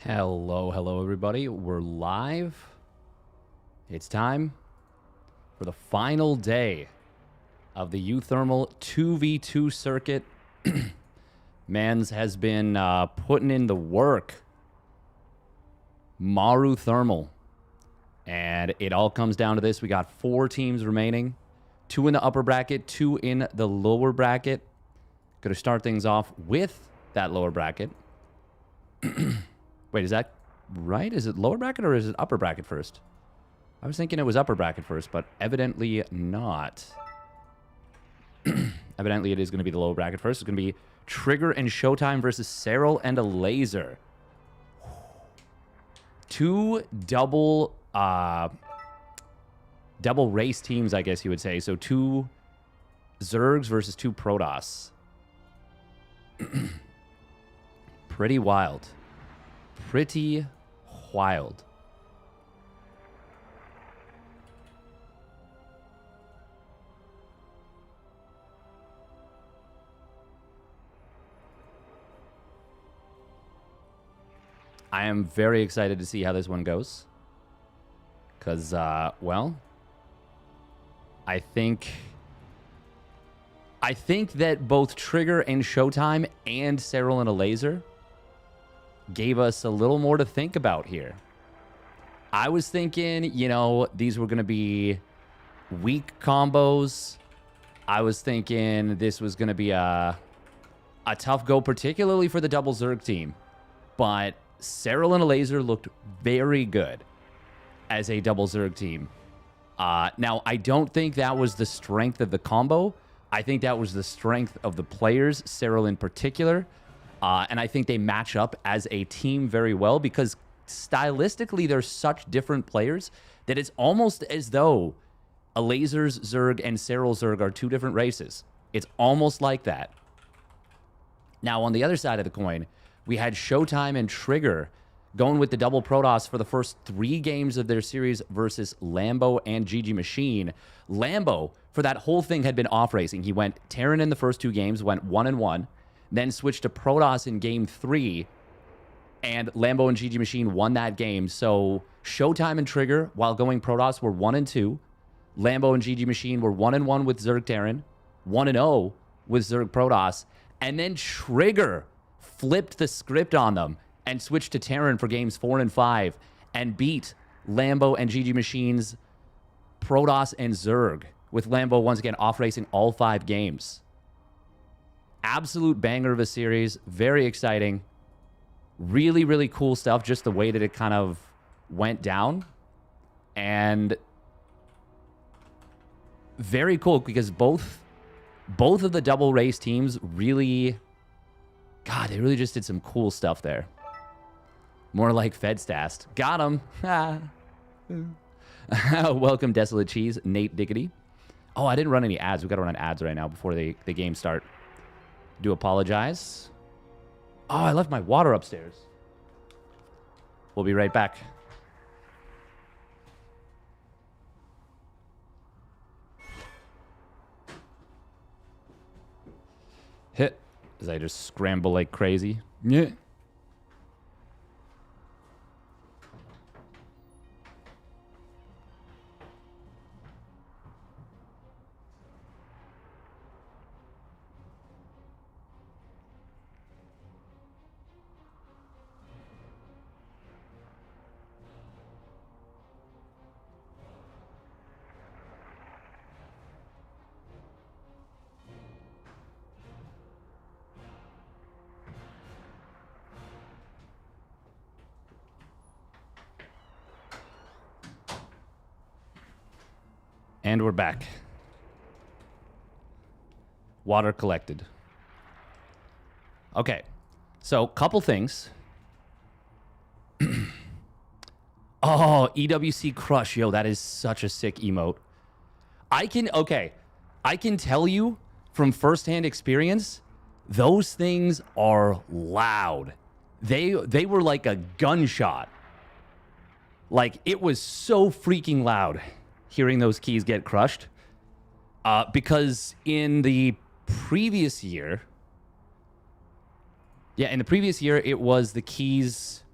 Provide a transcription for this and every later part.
Hello, everybody. We're live. It's time for the final day of the uThermal 2v2 circuit. Mans has been putting in the work. uThermal. And it all comes down to this. We got 4 teams remaining. 2 in the upper bracket, 2 in the lower bracket. Going to start things off with that lower bracket. Wait, is that right? Is it lower bracket or is it upper bracket first? I was thinking it was upper bracket first, but evidently not. Evidently it is going to be the lower bracket first. It's going to be Trigger and ShoWTimE versus Serral and Elazer. 2 double race teams, I guess you would say. So 2 Zergs versus 2 Protoss. Pretty wild. Pretty wild. I am very excited to see how this one goes. Because, well, I think that both Trigger and ShoWTimE and Serral and Elazer gave us a little more to think about here. I was thinking, you know, these were going to be weak combos. I was thinking this was going to be a tough go, particularly for the double Zerg team. But Serral and Elazer looked very good as a double Zerg team. Now, I don't think that was the strength of the combo. I think that was the strength of the players, Serral in particular. And I think they match up as a team very well because stylistically they're such different players that it's almost as though Elazer's Zerg and Serral's Zerg are 2 different races. It's almost like that. Now, on the other side of the coin, we had ShoWTimE and Trigger going with the double Protoss for the first 3 games of their series versus Lambo and GG Machine. Lambo, for that whole thing, had been off racing. He went Terran in the first 2 games, went 1-1. Then switched to Protoss in game 3, and Lambo and GG Machine won that game. So ShoWTimE and Trigger, while going Protoss, were 1-2. Lambo and GG Machine were 1-1 with Zerg Terran, 1-0 with Zerg Protoss, and then Trigger flipped the script on them and switched to Terran for games 4 and 5 and beat Lambo and GG Machine's Protoss and Zerg, with Lambo once again off racing all 5 games. Absolute banger of a series. Very exciting. Really, really cool stuff. Just the way that it kind of went down. And very cool because both of the double race teams really... God, they really just did some cool stuff there. More like Fedstast. Got him. Welcome, Desolate Cheese. Nate Diggity. Oh, I didn't run any ads. We got to run ads right now before the game start. Do apologize. Oh, I left my water upstairs. We'll be right back. Hit as I just scramble like crazy. Yeah. And we're back. Water collected. Okay. So, couple things. Oh, EWC Crush. Yo, that is such a sick emote. I can tell you from firsthand experience, those things are loud. They were like a gunshot. Like, it was so freaking loud hearing those keys get crushed. Because in the previous year, it was the keys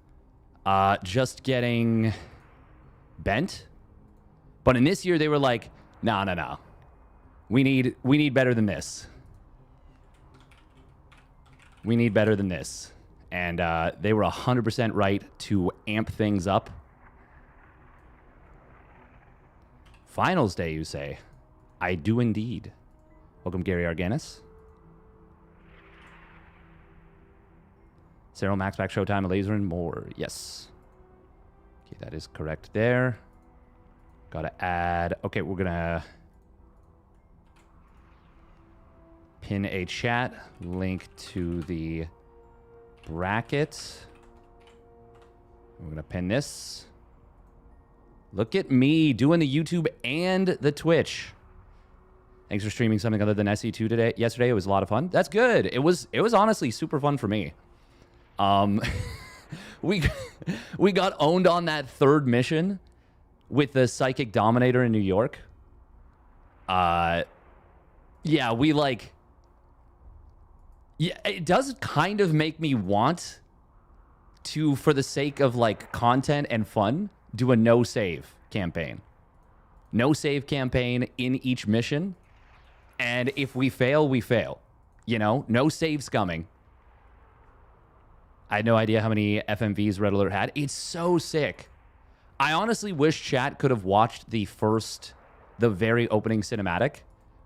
just getting bent. But in this year, they were like, no. We need better than this. We need better than this. And they were 100% right to amp things up. Finals day, you say? I do indeed. Welcome, Gary Arganis. Serral, MaxPax, ShoWTimE, Elazer, and more. Yes. Okay, that is correct there. Gotta add... Okay, we're gonna... pin a chat link to the bracket. We're gonna pin this. Look at me doing the YouTube and the Twitch. Thanks for streaming something other than SE2 yesterday. It was a lot of fun. That's good. It was honestly super fun for me. We got owned on that third mission with the Psychic Dominator in New York. Yeah, we like... Yeah, it does kind of make me want to, for the sake of like content and fun, do a no save campaign. No save campaign in each mission. And if we fail, we fail. You know, no saves coming. I had no idea how many FMVs Red Alert had. It's so sick. I honestly wish chat could have watched the very opening cinematic,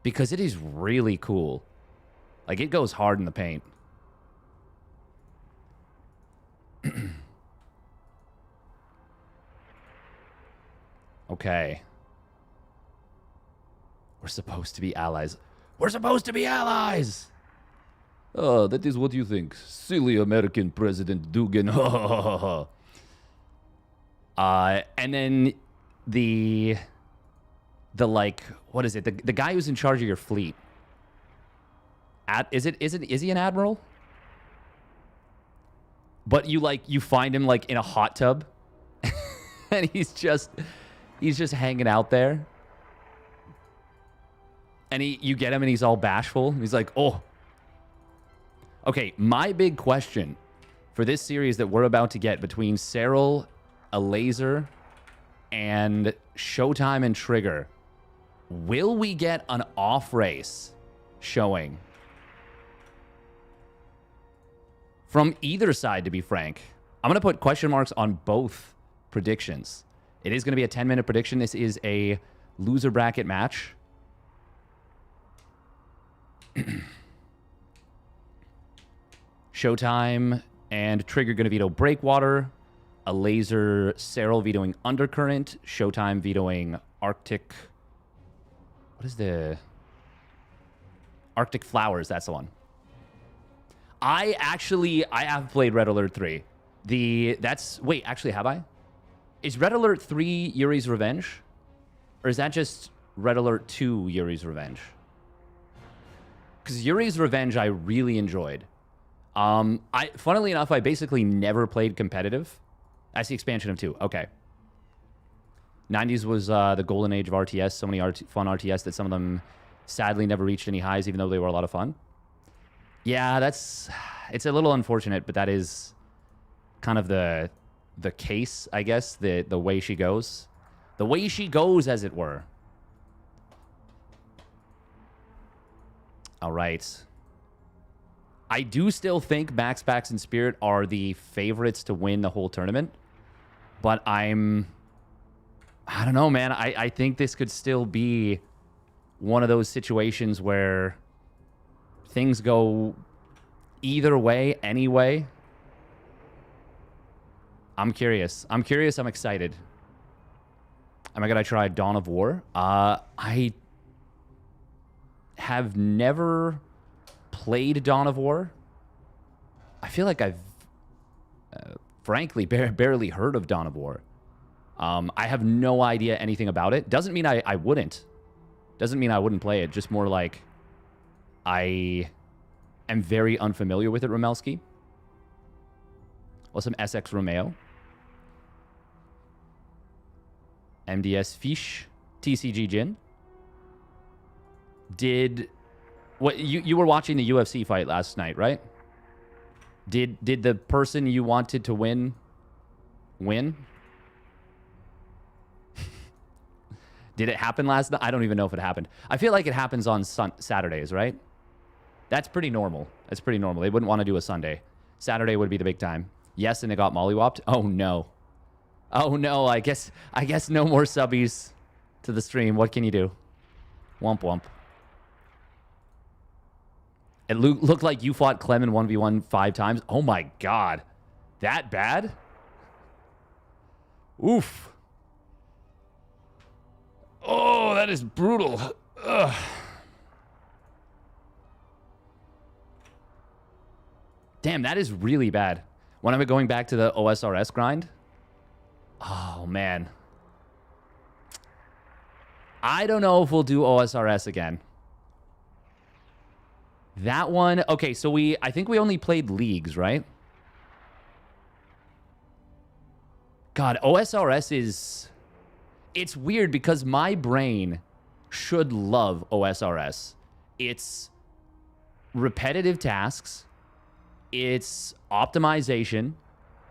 because it is really cool. Like, it goes hard in the paint. Okay. We're supposed to be allies. We're supposed to be allies! Oh, that is what you think. Silly American President Dugan. And then the like, what is it? The guy who's in charge of your fleet. Is he an admiral? But you find him like in a hot tub, and he's just hanging out there. And you get him and he's all bashful. He's like, oh. Okay, my big question for this series that we're about to get between Serral, Elazer, and ShoWTimE and Trigger, will we get an off race showing? From either side, to be frank. I'm going to put question marks on both predictions. It is going to be a 10-minute prediction. This is a loser bracket match. ShoWTimE and Trigger going to veto Breakwater. Elazer, Serral vetoing Undercurrent. ShoWTimE vetoing Arctic... What is the... Arctic Flowers, that's the one. I have played Red Alert 3. Wait, actually, have I? Is Red Alert 3 Yuri's Revenge? Or is that just Red Alert 2 Yuri's Revenge? Because Yuri's Revenge I really enjoyed. Funnily enough, I basically never played competitive. That's the expansion of 2. Okay. 90s was the golden age of RTS. So many fun RTS that some of them sadly never reached any highs, even though they were a lot of fun. Yeah, it's a little unfortunate, but that is kind of the case, I guess, the way she goes. The way she goes, as it were. All right. I do still think MaxPax and Spirit are the favorites to win the whole tournament, but I don't know, man. I think this could still be one of those situations where things go either way, anyway. I'm curious. I'm excited. Am I going to try Dawn of War? I have never played Dawn of War. I feel like I've, frankly, barely heard of Dawn of War. I have no idea anything about it. Doesn't mean I wouldn't. Doesn't mean I wouldn't play it. Just more like I am very unfamiliar with it, Romelski. Well, some SX Romeo. MDS Fish. TCG Jin. You were watching the UFC fight last night, right? Did the person you wanted to win win. Did it happen last night? I don't even know if it happened. I feel like it happens on Saturdays, right? That's pretty normal. That's pretty normal. They wouldn't want to do a Sunday. Saturday would be the big time. Yes, and it got mollywopped. Oh no. Oh no. I guess no more subbies to the stream. What can you do? Womp womp. It looked like you fought Clem in 1v1 5 times. Oh my god. That bad? Oof. Oh, that is brutal. Ugh. Damn, that is really bad. When am I going back to the OSRS grind? Oh, man. I don't know if we'll do OSRS again. That one... Okay, so I think we only played leagues, right? God, OSRS is... It's weird because my brain should love OSRS. It's repetitive tasks. It's optimization.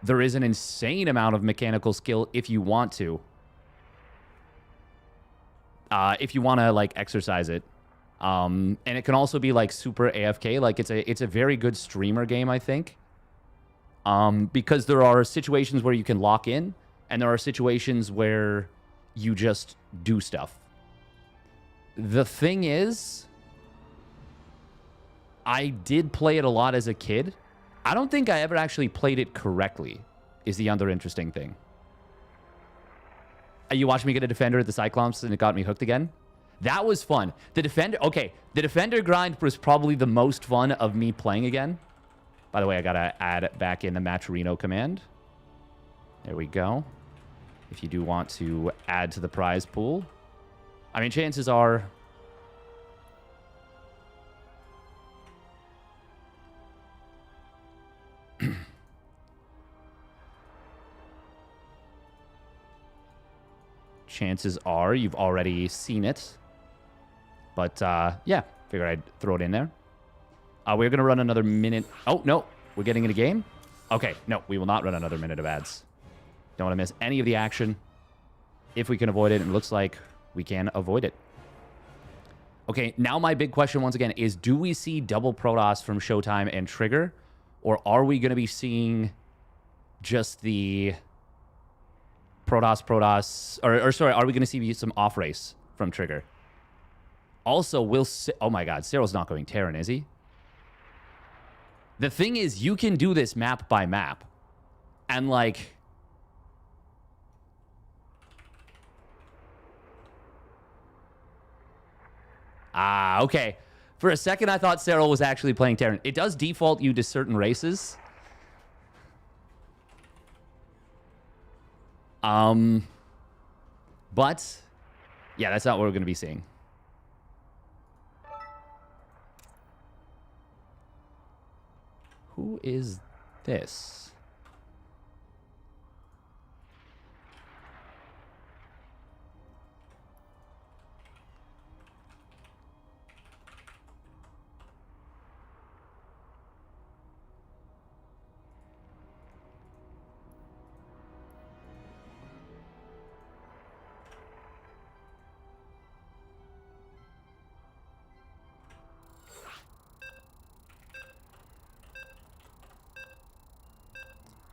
There is an insane amount of mechanical skill if you want to. If you want to, like, exercise it. And it can also be, like, super AFK. Like, it's a very good streamer game, I think. Because there are situations where you can lock in, and there are situations where you just do stuff. The thing is, I did play it a lot as a kid. I don't think I ever actually played it correctly, is the other interesting thing. You watched me get a defender at the Cyclops and it got me hooked again? That was fun. The defender... Okay, the defender grind was probably the most fun of me playing again. By the way, I gotta add back in the Matcherino command. There we go. If you do want to add to the prize pool. I mean, chances are... chances are you've already seen it. But, yeah, figured I'd throw it in there. We're going to run another minute. Oh, no. We're getting in a game? Okay, no, we will not run another minute of ads. Don't want to miss any of the action. If we can avoid it, it looks like we can avoid it. Okay, now my big question once again is, do we see double Protoss from ShoWTimE and Trigger? Or are we going to be seeing just the Protoss, or sorry, are we going to see some off-race from Trigger? Also, oh my god, Serral's not going Terran, is he? The thing is, you can do this map by map. And, like... okay. For a second, I thought Serral was actually playing Terran. It does default you to certain races. But, yeah, that's not what we're going to be seeing. Who is this?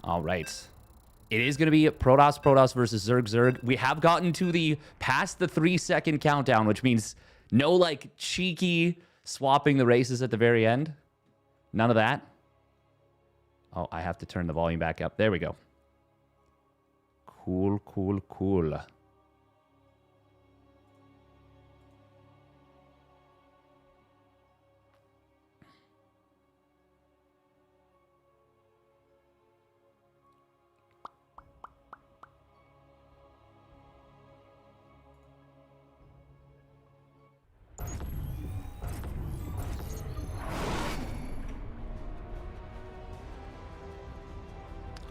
All right. It is going to be Protoss versus Zerg. We have gotten to the past the 3-second countdown, which means no, like, cheeky swapping the races at the very end. None of that. Oh, I have to turn the volume back up. There we go. Cool, cool, cool.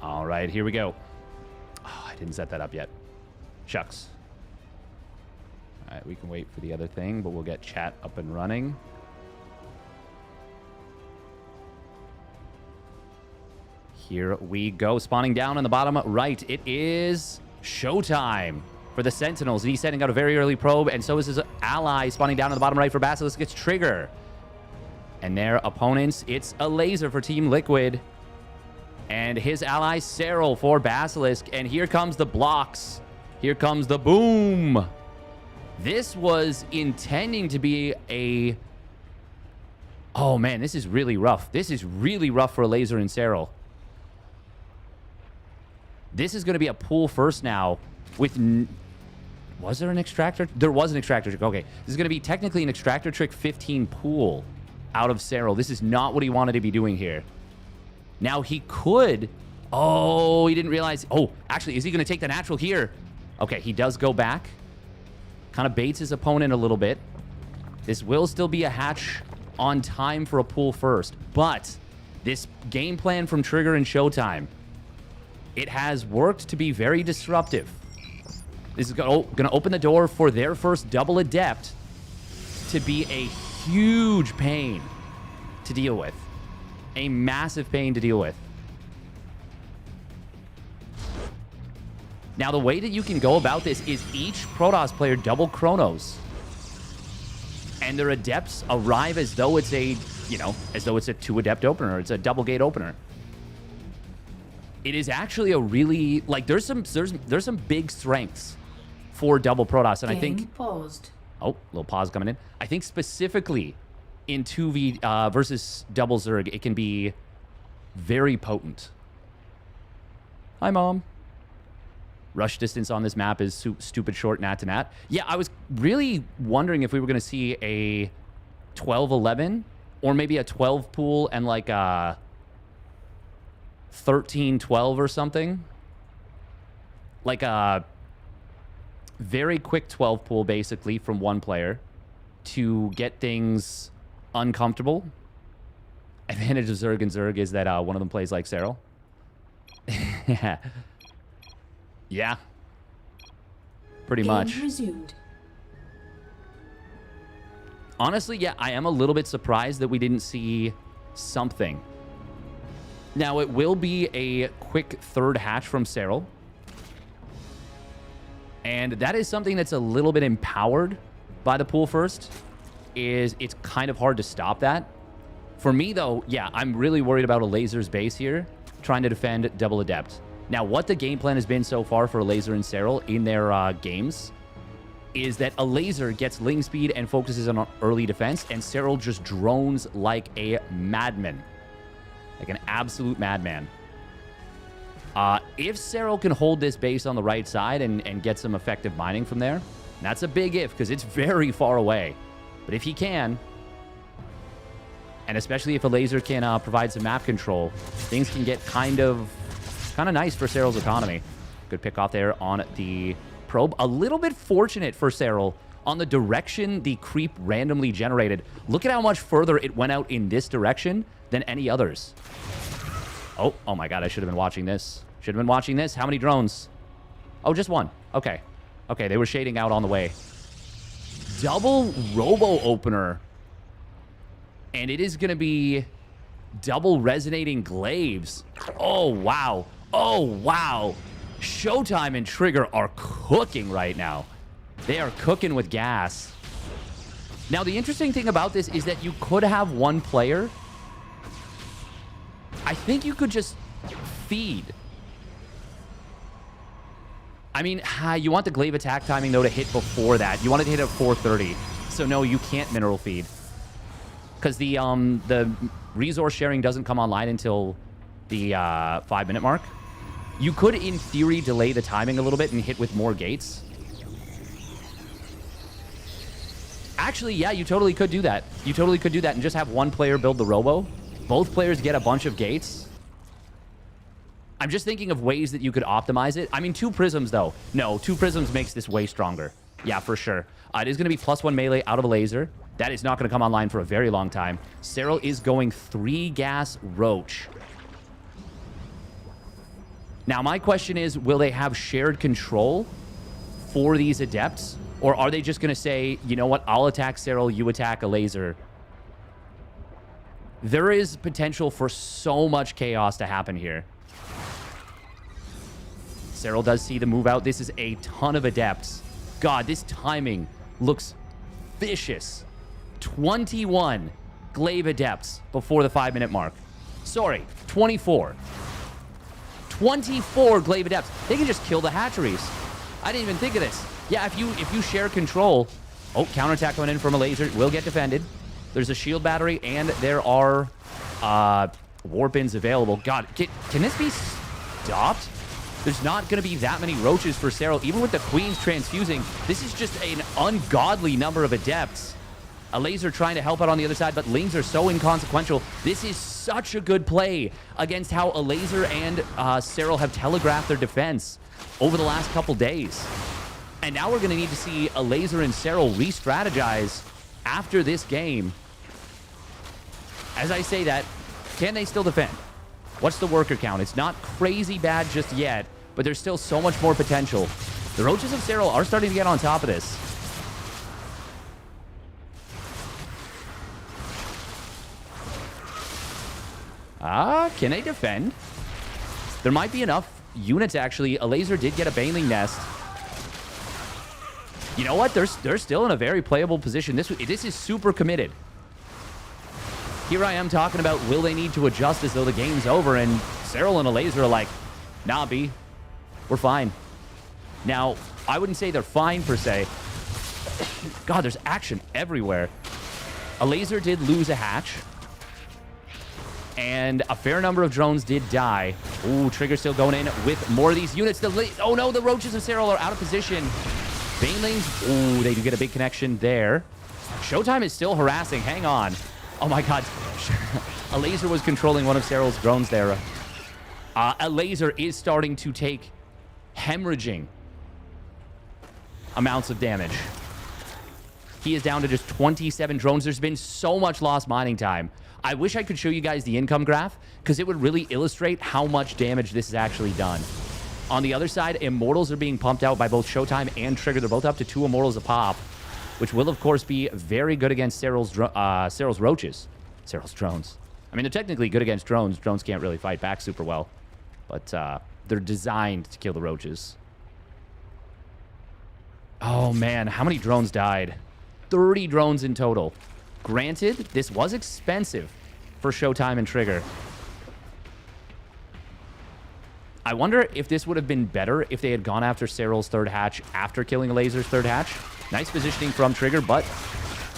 All right, here we go. Oh, I didn't set that up yet. Shucks. All right, we can wait for the other thing, but we'll get chat up and running. Here we go. Spawning down on the bottom right. It is ShoWTimE for the Sentinels. He's sending out a very early probe, and so is his ally spawning down on the bottom right for Basilisk. Gets Trigger. And their opponents, it's Elazer for Team Liquid. And his ally, Serral for Basilisk. And here comes the blocks. Here comes the boom. This was intending to be a... Oh, man, this is really rough. This is really rough for Elazer and Serral. This is going to be a pool first now with... Was there an extractor? There was an extractor trick. Okay. This is going to be technically an extractor trick 15 pool out of Serral. This is not what he wanted to be doing here. Now he could... Oh, he didn't realize... Oh, actually, is he going to take the natural here? Okay, he does go back. Kind of baits his opponent a little bit. This will still be a hatch on time for a pool first. But this game plan from Trigger and ShoWTimE, it has worked to be very disruptive. This is going to open the door for their first double adept to be a huge pain to deal with. A massive pain to deal with. Now, the way that you can go about this is each Protoss player double chronos. And their adepts arrive as though it's a, you know, as though it's a 2-adept opener. It's a double gate opener. It is actually a really, like, there's some big strengths for double Protoss. And I think... paused. Oh, little pause coming in. I think specifically in 2v versus double Zerg, it can be very potent. Hi, Mom. Rush distance on this map is stupid short nat to nat. Yeah, I was really wondering if we were going to see a 12-11 or maybe a 12 pool and like a 13-12 or something. Like a very quick 12 pool, basically, from one player to get things uncomfortable. Advantage of Zerg and Zerg is that one of them plays like Serral. Yeah. Yeah. Pretty much. Resumed. Honestly, yeah, I am a little bit surprised that we didn't see something. Now, it will be a quick third hatch from Serral. And that is something that's a little bit empowered by the pool first. It's kind of hard to stop that. For me, though, yeah, I'm really worried about Elazer's base here, trying to defend double adept. Now, what the game plan has been so far for Elazer and Serral in their games is that Elazer gets ling speed and focuses on early defense, and Serral just drones like a madman. Like an absolute madman. If Serral can hold this base on the right side and get some effective mining from there, that's a big if, because it's very far away. But if he can, and especially if Elazer can provide some map control, things can get kind of nice for Serral's economy. Good pick off there on the probe. A little bit fortunate for Serral on the direction the creep randomly generated. Look at how much further it went out in this direction than any others. Oh my god, I should have been watching this. Should have been watching this. How many drones? Oh, just one. Okay. Okay, they were shading out on the way. Double robo opener. And it is going to be double resonating glaives. Oh, wow. Oh, wow. ShoWTimE and Trigger are cooking right now. They are cooking with gas. Now, the interesting thing about this is that you could have one player. I think you could just feed. I mean, you want the glaive attack timing, though, to hit before that. You want it to hit at 4:30. So, no, you can't mineral feed. Because the resource sharing doesn't come online until the 5-minute mark. You could, in theory, delay the timing a little bit and hit with more gates. Actually, yeah, you totally could do that. You totally could do that and just have one player build the robo. Both players get a bunch of gates. I'm just thinking of ways that you could optimize it. I mean, 2 prisms, though. No, 2 prisms makes this way stronger. Yeah, for sure. It is going to be +1 melee out of Elazer. That is not going to come online for a very long time. Serral is going 3 gas roach. Now, my question is, will they have shared control for these adepts? Or are they just going to say, you know what, I'll attack Serral, you attack Elazer? There is potential for so much chaos to happen here. Serral does see the move out. This is a ton of adepts. God, this timing looks vicious. 21 glaive adepts before the 5-minute mark. Sorry, 24. 24 glaive adepts. They can just kill the hatcheries. I didn't even think of this. Yeah, if you share control. Oh, counterattack coming in from Elazer. Will get defended. There's a shield battery, and there are warp-ins available. God, can this be stopped? There's not going to be that many roaches for Serral. Even with the queens transfusing, this is just an ungodly number of adepts. Elazer trying to help out on the other side, but lings are so inconsequential. This is such a good play against how Elazer and Serral have telegraphed their defense over the last couple days. And now we're going to need to see Elazer and Serral re-strategize after this game. As I say that, can they still defend? What's the worker count? It's not crazy bad just yet, but there's still so much more potential. The roaches of Serral are starting to get on top of this. Can they defend? There might be enough units, actually. Elazer did get a Baneling Nest. You know what? They're still in a very playable position. This is super committed. Here I am talking about will they need to adjust as though the game's over, and Serral and Elazer are like, nah, B, we're fine. Now, I wouldn't say they're fine per se. God, there's action everywhere. Elazer did lose a hatch, and a fair number of drones did die. Ooh, Trigger still going in with more of these units. Oh no, the roaches of Serral are out of position. Banelings, ooh, they do get a big connection there. ShoWTimE is still harassing. Hang on. Oh my God. Elazer was controlling one of Serral's drones there. Elazer is starting to take hemorrhaging amounts of damage. He is down to just 27 drones. There's been so much lost mining time. I wish I could show you guys the income graph, because it would really illustrate how much damage this has actually done. On the other side, Immortals are being pumped out by both ShoWTimE and Trigger. They're both up to 2 Immortals a pop, which will, of course, be very good against Serral's roaches. Serral's drones. I mean, they're technically good against drones. Drones can't really fight back super well, but they're designed to kill the roaches. Oh, man. How many drones died? 30 drones in total. Granted, this was expensive for ShoWTimE and Trigger. I wonder if this would have been better if they had gone after Serral's third hatch after killing Elazer's third hatch. Nice positioning from Trigger, but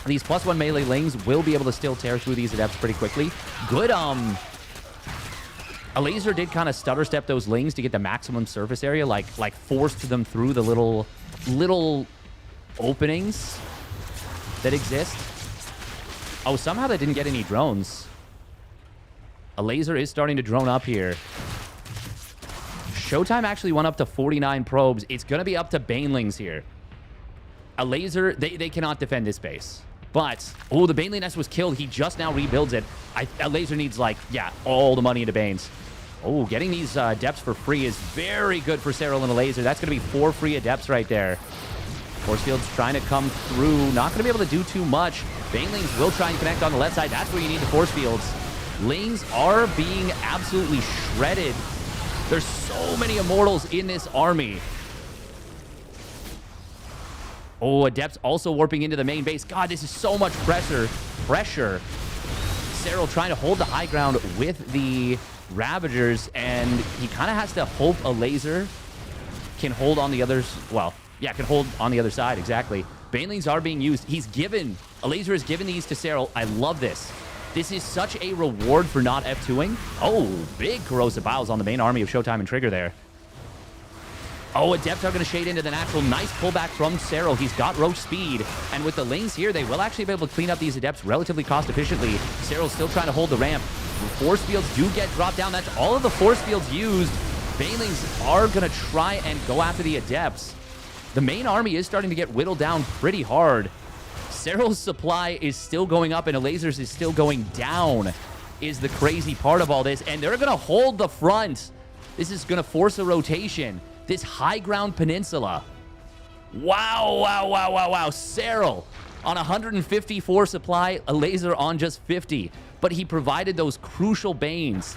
these +1 melee lings will be able to still tear through these adepts pretty quickly. Good, Elazer did kind of stutter step those lings to get the maximum surface area, like forced them through the little openings that exist. Oh, somehow they didn't get any drones. Elazer is starting to drone up here. ShoWTimE actually went up to 49 probes. It's going to be up to Banelings here. Elazer, they cannot defend this base. But, oh, the Baneling Nest was killed. He just now rebuilds it. Elazer needs, like, yeah, all the money into Banes. Oh, getting these adepts for free is very good for Serral and Elazer. That's going to be 4 free adepts right there. Force Field's trying to come through. Not going to be able to do too much. Banelings will try and connect on the left side. That's where you need the Force Fields. Lings are being absolutely shredded. There's so many Immortals in this army. Oh, Adepts also warping into the main base. God, this is so much pressure. Serral trying to hold the high ground with the Ravagers, and he kind of has to hope Elazer can hold on the others. Well, yeah, can hold on the other side, exactly. Banelings are being used. Elazer has given these to Serral. I love this. This is such a reward for not F2ing. Oh, big Corrosive Biles on the main army of ShoWTimE and Trigger there. Oh, Adepts are going to shade into the natural. Nice pullback from Serral. He's got Roach speed. And with the lings here, they will actually be able to clean up these Adepts relatively cost efficiently. Serral's still trying to hold the ramp. Force Fields do get dropped down. That's all of the Force Fields used. Banelings are going to try and go after the Adepts. The main army is starting to get whittled down pretty hard. Serral's supply is still going up and Elazer's is still going down, is the crazy part of all this. And they're going to hold the front. This is going to force a rotation. This high ground peninsula. Wow. Serral on 154 supply, Elazer on just 50. but he provided those crucial Banes.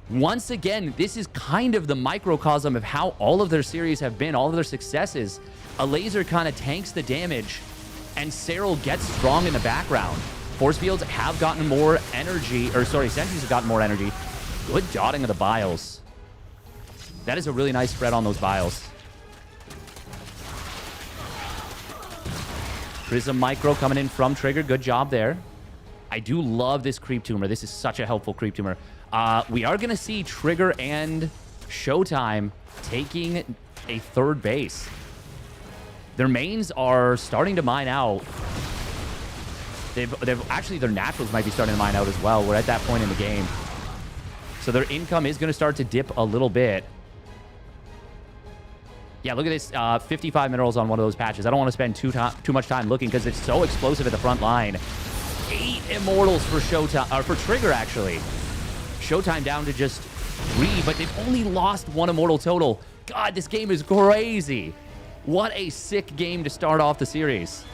Once again, this is kind of the microcosm of how all of their series have been, all of their successes. Elazer kind of tanks the damage, and Serral gets strong in the background. Force fields have gotten more energy, or sorry, sentries have gotten more energy. Good dotting of the Biles. That is a really nice spread on those Biles. Prism Micro coming in from Trigger. Good job there. I do love this Creep Tumor. This is such a helpful Creep Tumor. We are going to see Trigger and ShoWTimE taking a third base. Their mains are starting to mine out. They've actually, their naturals might be starting to mine out as well. We're at that point in the game. So their income is going to start to dip a little bit. Yeah, look at this. 55 minerals on one of those patches. I don't want to spend too much time looking because it's so explosive at the front line. 8 immortals for ShoWTimE, or for Trigger, actually. ShoWTimE down to just 3, but they've only lost 1 immortal total. God, this game is crazy. What a sick game to start off the series.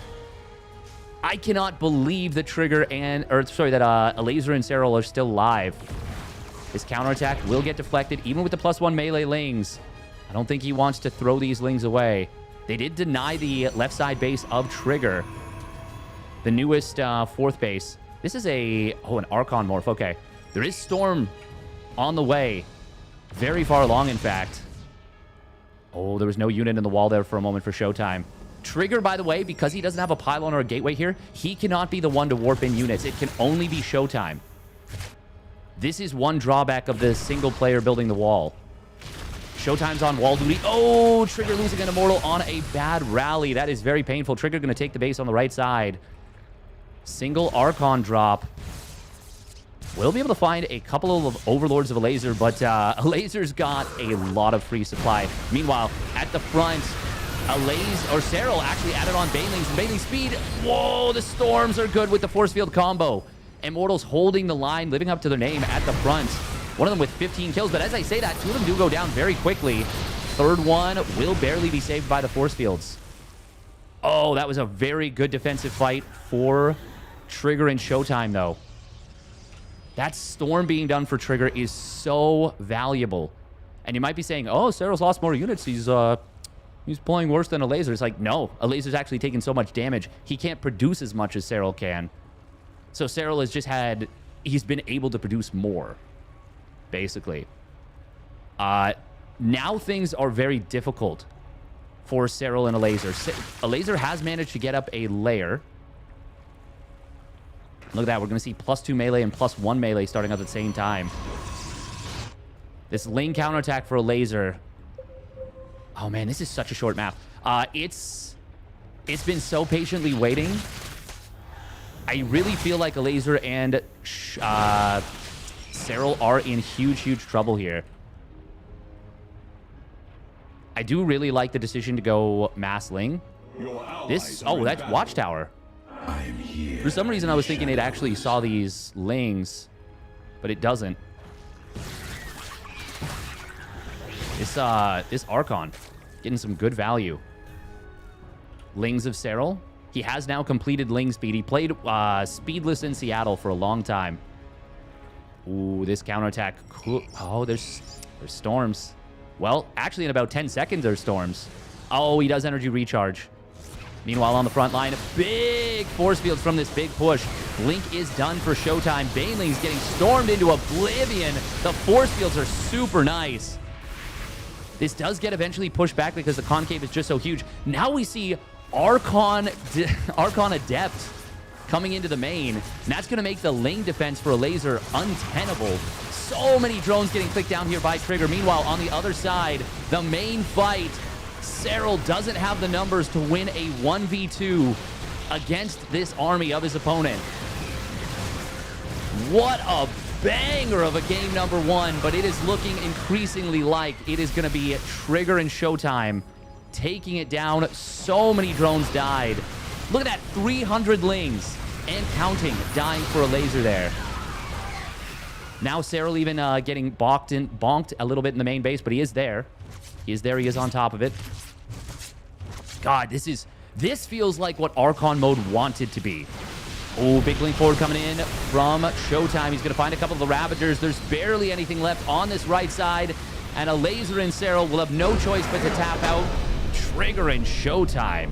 I cannot believe that Trigger and, or sorry, that Elazer and Serral are still alive. His counterattack will get deflected, even with the +1 melee Lings. I don't think he wants to throw these Lings away. They did deny the left side base of Trigger. The newest 4th base. This is an Archon morph. Okay. There is Storm on the way. Very far along, in fact. Oh, there was no unit in the wall there for a moment for ShoWTimE. Trigger, by the way, because he doesn't have a pylon or a gateway here, he cannot be the one to warp in units. It can only be ShoWTimE. This is one drawback of the single player building the wall. ShoWTimE's on wall duty. Oh, Trigger losing an immortal on a bad rally. That is very painful. Trigger going to take the base on the right side. Single Archon drop. We'll be able to find a couple of Overlords of Elazer, but Elazer's got a lot of free supply. Meanwhile, at the front, Serral actually added on Banelings and Baneling speed. Whoa, the Storms are good with the Force Field combo. Immortals holding the line, living up to their name at the front. One of them with 15 kills, but as I say that, 2 of them do go down very quickly. Third one will barely be saved by the Force Fields. Oh, that was a very good defensive fight for Trigger and ShoWTimE, though. That Storm being done for Trigger is so valuable. And you might be saying, oh, Serral's lost more units. He's playing worse than Elazer. It's like, no, Elazer's actually taking so much damage. He can't produce as much as Serral can. So Serral has just he's been able to produce more, basically. Now things are very difficult for Serral and Elazer. Elazer has managed to get up a layer. Look at that. We're going to see +2 melee and +1 melee starting up at the same time. This Ling counterattack for Elazer. Oh, man, this is such a short map. It's been so patiently waiting. I really feel like Elazer and Serral are in huge, huge trouble here. I do really like the decision to go Mass Ling. That's Watchtower. I am here. For some reason, I was thinking it actually saw these Lings, but it doesn't. This Archon getting some good value. Lings of Serral. He has now completed Ling speed. He played speedless in Seattle for a long time. Ooh, this counterattack. Oh, there's Storms. Well, actually, in about 10 seconds, there's Storms. Oh, he does energy recharge. Meanwhile, on the front line, big force fields from this big push. Blink is done for ShoWTimE. Baneling's getting stormed into oblivion. The force fields are super nice. This does get eventually pushed back because the concave is just so huge. Now we see Archon Adept coming into the main. And that's going to make the Ling defense for Elazer untenable. So many drones getting clicked down here by Trigger. Meanwhile, on the other side, the main fight, Serral doesn't have the numbers to win a 1v2 against this army of his opponent. What a banger of a game number 1, but it is looking increasingly like it is going to be Trigger and ShoWTimE taking it down. So many drones died. Look at that, 300 Lings and counting dying for Elazer there. Now Serral even getting bonked a little bit in the main base, but he is there. He is there. He is on top of it. God, this feels like what Archon mode wanted to be. Oh, big link forward coming in from ShoWTimE. He's going to find a couple of the Ravagers. There's barely anything left on this right side. And Elazer and Serral will have no choice but to tap out. Trigger and ShoWTimE.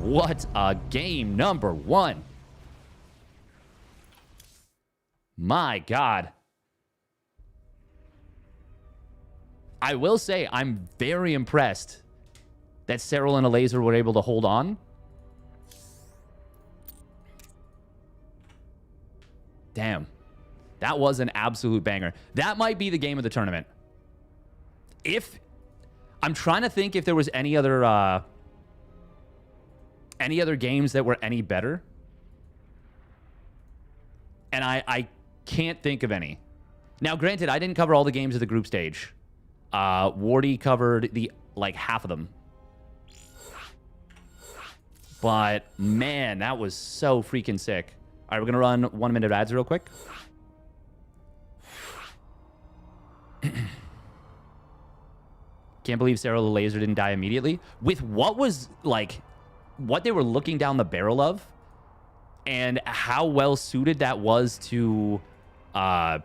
What a game, number 1. My God. I will say I'm very impressed that Serral and Elazer were able to hold on. Damn. That was an absolute banger. That might be the game of the tournament. I'm trying to think if there was any other games that were any better. And I can't think of any. Now, granted, I didn't cover all the games of the group stage. Wardy covered half of them. But man, that was so freaking sick. All right, we're going to run 1 minute ads real quick. Can't believe Serral and Elazer didn't die immediately. With what was, what they were looking down the barrel of, and how well suited that was to, I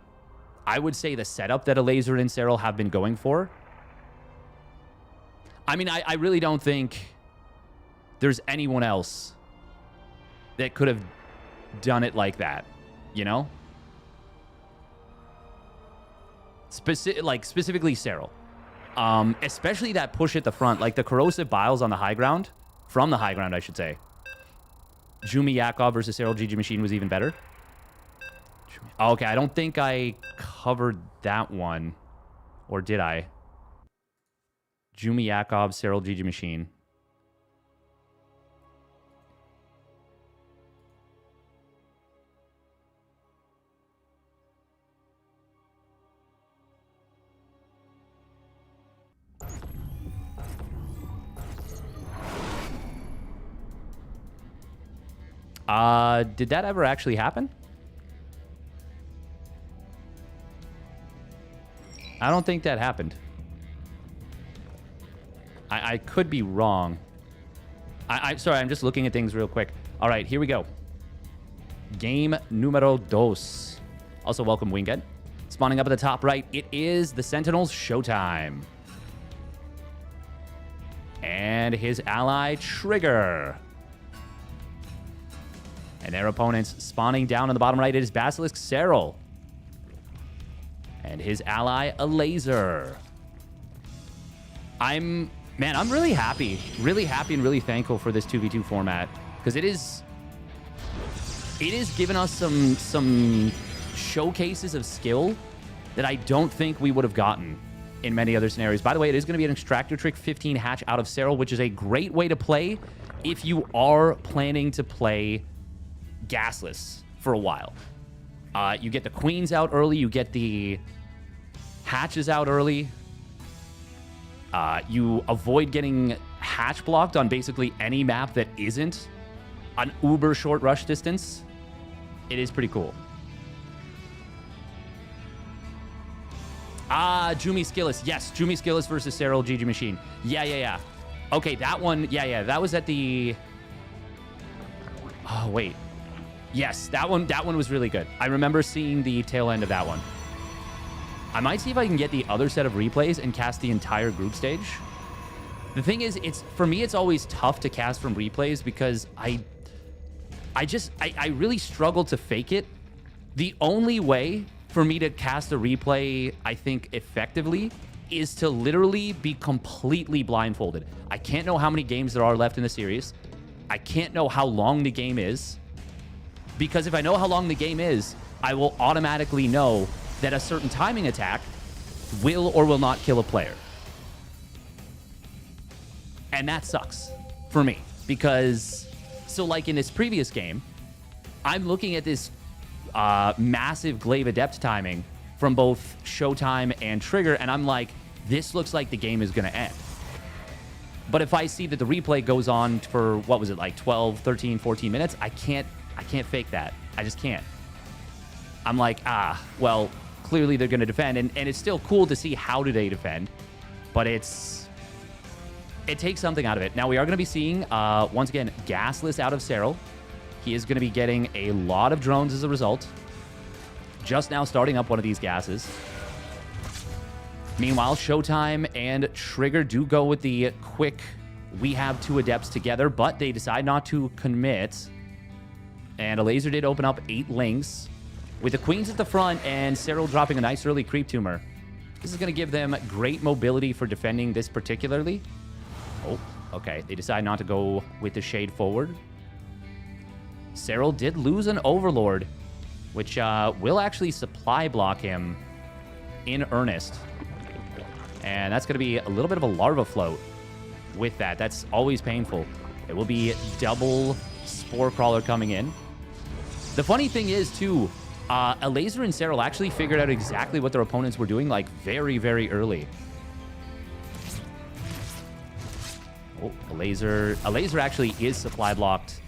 would say, the setup that Elazer and Serral have been going for. I mean, I really don't think there's anyone else that could have done it like that, you know? Specifically Serral. Especially that push at the front, like the corrosive biles on the high ground, from the high ground, I should say. Jumi Yakov versus Serral GG Machine was even better. Okay, I don't think I covered that one. Or did I? Jumi Yakov, Serral GG Machine. Did that ever actually happen? I don't think that happened. I could be wrong. Sorry, I'm just looking at things real quick. All right, here we go. Game numero dos. Also, welcome, Winged. Spawning up at the top right, it is the Sentinel's ShoWTimE. And his ally, Trigger. And their opponents spawning down on the bottom right, it is Basilisk Serral. And his ally, Elazer. I'm really happy and really thankful for this 2v2 format, because it is given us some showcases of skill that I don't think we would have gotten in many other scenarios. By the way, it is going to be an Extractor Trick 15 hatch out of Serral, which is a great way to play if you are planning to play gasless for a while. You get the queens out early, you get the hatches out early. You avoid getting hatch blocked on basically any map that isn't an uber short rush distance. It is pretty cool. Jumi Skillis. Yes, Jumi Skillis versus Serral GG Machine. Yeah. Okay, that one. Yeah. That was at the... Oh, wait. Yes, that one was really good. I remember seeing the tail end of that one. I might see if I can get the other set of replays and cast the entire group stage. The thing is, for me, it's always tough to cast from replays because I really struggle to fake it. The only way for me to cast a replay, I think, effectively is to literally be completely blindfolded. I can't know how many games there are left in the series. I can't know how long the game is. Because if I know how long the game is, I will automatically know that a certain timing attack will or will not kill a player. And that sucks for me. Because, so like in this previous game, I'm looking at this massive Glaive Adept timing from both ShoWTimE and Trigger, and I'm like, this looks like the game is going to end. But if I see that the replay goes on for, what was it, like 12, 13, 14 minutes, I can't fake that. I just can't. I'm like, well, clearly they're going to defend. And it's still cool to see how do they defend. But it takes something out of it. Now, we are going to be seeing, once again, Gasless out of Serral. He is going to be getting a lot of drones as a result. Just now starting up one of these gases. Meanwhile, ShoWTimE and Trigger do go with the quick, we have 2 Adepts together, but they decide not to commit. And Elazer did open up 8 links. With the Queens at the front and Serral dropping a nice early Creep Tumor. This is going to give them great mobility for defending this particularly. Oh, okay. They decide not to go with the Shade forward. Serral did lose an Overlord, which will actually supply block him in earnest. And that's going to be a little bit of a larva float with that. That's always painful. It will be double Spore Crawler coming in. The funny thing is, too, Elazer and Serral actually figured out exactly what their opponents were doing, like, very, very early. Oh, Elazer actually is supply blocked.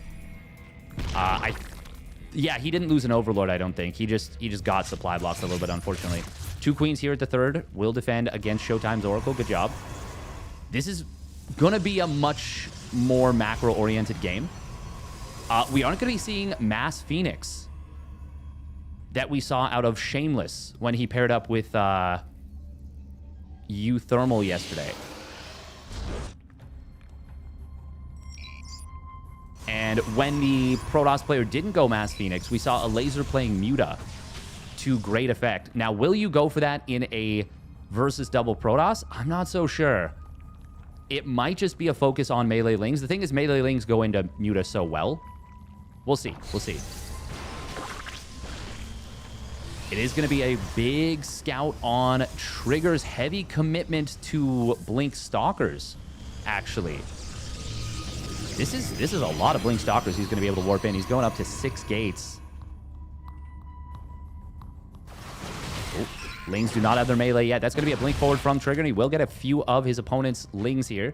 Yeah, he didn't lose an Overlord, I don't think. He just got supply blocked a little bit, unfortunately. 2 Queens here at the third. Will defend against ShoWTimE's Oracle. Good job. This is going to be a much more macro-oriented game. We aren't going to be seeing Mass Phoenix that we saw out of Shameless when he paired up with uThermal yesterday. And when the Protoss player didn't go Mass Phoenix, we saw Elazer playing Muta to great effect. Now, will you go for that in a versus double Protoss? I'm not so sure. It might just be a focus on melee lings. The thing is, melee lings go into Muta so well. We'll see. We'll see. It is going to be a big scout on Trigger's heavy commitment to Blink Stalkers, actually. This is a lot of Blink Stalkers he's going to be able to warp in. He's going up to 6 gates. Oh, lings do not have their melee yet. That's going to be a blink forward from Trigger, and he will get a few of his opponent's lings here.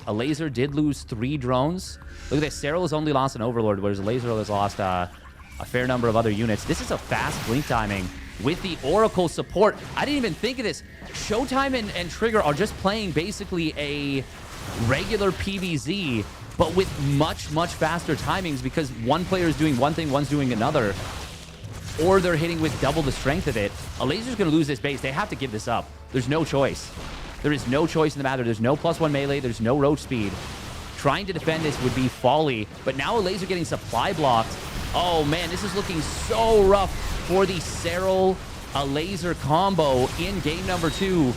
Elazer did lose 3 drones. Look at this. Serral has only lost an Overlord, whereas Elazer has lost a fair number of other units. This is a fast blink timing with the Oracle support. I didn't even think of this. ShoWTimE and Trigger are just playing basically a regular PvZ, but with much, much faster timings because one player is doing one thing, one's doing another, or they're hitting with double the strength of it. Elazer's going to lose this base. They have to give this up. There's no choice. There is no choice in the matter. There's no +1 melee. There's no roach speed. Trying to defend this would be folly, but now Elazer getting supply blocked. Oh, man, this is looking so rough for the Serral Elazer combo in game number 2.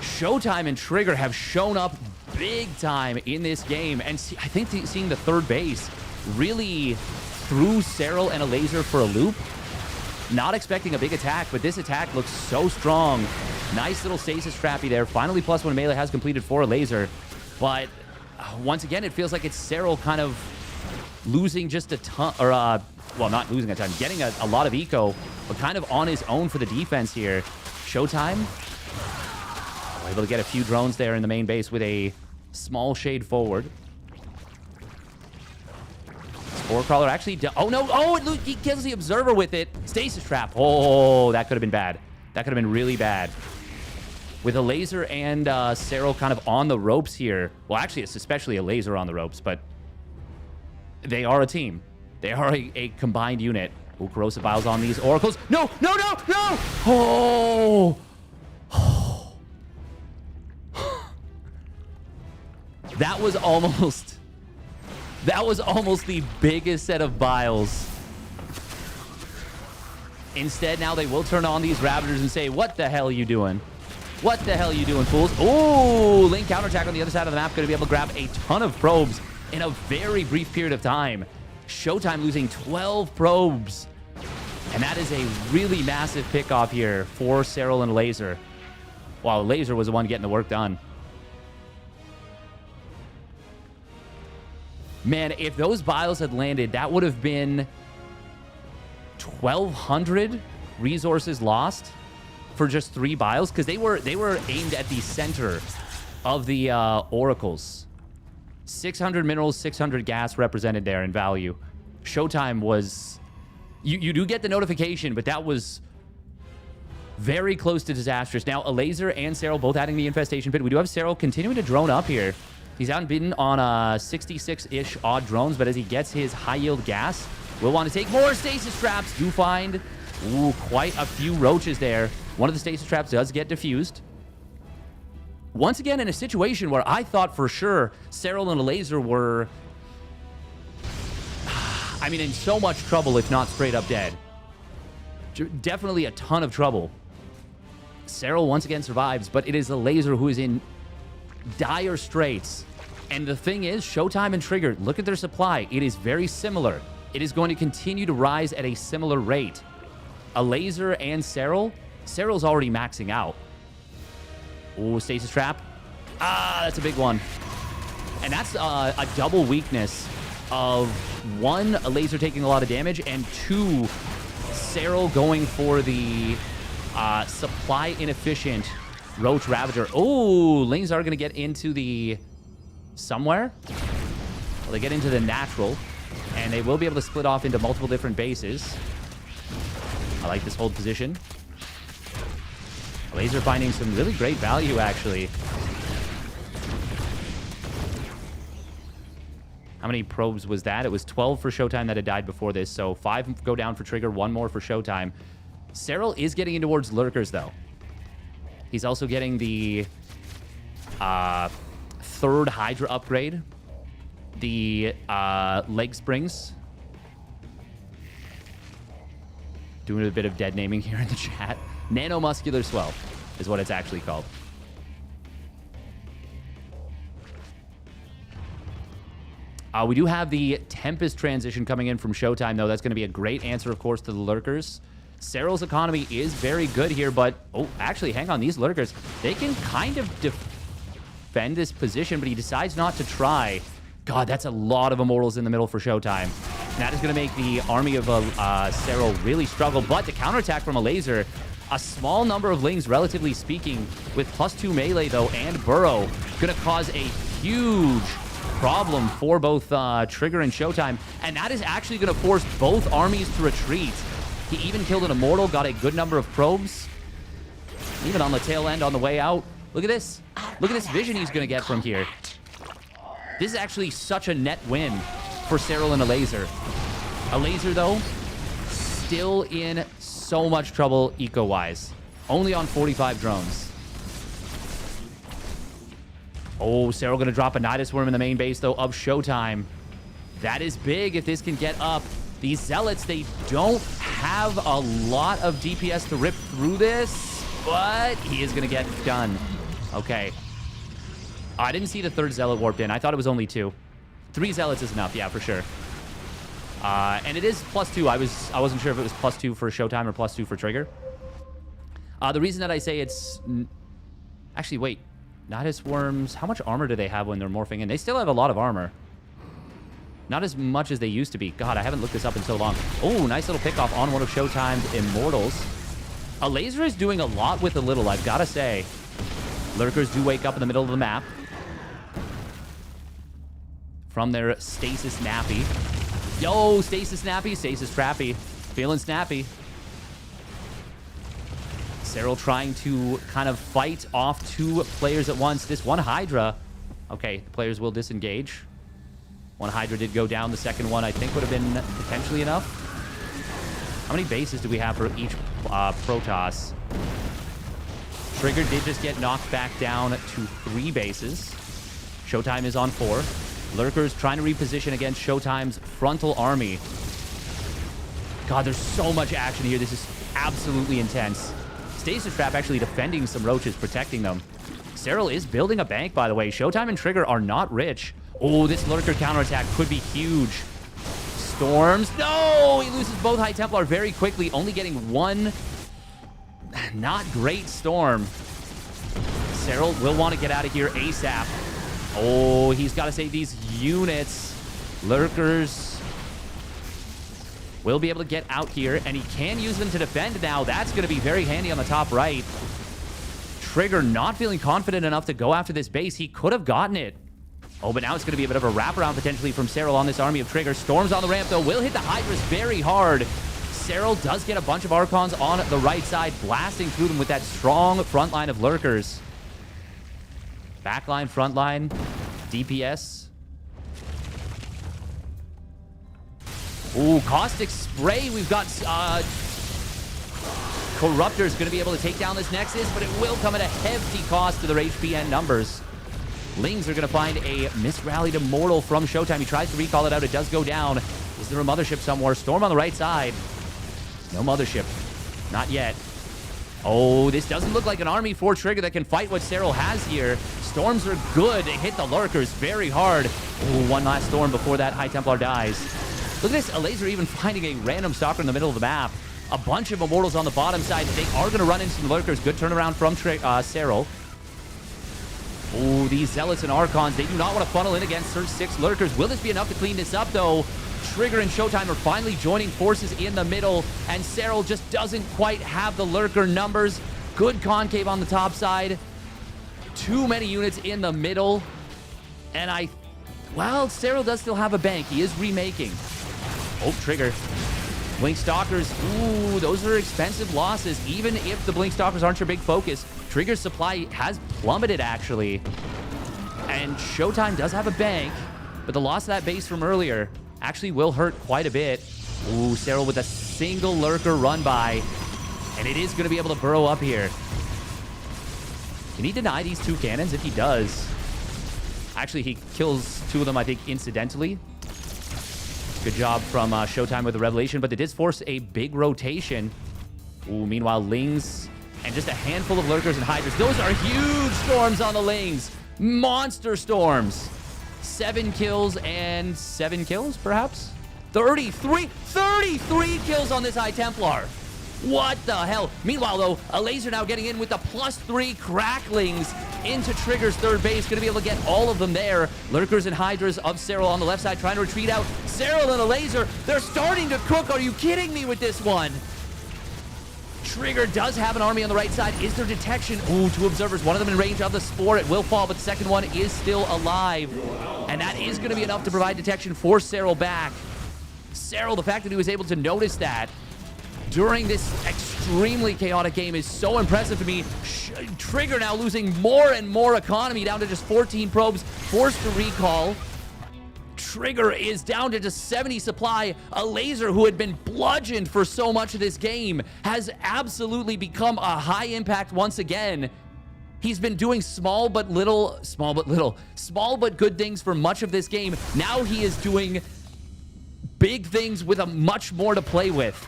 ShoWTimE and Trigger have shown up big time in this game, and I think seeing the third base really threw Serral and Elazer for a loop. Not expecting a big attack, but this attack looks so strong. Nice little stasis trappy there. Finally, +1 melee has completed for Elazer, but once again, it feels like it's Serral kind of losing just a ton, or well, not losing a ton, getting a lot of eco, but kind of on his own for the defense here. ShoWTimE able to get a few drones there in the main base with a small shade forward. Spore Crawler actually... Oh, no! Oh, he kills the Observer with it. Stasis Trap. Oh, that could have been bad. That could have been really bad. With Elazer and Serral kind of on the ropes here. Well, actually, it's especially Elazer on the ropes, but they are a team. They are a combined unit. Oh, Corrosive Vials on these Oracles. No! No, no, no! Oh! That was almost the biggest set of Vials. Instead, now they will turn on these Ravagers and say, what the hell are you doing? What the hell are you doing, fools? Oh, Link counterattack on the other side of the map. Going to be able to grab a ton of probes in a very brief period of time. ShoWTimE losing 12 probes. And that is a really massive pickoff here for Serral and Elazer. While Elazer was the one getting the work done. Man, if those Vials had landed, that would have been 1,200 resources lost for just 3 Vials, because they were aimed at the center of the Oracles. 600 minerals, 600 gas represented there in value. ShoWTimE was... You do get the notification, but that was very close to disastrous. Now, Elazer and Serral both adding the Infestation Pit. We do have Serral continuing to drone up here. He's outbidden on 66-ish odd drones, but as he gets his high-yield gas, will want to take more stasis traps. Do find quite a few roaches there. One of the stasis traps does get diffused. Once again, in a situation where I thought for sure Serral and Elazer were, I mean, in so much trouble, if not straight up dead. Definitely a ton of trouble. Serral once again survives, but it is Elazer who is in dire straits. And the thing is, ShoWTimE and Trigger, look at their supply. It is very similar. It is going to continue to rise at a similar rate. Elazer and Serral, Serral's already maxing out. Oh, stasis trap. Ah, that's a big one. And that's a double weakness of one, Elazer taking a lot of damage, and two, Serral going for the supply inefficient Roach Ravager. Oh, Lings are going to get into the somewhere. Well, they get into the natural, and they will be able to split off into multiple different bases. I like this hold position. Elazer finding some really great value, actually. How many probes was that? It was 12 for ShoWTimE that had died before this, so 5 go down for Trigger, 1 more for ShoWTimE. Serral is getting in towards Lurkers, though. He's also getting the third Hydra upgrade. The leg springs. Doing a bit of dead naming here in the chat. Nanomuscular swell is what it's actually called. We do have the Tempest transition coming in from ShoWTimE, though. That's going to be a great answer, of course, to the Lurkers. Serral's economy is very good here, but... Oh, actually, hang on. These Lurkers, they can kind of defend this position, but he decides not to try. God, that's a lot of Immortals in the middle for ShoWTimE. And that is going to make the army of Serral really struggle. But the counterattack from Elazer, a small number of Lings, relatively speaking, with +2 melee, though, and Burrow, going to cause a huge problem for both Trigger and ShoWTimE. And that is actually going to force both armies to retreat. He even killed an Immortal, got a good number of probes. Even on the tail end on the way out. Look at this. Look at this vision he's going to get from here. This is actually such a net win for Serral and Elazer. Elazer, though, still in so much trouble eco-wise. Only on 45 drones. Oh, Serral going to drop a Nidus Worm in the main base, though, of ShoWTimE. That is big if this can get up. These Zealots, they don't have a lot of DPS to rip through this, but he is going to get done. Okay. I didn't see the third Zealot warped in. I thought it was only 2. 3 Zealots is enough, yeah, for sure. And it is +2. I wasn't sure if it was +2 for ShoWTimE or +2 for Trigger. The reason that I say it's... Actually, wait. Nidus Worms, how much armor do they have when they're morphing in? They still have a lot of armor. Not as much as they used to be. God, I haven't looked this up in so long. Oh, nice little pickoff on one of ShoWTimE's Immortals. Elazer is doing a lot with a little, I've got to say. Lurkers do wake up in the middle of the map. From their Stasis Nappy. Yo, Stasis Nappy, Stasis Trappy. Feeling snappy. Serral trying to kind of fight off 2 players at once. This one Hydra. Okay, the players will disengage. One Hydra did go down. The second one, I think, would have been potentially enough. How many bases do we have for each Protoss? Trigger did just get knocked back down to 3 bases. ShoWTimE is on 4. Lurkers trying to reposition against ShoWTimE's frontal army. God, there's so much action here. This is absolutely intense. Stasis Trap actually defending some roaches, protecting them. Serral is building a bank, by the way. ShoWTimE and Trigger are not rich. Oh, this Lurker counterattack could be huge. Storms. No! He loses both High Templar very quickly, only getting 1 not great storm. Serral will want to get out of here ASAP. Oh, he's got to save these units. Lurkers will be able to get out here, and he can use them to defend now. That's going to be very handy on the top right. Trigger not feeling confident enough to go after this base. He could have gotten it. Oh, but now it's going to be a bit of a wraparound potentially from Serral on this army of Trigger. Storms on the ramp, though, will hit the Hydras very hard. Serral does get a bunch of Archons on the right side, blasting through them with that strong front line of Lurkers. Backline, front line. DPS. Ooh, Caustic Spray. We've got Corruptor's going to be able to take down this Nexus, but it will come at a hefty cost to their HP and numbers. Lings are going to find a misrallied Immortal from ShoWTimE. He tries to recall it out. It does go down. Is there a Mothership somewhere? Storm on the right side. No Mothership. Not yet. Oh, this doesn't look like an army for Trigger that can fight what Serral has here. Storms are good. They hit the Lurkers very hard. Oh, one last Storm before that High Templar dies. Look at this. Elazer even finding a random Stalker in the middle of the map. A bunch of Immortals on the bottom side. They are going to run into the Lurkers. Good turnaround from Serral. Oh, these Zealots and Archons, they do not want to funnel in against Surge 6 Lurkers. Will this be enough to clean this up, though? Trigger and ShoWTimE are finally joining forces in the middle, and Serral just doesn't quite have the Lurker numbers. Good concave on the top side. Too many units in the middle. And well, Serral does still have a bank. He is remaking. Oh, Trigger. Blink Stalkers, ooh, those are expensive losses. Even if the Blink Stalkers aren't your big focus, Trigger's supply has plummeted, actually. And ShoWTimE does have a bank, but the loss of that base from earlier actually will hurt quite a bit. Ooh, Serral with a single Lurker run by, and it is going to be able to burrow up here. Can he deny these two cannons? If he does, actually, he kills two of them, I think, incidentally. Good job from ShoWTimE with the Revelation, but it did force a big rotation. Ooh, meanwhile, Lings and just a handful of Lurkers and Hydras. Those are huge storms on the Lings. Monster storms. 7 kills and 7 kills, perhaps? 33 kills on this High Templar. What the hell? Meanwhile, though, Elazer now getting in with the +3 cracklings into Trigger's third base. Going to be able to get all of them there. Lurkers and Hydras of Serral on the left side trying to retreat out. Serral and Elazer, they're starting to cook. Are you kidding me with this one? Trigger does have an army on the right side. Is there detection? Ooh, 2 observers. One of them in range of the Spore. It will fall, but the second one is still alive. And that is going to be enough to provide detection for Serral back. Serral, the fact that he was able to notice that during this extremely chaotic game is so impressive to me. Trigger now losing more and more economy, down to just 14 probes, forced to recall. Trigger is down to just 70 supply. Elazer, who had been bludgeoned for so much of this game, has absolutely become a high impact once again. He's been doing small but good things for much of this game. Now he is doing big things with a much more to play with.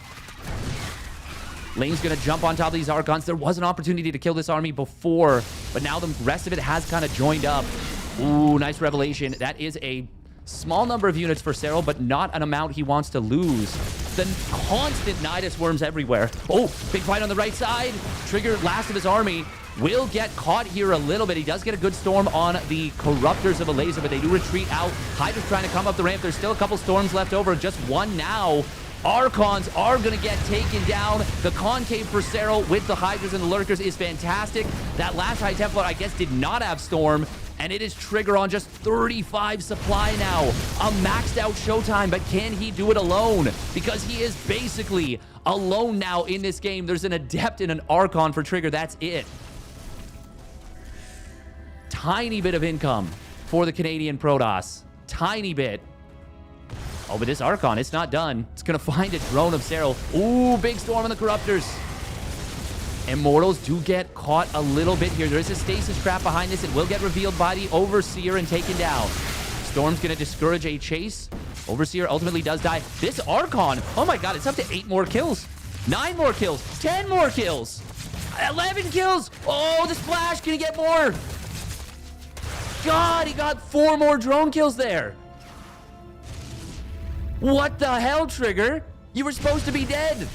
Lane's going to jump on top of these Archons. There was an opportunity to kill this army before, but now the rest of it has kind of joined up. Ooh, nice Revelation. That is a small number of units for Serral, but not an amount he wants to lose. The constant Nidus worms everywhere. Oh, big fight on the right side. Trigger, last of his army, will get caught here a little bit. He does get a good storm on the Corruptors of Elazer, but they do retreat out. Hydra's trying to come up the ramp. There's still a couple storms left over. Just one now. Archons are going to get taken down. The concave for Serral with the Hydras and the Lurkers is fantastic. That last High Templar, I guess, did not have Storm, and it is Trigger on just 35 supply now. A maxed out ShoWTimE, but can he do it alone? Because he is basically alone now in this game. There's an Adept and an Archon for Trigger. That's it. Tiny bit of income for the Canadian Protoss. Tiny bit. Oh, but this Archon, it's not done. It's going to find a drone of Serral. Ooh, big storm on the Corruptors. Immortals do get caught a little bit here. There is a stasis trap behind this. It will get revealed by the Overseer and taken down. Storm's going to discourage a chase. Overseer ultimately does die. This Archon, oh my god, it's up to 8 more kills. 9 more kills. 10 more kills. 11 kills. Oh, the splash. Can he get more? God, he got 4 more drone kills there. What the hell, Trigger? You were supposed to be dead.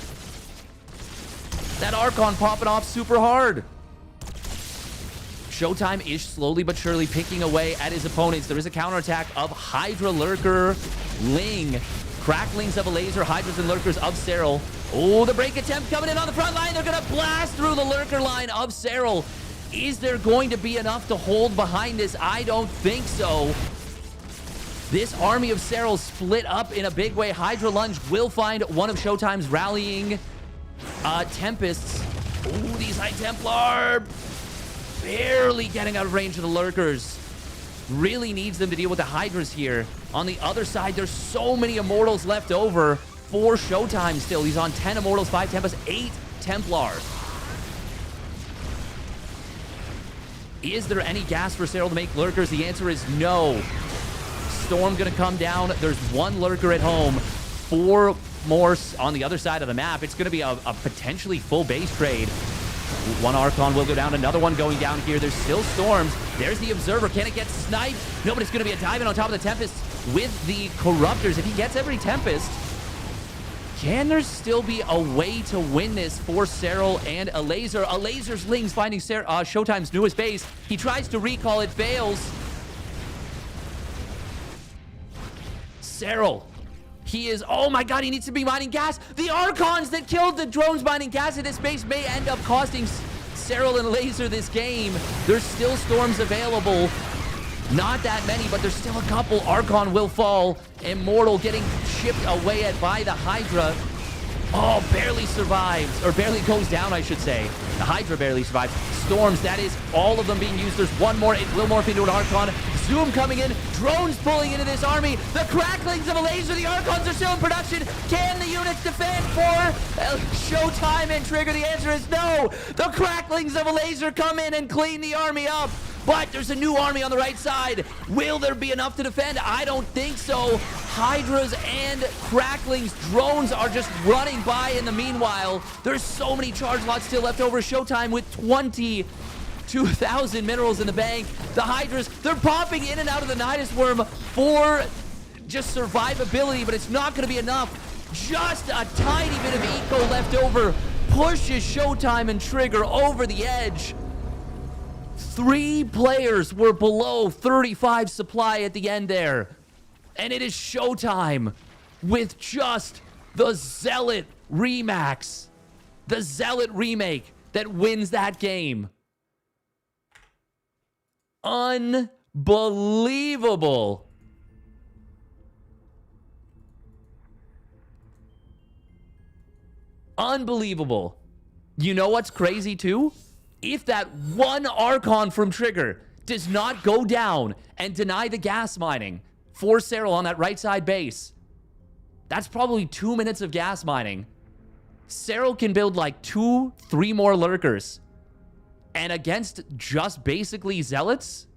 That Archon popping off super hard. ShoWTimE is slowly but surely picking away at his opponents. There is a counterattack of Hydra, Lurker, Ling, Cracklings of Elazer, Hydras and Lurkers of Serral. Oh, the break attempt coming in on the front line. They're going to blast through the Lurker line of Serral. Is there going to be enough to hold behind this? I don't think so. This army of Serral split up in a big way. Hydra Lunge will find one of ShoWTimE's rallying Tempests. Ooh, these High Templar barely getting out of range of the Lurkers. really needs them to deal with the Hydras here. On the other side, there's so many Immortals left over for ShoWTimE still. He's on 10 Immortals, 5 Tempests, 8 Templars. Is there any gas for Serral to make Lurkers? The answer is no. Storm gonna come down. There's 1 Lurker at home. 4 more on the other side of the map. It's gonna be a potentially full base trade. 1 Archon will go down. Another one going down here. There's still Storms. There's the Observer. Can it get sniped? No, but it's gonna be a dive in on top of the Tempest with the Corruptors. If he gets every Tempest, can there still be a way to win this for Serral and Elazer? Elazer's Lings finding ShoWTimE's newest base. He tries to recall. It fails. Serral. He is... Oh my god, he needs to be mining gas. The Archons that killed the drones mining gas at this base may end up costing Serral and Elazer this game. There's still Storms available. Not that many, but there's still a couple. Archon will fall. Immortal getting chipped away at by the Hydra. Oh, barely survives. Or barely goes down, I should say. The Hydra barely survives. Storms, that is all of them being used. There's one more. It will morph into an Archon. Zoom coming in. Drones pulling into this army. The cracklings of Elazer. The Archons are still in production. Can the units defend for ShoWTimE and Trigger? The answer is no. The cracklings of Elazer come in and clean the army up. But there's a new army on the right side. Will there be enough to defend? I don't think so. Hydras and cracklings. Drones are just running by in the meanwhile. There's so many charge lots still left over. ShoWTimE with 22,000 minerals in the bank. The Hydras, they're popping in and out of the Nidus Worm for just survivability, but it's not going to be enough. Just a tiny bit of eco left over pushes ShoWTimE and Trigger over the edge. 3 players were below 35 supply at the end there. And it is ShoWTimE with just the Zealot Remax. The Zealot remake that wins that game. Unbelievable. Unbelievable. You know what's crazy too? If that 1 Archon from Trigger does not go down and deny the gas mining for Serral on that right side base, that's probably 2 minutes of gas mining. Serral can build like 2-3 more Lurkers. And against just basically Zealots,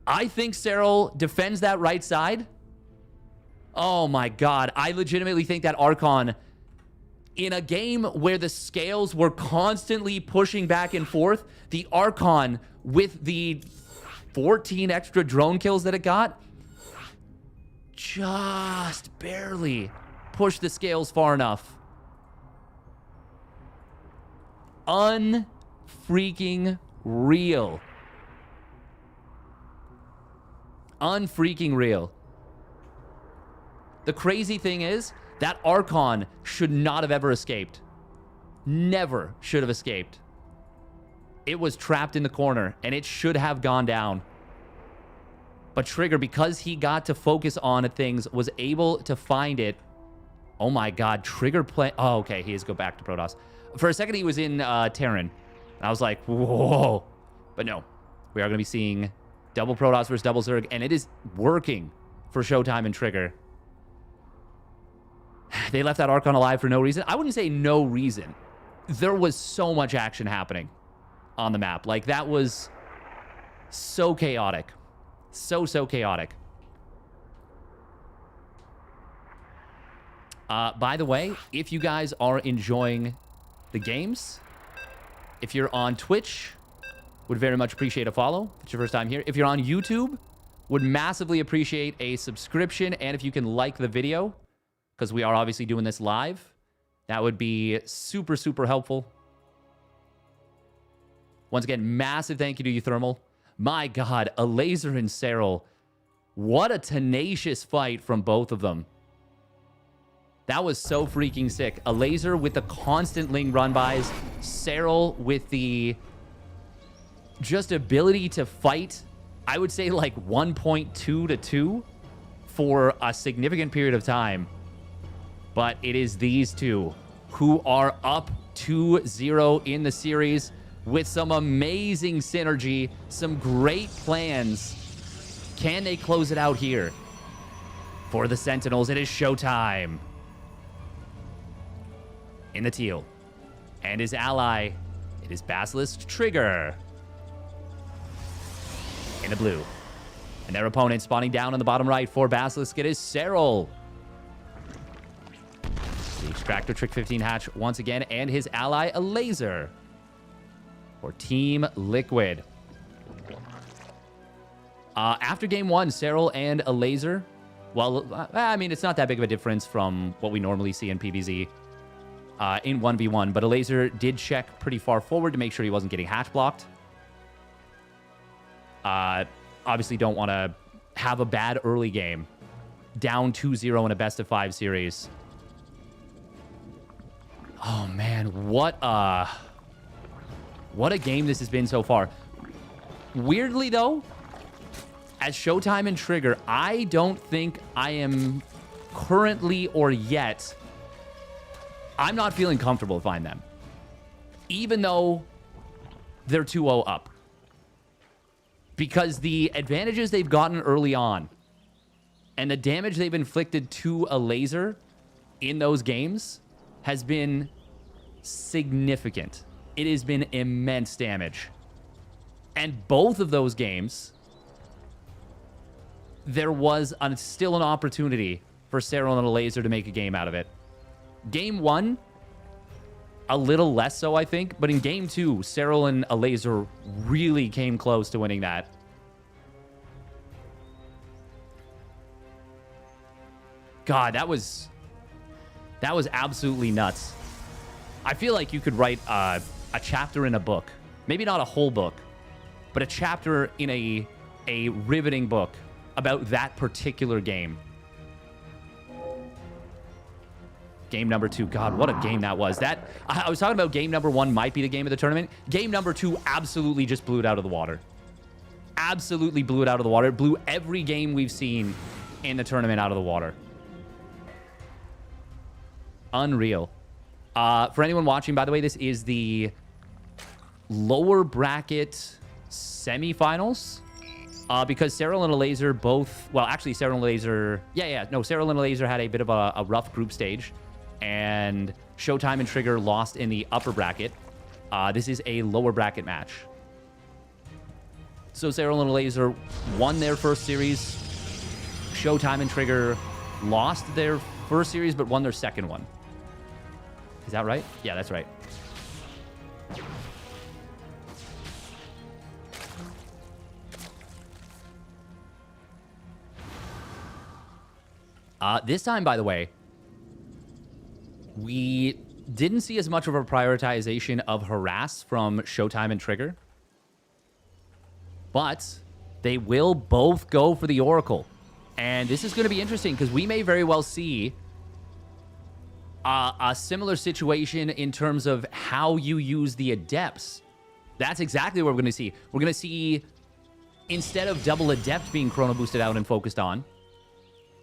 I think Serral defends that right side. Oh my god, I legitimately think that Archon, in a game where the scales were constantly pushing back and forth, the Archon, with the 14 extra drone kills that it got, just barely pushed the scales far enough. Unfreaking real. Unfreaking real. The crazy thing is, that Archon should not have ever escaped. Never should have escaped. It was trapped in the corner, and it should have gone down. But Trigger, because he got to focus on things, was able to find it. Oh my god, Trigger play... Oh, okay, he has to go back to Protoss. For a second, he was in Terran. I was like, whoa. But no, we are going to be seeing double Protoss versus double Zerg, and it is working for ShoWTimE and Trigger. They left that Archon alive for no reason. I wouldn't say no reason. There was so much action happening on the map. Like, that was so chaotic. So chaotic. By the way, if you guys are enjoying the games, if you're on Twitch, would very much appreciate a follow. If it's your first time here. If you're on YouTube, would massively appreciate a subscription. And if you can like the video, because we are obviously doing this live, that would be super helpful. Once again, massive thank you to uThermal. My god, Elazer and Serral. What a tenacious fight from both of them. That was so freaking sick. Elazer with the constant Ling run-bys. Serral with the just ability to fight, I would say like 1.2 to 2 for a significant period of time. But it is these two who are up 2-0 in the series. with some amazing synergy, some great plans. Can they close it out here? For the Sentinels, it is ShoWTimE. In the teal. And his ally, it is Basilisk Trigger. In the blue. And their opponent spawning down on the bottom right for Basilisk, it is Serral. The Extractor Trick 15 hatch once again, and his ally, Elazer. For Team Liquid. After game one, Serral and Elazer, well, I mean, it's not that big of a difference from what we normally see in PvZ in 1v1, but Elazer did check pretty far forward to make sure he wasn't getting hatch blocked. Obviously don't want to have a bad early game. Down 2-0 in a best-of-5 series. Oh, man, what a game this has been so far. Weirdly, though, as ShoWTimE and Trigger, I don't think I am currently or yet... I'm not feeling comfortable finding them. Even though they're 2-0 up. Because the advantages they've gotten early on and the damage they've inflicted to Elazer in those games has been significant. It has been immense damage. And both of those games, there was still an opportunity for Serral and Elazer to make a game out of it. Game one, a little less so, I think. But in game two, Serral and Elazer really came close to winning that. God, that was absolutely nuts. I feel like you could write a chapter in a book. Maybe not a whole book, but a chapter in a riveting book about that particular game. Game number 2. God, what a game that was. I was talking about game number 1 might be the game of the tournament. Game number 2 absolutely just blew it out of the water. Absolutely blew it out of the water. It blew every game we've seen in the tournament out of the water. Unreal. For anyone watching, by the way, this is the lower bracket semifinals. Because Serral and Elazer both... Well, actually, Serral and Elazer... No, Serral and Elazer had a bit of a rough group stage. And ShoWTimE and Trigger lost in the upper bracket. This is a lower bracket match. So Serral and Elazer won their first series. ShoWTimE and Trigger lost their first series, but won their second one. Is that right? Yeah, that's right. This time, by the way, we didn't see as much of a prioritization of harass from ShoWTimE and Trigger. But they will both go for the Oracle. And this is going to be interesting because we may very well see a similar situation in terms of how you use the Adepts. That's exactly what we're going to see. We're going to see, instead of double Adept being chrono boosted out and focused on,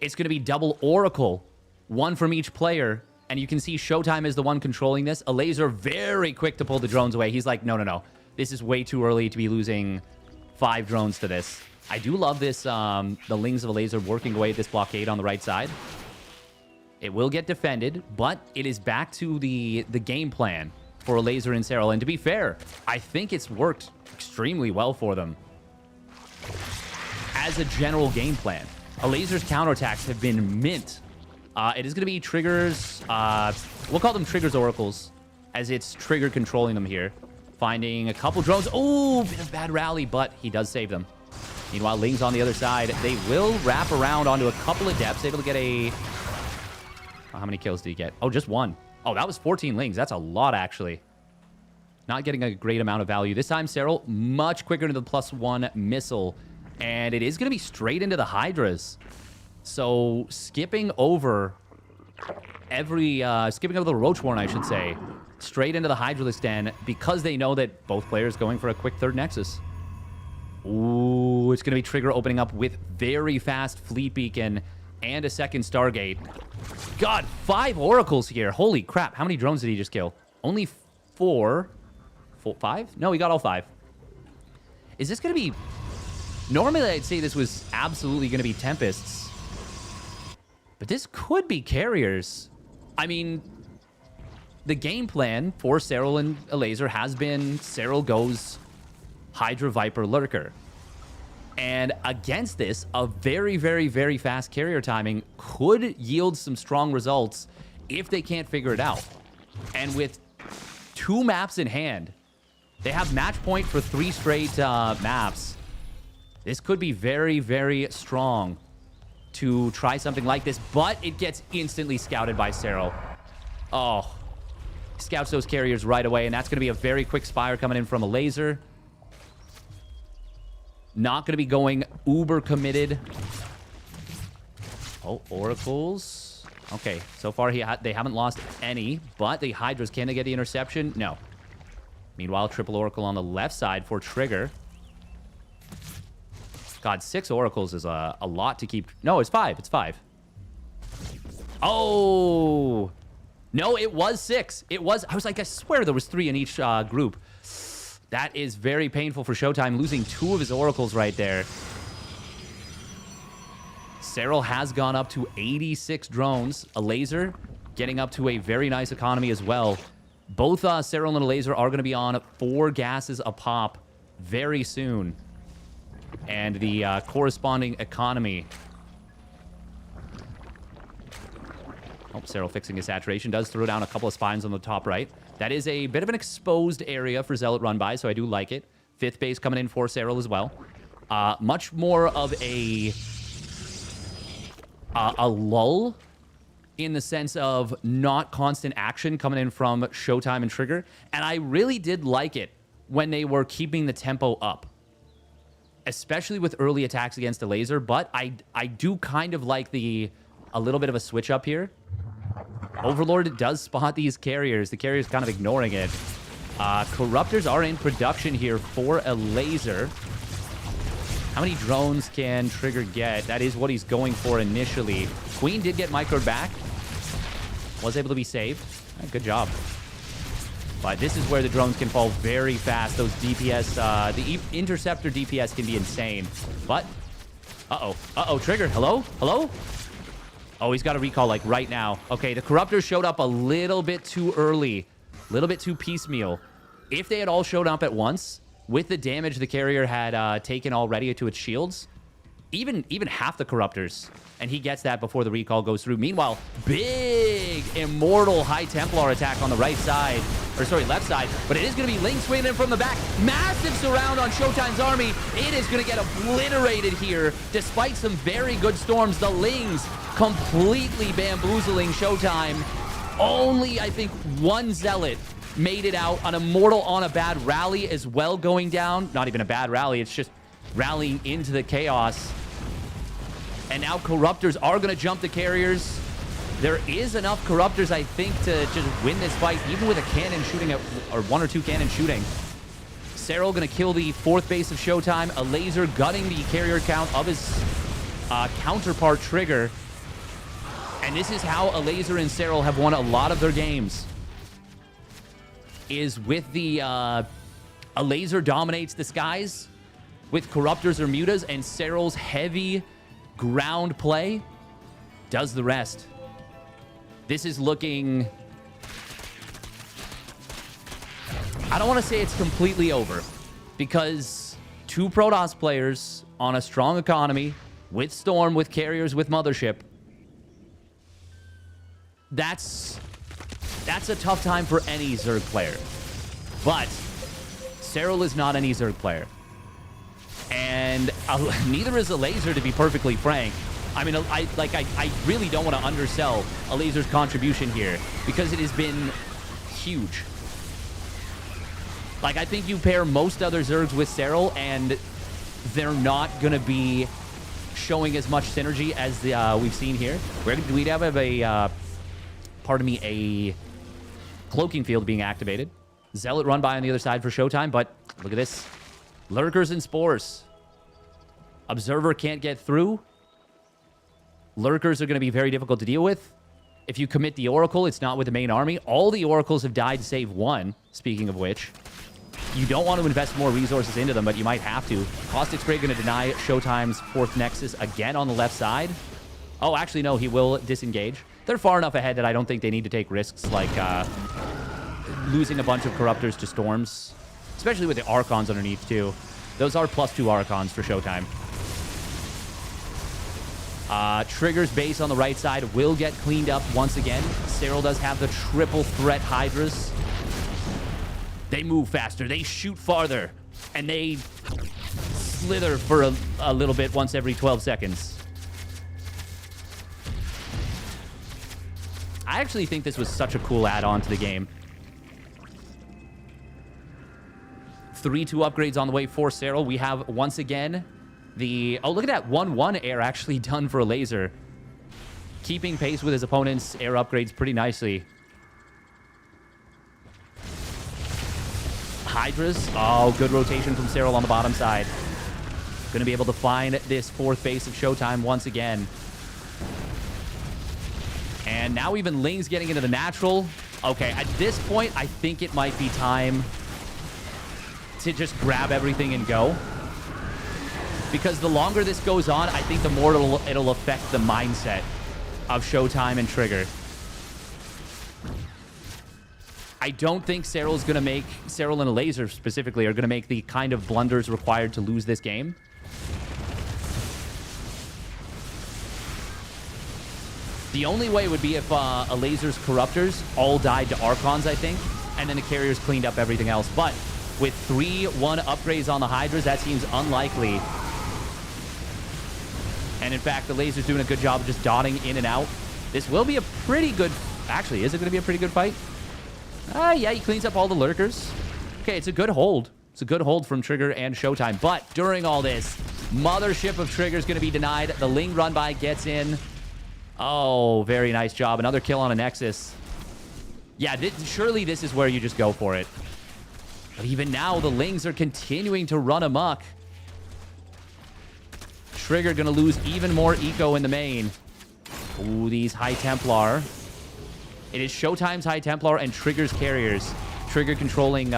it's going to be double Oracle, one from each player. And you can see ShoWTimE is the one controlling this. Elazer very quick to pull the drones away. He's like, no. This is way too early to be losing 5 drones to this. I do love this, the Lings of Elazer working away at this blockade on the right side. It will get defended, but it is back to the game plan for Elazer and Serral. And to be fair, I think it's worked extremely well for them as a general game plan. Elazer's counterattacks have been mint. It is going to be Triggers. We'll call them Triggers Oracles, as it's Trigger controlling them here. Finding a couple drones. Oh, bit of bad rally, but he does save them. Meanwhile, Ling's on the other side. They will wrap around onto a couple of Depths, able to get a... Oh, how many kills did he get? Oh, just 1. Oh, that was 14 Lings. That's a lot, actually. Not getting a great amount of value. This time, Serral much quicker into the +1 missile. And it is going to be straight into the Hydras. So, skipping over the Roach Warren, I should say. Straight into the Hydralisk Den because they know that both players going for a quick third Nexus. Ooh, it's going to be Trigger opening up with very fast Fleet Beacon and a second Stargate. God, 5 Oracles here. Holy crap. How many drones did he just kill? Only 4. 4, 5? No, he got all 5. Is this going to be... Normally, I'd say this was absolutely going to be Tempests. But this could be Carriers. I mean, the game plan for Serral and Elazer has been Serral goes Hydra, Viper, Lurker. And against this, a very, very, very fast carrier timing could yield some strong results if they can't figure it out. And with 2 maps in hand, they have match point for 3 straight maps. This could be very, very strong to try something like this, but it gets instantly scouted by Serral. Oh, scouts those carriers right away, and that's going to be a very quick Spire coming in from Elazer. Not going to be going uber committed. Oh, Oracles. Okay, so far they haven't lost any, but the Hydras, can they get the interception? No. Meanwhile, triple Oracle on the left side for Trigger. God, 6 Oracles is a lot to keep. No, it's 5. It's 5. Oh! No, it was 6. It was. I was like, I swear there was 3 in each group. That is very painful for ShoWTimE, losing 2 of his Oracles right there. Serral has gone up to 86 drones. Elazer getting up to a very nice economy as well. Both Serral and Elazer are going to be on 4 gases a pop very soon. And the corresponding economy. Oh, Serral fixing his saturation. Does throw down a couple of spines on the top right. That is a bit of an exposed area for Zealot run by, so I do like it. 5th base coming in for Serral as well. Much more of a lull in the sense of not constant action coming in from ShoWTimE and Trigger. And I really did like it when they were keeping the tempo up, especially with early attacks against Elazer. But I do kind of like a little bit of a switch up here. Overlord does spot these carriers. The carrier's kind of ignoring it. Corruptors are in production here for Elazer. How many drones can Trigger get? That is what he's going for initially. Queen did get microed back. Was able to be saved. Right, good job. But this is where the drones can fall very fast. Those DPS, the Interceptor DPS can be insane. But, uh-oh, Trigger, hello? Hello? Oh, he's got a recall, like, right now. Okay, the Corruptors showed up a little bit too early. A little bit too piecemeal. If they had all showed up at once, with the damage the carrier had taken already to its shields, even half the Corruptors, and he gets that before the recall goes through. Meanwhile, big Immortal High Templar attack on the right side, or sorry, left side, but it is going to be Ling swinging in from the back. Massive surround on ShoWTimE's army. It is going to get obliterated here, despite some very good storms. The Lings completely bamboozling ShoWTimE. Only, I think, 1 Zealot made it out. An Immortal on a bad rally as well going down. Not even a bad rally, it's just rallying into the chaos. And now Corruptors are going to jump the carriers. There is enough Corruptors, I think, to just win this fight, even with a cannon shooting at, or 1 or 2 cannons shooting. Serral going to kill the 4th base of ShoWTimE. Elazer gutting the carrier count of his counterpart Trigger. And this is how Elazer and Serral have won a lot of their games. Is with the Elazer dominates the skies with Corruptors or Mutas, and Serral's heavy ground play does the rest. This is looking... I don't want to say it's completely over, because 2 Protoss players on a strong economy with Storm, with carriers, with Mothership. That's a tough time for any Zerg player. But Serral is not any Zerg player. And neither is Elazer, to be perfectly frank. I mean, I really don't want to undersell Elazer's contribution here, because it has been huge. Like, I think you pair most other Zergs with Serral, and they're not going to be showing as much synergy as we've seen here. We'd have a, pardon me, a cloaking field being activated. Zealot run by on the other side for ShoWTimE, but look at this. Lurkers and Spores. Observer can't get through. Lurkers are going to be very difficult to deal with. If you commit the Oracle, it's not with the main army. All the Oracles have died save 1, speaking of which. You don't want to invest more resources into them, but you might have to. Caustic Spray going to deny ShoWTimE's 4th Nexus again on the left side. Oh, actually, no, he will disengage. They're far enough ahead that I don't think they need to take risks like losing a bunch of Corruptors to Storms, especially with the Archons underneath, too. Those are +2 Archons for ShoWTimE. Trigger's base on the right side will get cleaned up once again. Serral does have the triple threat Hydras. They move faster, they shoot farther, and they slither for a little bit once every 12 seconds. I actually think this was such a cool add-on to the game. 3-2 upgrades on the way for Serral. We have, once again, the... Oh, look at that 1-1 air actually done for Elazer. Keeping pace with his opponent's air upgrades pretty nicely. Hydras. Oh, good rotation from Serral on the bottom side. Going to be able to find this 4th base of ShoWTimE once again. And now even Ling's getting into the natural. Okay, at this point, I think it might be time to just grab everything and go. Because the longer this goes on, I think the more it'll affect the mindset of ShoWTimE and Trigger. I don't think Serral and Elazer specifically are going to make the kind of blunders required to lose this game. The only way would be if Elazer's Corruptors all died to Archons, I think, and then the carriers cleaned up everything else. But with 3-1 upgrades on the Hydras, that seems unlikely. And in fact, Elazer's doing a good job of just dotting in and out. This will be a pretty good... Actually, is it going to be a pretty good fight? Yeah, he cleans up all the lurkers. Okay, it's a good hold. It's a good hold from Trigger and ShoWTimE. But during all this, Mothership of Trigger is going to be denied. The Ling run by gets in. Oh, very nice job. Another kill on a Nexus. Yeah, surely this is where you just go for it. But even now, the Lings are continuing to run amok. Trigger going to lose even more eco in the main. Ooh, these High Templar. It is ShoWTimE's High Templar and Trigger's carriers. Trigger controlling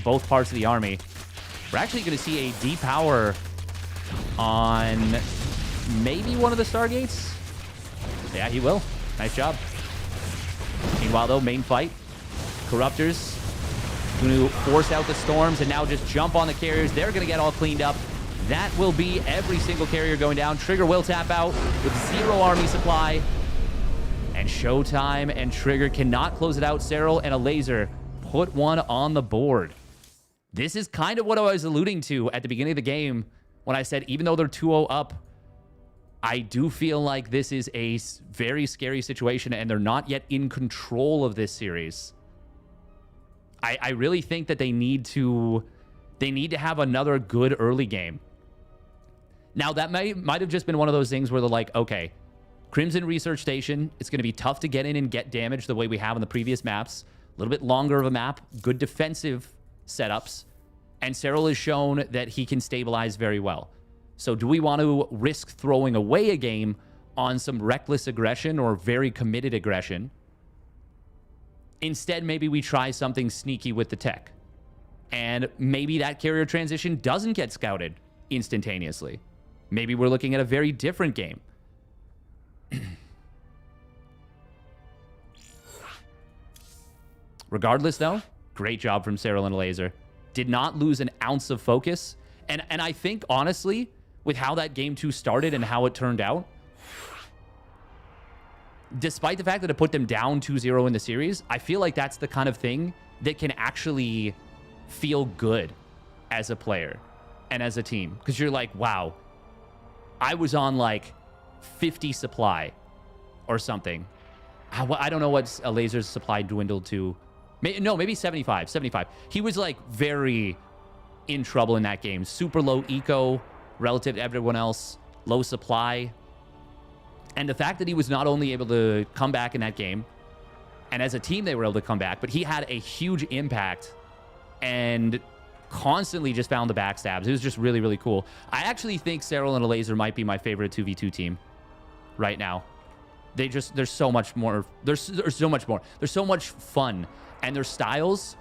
both parts of the army. We're actually going to see a depower on maybe one of the Stargates. Yeah, he will. Nice job. Meanwhile, though, main fight. Corruptors going to force out the Storms and now just jump on the carriers. They're going to get all cleaned up. That will be every single carrier going down. Trigger will tap out with 0 army supply. And ShoWTimE and Trigger cannot close it out. Serral and Elazer put one on the board. This is kind of what I was alluding to at the beginning of the game when I said, even though they're 2-0 up, I do feel like this is a very scary situation and they're not yet in control of this series. I really think that they need to have another good early game. Now, that might have just been one of those things where they're like, okay, Crimson Research Station, it's going to be tough to get in and get damage the way we have on the previous maps. A little bit longer of a map, good defensive setups, and Serral has shown that he can stabilize very well. So do we want to risk throwing away a game on some reckless aggression or very committed aggression? Instead, maybe we try something sneaky with the tech. And maybe that carrier transition doesn't get scouted instantaneously. Maybe we're looking at a very different game. Regardless, though, great job from Serral and Elazer. Did not lose an ounce of focus. And I think, honestly, with how that game 2 started and how it turned out, despite the fact that it put them down 2-0 in the series, I feel like that's the kind of thing that can actually feel good as a player and as a team. Because you're like, wow, I was on like 50 supply or something. I don't know what Elazer's supply dwindled to. No, maybe 75. He was like very in trouble in that game. Super low eco relative to everyone else. Low supply. And the fact that he was not only able to come back in that game, and as a team they were able to come back, but he had a huge impact and constantly just found the backstabs. It was just really, really cool. I actually think Serral and Elazer might be my favorite 2v2 team right now. There's so much more. There's so much more. There's so much fun. And their styles,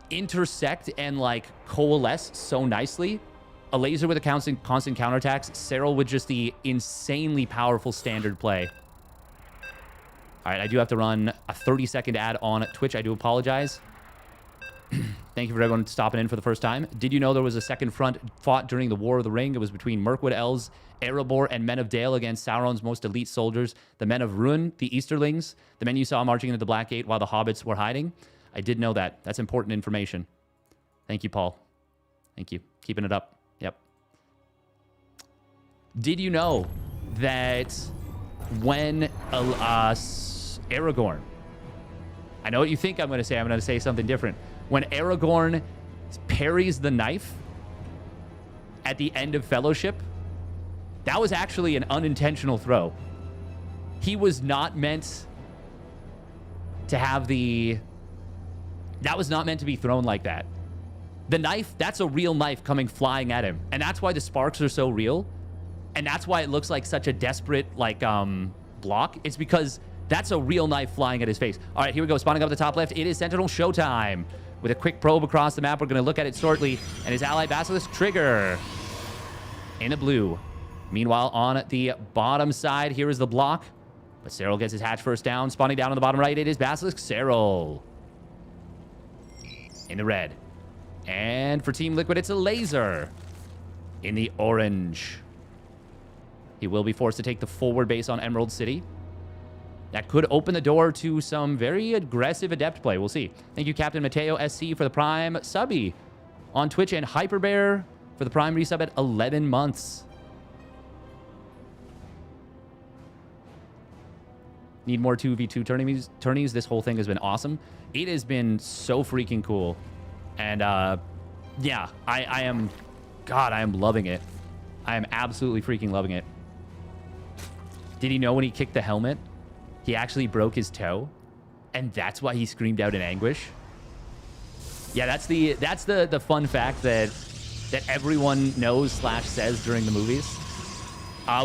intersect and like coalesce so nicely. Elazer with a constant counterattacks. Serral with just the insanely powerful standard play. All right, I do have to run a 30-second ad on Twitch. I do apologize. Thank you for everyone stopping in for the first time. Did you know there was a second front fought during the War of the Ring? It was between Mirkwood Elves, Erebor, and Men of Dale against Sauron's most elite soldiers, the Men of Ruin, the Easterlings, the men you saw marching into the Black Gate while the hobbits were hiding. I did know that. That's important information. Thank you, Paul. Thank you. Keeping it up. Yep. Did you know that when Aragorn... I know what you think I'm going to say. I'm going to say something different. When Aragorn parries the knife at the end of Fellowship, that was actually an unintentional throw. He was not meant to have the... That was not meant to be thrown like that. The knife, that's a real knife coming flying at him. And that's why the sparks are so real. And that's why it looks like such a desperate, like, block. It's because that's a real knife flying at his face. All right, here we go. Spawning up the top left. It is Sentinel ShoWTimE. With a quick probe across the map, we're going to look at it shortly. And his ally Basilisk Trigger in the blue. Meanwhile, on the bottom side, here is the block. But Serral gets his hatch first down. Spawning down on the bottom right, it is Basilisk Serral in the red. And for Team Liquid, it's Elazer in the orange. He will be forced to take the forward base on Emerald City. That could open the door to some very aggressive Adept play. We'll see. Thank you, Captain Mateo SC, for the Prime subby on Twitch, and Hyperbear for the Prime resub at 11 months. Need more 2v2 tourneys. This whole thing has been awesome. It has been so freaking cool. And, yeah, I am... God, I am loving it. I am absolutely freaking loving it. Did he know when he kicked the helmet, he actually broke his toe? And that's why he screamed out in anguish? Yeah, that's the fun fact that everyone knows / says during the movies.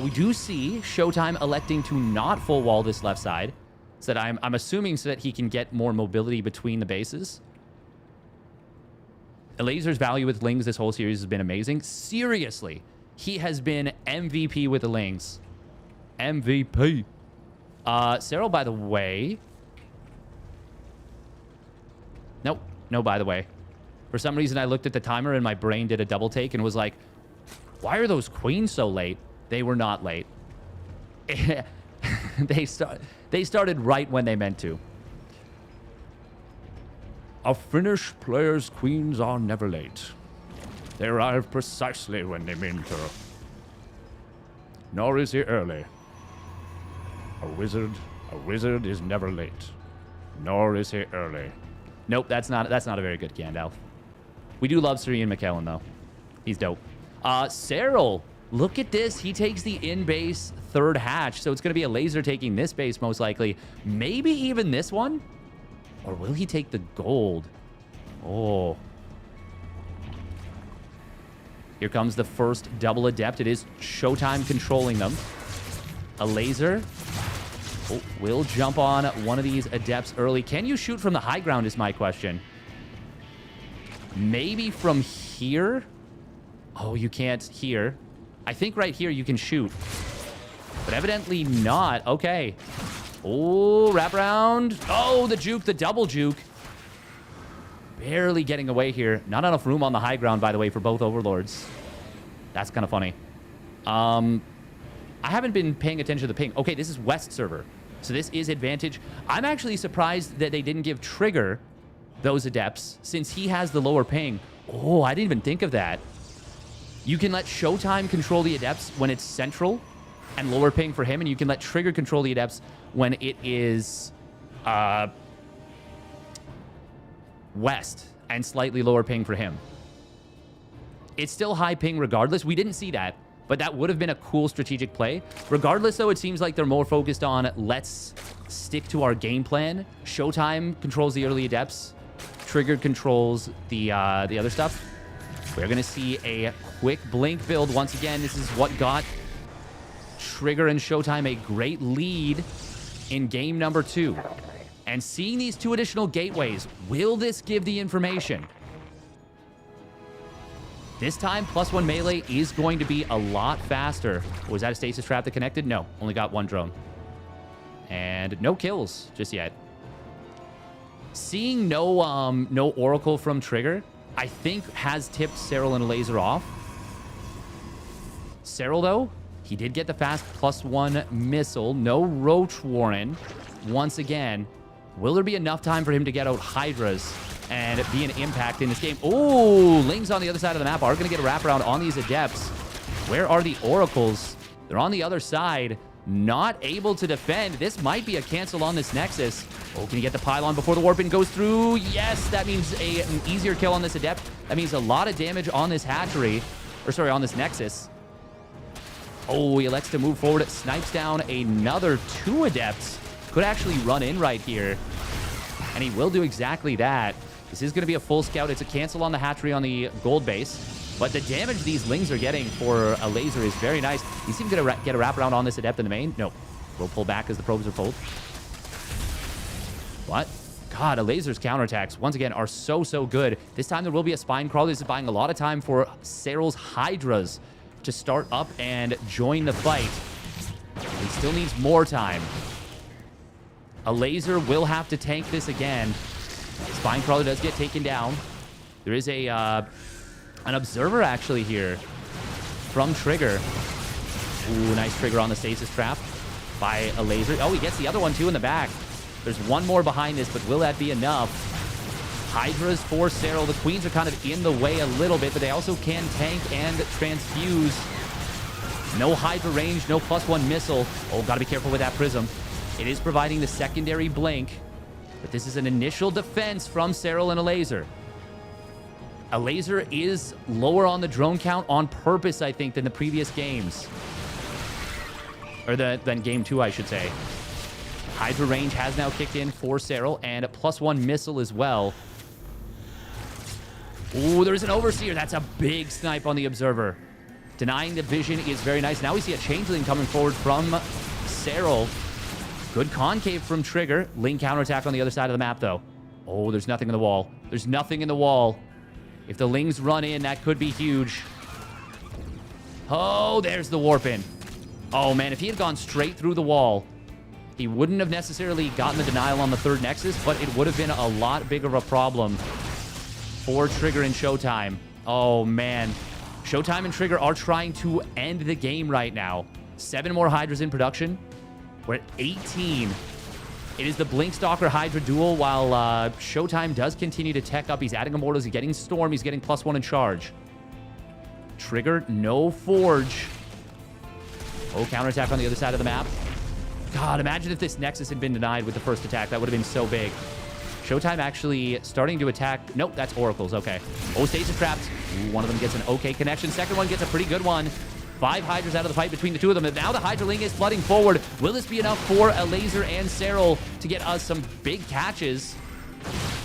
We do see ShoWTimE electing to not full wall this left side. So that I'm assuming so that he can get more mobility between the bases. Elazer's value with Lings this whole series has been amazing. Seriously, he has been MVP with the Lings. MVP. Serral, by the way. Nope. No, by the way. For some reason, I looked at the timer and my brain did a double take and was like, why are those queens so late? They were not late. They started right when they meant to. A Finnish player's queens are never late. They arrive precisely when they mean to. Nor is he early. A wizard is never late. Nor is he early. Nope, that's not a very good Gandalf. We do love Sir Ian McKellen, though. He's dope. Serral, look at this. He takes the in-base third hatch, so it's going to be Elazer taking this base, most likely. Maybe even this one? Or will he take the gold? Oh. Here comes the first double Adept. It is ShoWTimE controlling them. Elazer will jump on one of these Adepts early. Can you shoot from the high ground is my question. Maybe from here? Oh, you can't here. I think right here you can shoot. But evidently not. Okay. Oh, wraparound. Oh, the juke, the double juke. Barely getting away here. Not enough room on the high ground, by the way, for both Overlords. That's kind of funny. I haven't been paying attention to the ping. Okay, this is West server. So this is advantage. I'm actually surprised that they didn't give Trigger those Adepts since he has the lower ping. Oh, I didn't even think of that. You can let ShoWTimE control the Adepts when it's central and lower ping for him, and you can let Trigger control the Adepts when it is west and slightly lower ping for him. It's still high ping regardless. We didn't see that, but that would have been a cool strategic play. Regardless, though, it seems like they're more focused on let's stick to our game plan. ShoWTimE controls the early Adepts. Trigger controls the other stuff. We're going to see a quick blink build once again. This is what got Trigger and ShoWTimE a great lead in game number 2. And seeing these 2 additional gateways, will this give the information? This time, +1 melee is going to be a lot faster. Was that a stasis trap that connected? No, only got one drone. And no kills just yet. Seeing no Oracle from Trigger, I think has tipped Serral and Elazer off. Serral, though, he did get the fast +1 missile. No Roach Warren. Once again, will there be enough time for him to get out Hydras and be an impact in this game? Oh, Lings on the other side of the map are going to get a wraparound on these Adepts. Where are the Oracles? They're on the other side. Not able to defend. This might be a cancel on this Nexus. Oh, can he get the pylon before the Warpin goes through? Yes, that means an easier kill on this Adept. That means a lot of damage on this hatchery. Or sorry, on this Nexus. Oh, he elects to move forward. Snipes down another 2 Adepts. Could actually run in right here. And he will do exactly that. This is going to be a full scout. It's a cancel on the hatchery on the gold base. But the damage these Lings are getting for Elazer is very nice. He's even going to get a wraparound on this Adept in the main. No. We'll pull back as the probes are pulled. What? God, Elazer's counterattacks, once again, are so good. This time there will be a Spine Crawler. This is buying a lot of time for Serral's Hydras to start up and join the fight. He still needs more time. Elazer will have to tank this again. Spine Crawler does get taken down. There is an Observer actually here from Trigger. Ooh, nice Trigger on the Stasis Trap by Elazer. Oh, he gets the other one too in the back. There's one more behind this, but will that be enough? Hydras for Serral. The Queens are kind of in the way a little bit, but they also can tank and transfuse. No Hydra range, no +1 missile. Oh, gotta be careful with that Prism. It is providing the secondary blink, but this is an initial defense from Serral and Elazer. Elazer is lower on the drone count on purpose, I think, than the previous games. Or than game 2, I should say. Hydra range has now kicked in for Serral, and a +1 missile as well. Ooh, there's an Overseer. That's a big snipe on the Observer. Denying the vision is very nice. Now we see a Changeling coming forward from Serral. Good concave from Trigger. Ling counterattack on the other side of the map, though. Oh, there's nothing in the wall. There's nothing in the wall. If the Lings run in, that could be huge. Oh, there's the Warpin. Oh, man, if he had gone straight through the wall, he wouldn't have necessarily gotten the denial on the third Nexus, but it would have been a lot bigger of a problem for Trigger and ShoWTimE. Oh, man. ShoWTimE and Trigger are trying to end the game right now. 7 more Hydras in production. We're at 18. It is the Blinkstalker Hydra duel, while ShoWTimE does continue to tech up. He's adding Immortals. He's getting Storm. He's getting +1 in charge. Trigger, no Forge. Oh, counterattack on the other side of the map. God, imagine if this Nexus had been denied with the first attack. That would have been so big. ShoWTimE actually starting to attack. Nope, that's Oracles. Okay. Oh, Stasis trapped. Ooh, one of them gets an okay connection. Second one gets a pretty good one. 5 Hydras out of the fight between the two of them. And now the Hydra Ling is flooding forward. Will this be enough for Elazer and Serral to get us some big catches?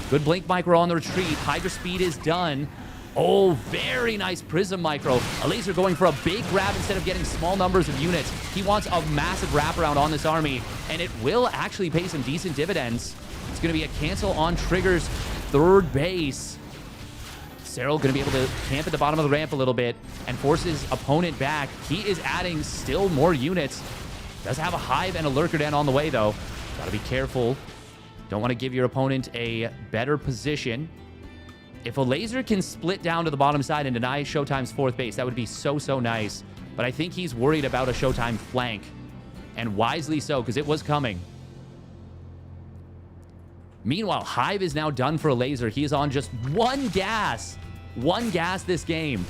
Good Blink Micro on the retreat. Hydra speed is done. Oh, very nice Prism Micro. Elazer going for a big grab instead of getting small numbers of units. He wants a massive wraparound on this army, and it will actually pay some decent dividends. It's going to be a cancel on Trigger's third base. Serral going to be able to camp at the bottom of the ramp a little bit and force his opponent back. He is adding still more units. Does have a Hive and a Lurker Den on the way, though. Got to be careful. Don't want to give your opponent a better position. If Elazer can split down to the bottom side and deny ShoWTimE's fourth base, that would be so nice. But I think he's worried about a ShoWTimE flank. And wisely so, because it was coming. Meanwhile, Hive is now done for Elazer. He is on just one gas. One gas this game.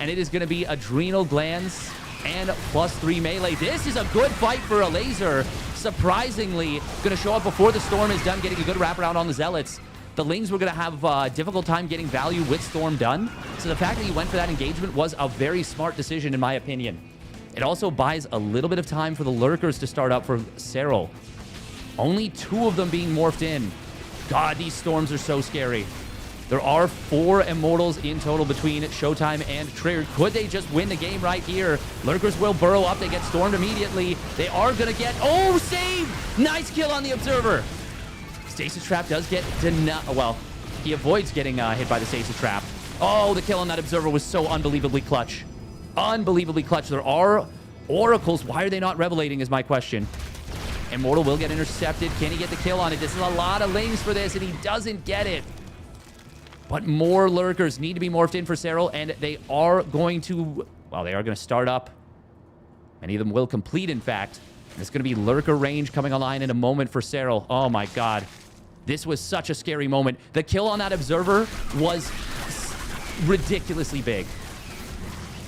And it is going to be Adrenal Glands and +3 melee. This is a good fight for Elazer. Surprisingly, going to show up before the Storm is done, getting a good wraparound on the Zealots. The Lings were going to have a difficult time getting value with Storm done. So the fact that he went for that engagement was a very smart decision, in my opinion. It also buys a little bit of time for the Lurkers to start up for Serral. Only 2 of them being morphed in. God, these Storms are so scary. There are 4 Immortals in total between ShoWTimE and Trigger. Could they just win the game right here? Lurkers will burrow up. They get stormed immediately. They are going to get... Oh, save! Nice kill on the Observer. Stasis Trap does get denied. Well, he avoids getting hit by the Stasis Trap. Oh, the kill on that Observer was so unbelievably clutch. Unbelievably clutch. There are Oracles. Why are they not revelating is my question. Immortal will get intercepted. Can he get the kill on it? This is a lot of lings for this, and he doesn't get it. But more Lurkers need to be morphed in for Serral, and they are going to... Well, they are going to start up. Many of them will complete, in fact. And it's going to be Lurker range coming online in a moment for Serral. Oh, my God. This was such a scary moment. The kill on that Observer was ridiculously big.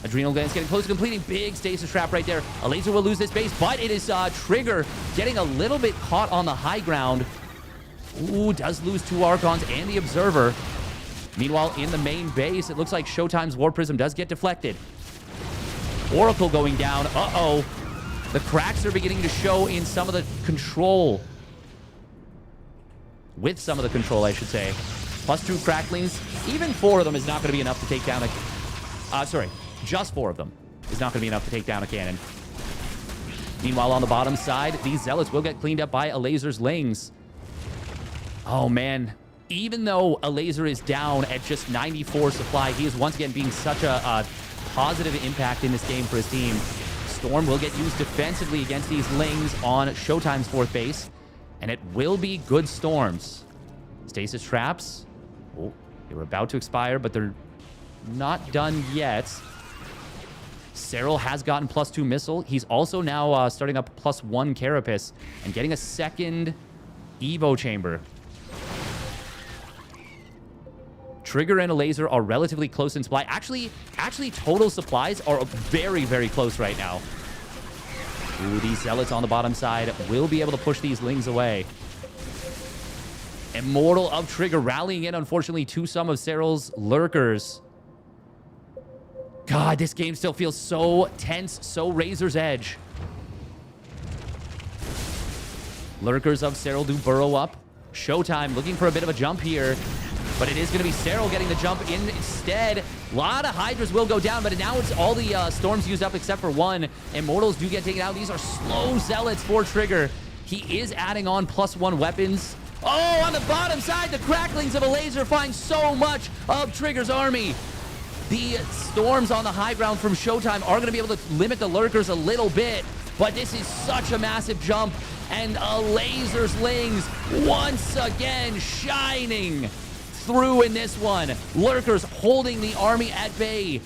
Adrenal Glands getting close to completing. Big stasis trap right there. Elazer will lose this base, but it is Trigger getting a little bit caught on the high ground. Ooh, does lose 2 Archons and the Observer. Meanwhile, in the main base, it looks like ShoWTimE's War Prism does get deflected. Oracle going down. Uh-oh. The cracks are beginning to show in some of the control. With some of the control, I should say. +2 cracklings. Even 4 of them is not going to be enough to take down a... sorry. Just 4 of them is not going to be enough to take down a cannon. Meanwhile, on the bottom side, these Zealots will get cleaned up by Elazer's Lings. Oh, man. Even though Elazer is down at just 94 supply, he is once again being such a positive impact in this game for his team. Storm will get used defensively against these Lings on ShoWTimE's 4th base, and it will be good Storms. Stasis traps. Oh, they were about to expire, but they're not done yet. Serral has gotten +2 missile. He's also now starting up +1 Carapace and getting a second Evo chamber. Trigger and Elazer are relatively close in supply. Actually, total supplies are very, very close right now. Ooh, these Zealots on the bottom side will be able to push these Lings away. Immortal of Trigger rallying in, unfortunately, to some of Serral's Lurkers. God, this game still feels so tense, so razor's edge. Lurkers of Serral do burrow up. ShoWTimE looking for a bit of a jump here. But it is going to be Serral getting the jump in instead. A lot of Hydras will go down, but now it's all the Storms used up except for 1. Immortals do get taken out. These are slow Zealots for Trigger. He is adding on +1 weapons. Oh, on the bottom side, the cracklings of Elazer find so much of Trigger's army. The Storms on the high ground from ShoWTimE are going to be able to limit the Lurkers a little bit, but this is such a massive jump, and Elazer's Lings once again shining through in this one. Lurkers holding the army at bay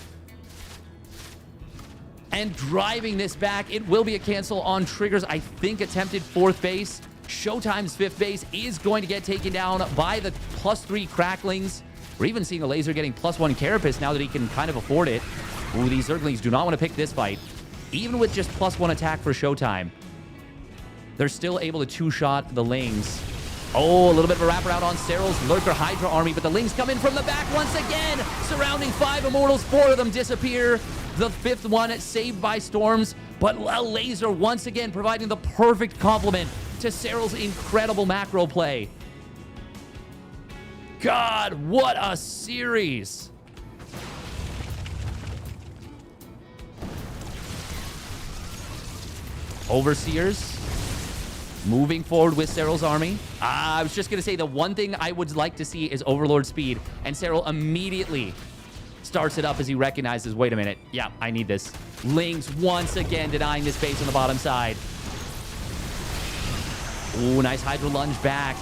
and driving this back. It will be a cancel on Trigger's, I think, attempted 4th base. ShoWTimE's 5th base is going to get taken down by the +3 cracklings. We're even seeing Elazer getting +1 Carapace now that he can kind of afford it. Ooh, these Zerglings do not want to pick this fight. Even with just +1 attack for ShoWTimE, they're still able to 2-shot the Lings. Oh, a little bit of a wraparound on Serral's Lurker Hydra army, but the Lings come in from the back once again, surrounding 5 Immortals. 4 of them disappear. The 5th one saved by Storms, but Elazer once again providing the perfect complement to Serral's incredible macro play. God, what a series. Overseers moving forward with Serral's army. I was just going to say the one thing I would like to see is Overlord speed, and Serral immediately starts it up as he recognizes, wait a minute, yeah, I need this. Lings once again denying this base on the bottom side. Ooh, nice Hydra lunge back.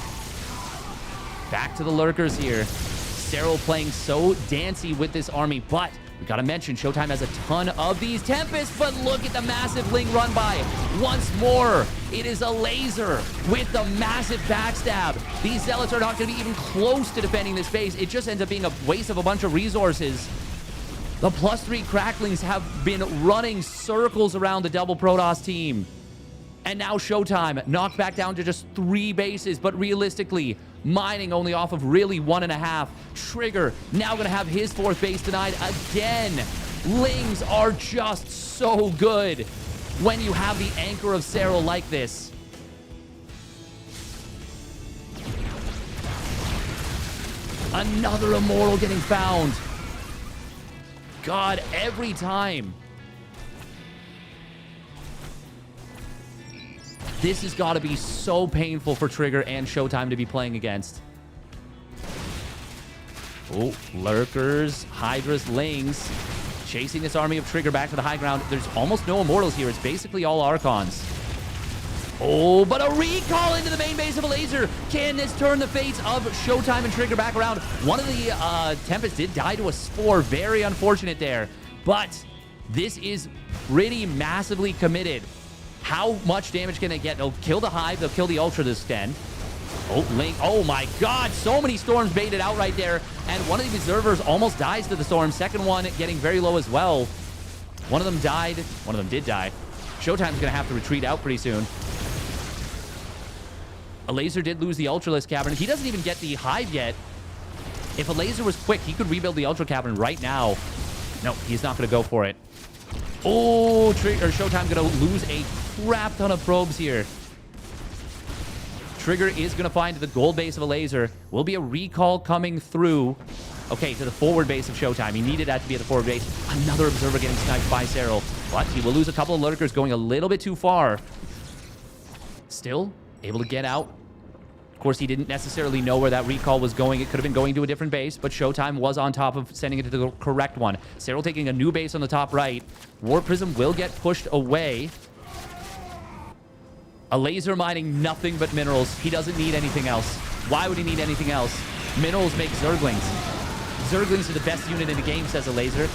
Back to the Lurkers here. Serral playing so dancy with this army, but we gotta mention, ShoWTimE has a ton of these Tempests, but look at the massive Ling run by. Once more, it is Elazer with the massive backstab. These Zealots are not gonna be even close to defending this base. It just ends up being a waste of a bunch of resources. The +3 cracklings have been running circles around the double Protoss team. And now ShoWTimE knocked back down to just 3 bases, but realistically, mining only off of really 1.5. Trigger now going to have his 4th base denied again. Lings are just so good when you have the anchor of Serral like this. Another Immortal getting found. God, every time. This has got to be so painful for Trigger and ShoWTimE to be playing against. Oh, lurkers, hydras, lings, chasing this army of Trigger back to the high ground. There's almost no immortals here. It's basically all archons. Oh, but a recall into the main base of Elazer. Can this turn the fates of ShoWTimE and Trigger back around? One of the Tempests did die to a Spore. Very unfortunate there. But this is pretty massively committed. How much damage can they get? They'll kill the Hive. They'll kill the Ultra this den. Oh, Link. Oh, my God. So many Storms baited out right there. And one of the Observers almost dies to the Storm. Second one getting very low as well. One of them died. One of them did die. ShoWTimE's going to have to retreat out pretty soon. Elazer did lose the Ultralisk Cavern. He doesn't even get the Hive yet. If Elazer was quick, he could rebuild the Ultra Cavern right now. No, he's not going to go for it. Oh, ShoWTimE going to lose a crap ton of probes here. Trigger is going to find the gold base of Elazer. Will be a recall coming through. Okay, to the forward base of ShoWTimE. He needed that to be at the forward base. Another Observer getting sniped by Serral. But he will lose a couple of Lurkers going a little bit too far. Still able to get out. Of course, he didn't necessarily know where that recall was going. It could have been going to a different base, but ShoWTimE was on top of sending it to the correct one. Serral taking a new base on the top right. Warp Prism will get pushed away. Elazer mining nothing but minerals. He doesn't need anything else. Why would he need anything else? Minerals make Zerglings. Zerglings are the best unit in the game, says Elazer.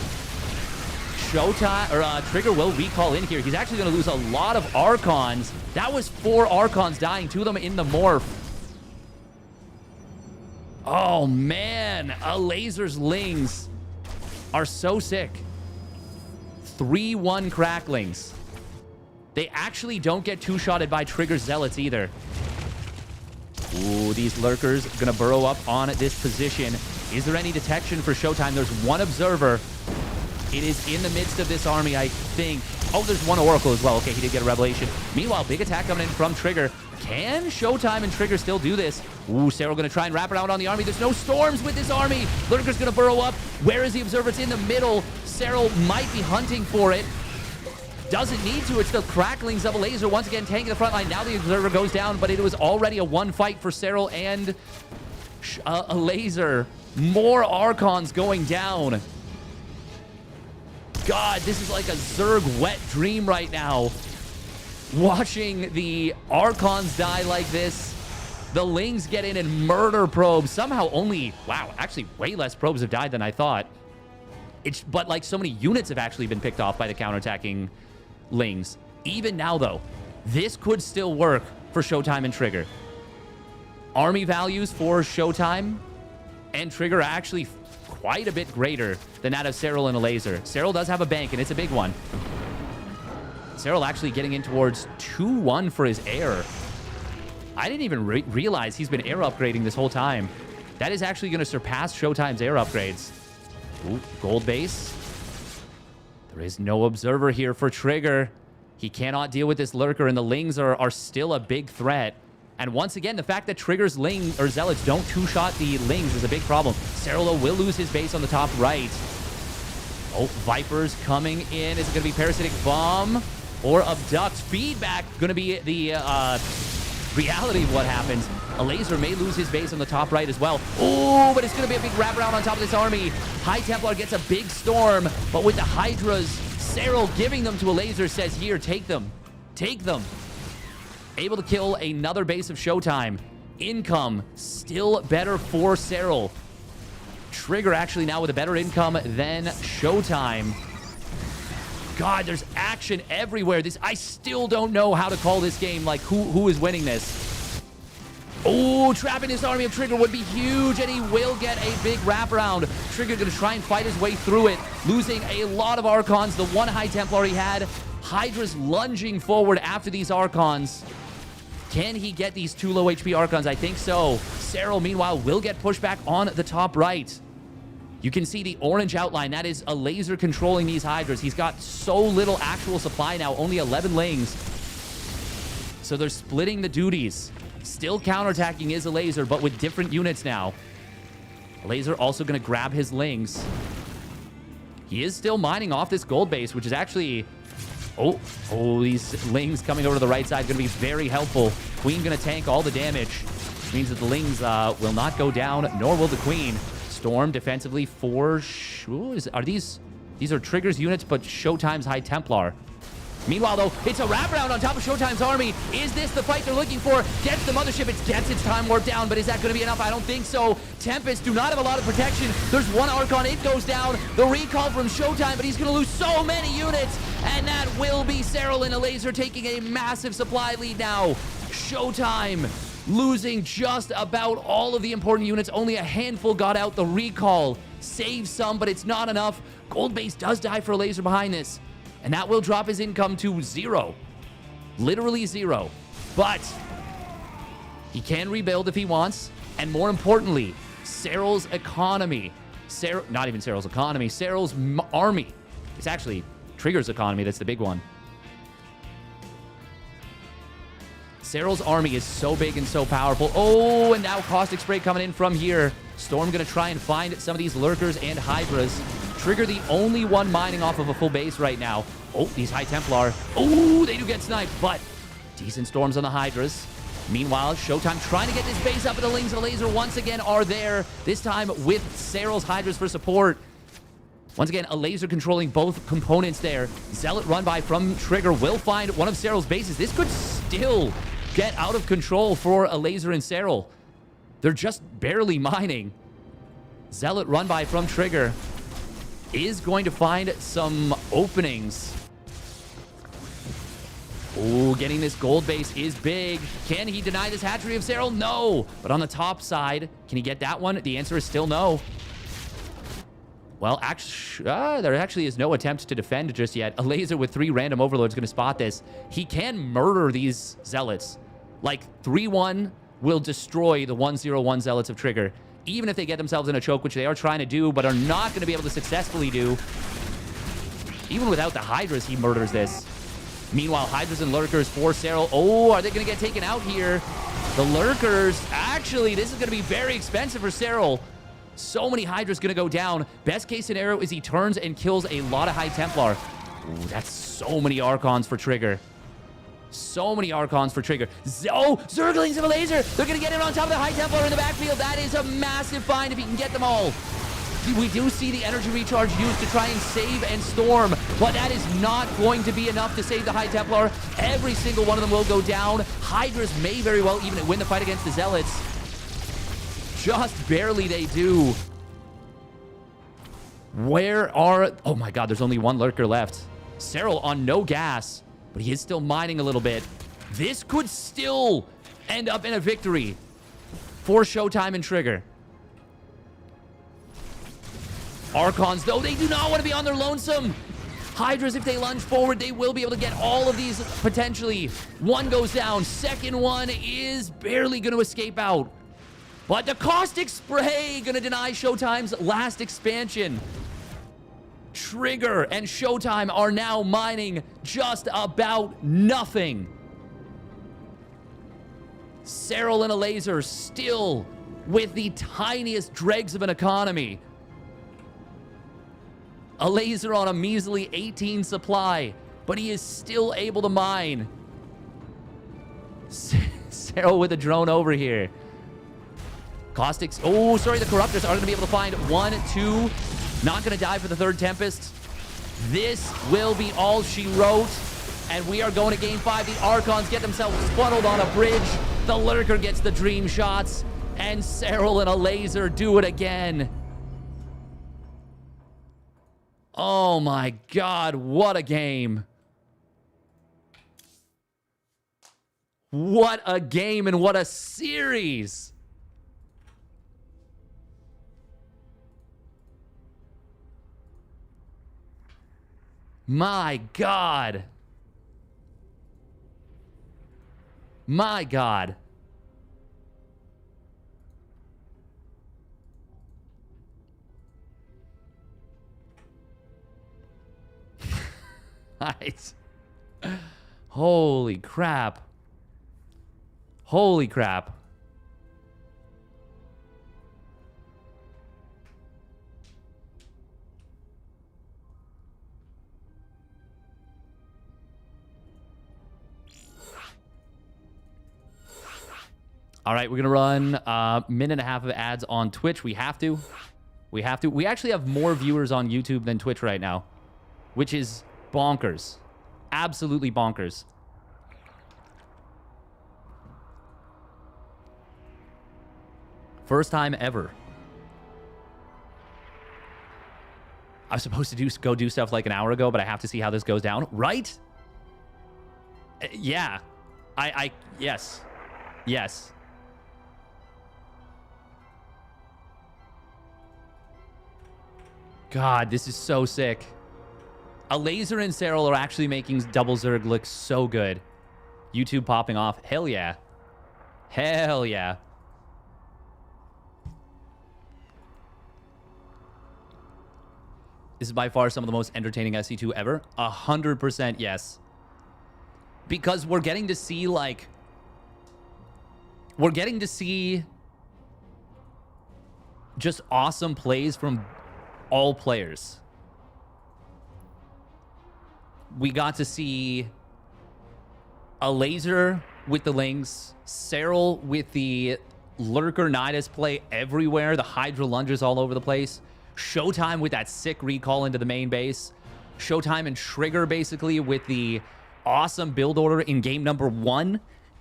Trigger will recall in here. He's actually going to lose a lot of Archons. That was 4 Archons dying, 2 of them in the morph. Oh, man. Elazer's Lings are so sick. 3-1 Cracklings. They actually don't get two-shotted by Trigger's Zealots either. Ooh, these Lurkers going to burrow up on this position. Is there any detection for ShoWTimE? There's one Observer. It is in the midst of this army, I think. Oh, there's one Oracle as well. Okay, he did get a Revelation. Meanwhile, big attack coming in from Trigger. Can ShoWTimE and Trigger still do this? Ooh, Serral going to try and wrap around on the army. There's no Storms with this army. Lurker's going to burrow up. Where is the Observer? It's in the middle. Serral might be hunting for it. Doesn't need to. It's the Cracklings of Elazer once again tanking the front line. Now the Observer goes down, but it was already a one fight for Serral and Elazer. More Archons going down. God, this is like a Zerg wet dream right now. Watching the Archons die like this. The Lings get in and murder probes. Somehow only, wow, actually way less probes have died than I thought. But like so many units have actually been picked off by the counterattacking Lings. Even now though, this could still work for ShoWTimE and Trigger. Army values for ShoWTimE and Trigger are actually quite a bit greater than that of Serral and Elazer. Serral does have a bank, and it's a big one. Serral actually getting in towards 2-1 for his air. I didn't even realize he's been air upgrading this whole time. That is actually going to surpass ShoWTimE's air upgrades. Ooh, gold base. There is no Observer here for Trigger. He cannot deal with this Lurker, and the Lings are still a big threat. And once again, the fact that Trigger's Zealots don't two-shot the Lings is a big problem. Serral will lose his base on the top right. Oh, Vipers coming in. Is it going to be Parasitic Bomb or Abduct? Feedback going to be the reality of what happens. Elazer may lose his base on the top right as well. Oh, but it's going to be a big wraparound on top of this army. High Templar gets a big storm, but with the Hydras, Serral giving them to Elazer says, here, take them. Take them. Able to kill another base of ShoWTimE. Income still better for Serral. Trigger actually now with a better income than ShoWTimE. God, there's action everywhere. I still don't know how to call this game. Like, who is winning this? Oh, trapping this army of Trigger would be huge, and he will get a big wraparound. Trigger going to try and fight his way through it, losing a lot of Archons. The one High Templar he had. Hydra's lunging forward after these Archons. Can he get these 2 low HP Archons? I think so. Serral, meanwhile, will get pushed back on the top right. You can see the orange outline. That is Elazer controlling these Hydras. He's got so little actual supply now, only 11 Lings. So they're splitting the duties. Still counterattacking is Elazer, but with different units now. Elazer also going to grab his Lings. He is still mining off this gold base, which is actually... Oh, these Lings coming over to the right side going to be very helpful. Queen going to tank all the damage. Which means that the Lings will not go down, nor will the Queen. Storm defensively for... are these are Trigger's units, but ShoWTimE's High Templar. Meanwhile, though, it's a wraparound on top of ShoWTimE's army. Is this the fight they're looking for? Gets the mothership. It gets its time warp down, but is that going to be enough? I don't think so. Tempest do not have a lot of protection. There's one Archon. It goes down. The recall from ShoWTimE, but he's going to lose so many units. And that will be Serral and Elazer taking a massive supply lead now. ShoWTimE losing just about all of the important units. Only a handful got out. The recall saves some, but it's not enough. Gold base does die for Elazer behind this. And that will drop his income to 0. Literally 0. But he can rebuild if he wants. And more importantly, Serral's economy. Not even Serral's economy. Serral's army. It's actually Trigger's economy. That's the big one. Serral's army is so big and so powerful. Oh, and now Caustic Spray coming in from here. Storm going to try and find some of these Lurkers and Hydras. Trigger the only one mining off of a full base right now. Oh, these High Templar. Oh, they do get sniped, but decent Storms on the Hydras. Meanwhile, ShoWTimE trying to get this base up, and the Lings and Elazer once again are there. This time with Serral's Hydras for support. Once again, Elazer controlling both components there. Zealot run by from Trigger will find one of Serral's bases. This could still get out of control for Elazer and Serral. They're just barely mining. Zealot run by from Trigger is going to find some openings. Oh, getting this gold base is big. Can he deny this hatchery of Serral? No. But on the top side, can he get that one? The answer is still no. Well, actually, there actually is no attempt to defend just yet. Elazer with 3 random overlords going to spot this. He can murder these Zealots. Like, 3-1 will destroy the 1-0-1 Zealots of Trigger. Even if they get themselves in a choke, which they are trying to do, but are not going to be able to successfully do. Even without the Hydras, he murders this. Meanwhile, Hydras and Lurkers for Serral. Oh, are they going to get taken out here? The Lurkers, actually, this is going to be very expensive for Serral. So many Hydras going to go down. Best case scenario is he turns and kills a lot of High Templar. Ooh, that's so many Archons for Trigger. So many Archons for Trigger. Oh, Zerglings of Elazer. They're going to get it on top of the High Templar in the backfield. That is a massive find if he can get them all. We do see the energy recharge used to try and save and storm, but that is not going to be enough to save the High Templar. Every single one of them will go down. Hydras may very well even win the fight against the Zealots. Just barely they do. Where are... Oh my god, there's only one Lurker left. Serral on no gas, but he is still mining a little bit. This could still end up in a victory for ShoWTimE and Trigger. Archons, though, they do not want to be on their lonesome. Hydras, if they lunge forward, they will be able to get all of these potentially. One goes down. Second one is barely going to escape out. But the Caustic Spray going to deny ShoWTimE's last expansion. Trigger and ShoWTimE are now mining just about nothing. Serral and Elazer still with the tiniest dregs of an economy. Elazer on a measly 18 supply, but he is still able to mine. Serral with a drone over here. Caustics. Oh, sorry, the Corruptors are going to be able to find 1, 2. Not going to die for the 3rd Tempest. This will be all she wrote. And we are going to Game 5. The Archons get themselves funneled on a bridge. The Lurker gets the dream shots. And Serral and Elazer do it again. Oh my god, what a game. What a game and what a series. My god. My god. Nice. Holy crap. Holy crap. All right, we're going to run a minute and a half of ads on Twitch. We have to. We have to. We actually have more viewers on YouTube than Twitch right now, which is bonkers. Absolutely bonkers. First time ever. I was supposed to go do stuff like an hour ago, but I have to see how this goes down. Right? Yeah. Yes. Yes. God, this is so sick. Elazer and Serral are actually making Double Zerg look so good. YouTube popping off. Hell yeah. Hell yeah. This is by far some of the most entertaining SC2 ever. 100% yes. Because we're getting to see, like... We're getting to see... just awesome plays from all players. We got to see Elazer with the Lings, Serral with the Lurker Nidus play everywhere, the Hydra lunges all over the place, ShoWTimE with that sick recall into the main base, ShoWTimE and Trigger basically with the awesome build order in game number 1,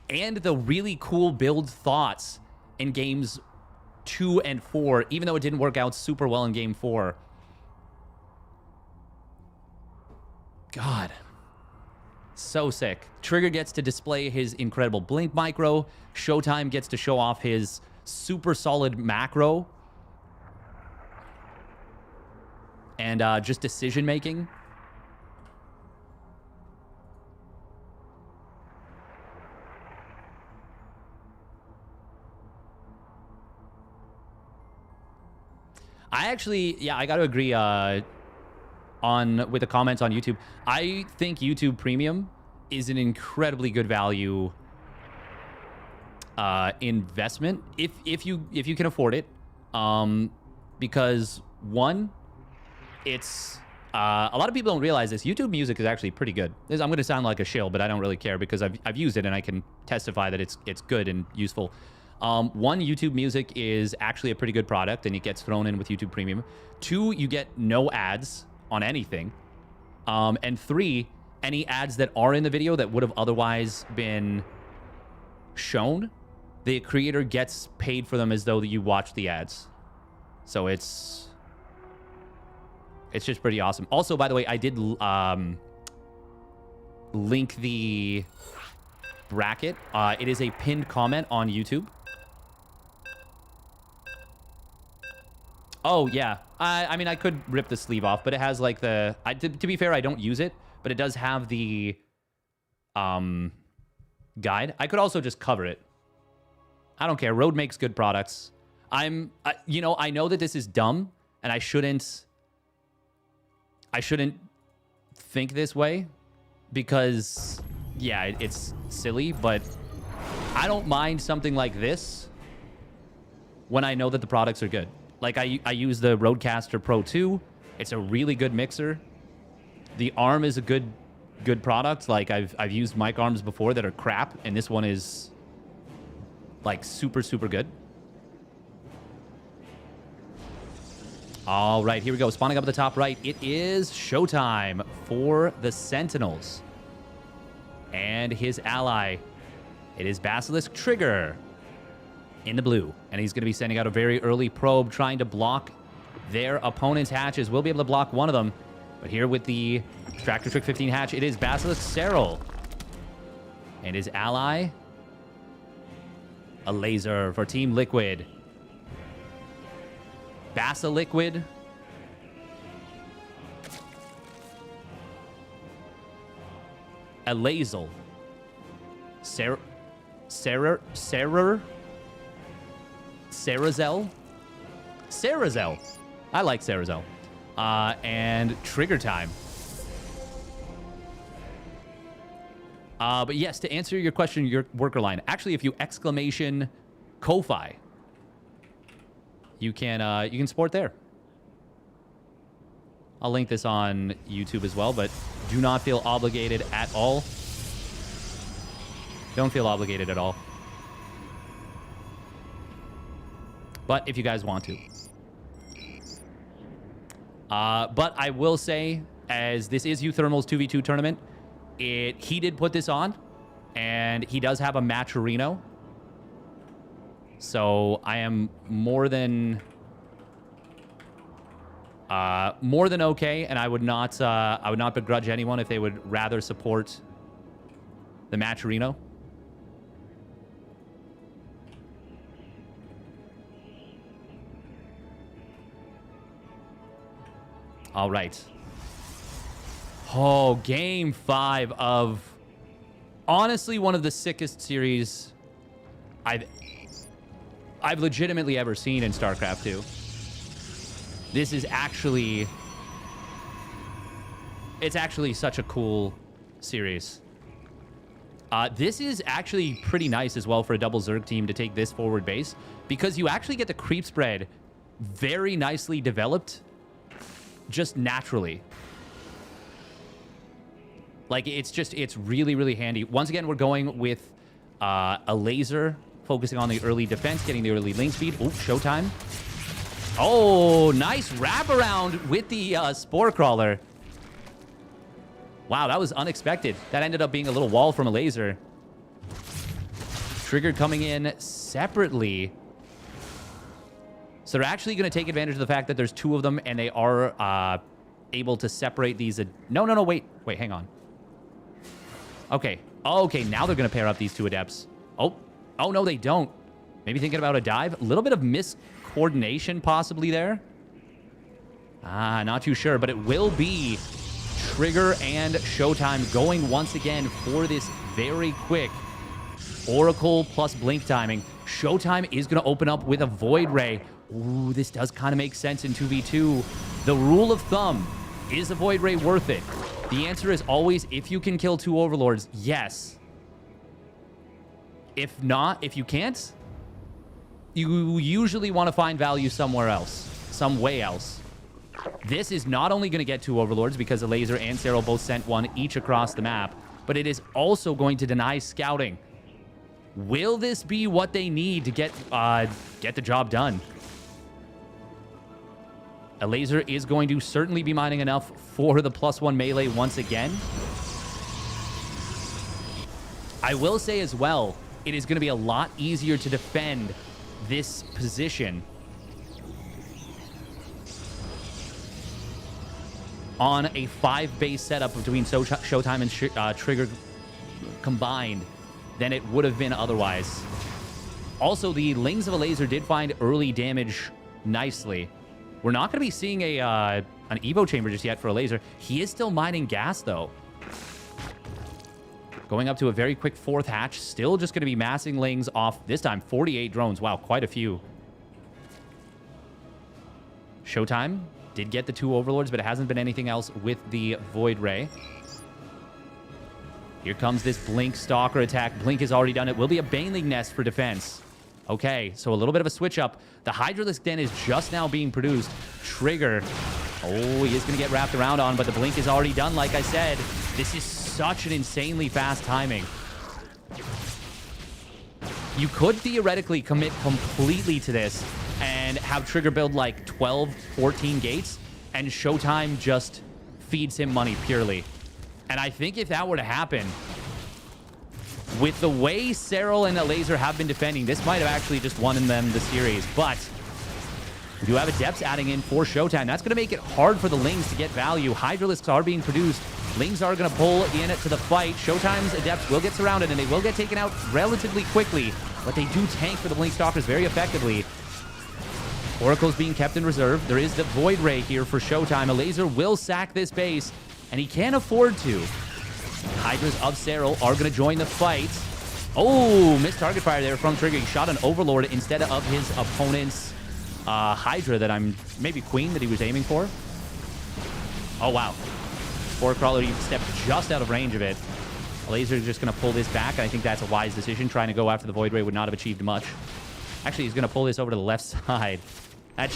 and the really cool build thoughts in games 2 and 4, even though it didn't work out super well in game 4. God. So sick. Trigger gets to display his incredible blink micro. ShoWTimE gets to show off his super solid macro. And just decision making. I actually, yeah, I got to agree with the comments on YouTube. I think YouTube Premium is an incredibly good value investment if you can afford it. Because one, it's a lot of people don't realize this. YouTube Music is actually pretty good. I'm going to sound like a shill, but I don't really care because I've used it and I can testify that it's good and useful. One, YouTube Music is actually a pretty good product and it gets thrown in with YouTube Premium. 2, you get no ads on anything. And 3, any ads that are in the video that would have otherwise been shown, the creator gets paid for them as though you watched the ads. So it's just pretty awesome. Also, by the way, I did link the bracket. It is a pinned comment on YouTube. Oh, yeah. I mean, I could rip the sleeve off, but it has, like, the... to be fair, I don't use it, but it does have the guide. I could also just cover it. I don't care. Rode makes good products. You know, I know that this is dumb, and I shouldn't think this way, because, yeah, it's silly, but I don't mind something like this when I know that the products are good. Like, I use the Rodecaster Pro 2. It's a really good mixer. The arm is a good product. Like, I've used mic arms before that are crap, and this one is, like, super, super good. All right, here we go. Spawning up at the top right, it is ShoWTimE for the Sentinels. And his ally, it is Basilisk Trigger in the blue. And he's going to be sending out a very early probe, trying to block their opponent's hatches. We'll be able to block one of them. But here with the Tractor Trick 15 hatch, it is Basilisk Serral. And his ally, Elazer for Team Liquid. Basiliquid. Elazel. Serral. I like Serral. And Trigger Time. But yes, to answer your question, your worker line. Actually, if you exclamation Ko-Fi, you can support there. I'll link this on YouTube as well, but do not feel obligated at all. Don't feel obligated at all. But if you guys want to. But I will say, as this is uThermal's 2v2 tournament, he did put this on, and he does have a Matcherino. So I am more than okay, and I would not begrudge anyone if they would rather support the Matcherino. All right. Oh, game 5 of honestly one of the sickest series I've legitimately ever seen in StarCraft 2. This is actually... It's actually such a cool series. This is actually pretty nice as well for a double Zerg team to take this forward base, because you actually get the creep spread very nicely developed just naturally. Like, it's really, really handy. Once again, we're going with Elazer, focusing on the early defense, getting the early lane speed. Oh, ShoWTimE. Oh, nice wraparound with the Spore Crawler. Wow, that was unexpected. That ended up being a little wall from Elazer. Trigger coming in separately. So they're actually going to take advantage of the fact that there's 2 of them, and they are able to separate these. No, wait, hang on. Okay, now they're going to pair up these 2 adepts. Oh, no, they don't. Maybe thinking about a dive. A little bit of miscoordination possibly there. Not too sure, but it will be Trigger and ShoWTimE going once again for this very quick Oracle plus blink timing. ShoWTimE is going to open up with a Void Ray. Ooh, this does kind of make sense in 2v2. The rule of thumb, is a Void Ray worth it? The answer is always, if you can kill 2 Overlords, yes. If not, if you can't, you usually want to find value somewhere else, some way else. This is not only going to get 2 Overlords because Elazer and Serral both sent 1 each across the map, but it is also going to deny scouting. Will this be what they need to get the job done? Elazer is going to certainly be mining enough for the +1 melee once again. I will say as well, it is going to be a lot easier to defend this position on a 5-base setup between ShoWTimE and Trigger combined than it would have been otherwise. Also, the Lings of Elazer did find early damage nicely. We're not going to be seeing an Evo chamber just yet for Elazer. He is still mining gas, though. Going up to a very quick 4th hatch. Still just going to be massing Lings off, this time, 48 drones. Wow, quite a few. ShoWTimE did get the 2 Overlords, but it hasn't been anything else with the Void Ray. Here comes this Blink Stalker attack. Blink has already done it. Will be a Baneling Nest for defense. Okay, so a little bit of a switch up. The Hydralisk Den is just now being produced. Trigger. Oh, he is going to get wrapped around on, but the Blink is already done, like I said. This is such an insanely fast timing. You could theoretically commit completely to this and have Trigger build like 12, 14 gates, and ShoWTimE just feeds him money purely. And I think if that were to happen, with the way Serral and Elazer have been defending, this might have actually just won them the series. But we do have Adepts adding in for ShoWTimE. That's going to make it hard for the Lings to get value. Hydralisks are being produced. Lings are going to pull in to the fight. ShoWTimE's Adepts will get surrounded, and they will get taken out relatively quickly. But they do tank for the Blink Stalkers very effectively. Oracle's being kept in reserve. There is the Void Ray here for ShoWTimE. Elazer will sack this base, and he can't afford to. Hydras of Serral are going to join the fight. Oh, missed target fire there from Trigger. He shot an Overlord instead of his opponent's Hydra that maybe Queen that he was aiming for. Oh, wow. Spore Crawler, he stepped just out of range of it. Elazer is just going to pull this back, and I think that's a wise decision. Trying to go after the Void Ray would not have achieved much. Actually, he's going to pull this over to the left side. That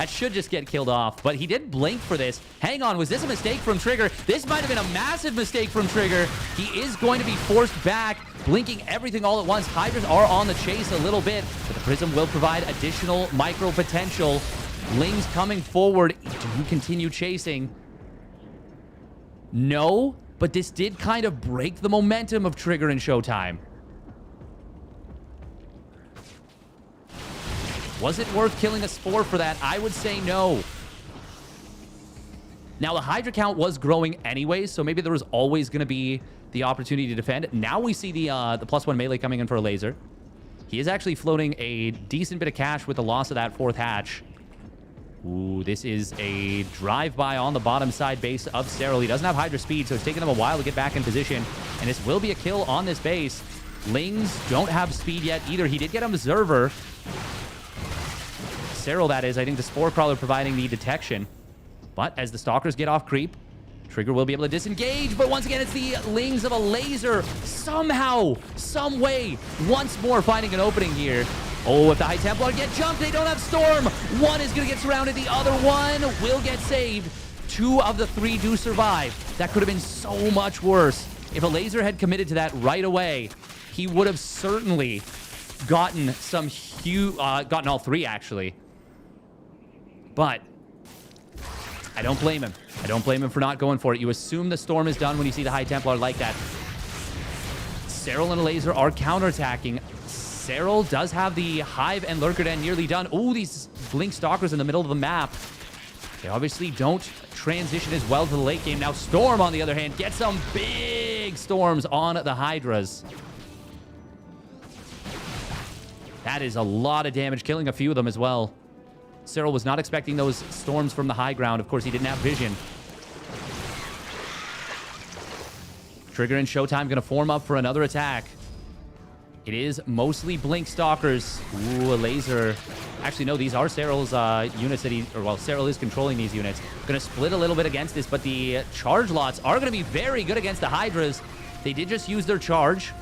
should just get killed off. But he did blink for this. Hang on, was this a mistake from Trigger? This might have been a massive mistake from Trigger. He is going to be forced back, blinking everything all at once. Hydras are on the chase a little bit, but the Prism will provide additional micro potential. Ling's coming forward. Do you continue chasing? No, but this did kind of break the momentum of Trigger and ShoWTimE. Was it worth killing a Spore for that? I would say no. Now, the Hydra count was growing anyways, so maybe there was always going to be the opportunity to defend. Now we see the +1 melee coming in for Elazer. He is actually floating a decent bit of cash with the loss of that 4th hatch. Ooh, this is a drive-by on the bottom side base of Serral. He doesn't have Hydra speed, so it's taking him a while to get back in position. And this will be a kill on this base. Lings don't have speed yet either. He did get an Observer. Serral, that is. I think the Spore Crawler providing the detection. But as the Stalkers get off creep, Trigger will be able to disengage. But once again, it's the Lings of Elazer. Somehow, some way, once more finding an opening here. Oh, if the High Templar get jumped, they don't have Storm. One is going to get surrounded. The other one will get saved. 2 of the 3 do survive. That could have been so much worse. If Elazer had committed to that right away, he would have certainly gotten some huge... gotten all 3, actually. But I don't blame him. I don't blame him for not going for it. You assume the Storm is done when you see the High Templar like that. Serral and Elazer are counterattacking. Serral does have the Hive and Lurker Den nearly done. Oh, these Blink Stalkers in the middle of the map. They obviously don't transition as well to the late game. Now Storm, on the other hand, gets some big storms on the Hydras. That is a lot of damage, killing a few of them as well. Serral was not expecting those storms from the high ground. Of course, he didn't have vision. Trigger and ShoWTimE going to form up for another attack. It is mostly Blink Stalkers. Ooh, a Elazer. Actually, no, these are Serral's units that Serral is controlling these units. Going to split a little bit against this, but the charge lots are going to be very good against the Hydras. They did just use their charge.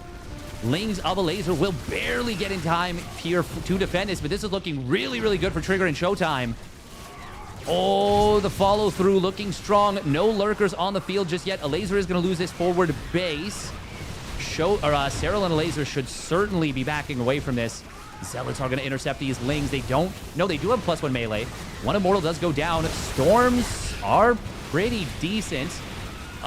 Lings of Elazer will barely get in time here to defend this, but this is looking really, really good for Trigger and ShoWTimE. Oh, the follow-through looking strong. No Lurkers on the field just yet. Elazer is going to lose this forward base. Serral and Elazer should certainly be backing away from this. Zealots are going to intercept these Lings. They don't... No, they do have +1 melee. One Immortal does go down. Storms are pretty decent.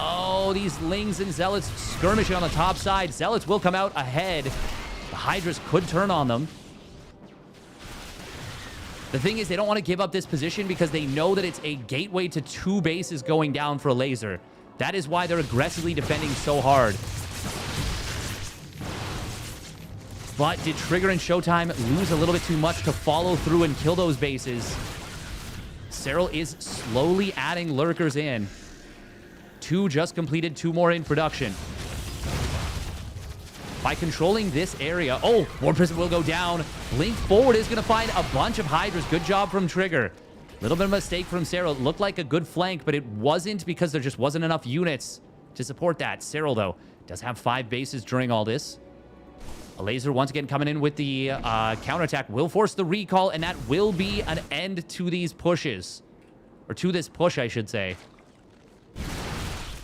Oh, these Lings and Zealots skirmishing on the top side. Zealots will come out ahead. The Hydras could turn on them. The thing is, they don't want to give up this position because they know that it's a gateway to 2 bases going down for Elazer. That is why they're aggressively defending so hard. But did Trigger and ShoWTimE lose a little bit too much to follow through and kill those bases? Serral is slowly adding Lurkers in. 2 just completed, 2 more in production. By controlling this area... Oh, War Prison will go down. Link forward is going to find a bunch of Hydras. Good job from Trigger. Little bit of a mistake from Serral. It looked like a good flank, but it wasn't because there just wasn't enough units to support that. Serral, though, does have 5 bases during all this. Elazer once again coming in with the counterattack. Will force the recall, and that will be an end to these pushes. Or to this push, I should say.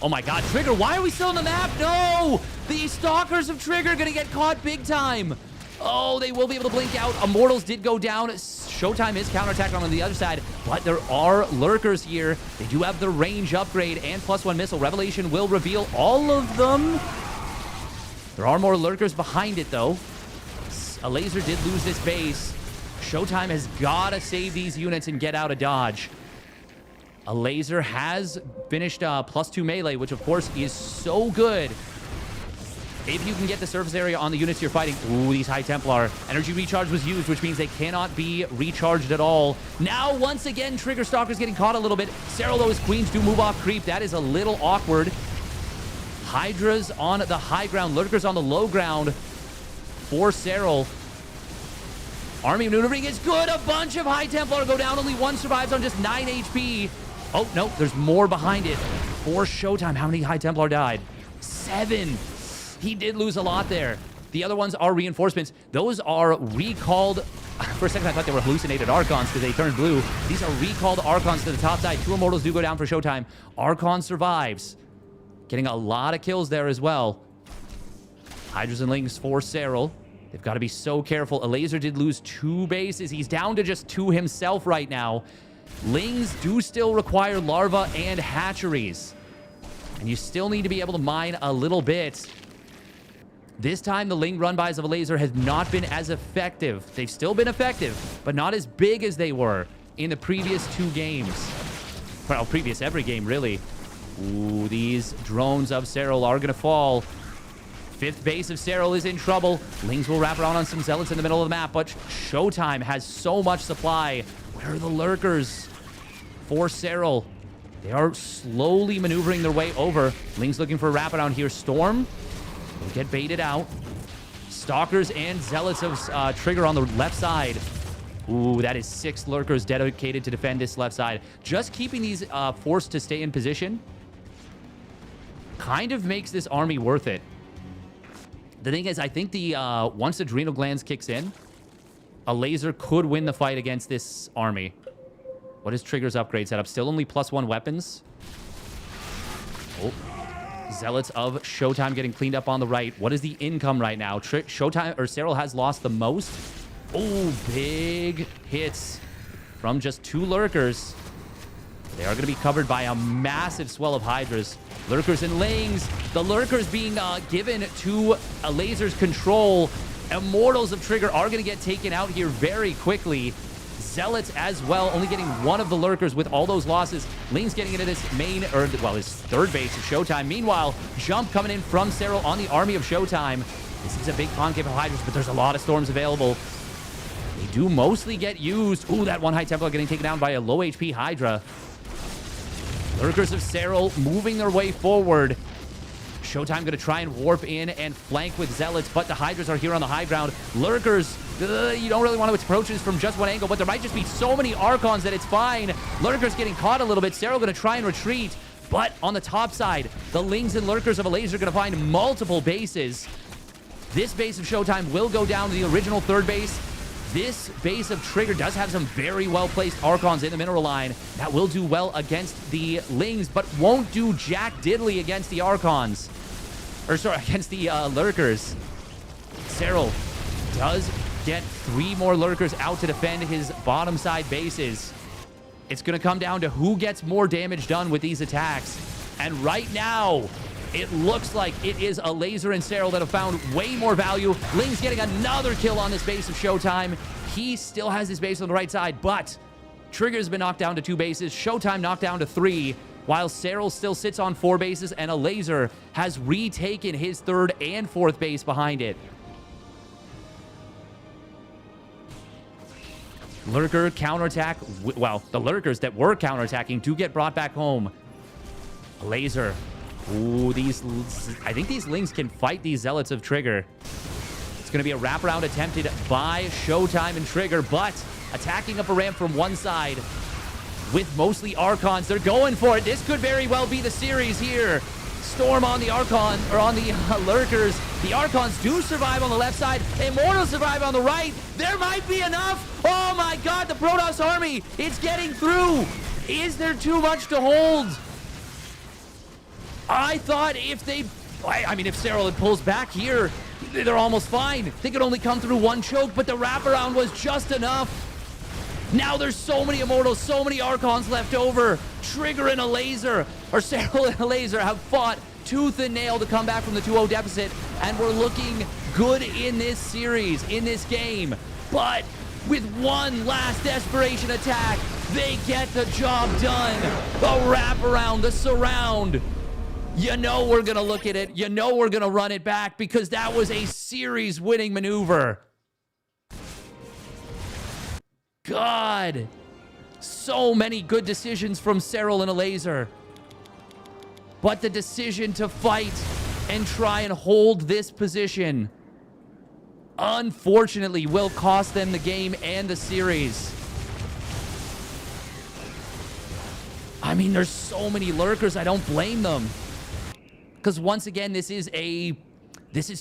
Oh my god, Trigger, why are we still on the map? No! The Stalkers of Trigger gonna get caught big time. Oh, they will be able to blink out. Immortals did go down. ShoWTimE is counterattacking on the other side, but there are Lurkers here. They do have the range upgrade and +1 missile. Revelation will reveal all of them. There are more Lurkers behind it, though. Elazer did lose this base. ShoWTimE has got to save these units and get out of dodge. Elazer has finished +2 melee, which, of course, is so good. If you can get the surface area on the units you're fighting... Ooh, these High Templar. Energy recharge was used, which means they cannot be recharged at all. Now, once again, Trigger Stalker's getting caught a little bit. Serral, though, his queens do move off creep. That is a little awkward. Hydras on the high ground. Lurkers on the low ground for Serral. Army maneuvering is good. A bunch of High Templar go down. Only 1 survives on just 9 HP. Oh, no, there's more behind it. For ShoWTimE, how many High Templar died? 7. He did lose a lot there. The other ones are reinforcements. Those are recalled... For a second, I thought they were hallucinated Archons because they turned blue. These are recalled Archons to the top side. 2 Immortals do go down for ShoWTimE. Archon survives. Getting a lot of kills there as well. Hydras and Lings for Serral. They've got to be so careful. Elazer did lose 2 bases. He's down to just 2 himself right now. Lings do still require larvae and hatcheries. And you still need to be able to mine a little bit. This time, the Ling run-bys of Elazer has not been as effective. They've still been effective, but not as big as they were in the previous 2 games. Well, previous every game, really. Ooh, these drones of Serral are going to fall. 5th base of Serral is in trouble. Lings will wrap around on some zealots in the middle of the map, but ShoWTimE has so much supply. Where are the lurkers for Serral? They are slowly maneuvering their way over. Lings looking for a wraparound here. Storm will get baited out. Stalkers and zealots of Trigger on the left side. Ooh, that is 6 lurkers dedicated to defend this left side. Just keeping these forced to stay in position kind of makes this army worth it. The thing is, I think once Adrenal Glands kicks in, Elazer could win the fight against this army. What is Trigger's upgrade setup? Still only +1 weapons. Oh. Zealots of ShoWTimE getting cleaned up on the right. What is the income right now? ShoWTimE or Serral has lost the most. Oh, big hits from just 2 lurkers. They are going to be covered by a massive swell of Hydras. Lurkers and Lings. The lurkers being given to Elazer's control. Immortals of Trigger are going to get taken out here very quickly. Zealots as well, only getting 1 of the lurkers with all those losses. Ling's getting into this main, or well, his 3rd base of ShoWTimE. Meanwhile, jump coming in from Serral on the army of ShoWTimE. This is a big concave of Hydras, but there's a lot of storms available. They do mostly get used. Ooh, that 1 High Templar getting taken down by a low HP Hydra. Lurkers of Serral moving their way forward. ShoWTimE going to try and warp in and flank with Zealots, but the Hydras are here on the high ground. Lurkers, you don't really want to approach this from just one angle, but there might just be so many Archons that it's fine. Lurkers getting caught a little bit. Serral going to try and retreat, but on the top side, the Lings and Lurkers of Elazer are going to find multiple bases. This base of ShoWTimE will go down to the original 3rd base. This base of Trigger does have some very well-placed Archons in the mineral line. That will do well against the Lings, but won't do jack diddly against the Archons. Or, sorry, against the Lurkers. Serral does get 3 more Lurkers out to defend his bottom side bases. It's going to come down to who gets more damage done with these attacks. And right now, it looks like it is Elazer and Serral that have found way more value. Ling's getting another kill on this base of ShoWTimE. He still has his base on the right side, but Trigger's been knocked down to 2 bases. ShoWTimE knocked down to 3, while Serral still sits on 4 bases, and Elazer has retaken his 3rd and 4th base behind it. Lurker counterattack. Well, the Lurkers that were counterattacking do get brought back home. Elazer. Ooh, I think these Lings can fight these Zealots of Trigger. It's going to be a wraparound attempted by ShoWTimE and Trigger, but attacking up a ramp from one side with mostly Archons. They're going for it. This could very well be the series here. Storm on the Archon, or on the Lurkers. The Archons do survive on the left side. Immortals survive on the right. There might be enough. Oh my god, the Protoss army, it's getting through. Is there too much to hold? I thought if Serral had pulls back here, they're almost fine. They could only come through 1 choke, but the wraparound was just enough. Now there's so many Immortals, so many Archons left over. Trigger and Elazer, or Serral and Elazer, have fought tooth and nail to come back from the 2-0 deficit, and we're looking good in this series, in this game. But with one last desperation attack, they get the job done. The wraparound, the surround. You know we're going to look at it. You know we're going to run it back, because that was a series-winning maneuver. God. So many good decisions from Serral and Elazer. But the decision to fight and try and hold this position, unfortunately, will cost them the game and the series. I mean, there's so many Lurkers, I don't blame them. Because once again, this is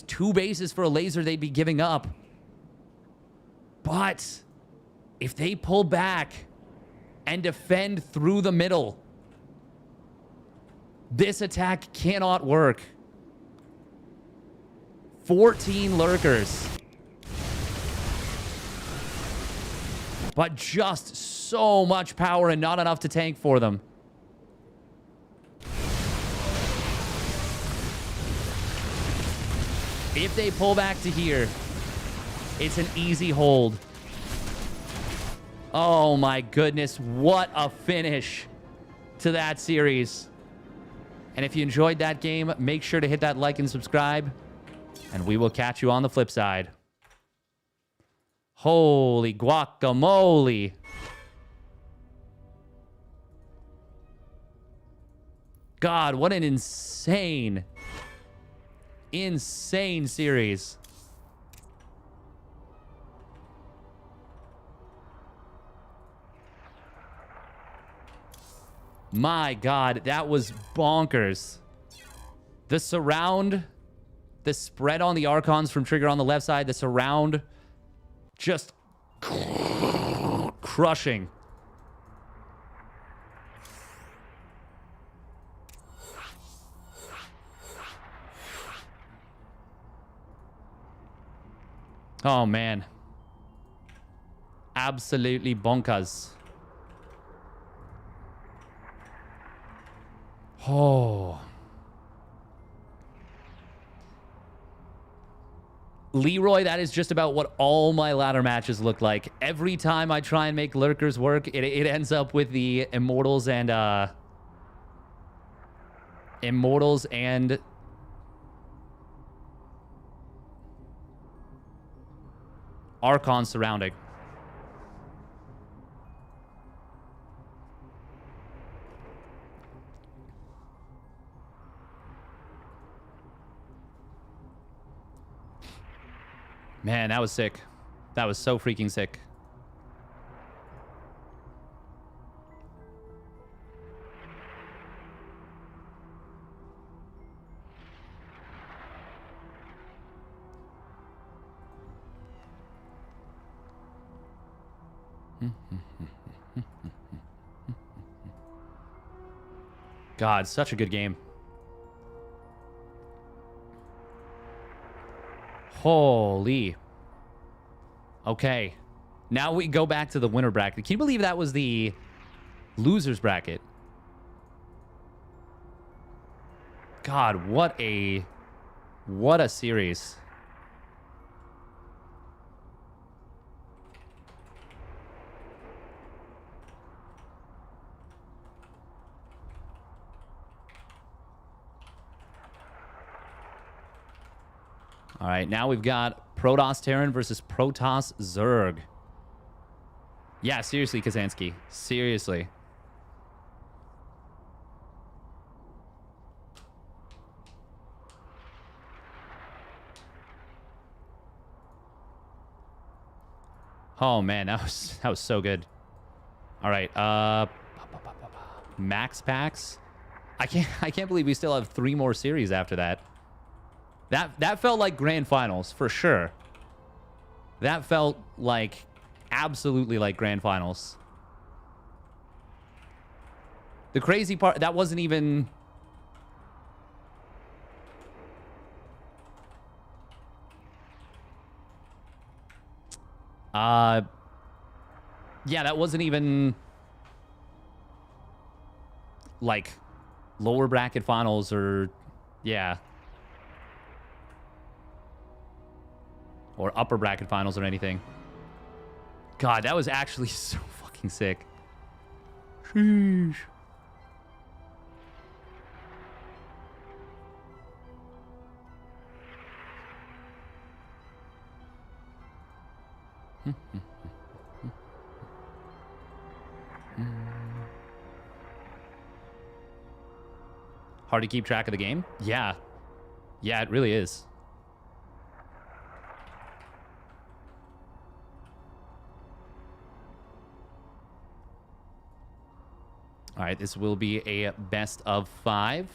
2 bases for Elazer they'd be giving up. But if they pull back and defend through the middle, this attack cannot work. 14 Lurkers. But just so much power and not enough to tank for them. If they pull back to here, it's an easy hold. Oh my goodness, what a finish to that series. And if you enjoyed that game, make sure to hit that like and subscribe. And we will catch you on the flip side. Holy guacamole. God, what an insane series. My God, that was bonkers. The surround, the spread on the Archons from Trigger on the left side, the surround just crushing. Oh, man. Absolutely bonkers. Oh. Leroy, that is just about what all my ladder matches look like. Every time I try and make lurkers work, it ends up with the Immortals and Archon surrounding. Man, that was sick. That was so freaking sick. God, such a good game. Holy. Okay. Now we go back to the winner bracket. Can you believe that was the losers bracket? God, what a series. All right, now we've got Protoss Terran versus Protoss Zerg. Yeah, seriously, Kazansky. Seriously. Oh man, that was so good. All right, MaxPax. I can't believe we still have 3 more series after that. That felt like grand finals for sure. That felt like absolutely like grand finals. The crazy part, that wasn't even yeah, that wasn't even like lower bracket finals or yeah. Or upper bracket finals or anything. God, that was actually so fucking sick. Sheesh. Hard to keep track of the game? Yeah. Yeah, it really is. All right, this will be a best of 5.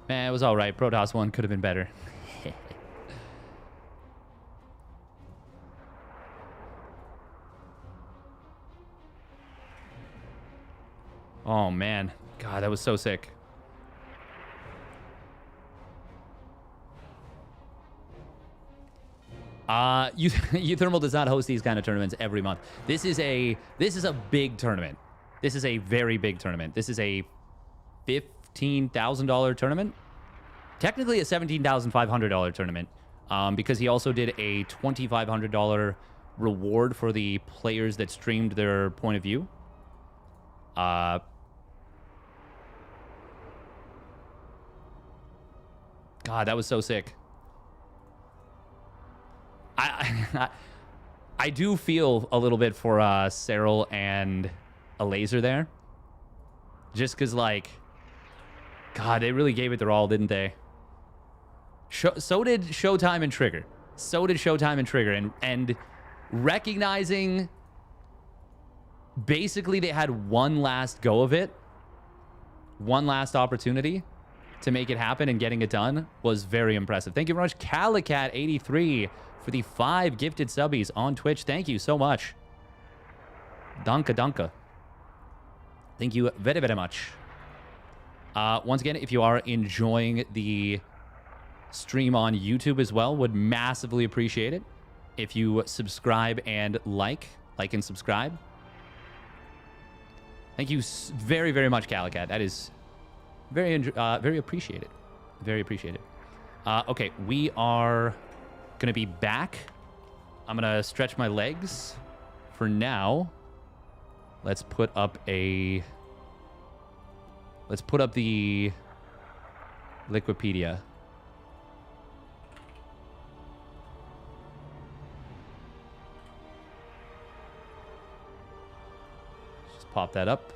Man, it was all right. Protoss 1 could have been better. Oh, man. God, that was so sick. uThermal does not host these kind of tournaments every month. This is a big tournament. This is a very big tournament. This is a $15,000 tournament. Technically a $17,500 tournament, because he also did a $2,500 reward for the players that streamed their point of view. God, that was so sick. I do feel a little bit for Serral and Elazer there. Just because, like, God, they really gave it their all, didn't they? So did ShoWTimE and Trigger. And recognizing basically they had one last go of it, one last opportunity to make it happen, and getting it done was very impressive. Thank you very much, Calicat83, for the 5 gifted subbies on Twitch. Thank you so much. Danke. Thank you very, very much. Once again, if you are enjoying the stream on YouTube as well, would massively appreciate it if you subscribe and like and subscribe. Thank you very, very much, Calicat. That is very appreciated. Very appreciated. Okay, we are going to be back. I'm going to stretch my legs. For now, let's put up the Liquipedia. Just pop that up.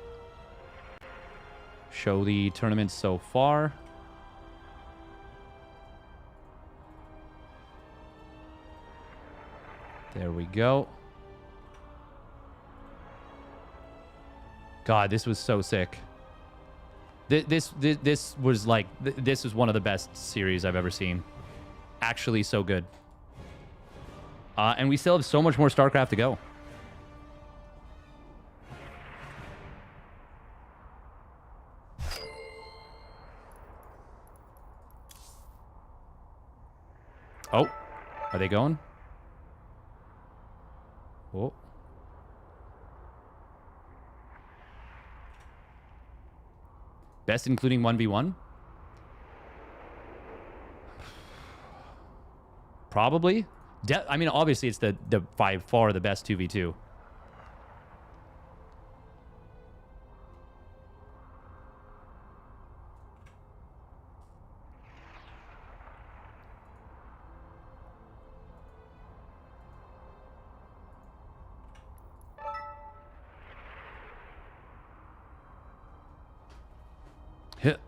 Show the tournament so far. There we go. God, this was so sick. This was like, this was one of the best series I've ever seen. Actually, so good. And we still have so much more StarCraft to go. Oh, are they going? Oh. Best including 1v1? Probably. I mean, obviously it's the by far the best 2v2. Hip,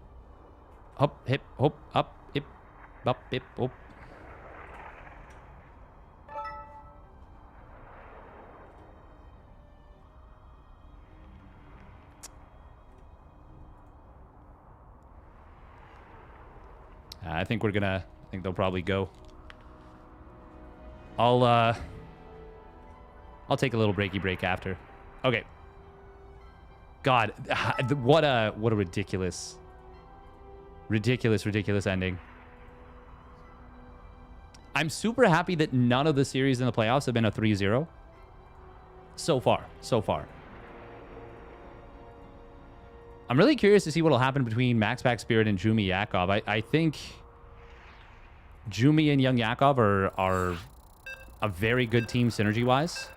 up, hip, hop, up, hip, up, hop. I think they'll probably go. I'll take a little breaky break after. Okay. God, what a ridiculous ending. I'm super happy that none of the series in the playoffs have been a 3-0. So far. I'm really curious to see what will happen between MaxPax Spirit and Jumi Yakov. I think Jumi and Young Yakov are a very good team synergy-wise.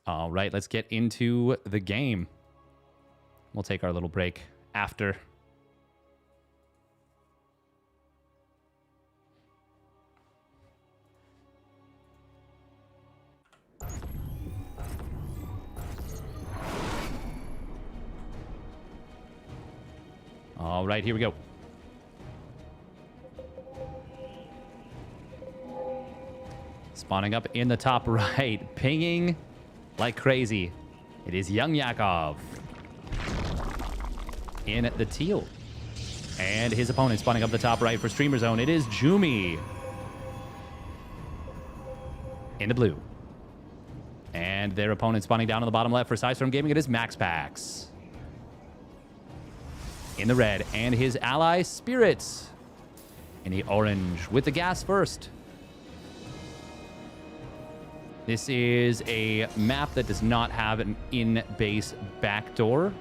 All right, let's get into the game. We'll take our little break after. All right, here we go. Spawning up in the top right, pinging like crazy. It is Young Yakov in the teal. And his opponent spawning up the top right for Streamer Zone. It is Jumi in the blue. And their opponent spawning down on the bottom left for Sidestorm Gaming. It is MaxPax. In the red. And his ally, Spirits. In the orange. With the gas first. This is a map that does not have an in-base backdoor.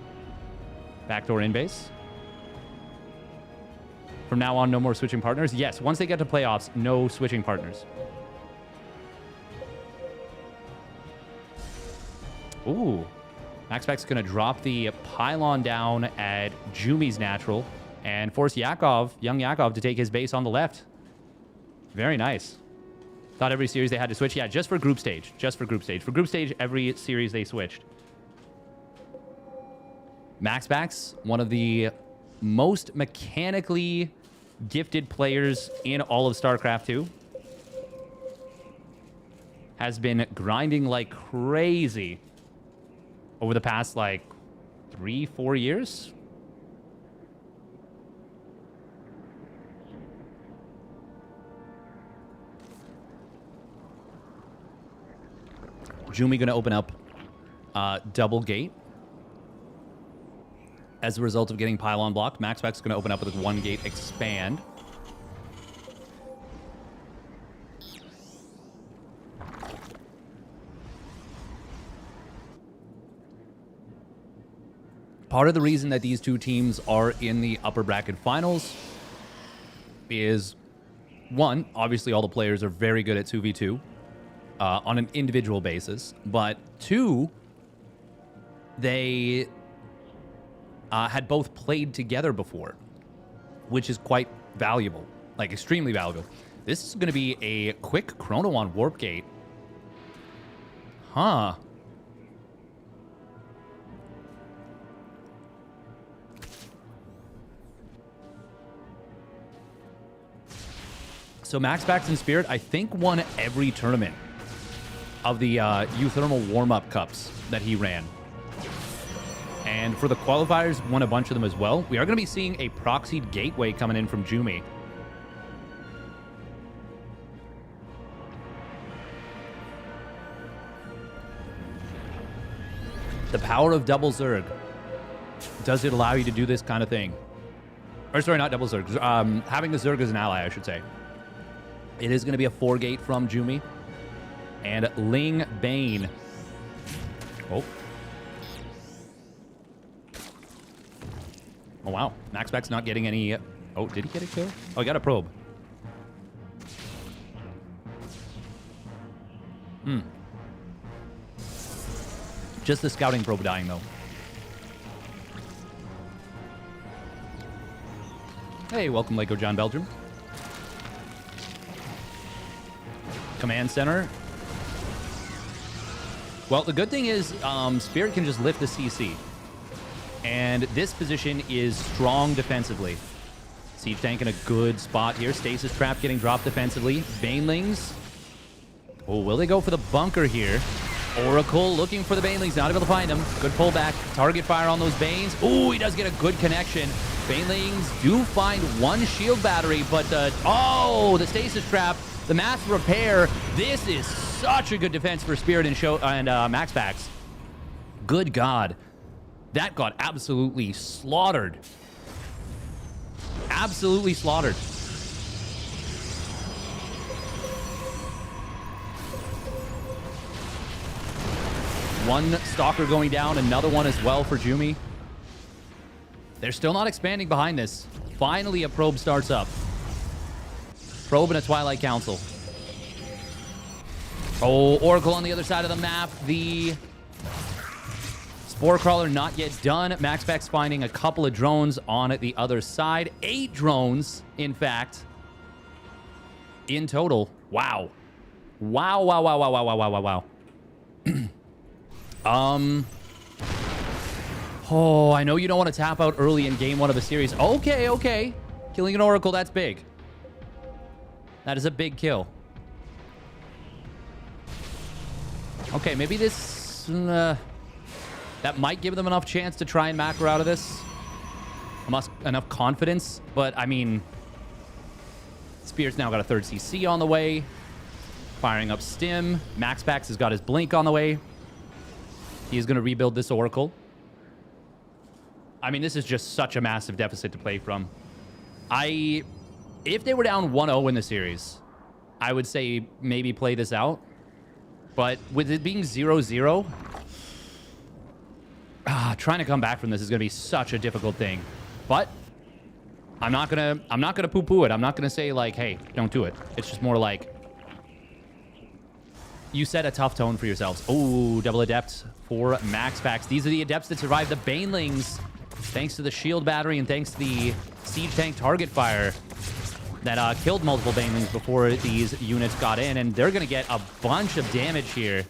Backdoor in-base. From now on, no more switching partners. Yes, once they get to playoffs, no switching partners. Ooh. MaxPax is going to drop the pylon down at Jumi's natural and force Yakov, young Yakov, to take his base on the left. Very nice. Thought every series they had to switch. Yeah, just for group stage. Just for group stage. For group stage, every series they switched. MaxPax, one of the most mechanically gifted players in all of StarCraft 2. Has been grinding like crazy over the past, like, 3-4 years. Jumi going to open up double gate. As a result of getting pylon blocked, MaxPax is going to open up with one gate expand. Part of the reason that these two teams are in the upper bracket finals is, one, obviously all the players are very good at 2v2 on an individual basis, but two, they had both played together before, which is quite valuable, like extremely valuable. This is going to be a quick chrono on Warp Gate. Huh. So MaxPax and Spirit, I think, won every tournament of the uThermal warm-up cups that he ran. And for the qualifiers, won a bunch of them as well. We are going to be seeing a proxied gateway coming in from Jumi. The power of double Zerg. Does it allow you to do this kind of thing? Or sorry, not double Zerg. Having the Zerg as an ally, I should say. It is going to be a 4-gate from Jumi. And Ling Bane. Oh. Oh, wow. MaxPax not getting any... Oh, did he get a kill? Oh, he got a probe. Just the scouting probe dying, though. Hey, welcome, Lego John Belgium. Command center. Well, the good thing is Spirit can just lift the CC. And this position is strong defensively. Siege tank in a good spot here. Stasis trap getting dropped defensively. Banelings. Oh, will they go for the bunker here? Oracle looking for the Banelings. Not able to find them. Good pullback. Target fire on those Banes. Oh, he does get a good connection. Banelings do find one shield battery, but the Stasis trap. The mass repair. This is such a good defense for Spirit and MaxPax. Good God. That got absolutely slaughtered. Absolutely slaughtered. One Stalker going down, another one as well for Jumi. They're still not expanding behind this. Finally, a probe starts up. Probe and a Twilight Council. Oh, Oracle on the other side of the map. The Spore Crawler not yet done. MaxPax finding a couple of drones on the other side. 8 drones, in fact, in total. Wow. Wow, wow, wow, wow, wow, wow, wow, wow, wow. Oh, I know you don't want to tap out early in game 1 of a series. Okay, okay. Killing an Oracle, that's big. That is a big kill. Okay, maybe this... that might give them enough chance to try and macro out of this. Enough confidence. But, I mean... Spirit's now got a 3rd CC on the way. Firing up Stim. MaxPax has got his Blink on the way. He is going to rebuild this Oracle. I mean, this is just such a massive deficit to play from. If they were down 1-0 in the series, I would say maybe play this out. But with it being 0-0, trying to come back from this is going to be such a difficult thing. But I'm not gonna poo-poo it. I'm not gonna say like, hey, don't do it. It's just more like you set a tough tone for yourselves. Oh, double adepts for MaxPax. These are the adepts that survived the Banelings, thanks to the shield battery and thanks to the siege tank target fire that killed multiple Banelings before these units got in, and they're gonna get a bunch of damage here.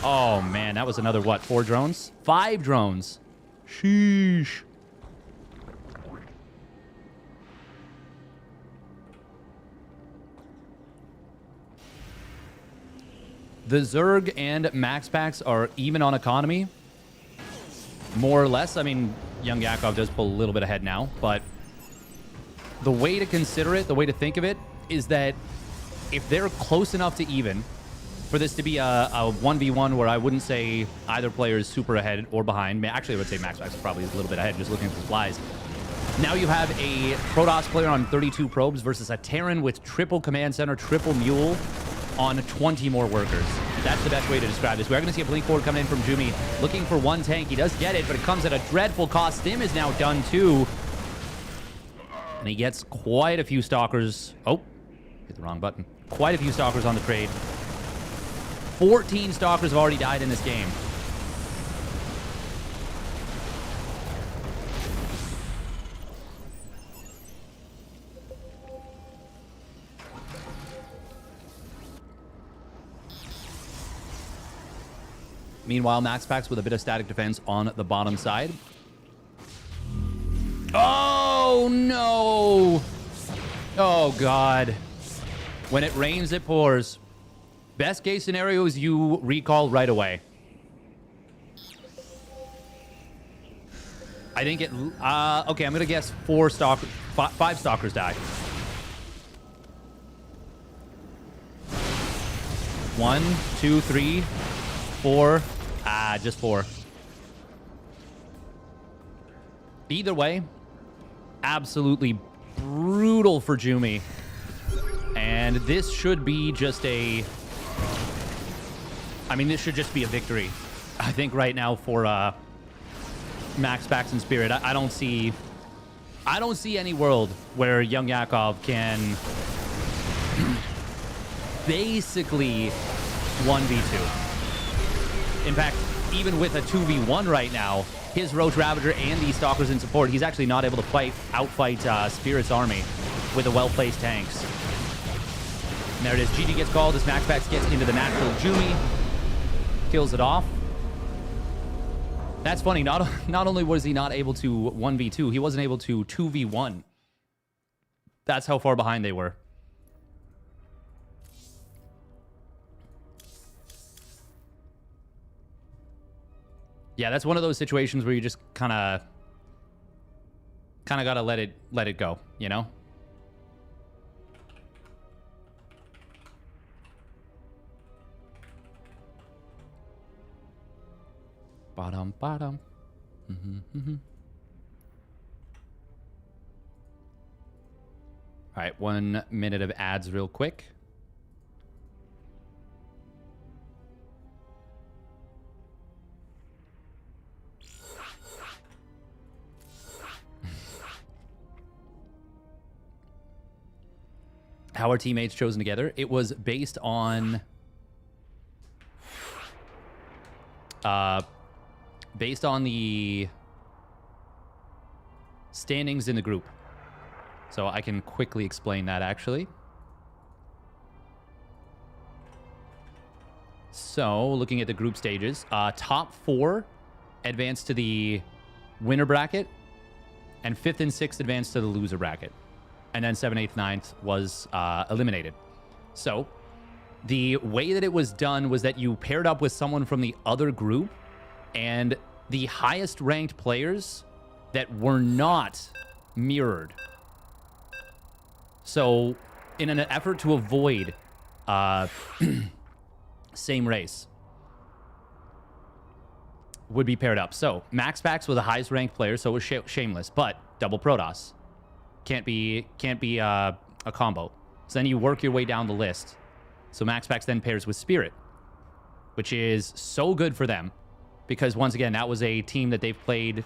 Oh man, that was another what? 4 drones? 5 drones. Sheesh. The Zerg and MaxPax are even on economy, more or less. I mean, young Yakov does pull a little bit ahead now, but the way to consider it, the way to think of it, is that if they're close enough to even, for this to be a 1v1 where I wouldn't say either player is super ahead or behind. Actually, I would say MaxPax is probably a little bit ahead, just looking at the supplies. Now you have a Protoss player on 32 probes versus a Terran with triple command center, triple mule on 20 more workers. That's the best way to describe this. We're going to see a blink forward coming in from Jumi, looking for 1 tank. He does get it, but it comes at a dreadful cost. Stim is now done too. And he gets quite a few stalkers. Oh, hit the wrong button. Quite a few stalkers on the trade. 14 stalkers have already died in this game. Meanwhile, MaxPax with a bit of static defense on the bottom side. Oh, no. Oh, God. When it rains, it pours. Best case scenario is you recall right away. I think it... okay, I'm going to guess 5 stalkers die. 1, 2, 3, 4... just 4. Either way, absolutely brutal for Jumi. And this should be just a... I mean, this should just be a victory. I think right now for MaxPax and Spirit, I don't see any world where young Yakov can basically 1v2. In fact, even with a 2v1 right now, his Roach Ravager and these Stalkers in support, he's actually not able to outfight Spirit's army with the well-placed tanks. And there it is. GG gets called as MaxPax gets into the natural Jumi. Kills it off. That's funny. Not only was he not able to 1v2, he wasn't able to 2v1. That's how far behind they were. Yeah, that's one of those situations where you just kind of gotta let it go, you know? Bottom. All right, 1 minute of ads real quick. How are teammates chosen together? It was based on the standings in the group. So I can quickly explain that, actually. So, looking at the group stages, top 4 advance to the winner bracket, and 5th and 6th advance to the loser bracket. And then 7th, 8th, 9th was eliminated. So, the way that it was done was that you paired up with someone from the other group, and the highest ranked players that were not mirrored. So, in an effort to avoid same race, would be paired up. So MaxPax was the highest ranked player, so was Shameless, but double Protoss. Can't be a combo. So then you work your way down the list. So MaxPax then pairs with Spirit, which is so good for them because once again, that was a team that they've played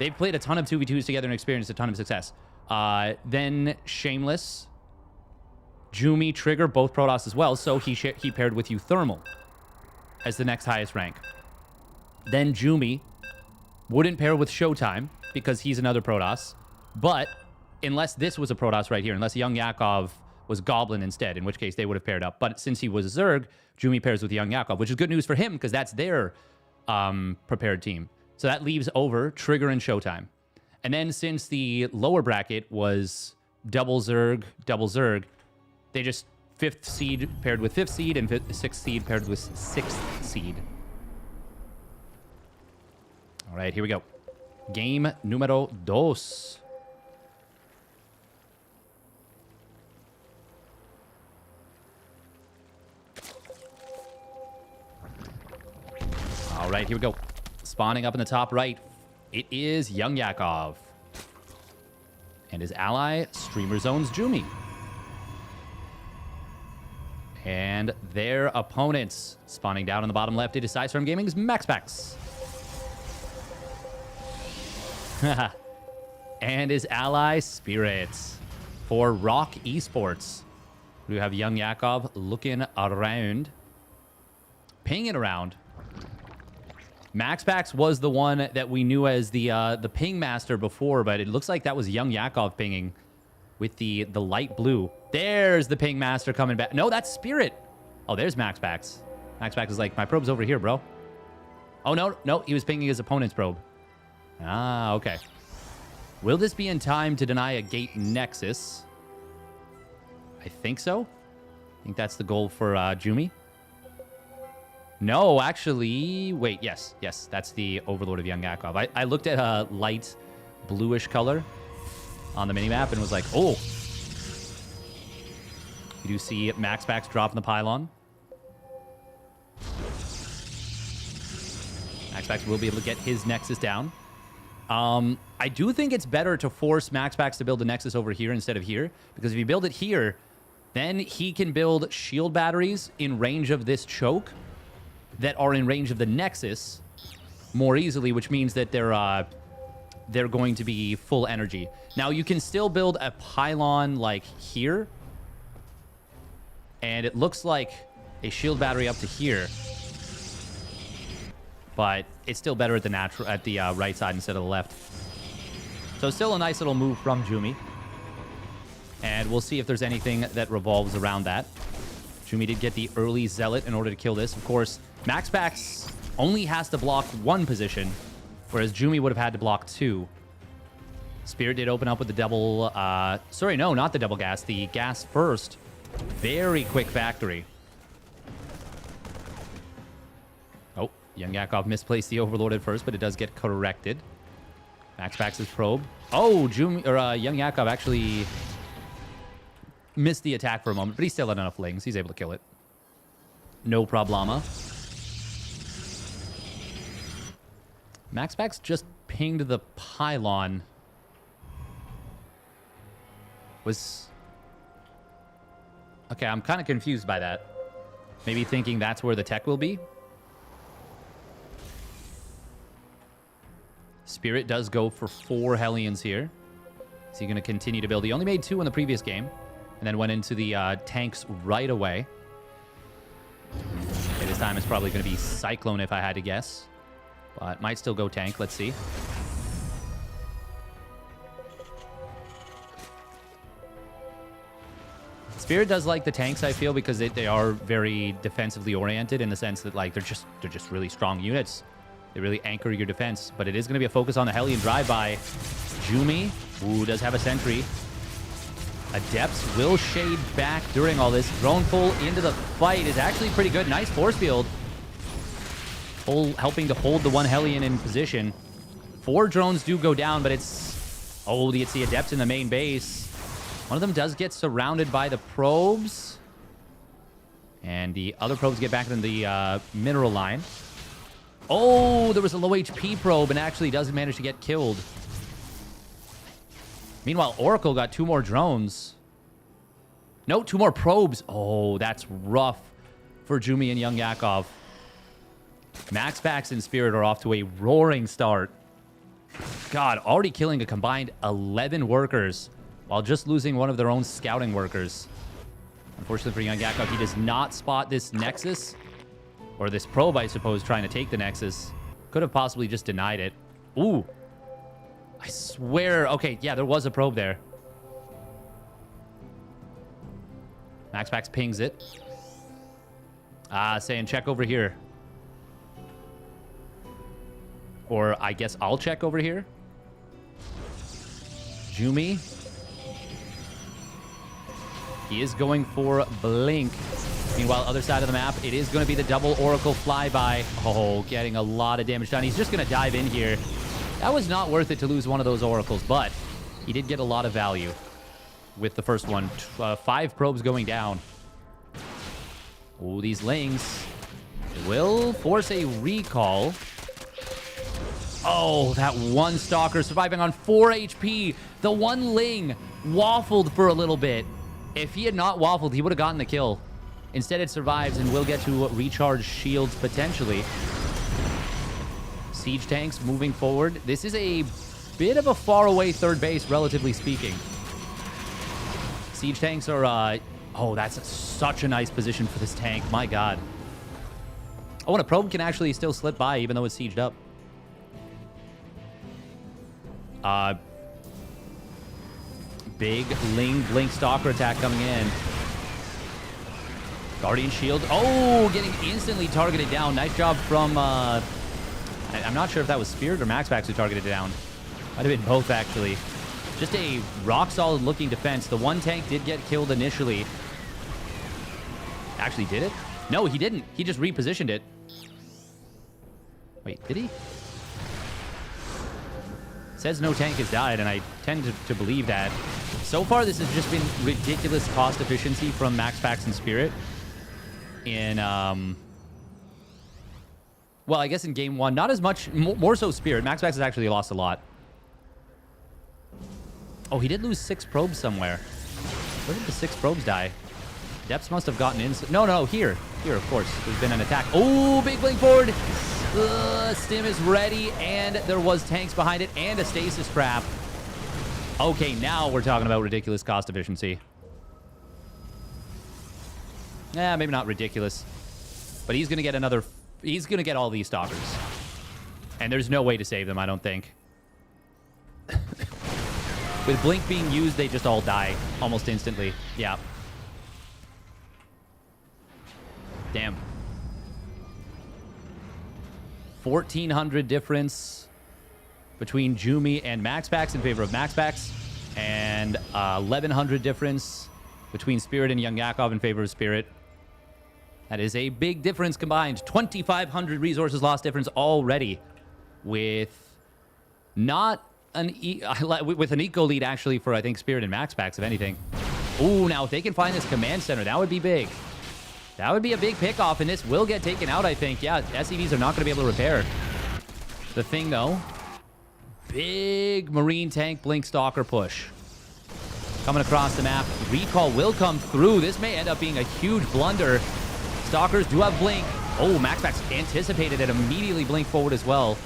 a ton of 2v2s together and experienced a ton of success. Then Shameless, Jumi, Trigger, both Protoss as well. So he paired with uThermal as the next highest rank. Then Jumi wouldn't pair with ShoWTimE because he's another Protoss. But unless this was a Protoss right here, unless Young Yakov was Goblin instead, in which case they would have paired up. But since he was a Zerg, Jumi pairs with Young Yakov, which is good news for him because that's their prepared team. So that leaves over Trigger and ShoWTimE. And then since the lower bracket was double Zerg, they just 5th seed paired with 5th seed and 6th seed paired with 6th seed. All right, here we go. Game numero dos. All right, here we go. Spawning up in the top right, it is Young Yakov. And his ally, Streamer Zone's Jumi. And their opponents, spawning down on the bottom left, it is StarCraft Gaming's MaxPax. And his ally, Spirit. For Rock Esports, we have Young Yakov looking around. Pinging around. MaxPax was the one that we knew as the ping master before, but it looks like that was Young Yakov pinging with the light blue. There's the ping master coming back. No, that's Spirit. Oh, there's MaxPax. MaxPax is like, my probe's over here, bro. Oh, no, he was pinging his opponent's probe. Ah, okay. Will this be in time to deny a gate nexus? I think so. I think that's the goal for Jumi. No, actually, wait, yes, that's the Overlord of Young Yakov. I looked at a light bluish color on the minimap and was like, oh. You do see MaxPax dropping the pylon. MaxPax will be able to get his nexus down. I do think it's better to force MaxPax to build the nexus over here instead of here, because if you build it here, then he can build shield batteries in range of this choke that are in range of the nexus more easily, which means that they're going to be full energy. Now, you can still build a pylon like here, and it looks like a shield battery up to here, but it's still better at the right side instead of the left. So still a nice little move from Jumi. And we'll see if there's anything that revolves around that. Jumi did get the early Zealot in order to kill this. Of course, MaxPax only has to block one position, whereas Jumi would have had to block 2. Spirit did open up with the double... sorry, no, not the double gas. The gas first. Very quick factory. Oh, Young Yakov misplaced the Overlord at first, but it does get corrected. MaxPax's probe. Oh, Young Yakov actually missed the attack for a moment, but he still had enough lings. He's able to kill it. No problema. MaxPax just pinged the pylon. Okay, I'm kind of confused by that. Maybe thinking that's where the tech will be. Spirit does go for 4 Hellions here. Is he going to continue to build? He only made 2 in the previous game, and then went into the tanks right away. Okay, this time it's probably going to be Cyclone if I had to guess. But might still go tank. Let's see. Spirit does like the tanks, I feel, because they are very defensively oriented in the sense that like they're just really strong units. They really anchor your defense. But it is going to be a focus on the Hellion drive-by. Jumi, who does have a sentry. Adepts will shade back during all this. Drone pull into the fight is actually pretty good. Nice force field. Helping to hold the one Hellion in position. 4 drones do go down, but it's... Oh, it's the Adepts in the main base. One of them does get surrounded by the probes. And the other probes get back in the mineral line. Oh, there was a low HP probe and actually doesn't manage to get killed. Meanwhile, Oracle got 2 more drones. No, 2 more probes. Oh, that's rough for Jumi and Young Yakov. MaxPax and Spirit are off to a roaring start. God, already killing a combined 11 workers while just losing one of their own scouting workers. Unfortunately for Young Yakov, he does not spot this Nexus. Or this probe, I suppose, trying to take the Nexus. Could have possibly just denied it. Ooh. I swear. Okay, yeah, there was a probe there. MaxPax pings it. Saying check over here. Or I guess I'll check over here. Jumi. He is going for Blink. Meanwhile, other side of the map, it is going to be the double Oracle flyby. Oh, getting a lot of damage done. He's just going to dive in here. That was not worth it to lose one of those Oracles, but he did get a lot of value with the first one. 5 probes going down. Oh, these Lings will force a recall. Oh, that one Stalker surviving on 4 HP. The one Ling waffled for a little bit. If he had not waffled, he would have gotten the kill. Instead, it survives and will get to recharge shields potentially. Siege tanks moving forward. This is a bit of a faraway third base, relatively speaking. Siege tanks are... oh, that's such a nice position for this tank. My God. Oh, and a probe can actually still slip by, even though it's sieged up. Big Ling Blink Stalker attack coming in. Guardian Shield. Oh, getting instantly targeted down. Nice job from... I'm not sure if that was Spirit or MaxPax who targeted it down. Might have been both, actually. Just a rock-solid looking defense. The one tank did get killed initially. Actually, did it? No, he didn't. He just repositioned it. Wait, did he? Says no tank has died, and I tend to believe that. So far, this has just been ridiculous cost efficiency from MaxPax and Spirit. In, well, I guess in game 1, not as much, more so Spirit. MaxPax has actually lost a lot. Oh, he did lose 6 probes somewhere. Where did the 6 probes die? Depths must have gotten in. No, here. Here, of course. There's been an attack. Oh, big blink forward. Stim is ready, and there was tanks behind it and a stasis trap. Okay, now we're talking about ridiculous cost efficiency. Yeah, maybe not ridiculous. But he's going to get another... He's going to get all these Stalkers. And there's no way to save them, I don't think. With Blink being used, they just all die almost instantly. Yeah. Damn. 1,400 difference between Jumi and MaxPax in favor of MaxPax. And 1,100 difference between Spirit and Young Yakov in favor of Spirit. That is a big difference combined. 2,500 resources lost difference already. With not an... with an eco lead, actually, for, I think, Spirit and MaxPax, if anything. Ooh, now if they can find this command center, that would be big. That would be a big pickoff, and this will get taken out, I think. Yeah, SCVs are not going to be able to repair. The thing, though, big Marine tank Blink Stalker push. Coming across the map. Recall will come through. This may end up being a huge blunder. Stalkers do have Blink. Oh, MaxPax anticipated it. Immediately Blink forward as well.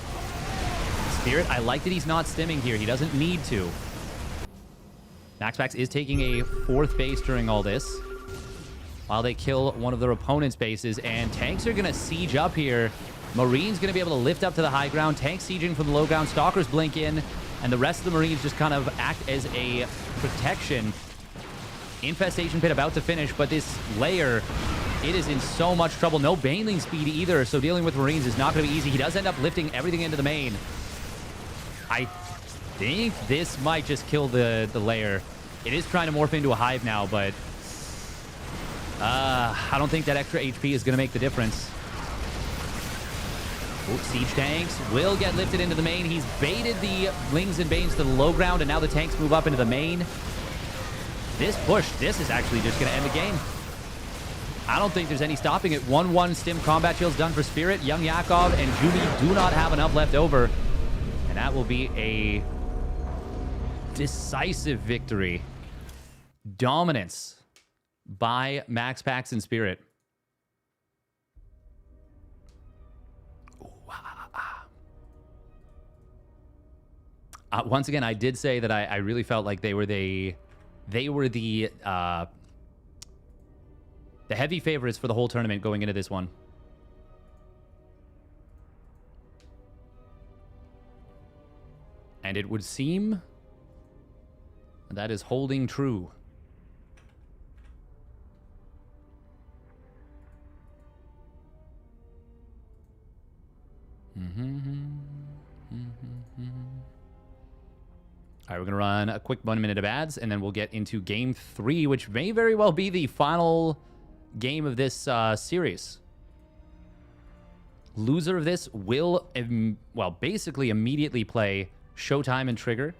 Spirit, I like that he's not stimming here. He doesn't need to. MaxPax is taking a 4th base during all this, while they kill one of their opponent's bases, and tanks are going to siege up here. Marine's going to be able to lift up to the high ground. Tanks sieging from the low ground. Stalkers blink in, and the rest of the Marines just kind of act as a protection. Infestation Pit about to finish, but this layer, it is in so much trouble. No Baneling speed either, so dealing with Marines is not going to be easy. He does end up lifting everything into the main. I think this might just kill the layer. It is trying to morph into a hive now, but... I don't think that extra HP is going to make the difference. Ooh, siege tanks will get lifted into the main. He's baited the Lings and Banes to the low ground, and now the tanks move up into the main. This push, this is actually just going to end the game. I don't think there's any stopping it. 1-1 stim combat shields done for Spirit. Young Yakov and Jumi do not have enough left over. And that will be a decisive victory. Dominance by MaxPax and Spirit. Once again, I did say that I really felt like they were the heavy favorites for the whole tournament going into this one. And it would seem that is holding true. All right, we're going to run a quick 1 minute of ads, and then we'll get into Game 3, which may very well be the final game of this series. Loser of this will, well, basically immediately play ShoWTimE and Trigger.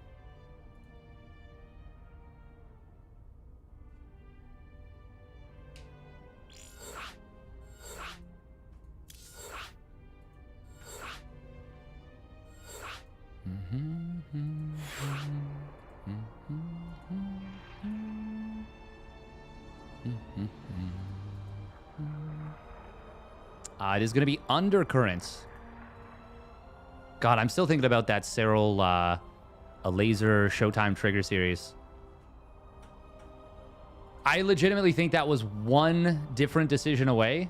It is going to be Undercurrents. God, I'm still thinking about that Serral Elazer ShoWTimE Trigger series. I legitimately think that was one different decision away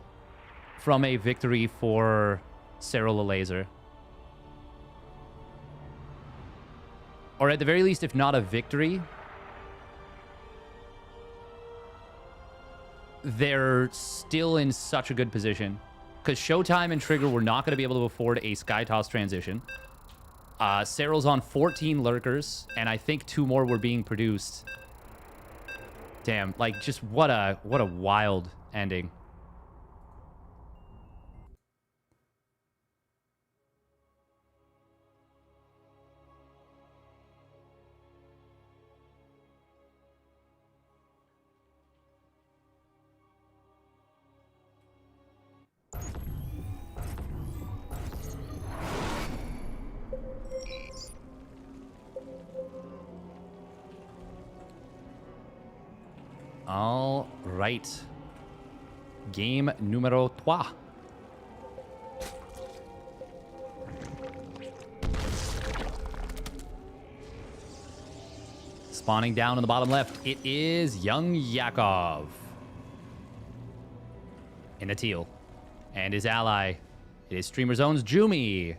from a victory for Serral Elazer. Or at the very least, if not a victory, they're still in such a good position. Because ShoWTimE and Trigger were not going to be able to afford a Skytoss transition. Serral's on 14 lurkers, and I think 2 more were being produced. Damn, like, just what a wild ending. All right. Game numero 3. Spawning down on the bottom left, it is Young Yakov in the teal. And his ally, it is Streamer Zone's Jumi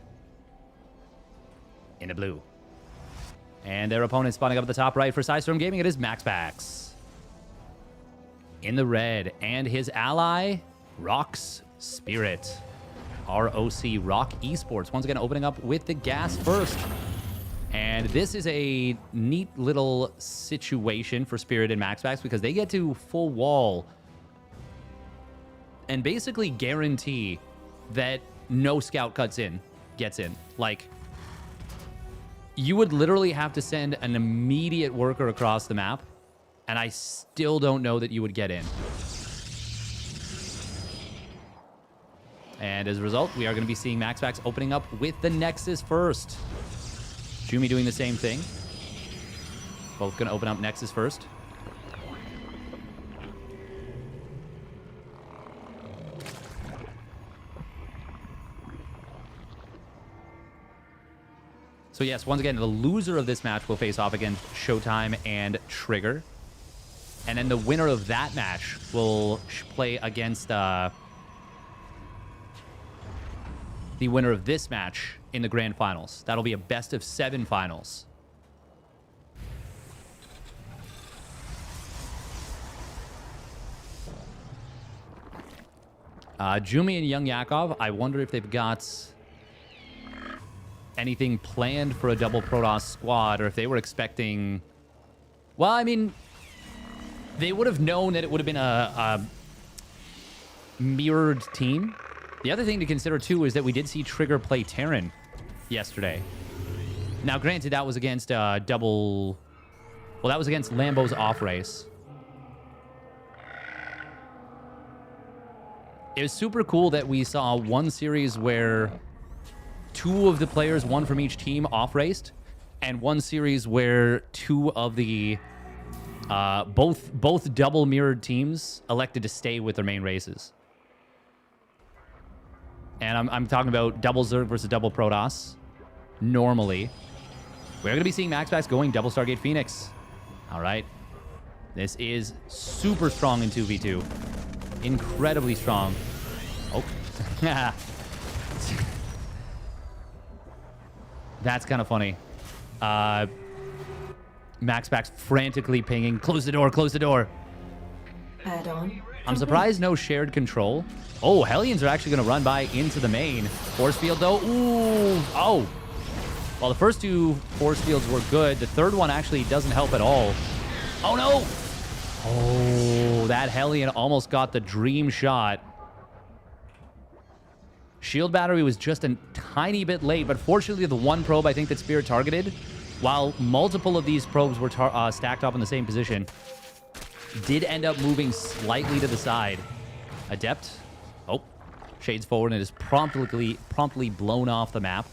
in the blue. And their opponent spawning up at the top right for Storm Gaming, it is MaxPax in the red, and his ally, Rock's Spirit. ROC, Rock Esports, once again opening up with the gas first. And this is a neat little situation for Spirit and MaxPax because they get to full wall and basically guarantee that no scout gets in. Like, you would literally have to send an immediate worker across the map, and I still don't know that you would get in. And as a result, we are going to be seeing MaxPax opening up with the Nexus first. Jumi doing the same thing. Both going to open up Nexus first. So yes, once again, the loser of this match will face off against ShoWTimE and Trigger. And then the winner of that match will play against the winner of this match in the grand finals. That'll be a best-of-7 finals. Jumi and Young Yakov, I wonder if they've got anything planned for a double Protoss squad, or if they were expecting... Well, I mean... They would have known that it would have been a mirrored team. The other thing to consider, too, is that we did see Trigger play Terran yesterday. Now, granted, that was against double... Well, that was against Lambo's off race. It was super cool that we saw one series where 2 of the players, 1 from each team, off-raced, and one series where 2 of the both double mirrored teams elected to stay with their main races. And I'm talking about double Zerg versus double Protoss. Normally, we're going to be seeing MaxPax going double Stargate Phoenix. All right. This is super strong in 2v2. Incredibly strong. Oh. That's kind of funny. MaxPax frantically pinging. Close the door, close the door. Add on. I'm surprised no shared control. Oh, Hellions are actually going to run by into the main. Force field, though. Ooh. Oh. Well, the first 2 force fields were good. The third one actually doesn't help at all. Oh, no. Oh, that Hellion almost got the dream shot. Shield battery was just a tiny bit late, but fortunately the one probe I think that Spirit targeted, while multiple of these probes were stacked up in the same position, did end up moving slightly to the side. Adept. Oh, shades forward and it is promptly blown off the map.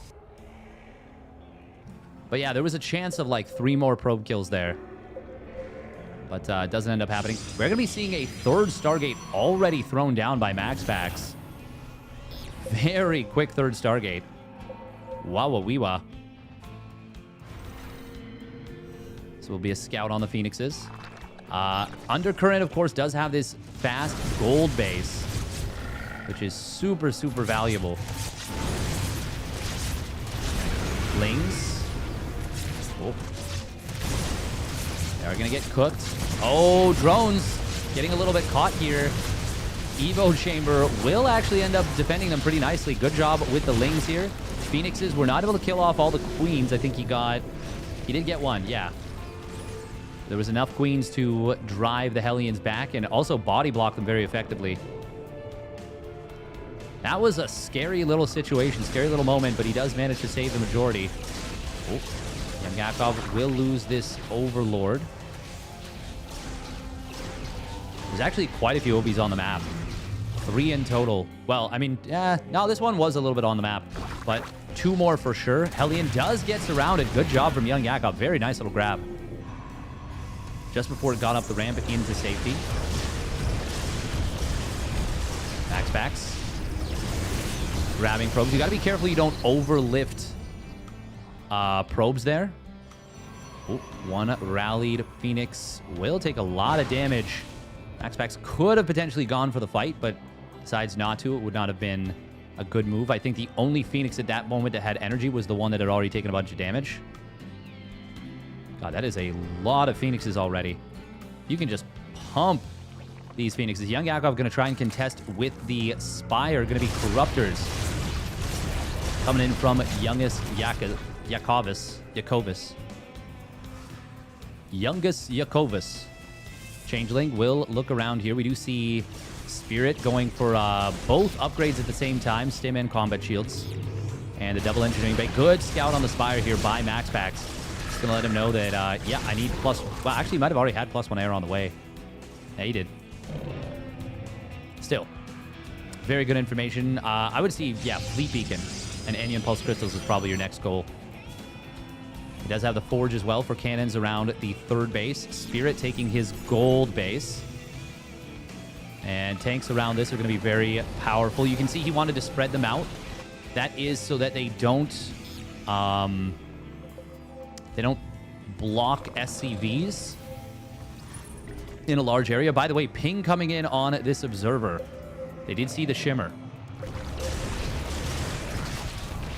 But yeah, there was a chance of like 3 more probe kills there. But it doesn't end up happening. We're going to be seeing a 3rd Stargate already thrown down by MaxPax. Very quick 3rd Stargate. Wow-wee-wah. So will be a scout on the Phoenixes. Undercurrent, of course, does have this fast gold base, which is super, super valuable. Lings. Oh. They're going to get cooked. Oh, drones getting a little bit caught here. Evo Chamber will actually end up defending them pretty nicely. Good job with the Lings here. Phoenixes were not able to kill off all the Queens. I think he did get one, yeah. There was enough Queens to drive the Hellions back and also body block them very effectively. That was a scary little situation, scary little moment, but he does manage to save the majority. Oh, Young Yakov will lose this Overlord. There's actually quite a few OBs on the map. 3 in total. Well, I mean, no, this one was a little bit on the map, but 2 more for sure. Hellion does get surrounded. Good job from Young Yakov. Very nice little grab. Just before it got up the ramp into safety. MaxPax. Grabbing probes. You got to be careful you don't overlift probes there. Oh, 1 rallied Phoenix will take a lot of damage. MaxPax could have potentially gone for the fight, but decides not to. It would not have been a good move. I think the only Phoenix at that moment that had energy was the one that had already taken a bunch of damage. God, that is a lot of Phoenixes already. You can just pump these Phoenixes. Young Yakov going to try and contest with the Spire. Going to be Corruptors. Coming in from Youngest Yakovis. Youngest Yakovis. Changeling will look around here. We do see Spirit going for both upgrades at the same time. Stim and combat shields. And the double engineering bay. Good scout on the Spire here by MaxPax. Just going to let him know that, yeah, I need plus... Well, actually, he might have already had +1 air on the way. Yeah, he did. Still. Very good information. I would see, yeah, Fleet Beacon and Enion Pulse Crystals is probably your next goal. He does have the Forge as well for cannons around the 3rd base. Spirit taking his gold base. And tanks around this are going to be very powerful. You can see he wanted to spread them out. That is so that they don't block SCVs in a large area. By the way, ping coming in on this observer. They did see the shimmer.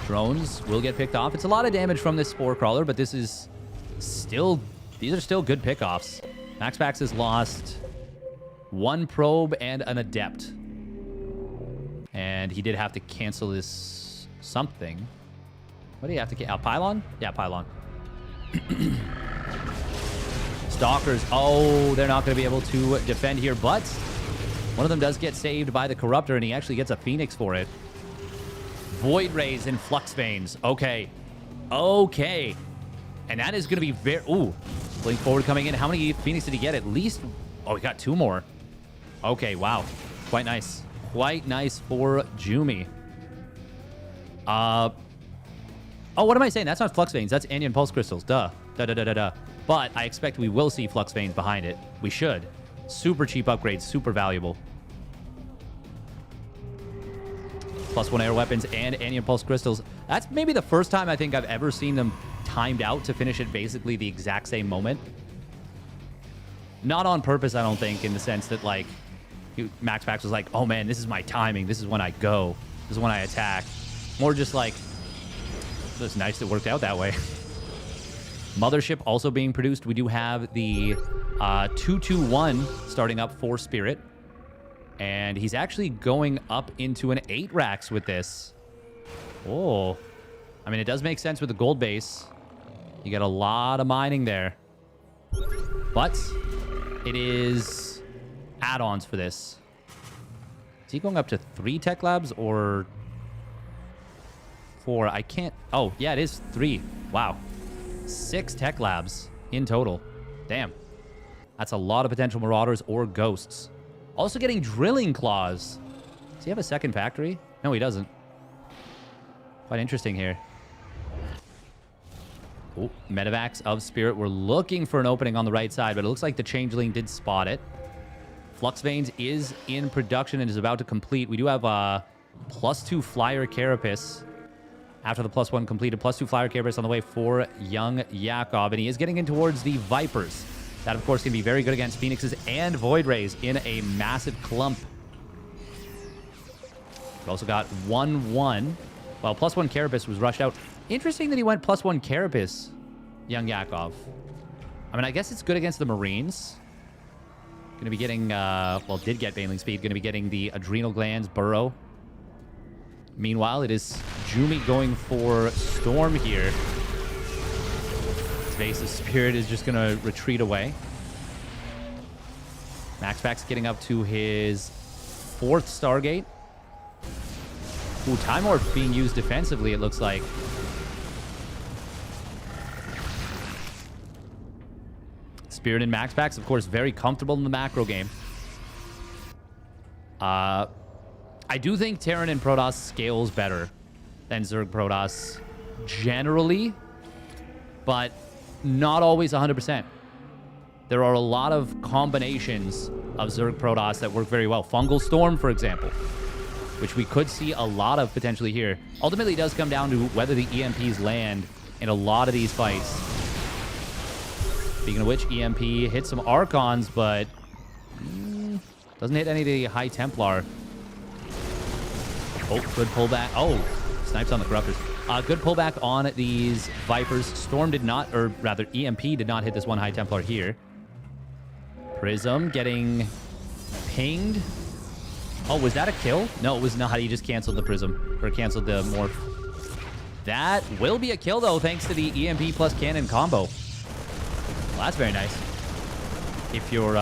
Drones will get picked off. It's a lot of damage from this Spore Crawler, but this is still... These are still good pickoffs. MaxPax has lost 1 probe and an Adept. And he did have to cancel this something. What do you have to cancel? A pylon? Yeah, pylon. Stalkers. Oh, they're not going to be able to defend here, but one of them does get saved by the Corruptor, and he actually gets a Phoenix for it. Void Rays and Flux Veins. Okay. Okay. And that is going to be very... Ooh. Blink forward coming in. How many Phoenix did he get? At least... Oh, he got 2 more. Okay, wow. Quite nice. quite nice for Jumi. Oh, what am I saying? That's not Flux Veins. That's Anion Pulse Crystals. Duh. Duh. But I expect we will see Flux Veins behind it. We should. Super cheap upgrades. Super valuable. +1 air weapons and Anion Pulse Crystals. That's maybe the first time I think I've ever seen them timed out to finish at basically the exact same moment. Not on purpose, I don't think, in the sense that, like, MaxPax was like, oh, man, this is my timing. This is when I go. This is when I attack. More just like, it's nice it worked out that way. Mothership also being produced. We do have the 221 starting up for Spirit. And he's actually going up into an 8 racks with this. Oh. I mean, it does make sense with the gold base. You get a lot of mining there. But it is add-ons for this. Is he going up to 3 tech labs or 4? I can't... Oh, yeah, it is 3. Wow. 6 tech labs in total. Damn. That's a lot of potential Marauders or Ghosts. Also getting Drilling Claws. Does he have a second factory? No, he doesn't. Quite interesting here. Oh, Medivacs of Spirit. We're looking for an opening on the right side, but it looks like the Changeling did spot it. Flux Veins is in production and is about to complete. We do have a +2 Flyer Carapace. After the +1 completed, +2 Flyer Carapace on the way for young Yakov, and he is getting in towards the Vipers. That, of course, can be very good against Phoenixes and Void Rays in a massive clump. We've also got 1-1. Well, +1 Carapace was rushed out. Interesting that he went +1 Carapace, young Yakov. I mean, I guess it's good against the Marines. Going to be getting, well, did get Baneling Speed. Going to be getting the Adrenal Glands, Burrow. Meanwhile, it is Jumi going for Storm here. Base of Spirit is just going to retreat away. MaxPax getting up to his 4th Stargate. Ooh, Time Orb being used defensively, it looks like. Spirit and MaxPax, of course, very comfortable in the macro game. I do think Terran and Protoss scales better than Zerg Protoss generally, but not always 100%. There are a lot of combinations of Zerg Protoss that work very well. Fungal Storm, for example, which we could see a lot of potentially here. Ultimately, it does come down to whether the EMPs land in a lot of these fights. Speaking of which, EMP hit some Archons, but doesn't hit any of the High Templar. Oh, good pullback. Oh, snipes on the Corruptors. Good pullback on these Vipers. Storm did not, or rather EMP did not hit this one High Templar here. Prism getting pinged. Oh, was that a kill? No, it was not. He just canceled the Prism, or canceled the Morph. That will be a kill, though, thanks to the EMP plus cannon combo. Well, that's very nice. If you're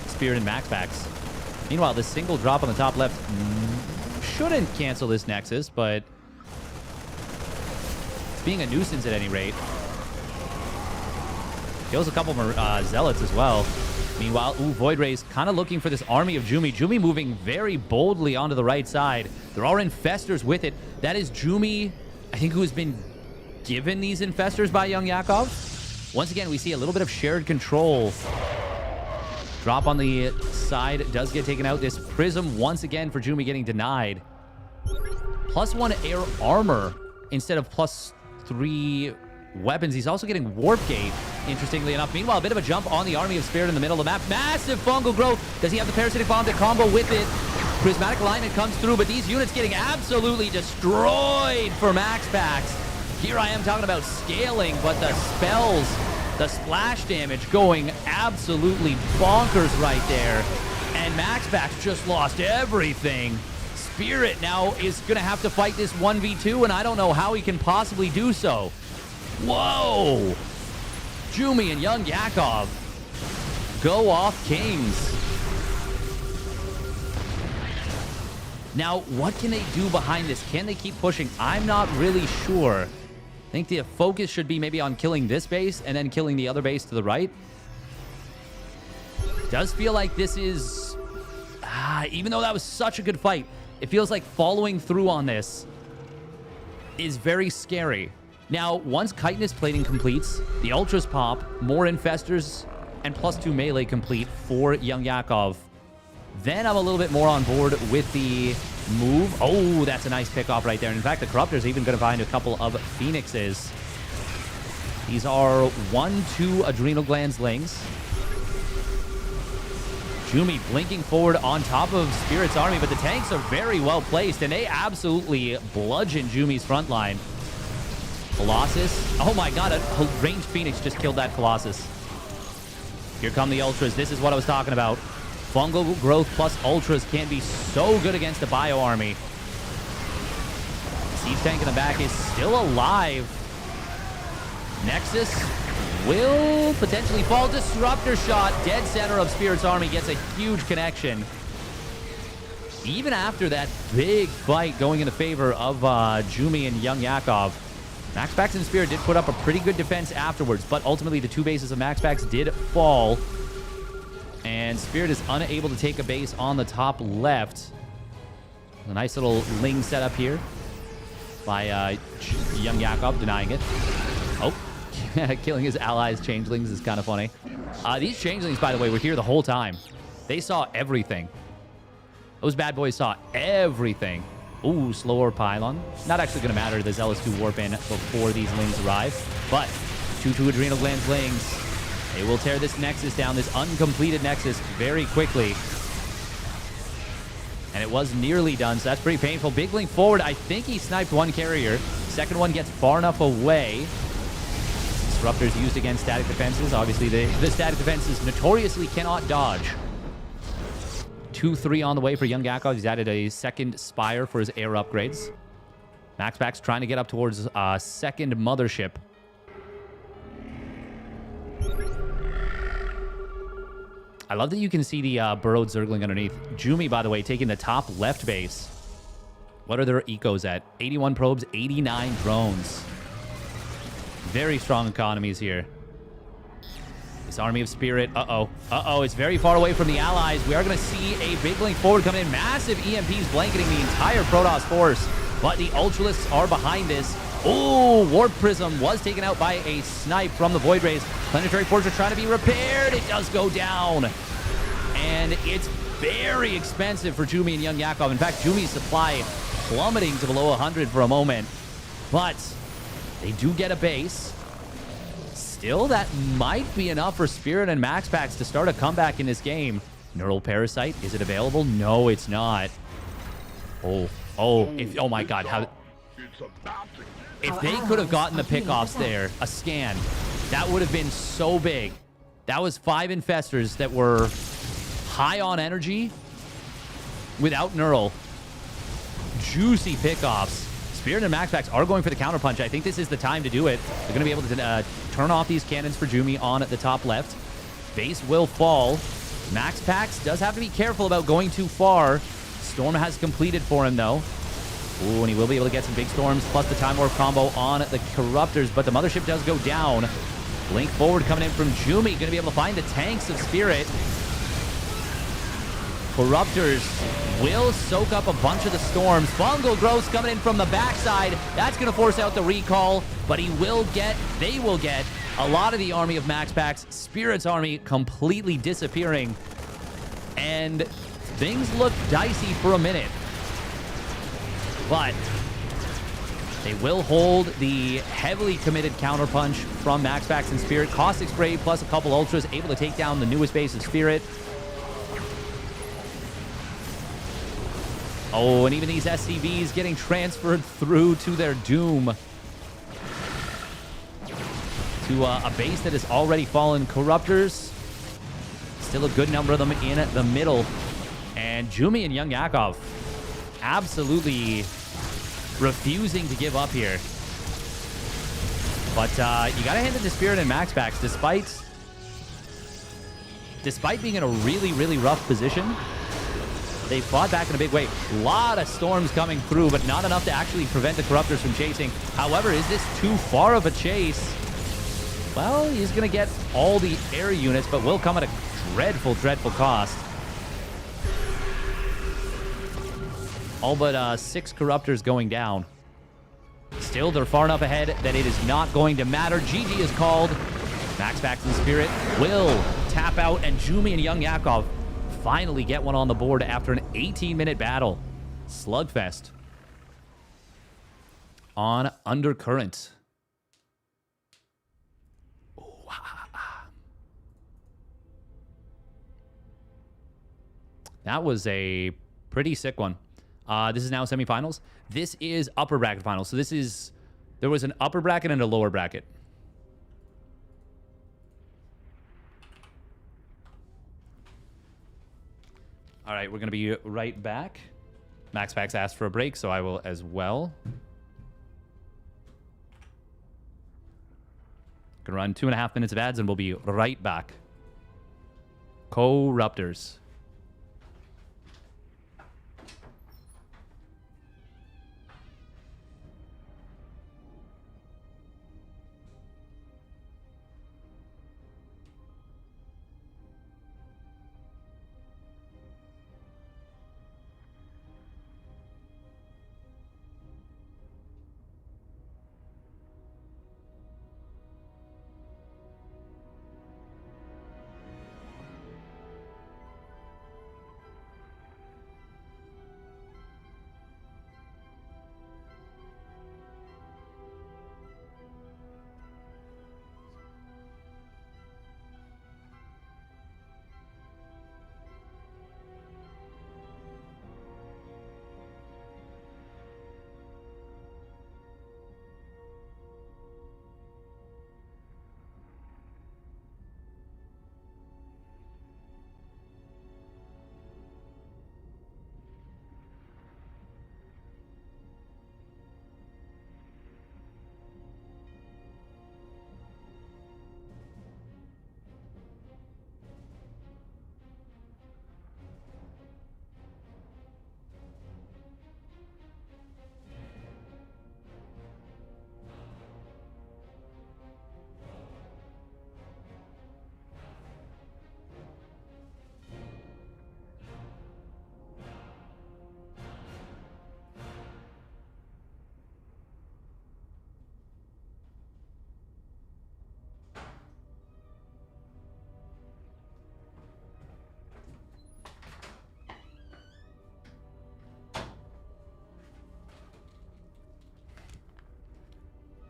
Spirit and MaxPax. Meanwhile, this single drop on the top left shouldn't cancel this Nexus, but being a nuisance at any rate. Kills a couple more Zealots as well. Meanwhile, Void Rays kind of looking for this army of Jumi. Jumi moving very boldly onto the right side. There are Infestors with it. That is Jumi, I think, who has been given these Infestors by young Yakov. Once again, we see a little bit of shared control. Drop on the side does get taken out. This Prism, once again, for Jumi getting denied. +1 air armor instead of +3 weapons. He's also getting Warp Gate, interestingly enough. Meanwhile, a bit of a jump on the Army of Spirit in the middle of the map. Massive fungal growth. Does he have the Parasitic Bomb to combo with it? Prismatic Alignment comes through, but these units getting absolutely destroyed for MaxPax. Here I am talking about scaling, but the spells, the splash damage going absolutely bonkers right there. And MaxPax just lost everything. Spirit now is going to have to fight this 1v2, and I don't know how he can possibly do so. Whoa! Jumi and young Yakov go off kings. Now, what can they do behind this? Can they keep pushing? I'm not really sure. I think the focus should be maybe on killing this base and then killing the other base to the right. Does feel like this is Even though that was such a good fight, it feels like following through on this is very scary. Now, once chitinous plating completes, the ultras pop, more infestors, and +2 melee complete for Young Yakov. Then I'm a little bit more on board with the move. Oh, that's a nice pickoff right there. And in fact, the Corruptor's even going to find a couple of Phoenixes. These are 1-2 Adrenal Glands Lings. Jumi blinking forward on top of Spirit's army, but the tanks are very well placed, and they absolutely bludgeon Jumi's front line. Colossus. Oh my god, a ranged Phoenix just killed that Colossus. Here come the Ultras. This is what I was talking about. Fungal growth plus Ultras can be so good against the Bio army. Siege tank in the back is still alive. Nexus will potentially fall. Disruptor shot. Dead center of Spirit's army gets a huge connection. Even after that big fight going in the favor of Jumi and Young Yakov, MaxPax and Spirit did put up a pretty good defense afterwards, but ultimately the two bases of MaxPax did fall. And Spirit is unable to take a base on the top left. A nice little Ling setup here by Young Yakov, denying it. Oh. Killing his allies' changelings is kind of funny. These changelings, by the way, were here the whole time. They saw everything. Those bad boys saw everything. Ooh, slower pylon. Not actually going to matter. The Zealous do warp in before these Lings arrive. But 2-2 Adrenal Glands Lings. They will tear this Nexus down, this uncompleted Nexus, very quickly. And it was nearly done, so that's pretty painful. Big Ling forward. I think he sniped one carrier. Second one gets far enough away. Disruptors used against static defenses. Obviously, the static defenses notoriously cannot dodge. 2-3 on the way for Young Yakov. He's added a second Spire for his air upgrades. MaxPax trying to get up towards second Mothership. I love that you can see the burrowed Zergling underneath. Jumi, by the way, taking the top left base. What are their ecos at? 81 probes, 89 drones. Very strong economies here. This Army of Spirit, it's very far away from the allies. We are going to see a big link forward come in. Massive EMPs blanketing the entire Protoss force, but the Ultralists are behind this. Oh, Warp Prism was taken out by a snipe from the Void Rays. Planetary Fortress trying to be repaired. It does go down. And it's very expensive for Jumi and Young Yakov. In fact, Jumi's supply plummeting to below 100 for a moment. But they do get a base. Still, that might be enough for Spirit and MaxPax to start a comeback in this game. Neural Parasite, is it available? No, it's not. Oh my god, how... If they could have gotten the pickoffs there, a scan, that would have been so big. That was 5 infestors that were high on energy without Neural. Juicy pickoffs. Spirit and MaxPax are going for the counterpunch. I think this is the time to do it. They're going to be able to turn off these cannons for Jumi on the top left. Base will fall. MaxPax does have to be careful about going too far. Storm has completed for him, though. Ooh, and he will be able to get some big storms, plus the Time Warp combo on the Corruptors, but the Mothership does go down. Blink forward coming in from Jumi. Going to be able to find the tanks of Spirit. Corruptors will soak up a bunch of the storms. Fungal growth coming in from the backside. That's going to force out the recall, but they will get a lot of the army of MaxPax. Spirit's army completely disappearing. And things look dicey for a minute. But they will hold the heavily committed counterpunch from MaxPax and Spirit. Caustic Spray plus a couple Ultras able to take down the newest base of Spirit. Oh, and even these SCVs getting transferred through to their doom. To a base that has already fallen. Corruptors. Still a good number of them in the middle. And Jumi and Young Yakov absolutely refusing to give up here. But you got to hand it to Spirit and MaxPax. Despite being in a really, really rough position, they fought back in a big way. A lot of storms coming through, but not enough to actually prevent the Corruptors from chasing. However, is this too far of a chase? Well, he's going to get all the air units, but will come at a dreadful, dreadful cost. All but 6 Corruptors going down. Still, they're far enough ahead that it is not going to matter. GG is called. MaxPax and Spirit will tap out, and Jumi and Young Yakov finally get one on the board after an 18-minute battle. Slugfest on Undercurrent. That was a pretty sick one. This is now semifinals. This is upper bracket finals. So this is... There was an upper bracket and a lower bracket. All right, we're going to be right back. MaxPax asked for a break, so I will as well. Gonna run 2.5 minutes of ads, and we'll be right back. Corruptors.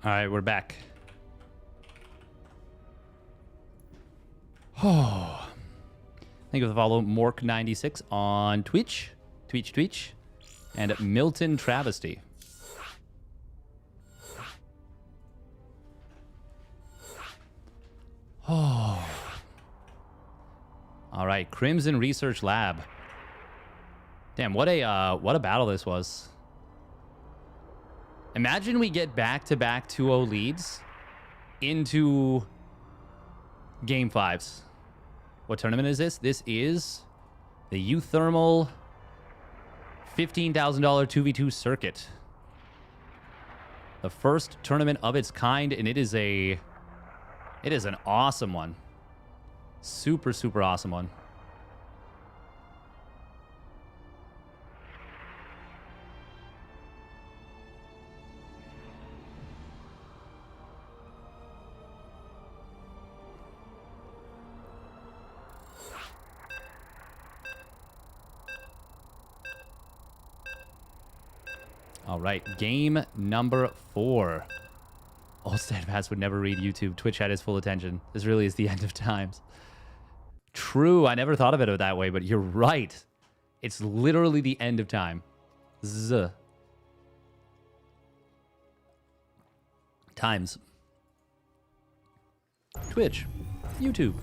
All right, we're back. Oh. Thank you for the follow, Mork96 on Twitch. Twitch. And Milton Travesty. Oh. All right, Crimson Research Lab. Damn, what a battle this was. Imagine we get back-to-back 2-0 leads into Game 5s. What tournament is this? This is the uThermal $15,000 2v2 circuit. The first tournament of its kind, and it is an awesome one. Super, super awesome one. All right, game number 4. Old Steadfast would never read YouTube. Twitch had his full attention. This really is the end of times. True, I never thought of it that way, but you're right. It's literally the end of time. Z. Times. Twitch. YouTube.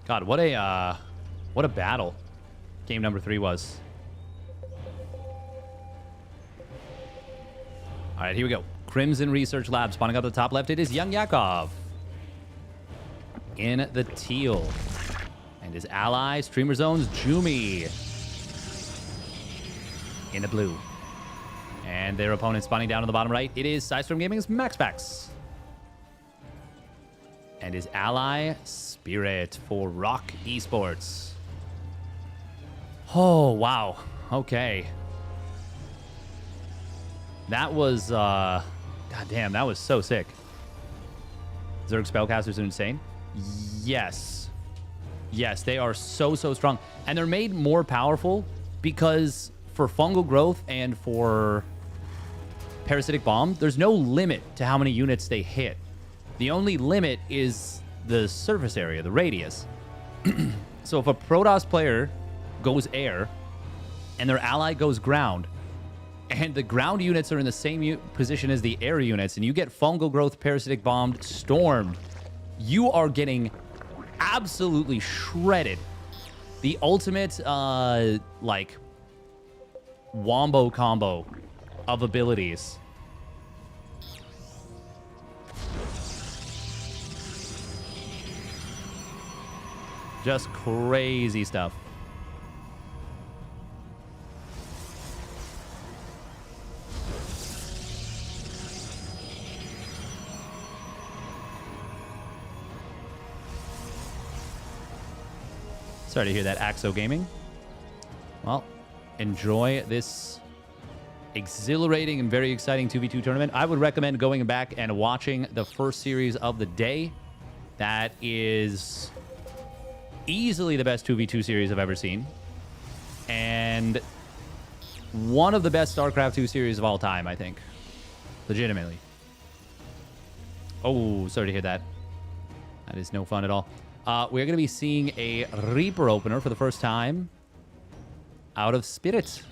God, what a battle game number 3 was. All right, here we go. Crimson Research Lab spawning up at the top left. It is Young Yakov in the teal. And his ally, Streamer Zone's Jumi in the blue. And their opponent spawning down on the bottom right. It is Sidestorm Gaming's MaxPax. And his ally, Spirit for Rock Esports. Oh, wow. Okay. That was, God damn, that was so sick. Zerg spellcasters are insane. Yes. Yes, they are so strong. And they're made more powerful because for fungal growth and for parasitic bomb, there's no limit to how many units they hit. The only limit is the surface area, the radius. So if a Protoss player goes air and their ally goes ground, and the ground units are in the same position as the air units, and you get fungal growth, parasitic bombed, stormed, you are getting absolutely shredded. The ultimate, like, wombo combo of abilities. Just crazy stuff. Sorry to hear that, Axo Gaming. Well, enjoy this exhilarating and very exciting 2v2 tournament. I would recommend going back and watching the first series of the day. That is easily the best 2v2 series I've ever seen. And one of the best StarCraft 2 series of all time, I think. Legitimately. Oh, sorry to hear that. That is no fun at all. We're going to be seeing a Reaper opener for the first time out of Spirit.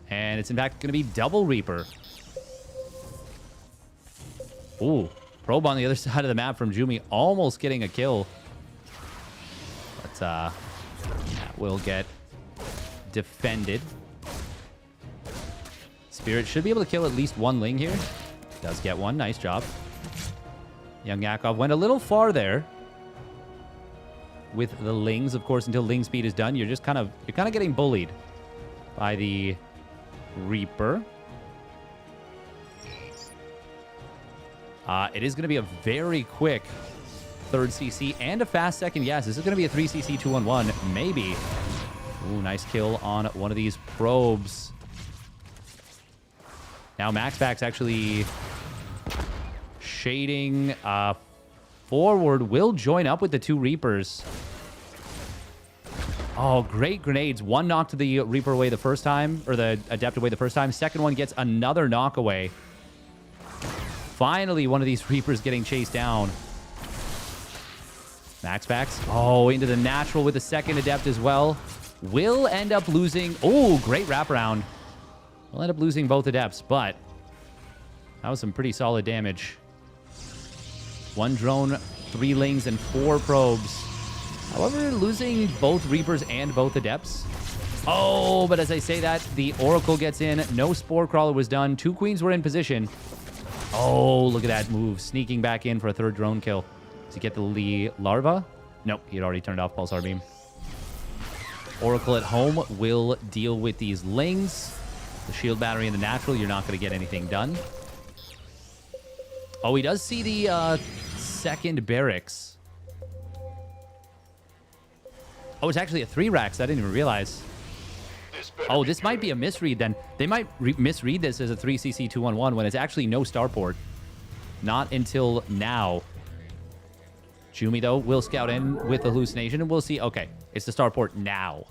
And it's in fact going to be double Reaper. Ooh, probe on the other side of the map from Jumi, almost getting a kill. But that will get defended. Spirit should be able to kill at least one Ling here. Does get one. Nice job. Young Yakov went a little far there with the Lings. Of course, until Ling speed is done, you're kind of getting bullied by the Reaper. It is going to be a very quick third CC and a fast second. Yes, this is going to be a 3CC 2-on-1, maybe. Ooh, nice kill on one of these probes. Now MaxPax actually shading forward, will join up with the two Reapers. Oh, great grenades. One knocked the Reaper away the first time, or the Adept away the first time. Second one gets another knock away. Finally, one of these Reapers getting chased down. MaxPax. Oh, into the natural with the second Adept as well. Will end up losing. Oh, great wraparound. We'll end up losing both Adepts, but that was some pretty solid damage. One drone, 3 Lings, and 4 probes. However, losing both Reapers and both Adepts. Oh, but as I say that, the Oracle gets in. No Spore Crawler was done. 2 Queens were in position. Oh, look at that move. Sneaking back in for a third drone kill. Does he get the Larva? Nope, he had already turned off Pulsar Beam. Oracle at home will deal with these Lings. The shield battery and the natural, you're not going to get anything done. Oh, he does see the second barracks. Oh, it's actually a 3-Rax. I didn't even realize. Oh, this might be a misread then. They might misread this as a 3CC 2-on-1 when it's actually no starport. Not until now. Jumi, though, will scout in with the hallucination, and we'll see. Okay, it's the starport now.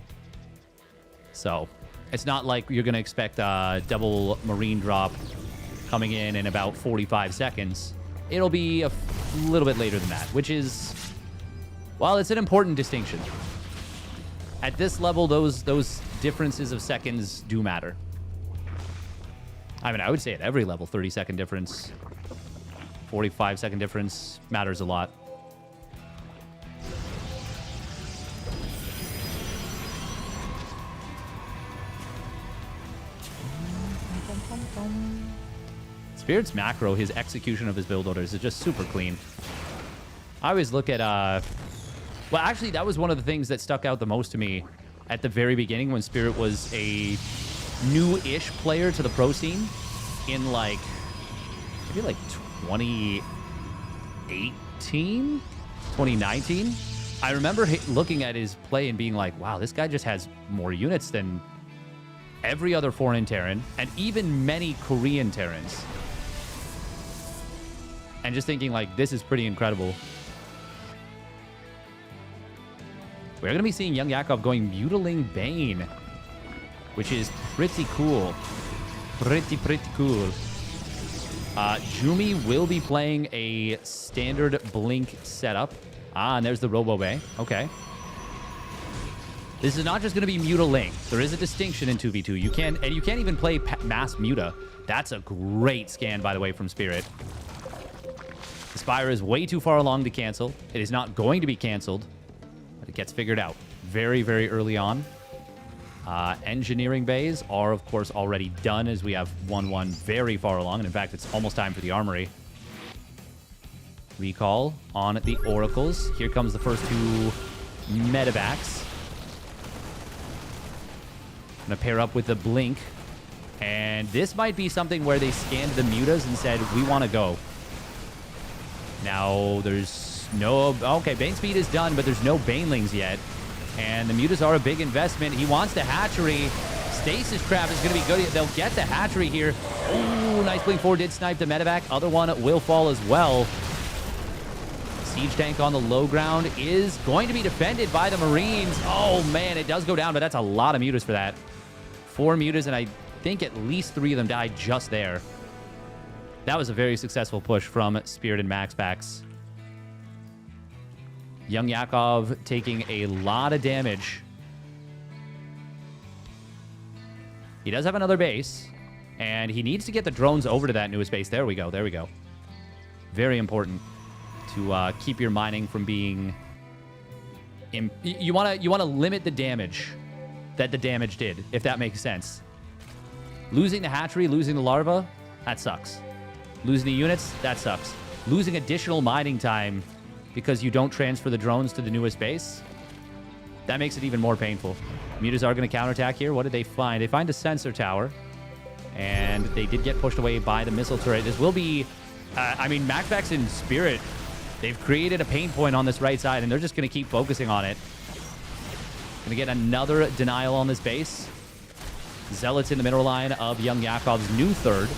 So, it's not like you're going to expect a double Marine drop coming in about 45 seconds. It'll be a little bit later than that, which is, well, it's an important distinction. At this level, those differences of seconds do matter. I mean, I would say at every level, 30-second difference, 45-second difference matters a lot. Spirit's macro, his execution of his build orders is just super clean. I always look at, well, actually, that was one of the things that stuck out the most to me at the very beginning when Spirit was a new-ish player to the pro scene in, like, maybe like 2018, 2019. I remember looking at his play and being like, wow, this guy just has more units than every other foreign Terran and even many Korean Terrans. And just thinking like, this is pretty incredible. We're going to be seeing young Yakov going Mutiling Bane, which is pretty cool. Pretty cool. Jumi will be playing a standard Blink setup. Ah, and there's the Robo Bay. Okay. This is not just going to be Mutiling. There is a distinction in 2v2. You can't even play Mass Muta. That's a great scan, by the way, from Spirit. The Spire is way too far along to cancel. It is not going to be canceled, but it gets figured out very, very early on. Engineering bays are, of course, already done as we have 1-1 very far along. And in fact, it's almost time for the Armory. Recall on the Oracles. Here comes the first two Medevacs. Gonna pair up with the Blink. And this might be something where they scanned the Mutas and said, we want to go. Now, there's no... Okay, Bane Speed is done, but there's no Banelings yet. And the Mutas are a big investment. He wants the Hatchery. Stasis Craft is going to be good. They'll get the Hatchery here. Ooh, nice Blink 4 did snipe the Medevac. Other one will fall as well. Siege Tank on the low ground is going to be defended by the Marines. Oh, man, it does go down, but that's a lot of Mutas for that. 4 Mutas, and I think at least 3 of them died just there. That was a very successful push from Spirit and MaxPax. Young Yakov taking a lot of damage. He does have another base, and he needs to get the drones over to that newest base. There we go. There we go. Very important to keep your mining from being... You want to limit the damage that the damage did, if that makes sense. Losing the hatchery, losing the larva, that sucks. Losing the units, that sucks. Losing additional mining time because you don't transfer the drones to the newest base, that makes it even more painful. Mutas are going to counterattack here. What did they find? They find a sensor tower, and they did get pushed away by the missile turret. This will be... I mean, MaxPax and Spirit, they've created a pain point on this right side, and they're just going to keep focusing on it. Going to get another denial on this base. Zealots in the middle line of young Yakov's new third.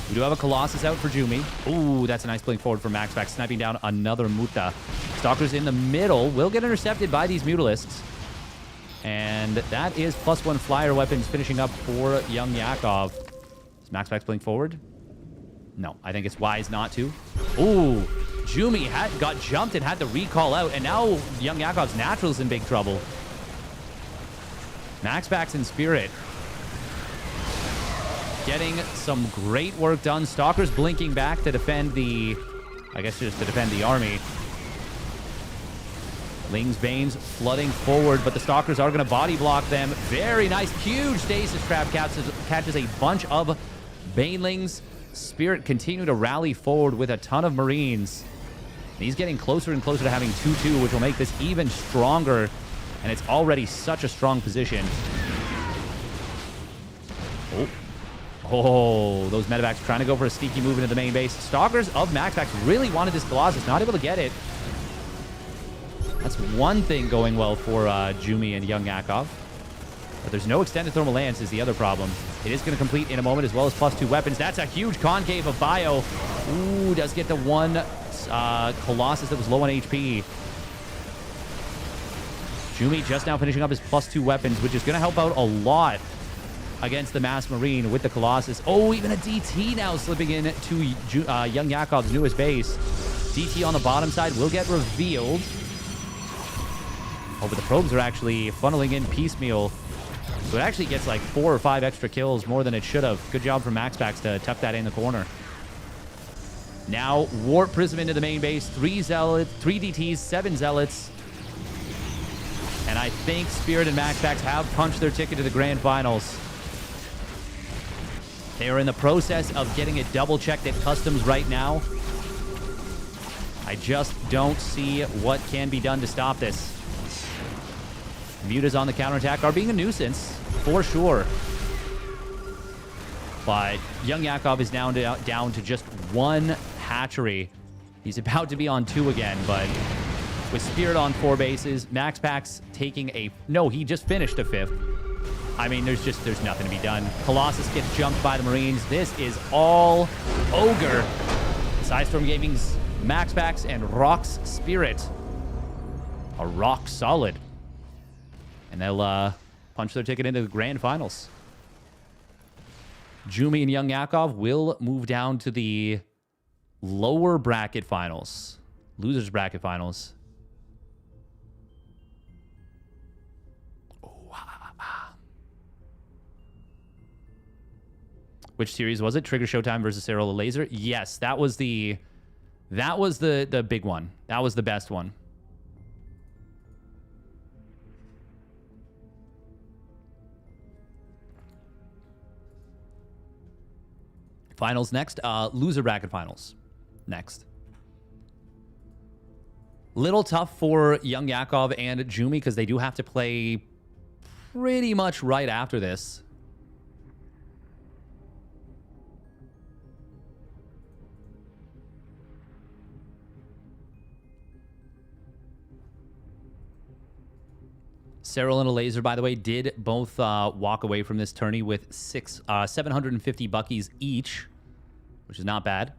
We do have a Colossus out for Jumi. Ooh, that's a nice blink forward from MaxPax, sniping down another Muta. Stalkers in the middle will get intercepted by these Mutalists. And that is +1 flyer weapons finishing up for young Yakov. Is MaxPax blink forward? No, I think it's wise not to. Ooh, Jumi got jumped and had to recall out, and now young Yakov's Natural's in big trouble. MaxPax and Spirit getting some great work done. Stalkers blinking back to defend the... I guess just to defend the army. Ling's Banes flooding forward, but the Stalkers are going to body block them. Very nice. Huge stasis trap catches a bunch of Banelings. Spirit continue to rally forward with a ton of Marines. And he's getting closer and closer to having 2-2, which will make this even stronger. And it's already such a strong position. Oh, those medevacs trying to go for a sneaky move into the main base. Stalkers of MaxPax really wanted this Colossus, not able to get it. That's one thing going well for Jumi and young Yakov. But there's no extended thermal lance is the other problem. It is going to complete in a moment, as well as +2 weapons. That's a huge concave of bio. Ooh, does get the one Colossus that was low on HP. Jumi just now finishing up his +2 weapons, which is going to help out a lot against the Mass Marine with the Colossus. Oh, even a DT now slipping in to young Yakov's newest base. DT on the bottom side will get revealed. Oh, but the probes are actually funneling in piecemeal. So it actually gets like 4 or 5 extra kills, more than it should have. Good job from MaxPax to tuck that in the corner. Now, Warp Prism into the main base. 3 Zealots, 3 DTs, 7 Zealots. And I think Spirit and MaxPax have punched their ticket to the Grand Finals. They are in the process of getting it double-checked at Customs right now. I just don't see what can be done to stop this. Mutas on the counterattack are being a nuisance, for sure. But young Yakov is now down to just 1 hatchery. He's about to be on 2 again, but with Spirit on 4 bases, MaxPax taking a... No, he just finished a 5th. I mean, there's nothing to be done. Colossus gets jumped by the Marines. This is all Ogre. Sidestorm Gaming's MaxPax and Rock's Spirit are rock solid. And they'll punch their ticket into the grand finals. Jumi and Young Yakov will move down to the lower bracket finals. Losers bracket finals. Which series was it? Trigger Showtime versus Serral Elazer? Yes, that was the big one. That was the best one. Finals next. Loser bracket finals next. Little tough for Young Yakov and Jumi because they do have to play pretty much right after this. Serral and Elazer, by the way, did both walk away from this tourney with 750 buckies each, which is not bad.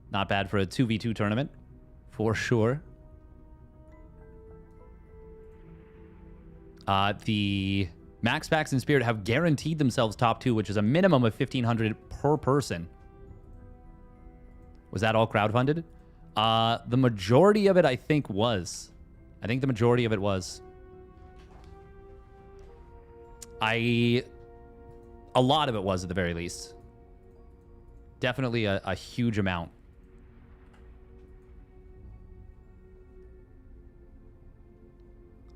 Not bad for a 2v2 tournament, for sure. The MaxPax and Spirit have guaranteed themselves top 2, which is a minimum of 1,500 per person. Was that all crowdfunded? The majority of it, I think, was. I think the majority of it was. A lot of it was, at the very least. Definitely a huge amount.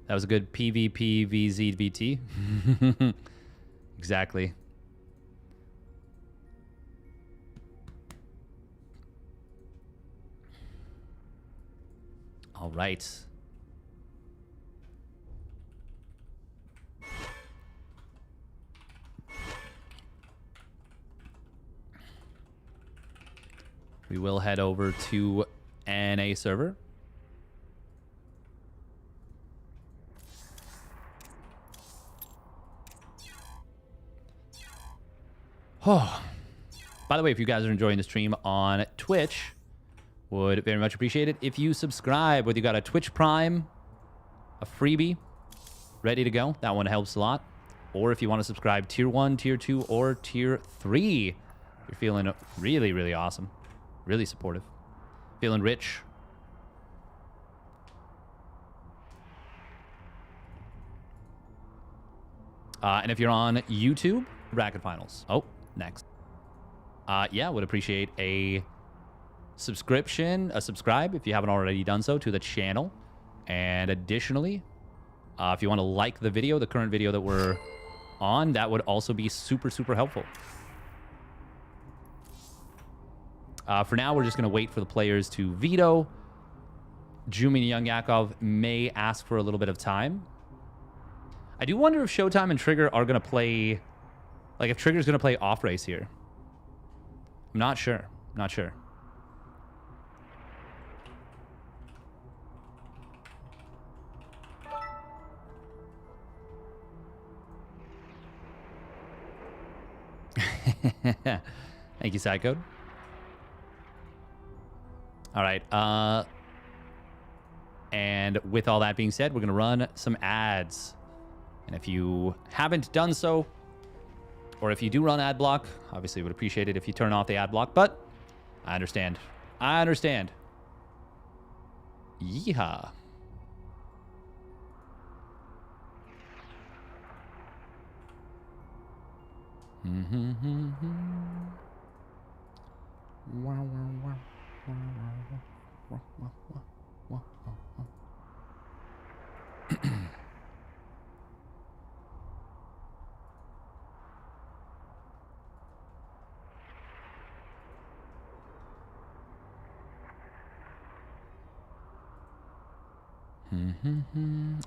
That was a good PvP VZVT. Exactly. All right. We will head over to NA server. Oh. By the way, if you guys are enjoying the stream on Twitch, would very much appreciate it if you subscribe. Whether you got a Twitch Prime, a freebie, ready to go, that one helps a lot. Or if you want to subscribe Tier 1, Tier 2, or Tier 3, you're feeling really, really awesome. Really supportive. Feeling rich. And if you're on YouTube, bracket finals. Oh, next. Yeah, would appreciate a subscribe if you haven't already done so to the channel. And additionally, if you want to like the video, the current video that we're on, that would also be super, super helpful. For now, we're just going to wait for the players to veto. Jumi and Young Yakov may ask for a little bit of time. I do wonder if ShoWTimE and Trigger are going to play... Like, if Trigger's going to play off-race here. I'm not sure. Not sure. Thank you, Sidecode. All right. And with all that being said, we're going to run some ads. And if you haven't done so, or if you do run ad block, obviously would appreciate it if you turn off the ad block, but I understand. I understand. Yeehaw.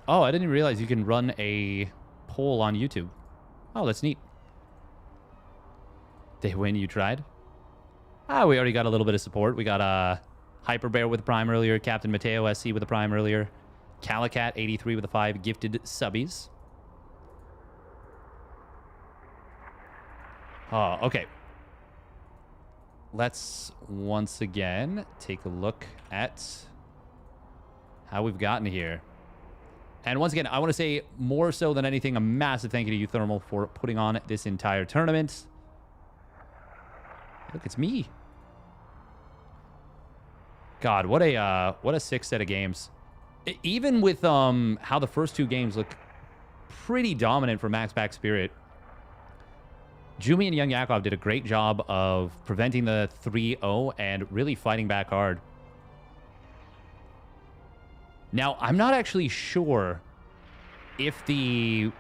Oh, I didn't realize you can run a poll on YouTube. Oh, that's neat. They win, you tried? Ah, we already got a little bit of support. We got Hyper Bear with a prime earlier. Captain Mateo SC with a prime earlier. Calicat 83 with a 5 gifted subbies. Oh, okay. Let's once again take a look at how we've gotten here. And once again, I want to say more so than anything, a massive thank you to uThermal for putting on this entire tournament. Look, it's me. God, what a sick set of games. Even with how the first 2 games look pretty dominant for MaxPax Spirit, Jumi and Young Yakov did a great job of preventing the 3-0 and really fighting back hard. Now, I'm not actually sure if the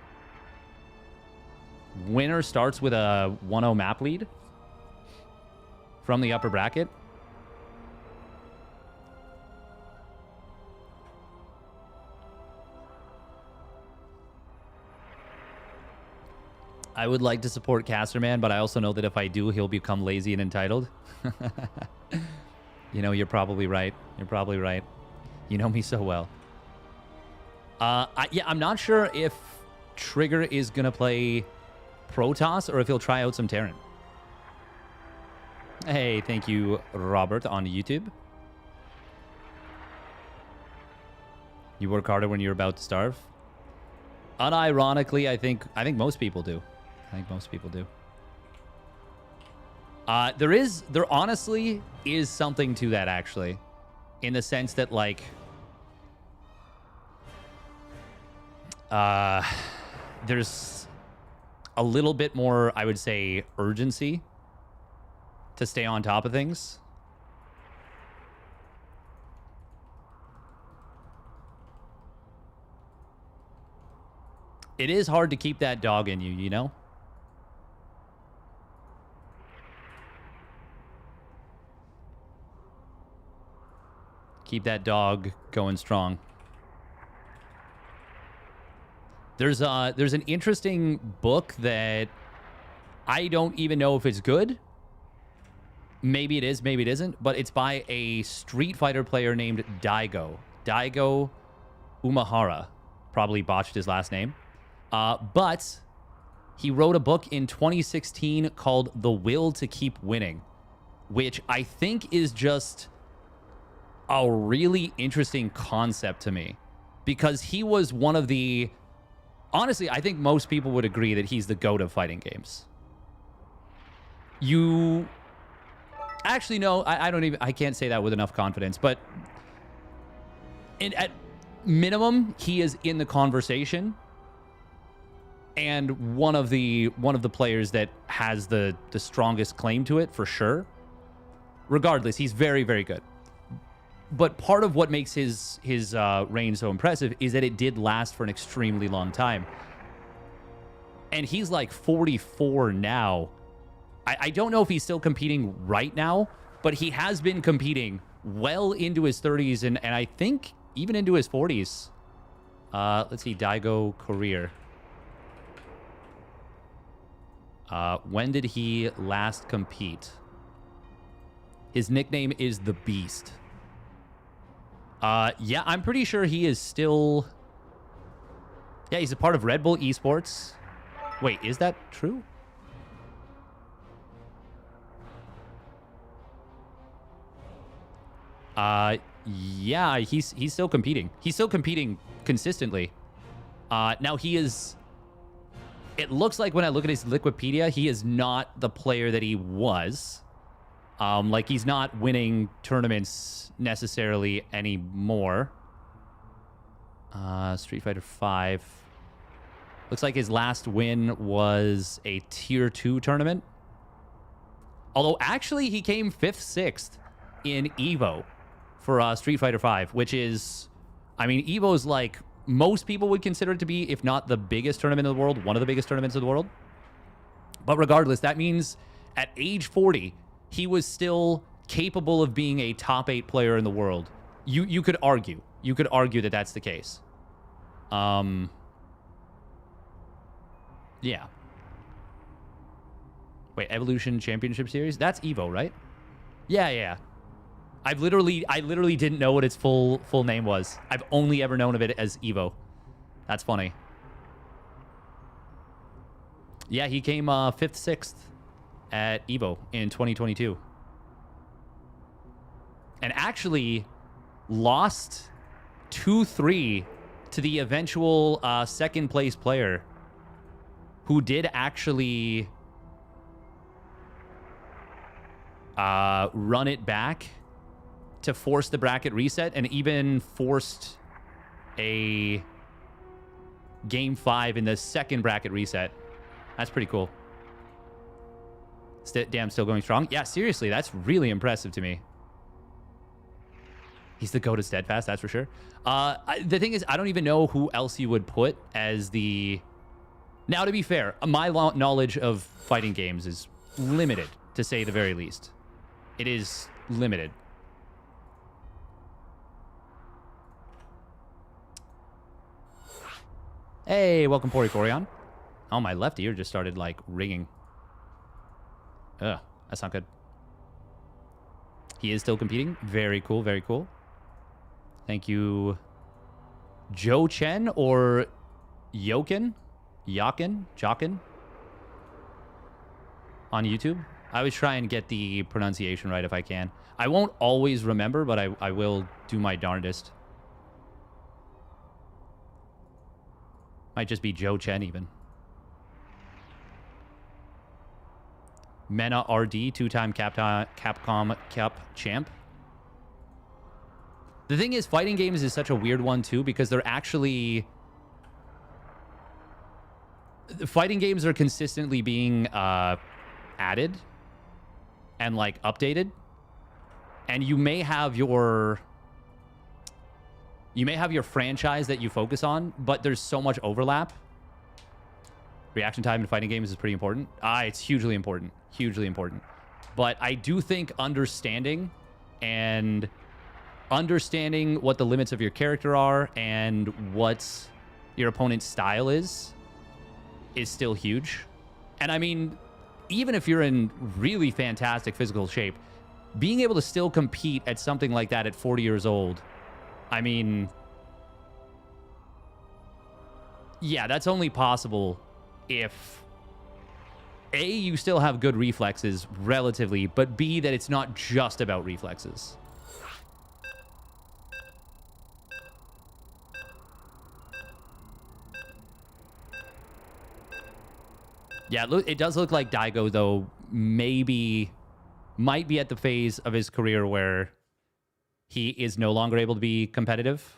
winner starts with a 1-0 map lead from the upper bracket. I would like to support Casterman, but I also know that if I do, he'll become lazy and entitled. You know, you're probably right. You're probably right. You know me so well. Yeah, I'm not sure if Trigger is going to play Protoss or if he'll try out some Terran. Hey, thank you, Robert, on YouTube. You work harder when you're about to starve? Unironically, I think most people do. I think most people do. There honestly is something to that, actually. In the sense that, like, there's a little bit more, I would say, urgency to stay on top of things. It is hard to keep that dog in you, you know? Keep that dog going strong. There's an interesting book that I don't even know if it's good. Maybe it is, maybe it isn't, but it's by a Street Fighter player named Daigo. Daigo Umahara. Probably botched his last name. But he wrote a book in 2016 called The Will to Keep Winning, which I think is just a really interesting concept to me, because he was one of the... Honestly, I think most people would agree that he's the GOAT of fighting games. You... Actually, no, I can't say that with enough confidence, but at minimum, he is in the conversation and one of the players that has the strongest claim to it, for sure. Regardless, he's very, very good. But part of what makes his reign so impressive is that it did last for an extremely long time. And he's like 44 now. I don't know if he's still competing right now, but he has been competing well into his 30s and I think even into his 40s. Let's see, Daigo career. When did he last compete? His nickname is The Beast. Yeah, I'm pretty sure he is still... Yeah, he's a part of Red Bull Esports. Wait, is that true? Yeah, he's still competing. He's still competing consistently. Now he is... It looks like when I look at his Wikipedia, he is not the player that he was. Like, he's not winning tournaments necessarily anymore. Street Fighter 5. Looks like his last win was a Tier 2 tournament. Although, actually, he came 5th, 6th in EVO for Street Fighter 5, which is... I mean, EVO is like... Most people would consider it to be, if not the biggest tournament in the world, one of the biggest tournaments in the world. But regardless, that means at age 40... he was still capable of being a top 8 player in the world. You could argue. You could argue that that's the case. Yeah. Wait, Evolution Championship Series? That's EVO, right? Yeah. I literally didn't know what its full name was. I've only ever known of it as Evo. That's funny. Yeah, he came 5th, 6th at Evo in 2022. And actually lost 2-3 to the eventual second place player who did actually run it back to force the bracket reset and even forced a game 5 in the second bracket reset. That's pretty cool. Damn, still going strong. Yeah, seriously, that's really impressive to me. He's the GOAT of Steadfast, that's for sure. The thing is, I don't even know who else you would put as the... Now, to be fair, my knowledge of fighting games is limited, to say the very least. It is limited. Hey, welcome, Pori Corion. Oh, my left ear just started, like, ringing. Ugh, that's not good. He is still competing. Very cool, very cool. Thank you, Joe Chen or Jokin on YouTube. I always try and get the pronunciation right if I can. I won't always remember, but I will do my darndest. Might just be Joe Chen even. Mena RD, 2-time Capcom Cup champ. The thing is, fighting games is such a weird one, too, because they're actually... Fighting games are consistently being added and, like, updated. And you may have your... You may have your franchise that you focus on, but there's so much overlap. Reaction time in fighting games is pretty important. It's hugely important. Hugely important. But I do think understanding what the limits of your character are and what your opponent's style is still huge. And I mean, even if you're in really fantastic physical shape, being able to still compete at something like that at 40 years old, I mean, yeah, that's only possible if A, you still have good reflexes relatively, but B, that it's not just about reflexes. Yeah, it does look like Daigo, though, might be at the phase of his career where he is no longer able to be competitive.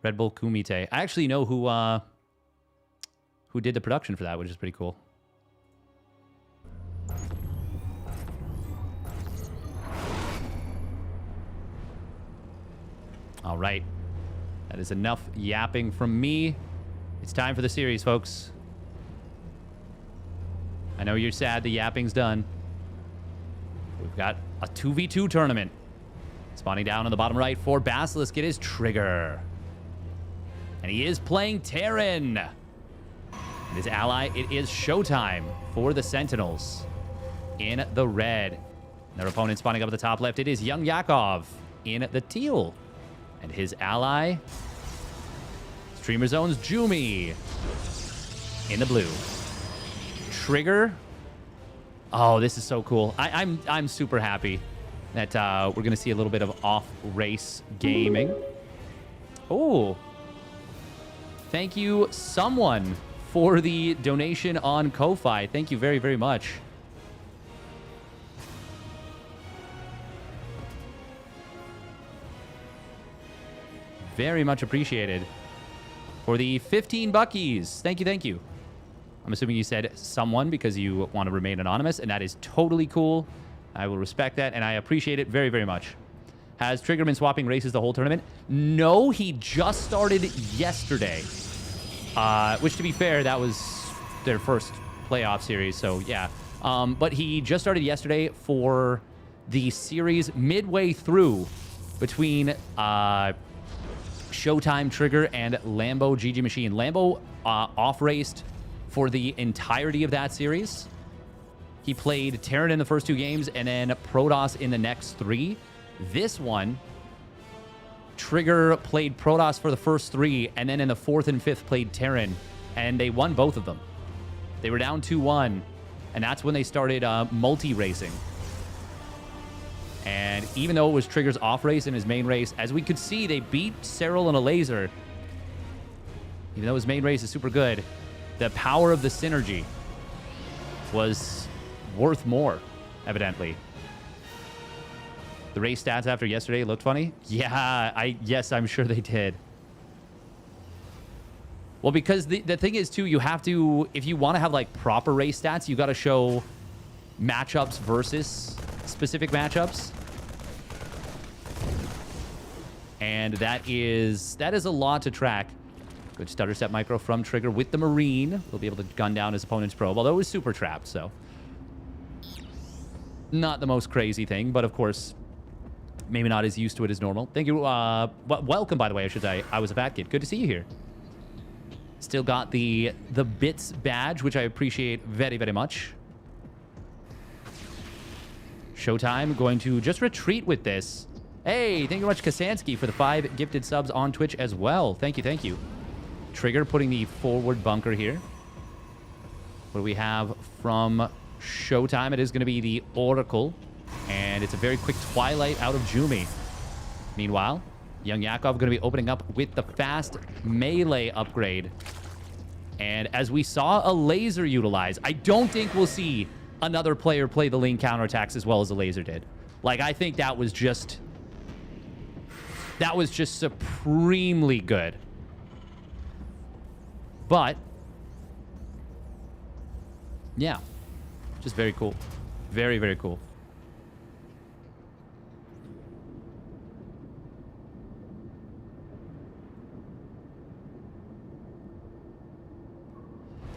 Red Bull Kumite. I actually know who did the production for that, which is pretty cool. All right. That is enough yapping from me. It's time for the series, folks. I know you're sad the yapping's done. We've got a 2v2 tournament. Spawning down on the bottom right for Basilisk, it is Trigger. And he is playing Terran. And his ally, it is ShoWTimE for the Sentinels in the red. And their opponent spawning up at the top left, it is Young Yakov in the teal. And his ally, Streamer Zone's Jumi in the blue. Trigger. Oh, this is so cool. I'm super happy that we're going to see a little bit of off-race gaming. Oh. Thank you, someone, for the donation on Ko-Fi. Thank you very, very much. Very much appreciated. For the 15 buckies. Thank you, thank you. I'm assuming you said someone because you want to remain anonymous, and that is totally cool. I will respect that, and I appreciate it very, very much. Has Trigger been swapping races the whole tournament? No, he just started yesterday. Which, to be fair, that was their first playoff series, so yeah. But he just started yesterday for the series midway through between ShoWTimE Trigger and Lambo GG Machine. Lambo off-raced for the entirety of that series. He played Terran in the first 2 games and then Protoss in the next 3. This one, Trigger played Protoss for the first 3, and then in the 4th and 5th played Terran, and they won both of them. They were down 2-1, and that's when they started multi-racing. And even though it was Trigger's off race and his main race, as we could see, they beat Serral and Elazer. Even though his main race is super good, the power of the synergy was worth more, evidently. The race stats after yesterday looked funny. Yeah, yes, I'm sure they did. Well, because the thing is, too, you have to, if you want to have, like, proper race stats, you got to show matchups versus specific matchups. And that is a lot to track. Good stutter step micro from Trigger with the Marine. We'll be able to gun down his opponent's probe, although it was super trapped, so not the most crazy thing, but of course, maybe not as used to it as normal. Thank you. Welcome, by the way, I should say. I was a fat kid. Good to see you here. Still got the bits badge, which I appreciate very, very much. ShoWTimE going to just retreat with this. Hey, thank you very much, Kasansky, for the 5 gifted subs on Twitch as well. Thank you, thank you. Trigger putting the forward bunker here. What do we have from ShoWTimE? It is going to be the Oracle, and it's a very quick Twilight out of Jumi. Meanwhile, Young Yakov going to be opening up with the fast melee upgrade. And as we saw Elazer utilize, I don't think we'll see another player play the lane counterattacks as well as Elazer did. Like, I think that was just supremely good. But yeah, just very cool. Very, very cool.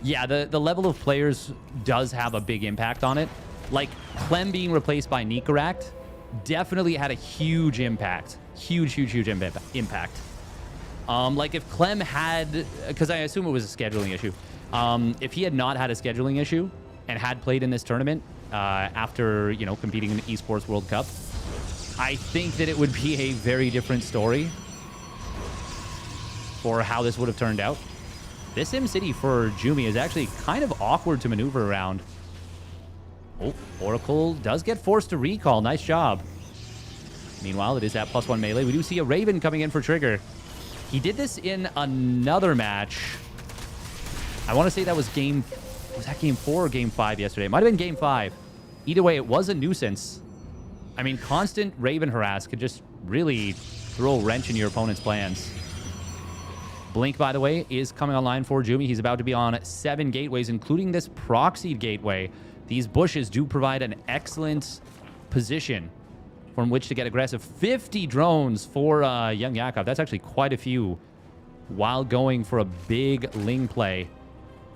Yeah, the level of players does have a big impact on it. Like, Clem being replaced by Nikaract definitely had a huge impact. Huge impact. Like, if Clem had... Because I assume it was a scheduling issue. If he had not had a scheduling issue and had played in this tournament after, you know, competing in the Esports World Cup, I think that it would be a very different story for how this would have turned out. This SimCity for Jumi is actually kind of awkward to maneuver around. Oh, Oracle does get forced to recall. Nice job. Meanwhile, it is that +1 melee. We do see a Raven coming in for Trigger. He did this in another match. I want to say that was game... Was that game 4 or game 5 yesterday? It might have been game 5. Either way, it was a nuisance. I mean, constant Raven harass could just really throw a wrench in your opponent's plans. Blink, by the way, is coming online for Jumi. He's about to be on 7 gateways, including this proxied gateway. These bushes do provide an excellent position from which to get aggressive. 50 drones for Young Yakov. That's actually quite a few while going for a big Ling play.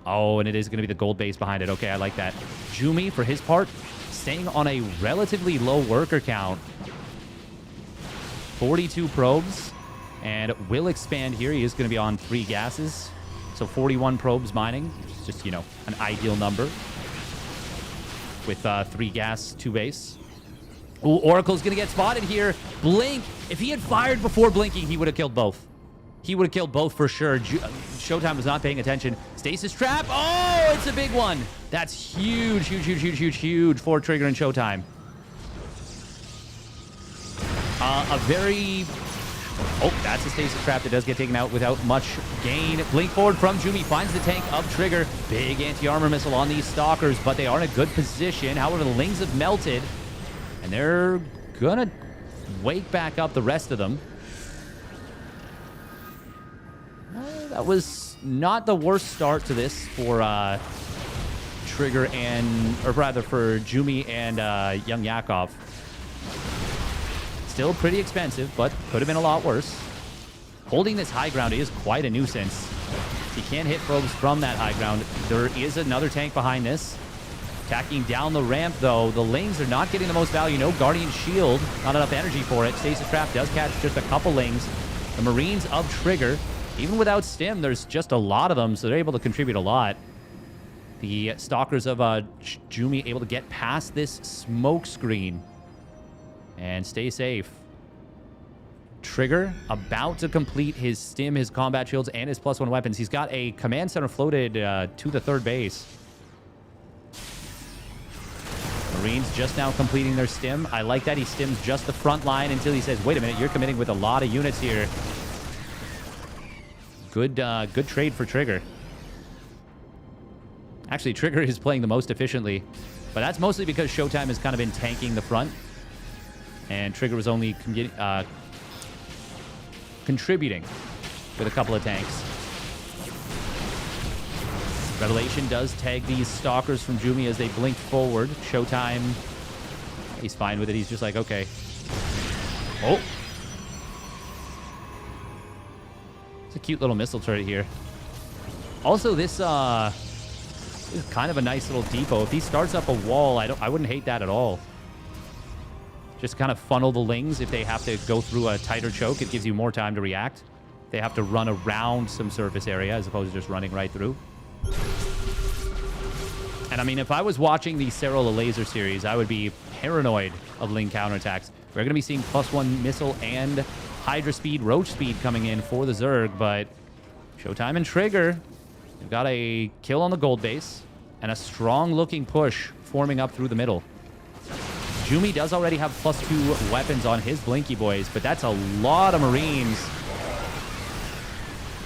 Oh, and it is going to be the gold base behind it. Okay, I like that. Jumi, for his part, staying on a relatively low worker count. 42 probes. And will expand here. He is going to be on 3 gases. So 41 probes mining. Which is just, you know, an ideal number. With 3 gas, 2 base. Ooh, Oracle's going to get spotted here. Blink. If he had fired before blinking, he would have killed both. He would have killed both for sure. ShoWTimE was not paying attention. Stasis trap. Oh, it's a big one. That's huge, huge for Trigger and ShoWTimE. A very... Oh, that's a stasis trap that does get taken out without much gain. Blink forward from Jumi finds the tank of Trigger. Big anti-armor missile on these stalkers, but they are in a good position. However, the Lings have melted, and they're gonna wake back up the rest of them. That was not the worst start to this for Trigger and, or rather for Jumi and Young Yakov. Still pretty expensive, but could have been a lot worse. Holding this high ground is quite a nuisance. You can't hit probes from that high ground. There is another tank behind this. Attacking down the ramp, though. The Lings are not getting the most value. No Guardian Shield. Not enough energy for it. Stasis Trap does catch just a couple Lings. The Marines of Trigger, even without Stim, there's just a lot of them, so they're able to contribute a lot. The Stalkers of Jumi able to get past this smoke screen and stay safe. Trigger about to complete his stim, his combat shields, and his +1 weapons. He's got a command center floated to the third base. Marines just now completing their stim. I like that he stims just the front line until he says, wait a minute, you're committing with a lot of units here. Good trade for Trigger. Actually, Trigger is playing the most efficiently, but that's mostly because ShoWTimE has kind of been tanking the front, and Trigger was only contributing with a couple of tanks. Revelation does tag these Stalkers from Jumi as they blink forward. ShoWTimE, he's fine with it. He's just like, okay. Oh. It's a cute little missile turret here. Also, this is kind of a nice little depot. If he starts up a wall, I wouldn't hate that at all. Just kind of funnel the Lings. If they have to go through a tighter choke, it gives you more time to react. They have to run around some surface area as opposed to just running right through. And I mean, if I was watching the Serral Elazer series, I would be paranoid of Ling counterattacks. We're going to be seeing +1 missile and Hydra speed, Roach speed coming in for the Zerg, but ShoWTimE and Trigger, they've got a kill on the gold base and a strong-looking push forming up through the middle. Jumi does already have +2 weapons on his Blinky Boys, but that's a lot of Marines.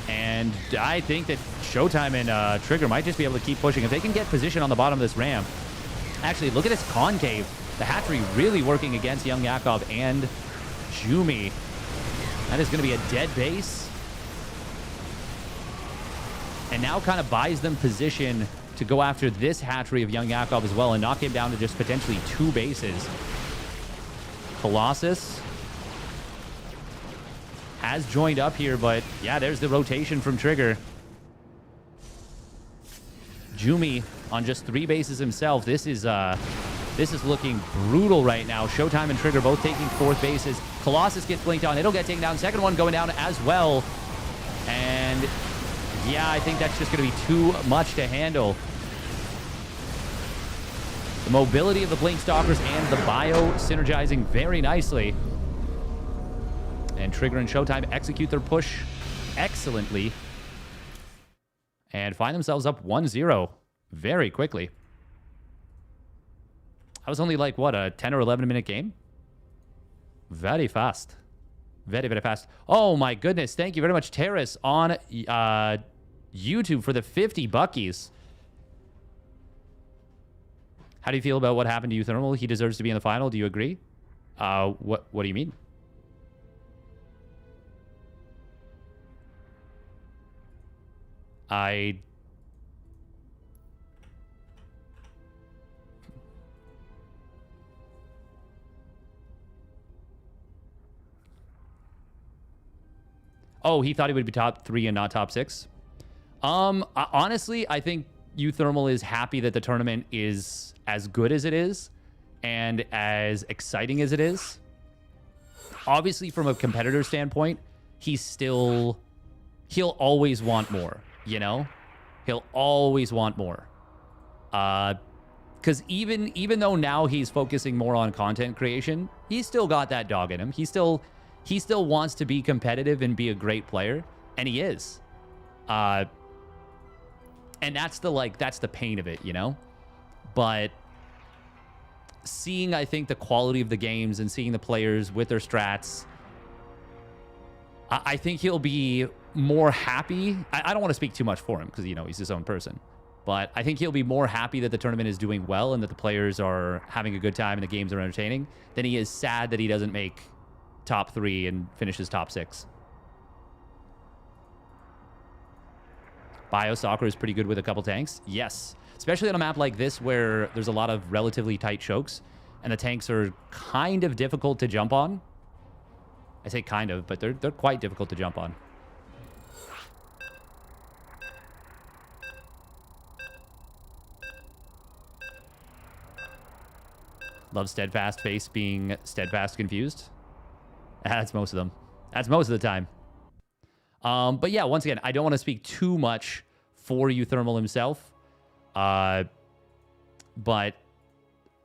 And I think that ShoWTimE and Trigger might just be able to keep pushing. If they can get position on the bottom of this ramp. Actually, look at this concave. The hatchery really working against Young Yakov and Jumi. That is going to be a dead base. And now kind of buys them position to go after this hatchery of Young Yakov as well and knock him down to just potentially 2 bases. Colossus has joined up here, but yeah, there's the rotation from Trigger. Jumi on just 3 bases himself. This is looking brutal right now. ShoWTimE and Trigger both taking 4th bases. Colossus gets blinked on. It'll get taken down. Second one going down as well. And yeah, I think that's just going to be too much to handle. The mobility of the Blink Stalkers and the bio synergizing very nicely. And Trigger and ShoWTimE execute their push excellently. And find themselves up 1-0 very quickly. That was only like, what, a 10 or 11 minute game? Very fast. Very, very fast. Oh my goodness. Thank you very much, Terrace, on YouTube for the 50 buckies. How do you feel about what happened to uThermal? He deserves to be in the final. Do you agree? What do you mean? Oh, he thought he would be top 3 and not top 6. Honestly, I think uThermal is happy that the tournament is as good as it is and as exciting as it is. Obviously, from a competitor standpoint, he'll always want more, you know? He'll always want more. Because even though now he's focusing more on content creation, he's still got that dog in him. He still wants to be competitive and be a great player, and he is. And that's the pain of it, you know? But seeing, I think, the quality of the games and seeing the players with their strats, I think he'll be more happy. I don't want to speak too much for him because, you know, he's his own person. But I think he'll be more happy that the tournament is doing well and that the players are having a good time and the games are entertaining than he is sad that he doesn't make top 3 and finishes top 6. BioSoccer is pretty good with a couple tanks. Yes. Especially on a map like this where there's a lot of relatively tight chokes and the tanks are kind of difficult to jump on. I say kind of, but they're quite difficult to jump on. Love Steadfast face being Steadfast confused. That's most of them. That's most of the time. But yeah, once again, I don't want to speak too much for uThermal himself. But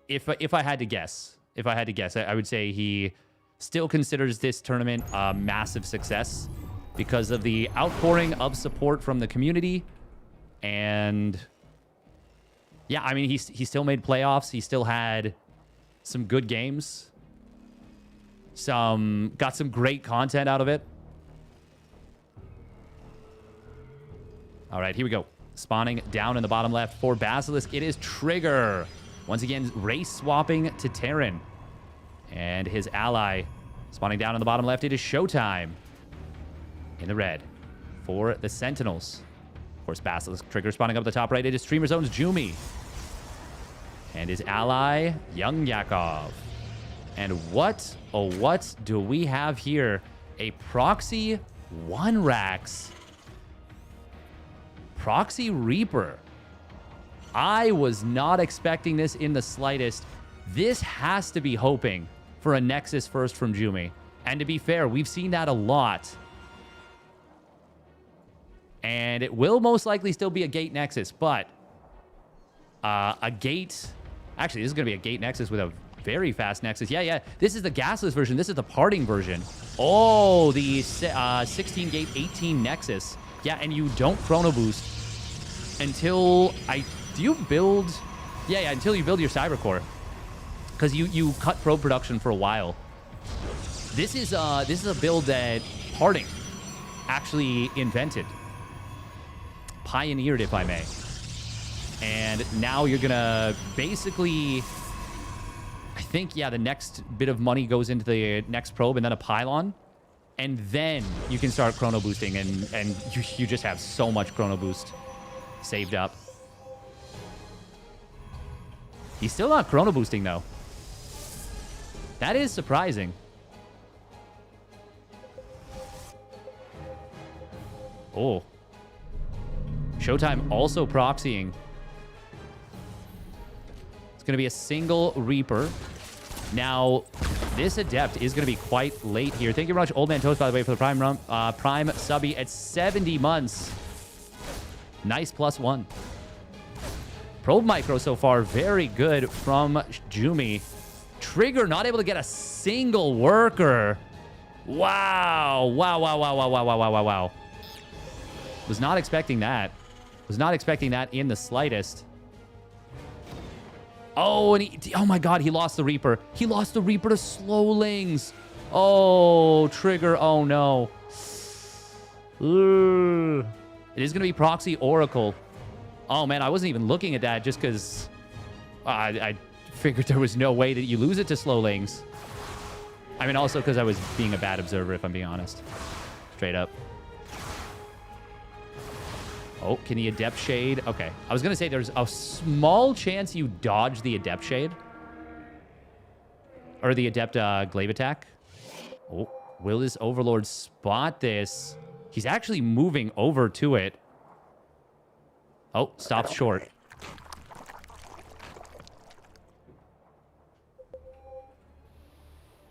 if I had to guess, I would say he still considers this tournament a massive success because of the outpouring of support from the community. And yeah, I mean, he still made playoffs. He still had some good games. Got some great content out of it. All right, here we go. Spawning down in the bottom left for Basilisk. It is Trigger. Once again, race swapping to Terran. And his ally spawning down in the bottom left. It is ShoWTimE in the red for the Sentinels. Of course, Basilisk Trigger spawning up the top right. It is Streamer Zone's Jumi. And his ally, Young Yakov. And what do we have here? A Proxy 1-Rax. Proxy Reaper. I was not expecting this in the slightest. This has to be hoping for a Nexus first from Jumi. And to be fair, we've seen that a lot. And it will most likely still be a Gate Nexus, but a Gate... Actually, this is going to be a Gate Nexus with a very fast Nexus. Yeah. This is the gasless version. This is the parting version. Oh, the 16 Gate 18 Nexus. Yeah, and you don't Chrono Boost until until you build your Cybercore. Because you cut probe production for a while. This is a build that Parting actually invented. Pioneered, if I may. And now you're gonna basically, I think, yeah, the next bit of money goes into the next probe and then a pylon. And then you can start chrono boosting, and you just have so much chrono boost saved up. He's still not chrono boosting, though. That is surprising. Oh. ShoWTimE also proxying. It's going to be a single Reaper. Now, this Adept is going to be quite late here. Thank you very much, Old Man Toast, by the way, for the Prime subby at 70 months. Nice +1. Probe Micro so far, very good from Jumi. Trigger not able to get a single worker. Wow. Wow. Was not expecting that. Was not expecting that in the slightest. Oh, and oh my God, he lost the Reaper. He lost the Reaper to Slowlings. Oh, Trigger, oh no. Ugh. It is going to be Proxy Oracle. Oh man, I wasn't even looking at that just because I figured there was no way that you lose it to Slowlings. I mean, also because I was being a bad observer, if I'm being honest. Straight up. Oh, can he Adept Shade? Okay. I was going to say there's a small chance you dodge the Adept Shade. Or the Adept Glaive Attack. Oh, will this Overlord spot this? He's actually moving over to it. Oh, stops short.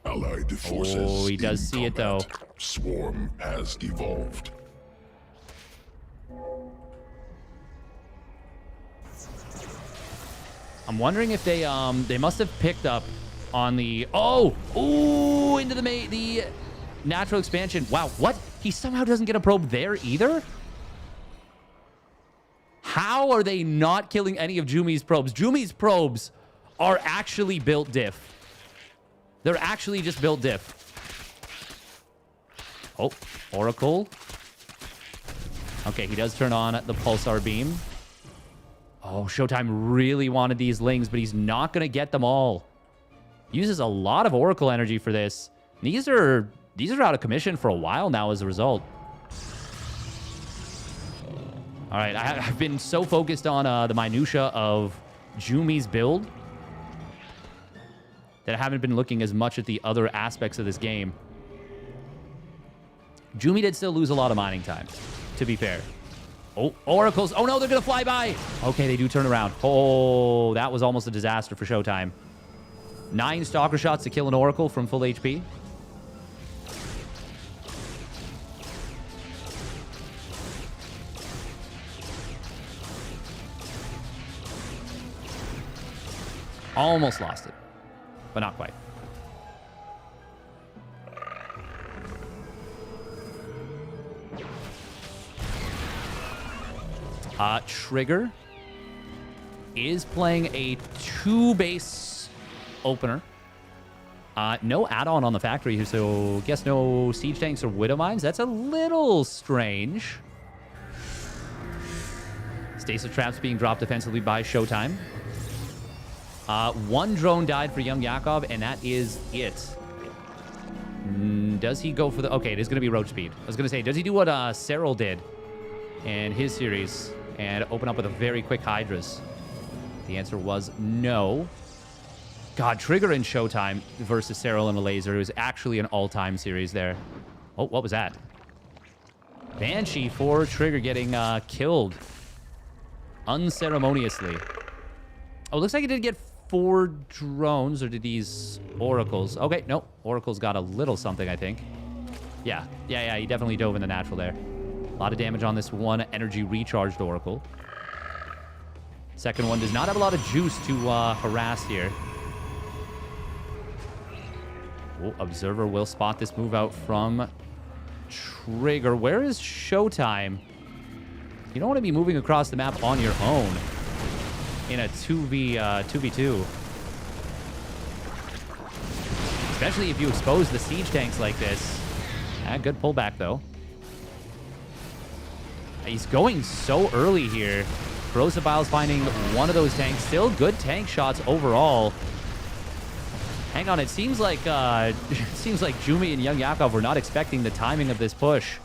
Allied forces. Oh, he does see it, though. Swarm has evolved. I'm wondering if they must have picked up on the into the natural expansion. Wow, what? He somehow doesn't get a probe there either? How are they not killing any of Jumi's probes? Jumi's probes are actually built diff. They're actually just built diff. Oh, Oracle. Okay, he does turn on the Pulsar Beam. Oh, ShoWTimE really wanted these Lings, but he's not going to get them all. Uses a lot of Oracle energy for this. These are out of commission for a while now as a result. All right, I've been so focused on the minutia of Jumi's build that I haven't been looking as much at the other aspects of this game. Jumi did still lose a lot of mining time, to be fair. Oh, Oracles. Oh, no, they're going to fly by. Okay, they do turn around. Oh, that was almost a disaster for ShoWTimE. 9 Stalker shots to kill an Oracle from full HP. Almost lost it, but not quite. Trigger is playing a 2-base opener. No add-on on the factory, so guess no siege tanks or widow mines. That's a little strange. Stasis traps being dropped defensively by ShoWTimE. One drone died for Young Yakov, and that is it. Does he go for the... Okay, it is going to be roach speed. I was going to say, does he do what Serral did in his series and open up with a very quick Hydras? The answer was no. God, Trigger and ShoWTimE versus Serral and Elazer. It was actually an all-time series there. Oh, what was that? Banshee for Trigger getting killed unceremoniously. Oh, it looks like he did get 4 drones, or did these oracles? Okay, no. Oracles got a little something, I think. Yeah, he definitely dove in the natural there. A lot of damage on this one energy recharged oracle. Second one does not have a lot of juice to harass here. Oh, Observer will spot this move out from Trigger. Where is ShoWTimE? You don't want to be moving across the map on your own in a 2v2. Especially if you expose the siege tanks like this. Good pullback, though. He's going so early here. Brosabile's finding one of those tanks. Still good tank shots overall. Hang on, it seems like Jumi and Young Yakov were not expecting the timing of this push.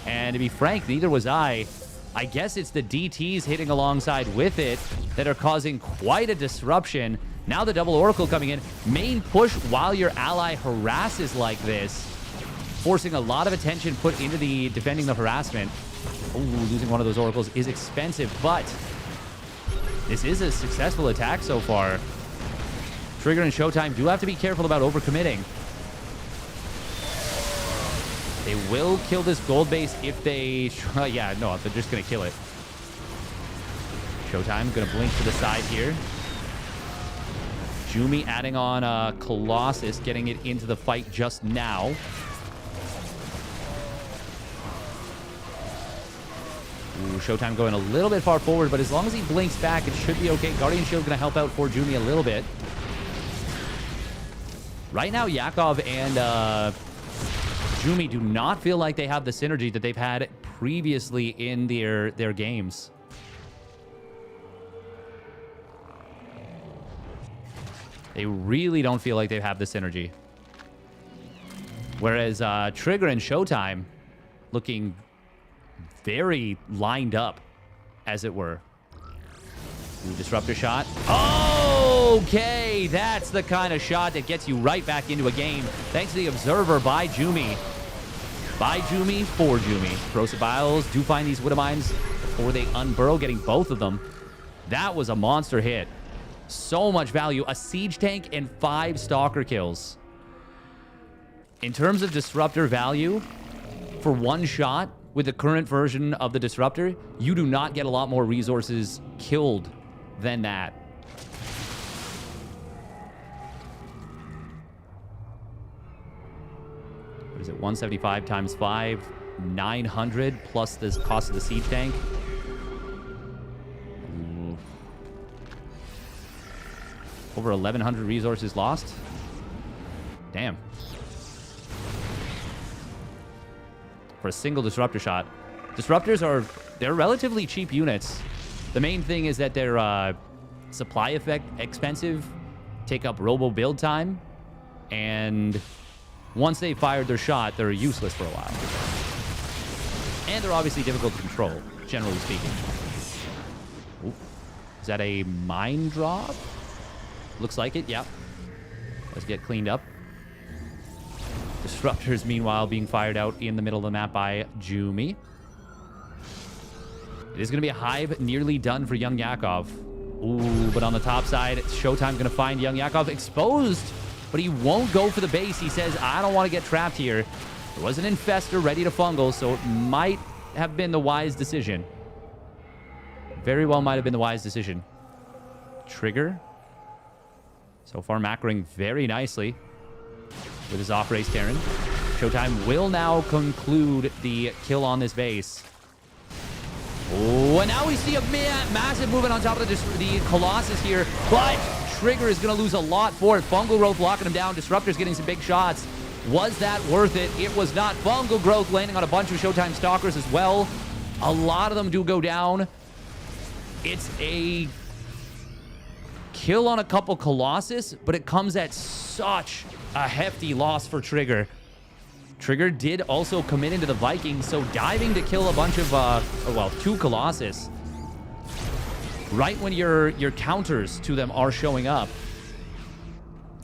And to be frank, neither was I. I guess it's the DTs hitting alongside with it that are causing quite a disruption. Now the double Oracle coming in. Main push while your ally harasses like this. Forcing a lot of attention put into the defending the harassment. Ooh, losing one of those Oracles is expensive, but this is a successful attack so far. Trigger and ShoWTimE do have to be careful about overcommitting. They will kill this gold base if they... yeah, no, they're just going to kill it. ShoWTimE going to blink to the side here. Jumi adding on Colossus, getting it into the fight just now. Ooh, ShoWTimE going a little bit far forward, but as long as he blinks back, it should be okay. Guardian Shield going to help out for Jumi a little bit. Right now, Yakov and Jumi do not feel like they have the synergy that they've had previously in their games. They really don't feel like they have the synergy. Whereas Trigger and ShoWTimE looking very lined up, as it were. Ooh, disruptor shot. Okay, that's the kind of shot that gets you right back into a game. Thanks to the Observer by Jumi. By Jumi, for Jumi. Brosabiles do find these Widow Mines before they unburrow, getting both of them. That was a monster hit. So much value. A siege tank and 5 stalker kills. In terms of disruptor value, for one shot with the current version of the disruptor, you do not get a lot more resources killed than that. What is it? 175 times 5, 900 plus the cost of the siege tank. Ooh. Over 1,100 resources lost. Damn. For a single disruptor shot. Disruptors they're relatively cheap units. The main thing is that they're supply effect expensive, take up robo build time, and once they fired their shot, they're useless for a while. And they're obviously difficult to control, generally speaking. Ooh. Is that a mine drop? Looks like it, yep. Let's get cleaned up. Disruptors, meanwhile, being fired out in the middle of the map by Jumi. It is going to be a hive nearly done for Young Yakov. Ooh, but on the top side, ShoWTimE going to find Young Yakov exposed, but he won't go for the base. He says, I don't want to get trapped here. There was an infester ready to fungal, so it might have been the wise decision. Very well might have been the wise decision. Trigger So far, macroing very nicely with his off-race Terran. ShoWTimE will now conclude the kill on this base. Oh, and now we see a massive movement on top of the Colossus here, but Trigger is going to lose a lot for it. Fungal Growth locking him down. Disruptor's getting some big shots. Was that worth it? It was not. Fungal Growth landing on a bunch of ShoWTimE Stalkers as well. A lot of them do go down. It's a kill on a couple Colossus, but it comes at such a hefty loss for Trigger. Trigger did also commit into the Vikings, so diving to kill a bunch of, well, 2 Colossus right when your counters to them are showing up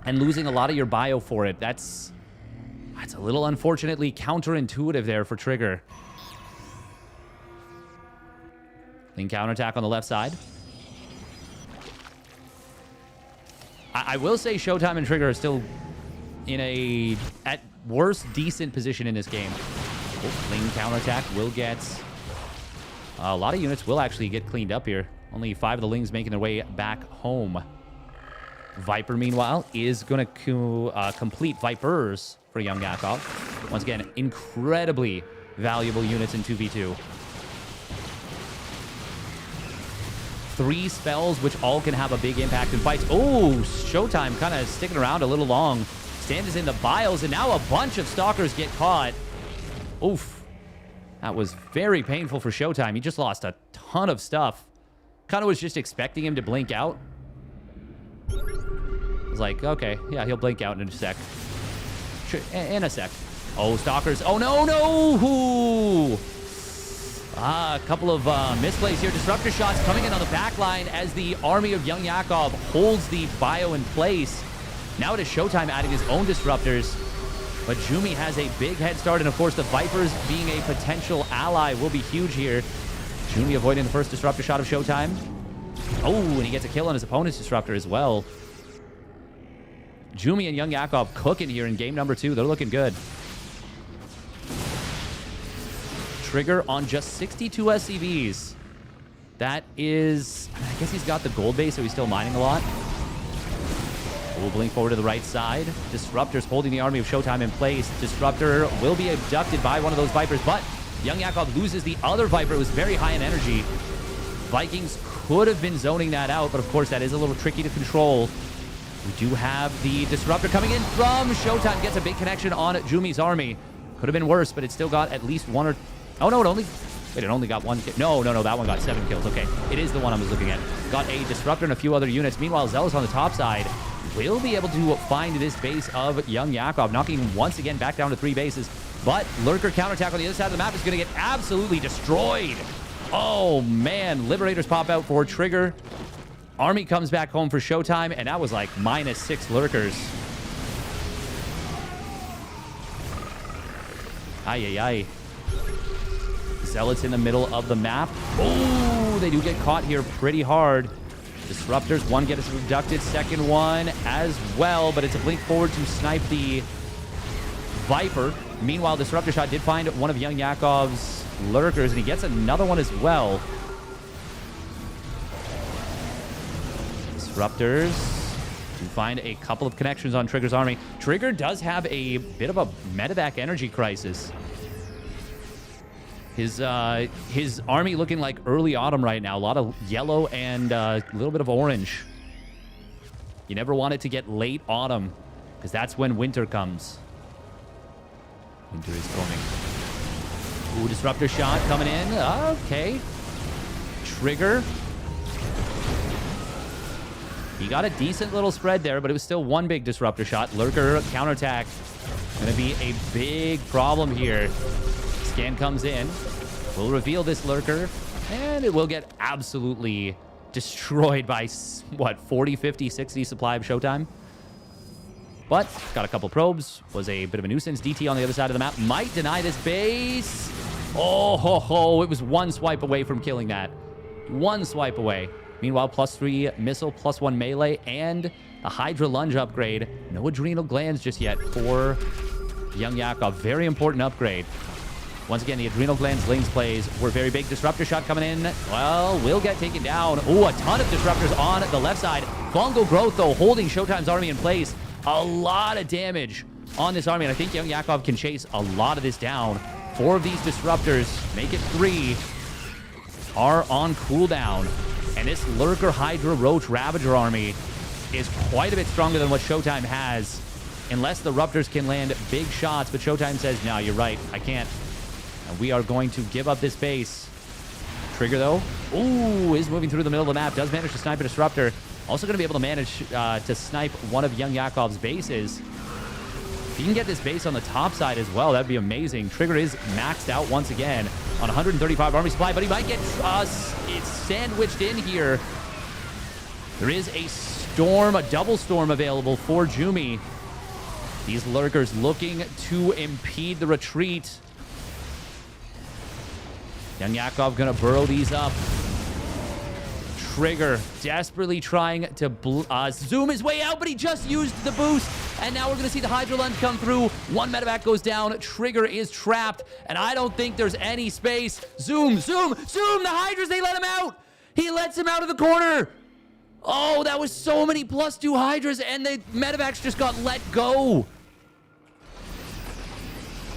and losing a lot of your bio for it. That's a little unfortunately counterintuitive there for Trigger. Clean counterattack on the left side. I will say ShoWTimE and Trigger are still in a, at worst, decent position in this game. Oh, clean counterattack will get... a lot of units will actually get cleaned up here. Only 5 of the Lings making their way back home. Viper, meanwhile, is going to complete Vipers for Young Yakov. Once again, incredibly valuable units in 2v2. 3 spells, which all can have a big impact in fights. Oh, ShoWTimE kind of sticking around a little long. Stand is in the bios, and now a bunch of Stalkers get caught. Oof. That was very painful for ShoWTimE. He just lost a ton of stuff. Kind of was just expecting him to blink out. I was like, okay, yeah, he'll blink out in a sec. In a sec. Oh, Stalkers. Oh, no, no! Ooh. A couple of misplays here. Disruptor shots coming in on the back line as the army of Young Yakov holds the bio in place. Now it is ShoWTimE adding his own disruptors. But Jumi has a big head start, and of course the Vipers being a potential ally will be huge here. Jumi avoiding the first disruptor shot of ShoWTimE. Oh, and he gets a kill on his opponent's disruptor as well. Jumi and Young Yakov cooking here in game number 2. They're looking good. Trigger on just 62 SCVs. That is... I guess he's got the gold base, so he's still mining a lot. We'll blink forward to the right side. Disruptor's holding the army of ShoWTimE in place. Disruptor will be abducted by one of those Vipers, but Young Yakov loses the other Viper. It was very high in energy. Vikings could have been zoning that out, but of course that is a little tricky to control. We do have the Disruptor coming in from ShoWTimE. Gets a big connection on Jumi's army. Could have been worse, but it still got at least 1 or... Oh, no, it only... Wait, it only got 1 kill. No, that one got 7 kills. Okay, it is the one I was looking at. Got a Disruptor and a few other units. Meanwhile, Zealous on the top side will be able to find this base of Young Yakov, knocking him once again back down to 3 bases. But Lurker counterattack on the other side of the map is going to get absolutely destroyed. Oh, man. Liberators pop out for Trigger. Army comes back home for ShoWTimE, and that was like -6 Lurkers. Ay. Zealots in the middle of the map. Oh, they do get caught here pretty hard. Disruptors, one gets abducted, second one as well, but it's a blink forward to snipe the Viper. Meanwhile, Disruptor shot did find one of Young Yakov's Lurkers, and he gets another one as well. Disruptors to find a couple of connections on Trigger's army. Trigger does have a bit of a medevac energy crisis. His army looking like early autumn right now. A lot of yellow and a little bit of orange. You never want it to get late autumn, because that's when winter comes. Winter is coming. Ooh, Disruptor shot coming in. Okay. Trigger. He got a decent little spread there, but it was still one big Disruptor shot. Lurker counterattack. Going to be a big problem here. Scan comes in. We'll reveal this Lurker, and it will get absolutely destroyed by, what, 40, 50, 60 supply of ShoWTimE? But got a couple probes. Was a bit of a nuisance. DT on the other side of the map might deny this base. Oh, it was one swipe away from killing that. One swipe away. Meanwhile, +3 missile, +1 melee, and a Hydra lunge upgrade. No adrenal glands just yet for Young Yakov. Very important upgrade. Once again, the adrenal glands Lings plays were very big. Disruptor shot coming in. Well, will get taken down. Oh, a ton of disruptors on the left side. Fungal Growth, though, holding ShoWTimE's army in place. A lot of damage on this army, and I think Young Yakov can chase a lot of this down. 4 of these disruptors, make it 3, are on cooldown. And this Lurker, Hydra, Roach, Ravager army is quite a bit stronger than what ShoWTimE has, unless the Ruptors can land big shots. But ShoWTimE says, no, you're right, I can't. And we are going to give up this base. Trigger, though, ooh, is moving through the middle of the map. Does manage to snipe a Disruptor. Also going to be able to manage to snipe one of Young Yakov's bases. If he can get this base on the top side as well, that'd be amazing. Trigger is maxed out once again on 135 army supply, but he might get it's sandwiched in here. There is a storm, a double storm available for Jumi. These Lurkers looking to impede the retreat. Young Yakov gonna burrow these up. Trigger desperately trying to zoom his way out, but he just used the boost. And now we're going to see the Hydra Lunge come through. 1 medevac goes down. Trigger is trapped, and I don't think there's any space. Zoom, zoom, zoom. The Hydras, they let him out. He lets him out of the corner. Oh, that was so many +2 Hydras, and the medevacs just got let go.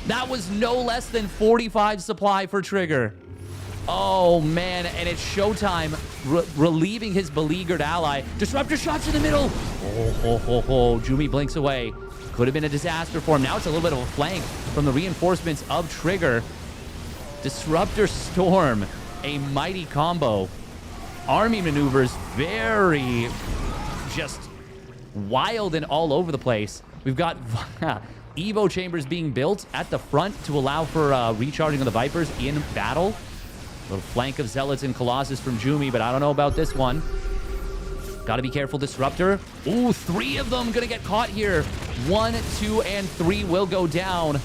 That was no less than 45 supply for Trigger. Oh, man, and it's ShoWTimE relieving his beleaguered ally. Disruptor shots in the middle. Oh. Jumi blinks away. Could have been a disaster for him. Now it's a little bit of a flank from the reinforcements of Trigger. Disruptor Storm, a mighty combo. Army maneuvers very just wild and all over the place. We've got Evo chambers being built at the front to allow for recharging of the Vipers in battle. Little flank of Zealots and Colossus from Jumi, but I don't know about this one. Got to be careful, Disruptor. Ooh, 3 of them going to get caught here. 1, 2, and 3 will go down.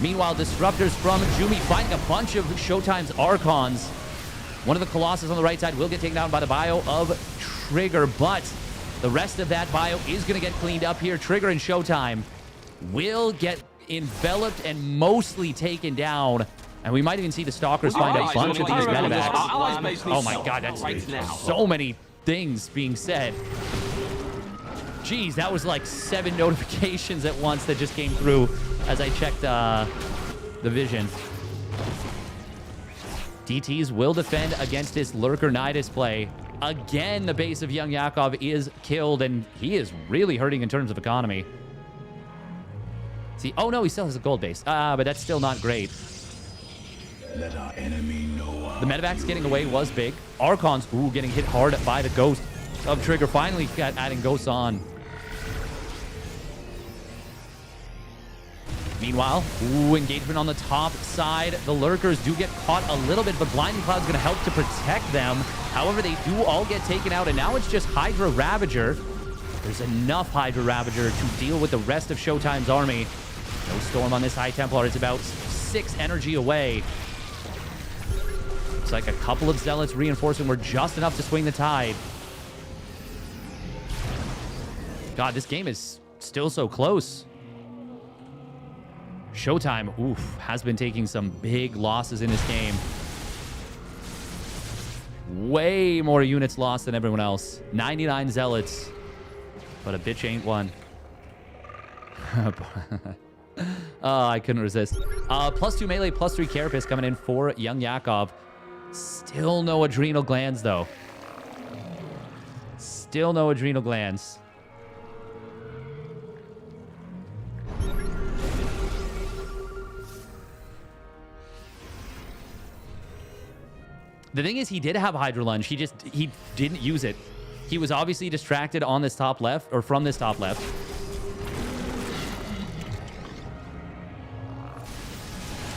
Meanwhile, Disruptors from Jumi finding a bunch of ShoWTimE's Archons. One of the Colossus on the right side will get taken down by the bio of Trigger, but the rest of that bio is going to get cleaned up here. Trigger and ShoWTimE will get enveloped and mostly taken down. And we might even see the Stalkers find a bunch of these medevacs. Oh my god, that's so many things being said. Jeez, that was like 7 notifications at once that just came through as I checked the vision. DTs will defend against this Lurker Nidus play. Again, the base of Young Yakov is killed, and he is really hurting in terms of economy. See, oh no, he still has a gold base. But that's still not great. Let our enemy know the medevacs getting away was big. Archons, ooh, getting hit hard by the ghost of Trigger. Finally got adding ghosts on. Meanwhile, ooh, engagement on the top side. The Lurkers do get caught a little bit, but Blinding Cloud's going to help to protect them. However, they do all get taken out, and now it's just Hydra Ravager. There's enough Hydra Ravager to deal with the rest of ShoWTimE's army. No Storm on this High Templar. It's about 6 energy away. Looks like a couple of Zealots reinforcing were just enough to swing the tide. God, this game is still so close. ShoWTimE, oof, has been taking some big losses in this game. Way more units lost than everyone else. 99 Zealots, but a bitch ain't one. Oh, I couldn't resist. +2 melee, +3 carapace coming in for Young Yakov. Still no adrenal glands, though. Still no adrenal glands. The thing is, he did have Hydra Lunge. He didn't use it. He was obviously distracted on this top left, or from this top left.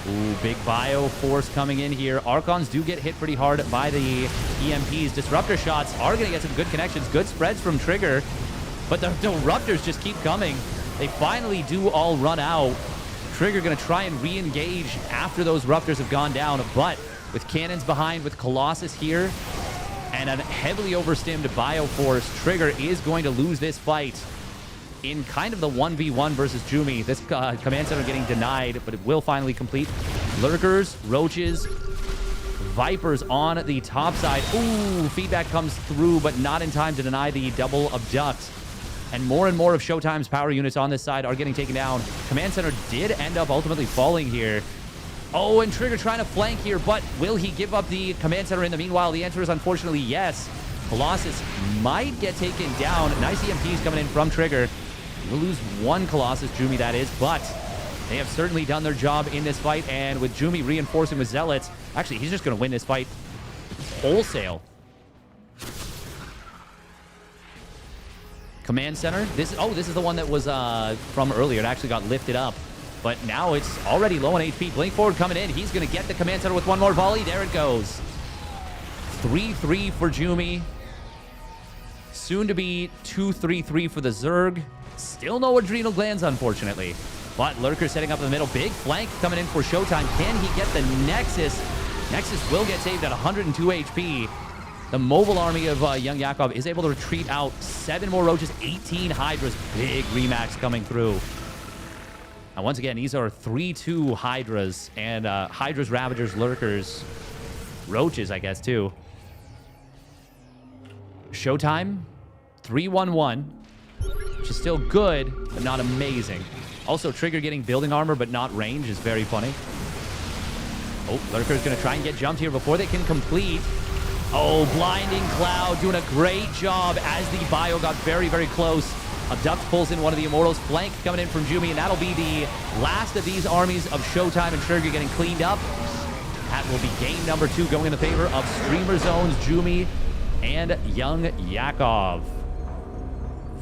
Ooh, big bio force coming in here. Archons do get hit pretty hard by the EMPs. Disruptor shots are going to get some good connections. Good spreads from Trigger. But the Ruptors just keep coming. They finally do all run out. Trigger going to try and re-engage after those Ruptors have gone down. But with cannons behind, with Colossus here, and a heavily overstimmed bio force, Trigger is going to lose this fight in kind of the 1v1 versus Jumi. This command center getting denied, but it will finally complete. Lurkers, Roaches, Vipers on the top side. Ooh, feedback comes through, but not in time to deny the double abduct. And more of ShoWTimE's power units on this side are getting taken down. Command Center did end up ultimately falling here. Oh, and Trigger trying to flank here, but will he give up the Command Center in the meanwhile? The answer is unfortunately yes. Colossus might get taken down. Nice EMPs coming in from Trigger. We'll lose one Colossus, Jumi that is, but they have certainly done their job in this fight, and with Jumi reinforcing with Zealots, actually, he's just going to win this fight wholesale. Command Center. This is the one that was from earlier. It actually got lifted up, but now it's already low on HP. Blink Forward coming in. He's going to get the Command Center with one more volley. There it goes. 3-3 for Jumi. Soon to be 2-3-3 for the Zerg. Still no Adrenal Glands, unfortunately. But Lurker setting up in the middle. Big flank coming in for ShoWTimE. Can he get the Nexus? Nexus will get saved at 102 HP. The mobile army of young Yakov is able to retreat out. 7 more Roaches, 18 Hydras. Big Remax coming through. And once again, these are 3-2 Hydras. And Hydras, Ravagers, Lurkers, Roaches, I guess, too. ShoWTimE, 3-1-1. Which is still good, but not amazing. Also, Trigger getting building armor, but not range is very funny. Oh, Lurker's going to try and get jumped here before they can complete. Oh, Blinding Cloud doing a great job as the bio got very, very close. Abduct pulls in one of the Immortals. Flank coming in from Jumi, and that'll be the last of these armies of ShoWTimE and Trigger getting cleaned up. That will be game number 2 going in the favor of Streamer Zones, Jumi, and young Yakov.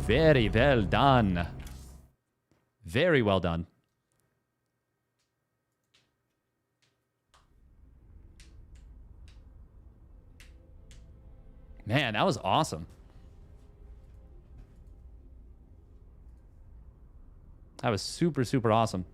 Very well done. Very well done. Man, that was awesome. That was super, super awesome.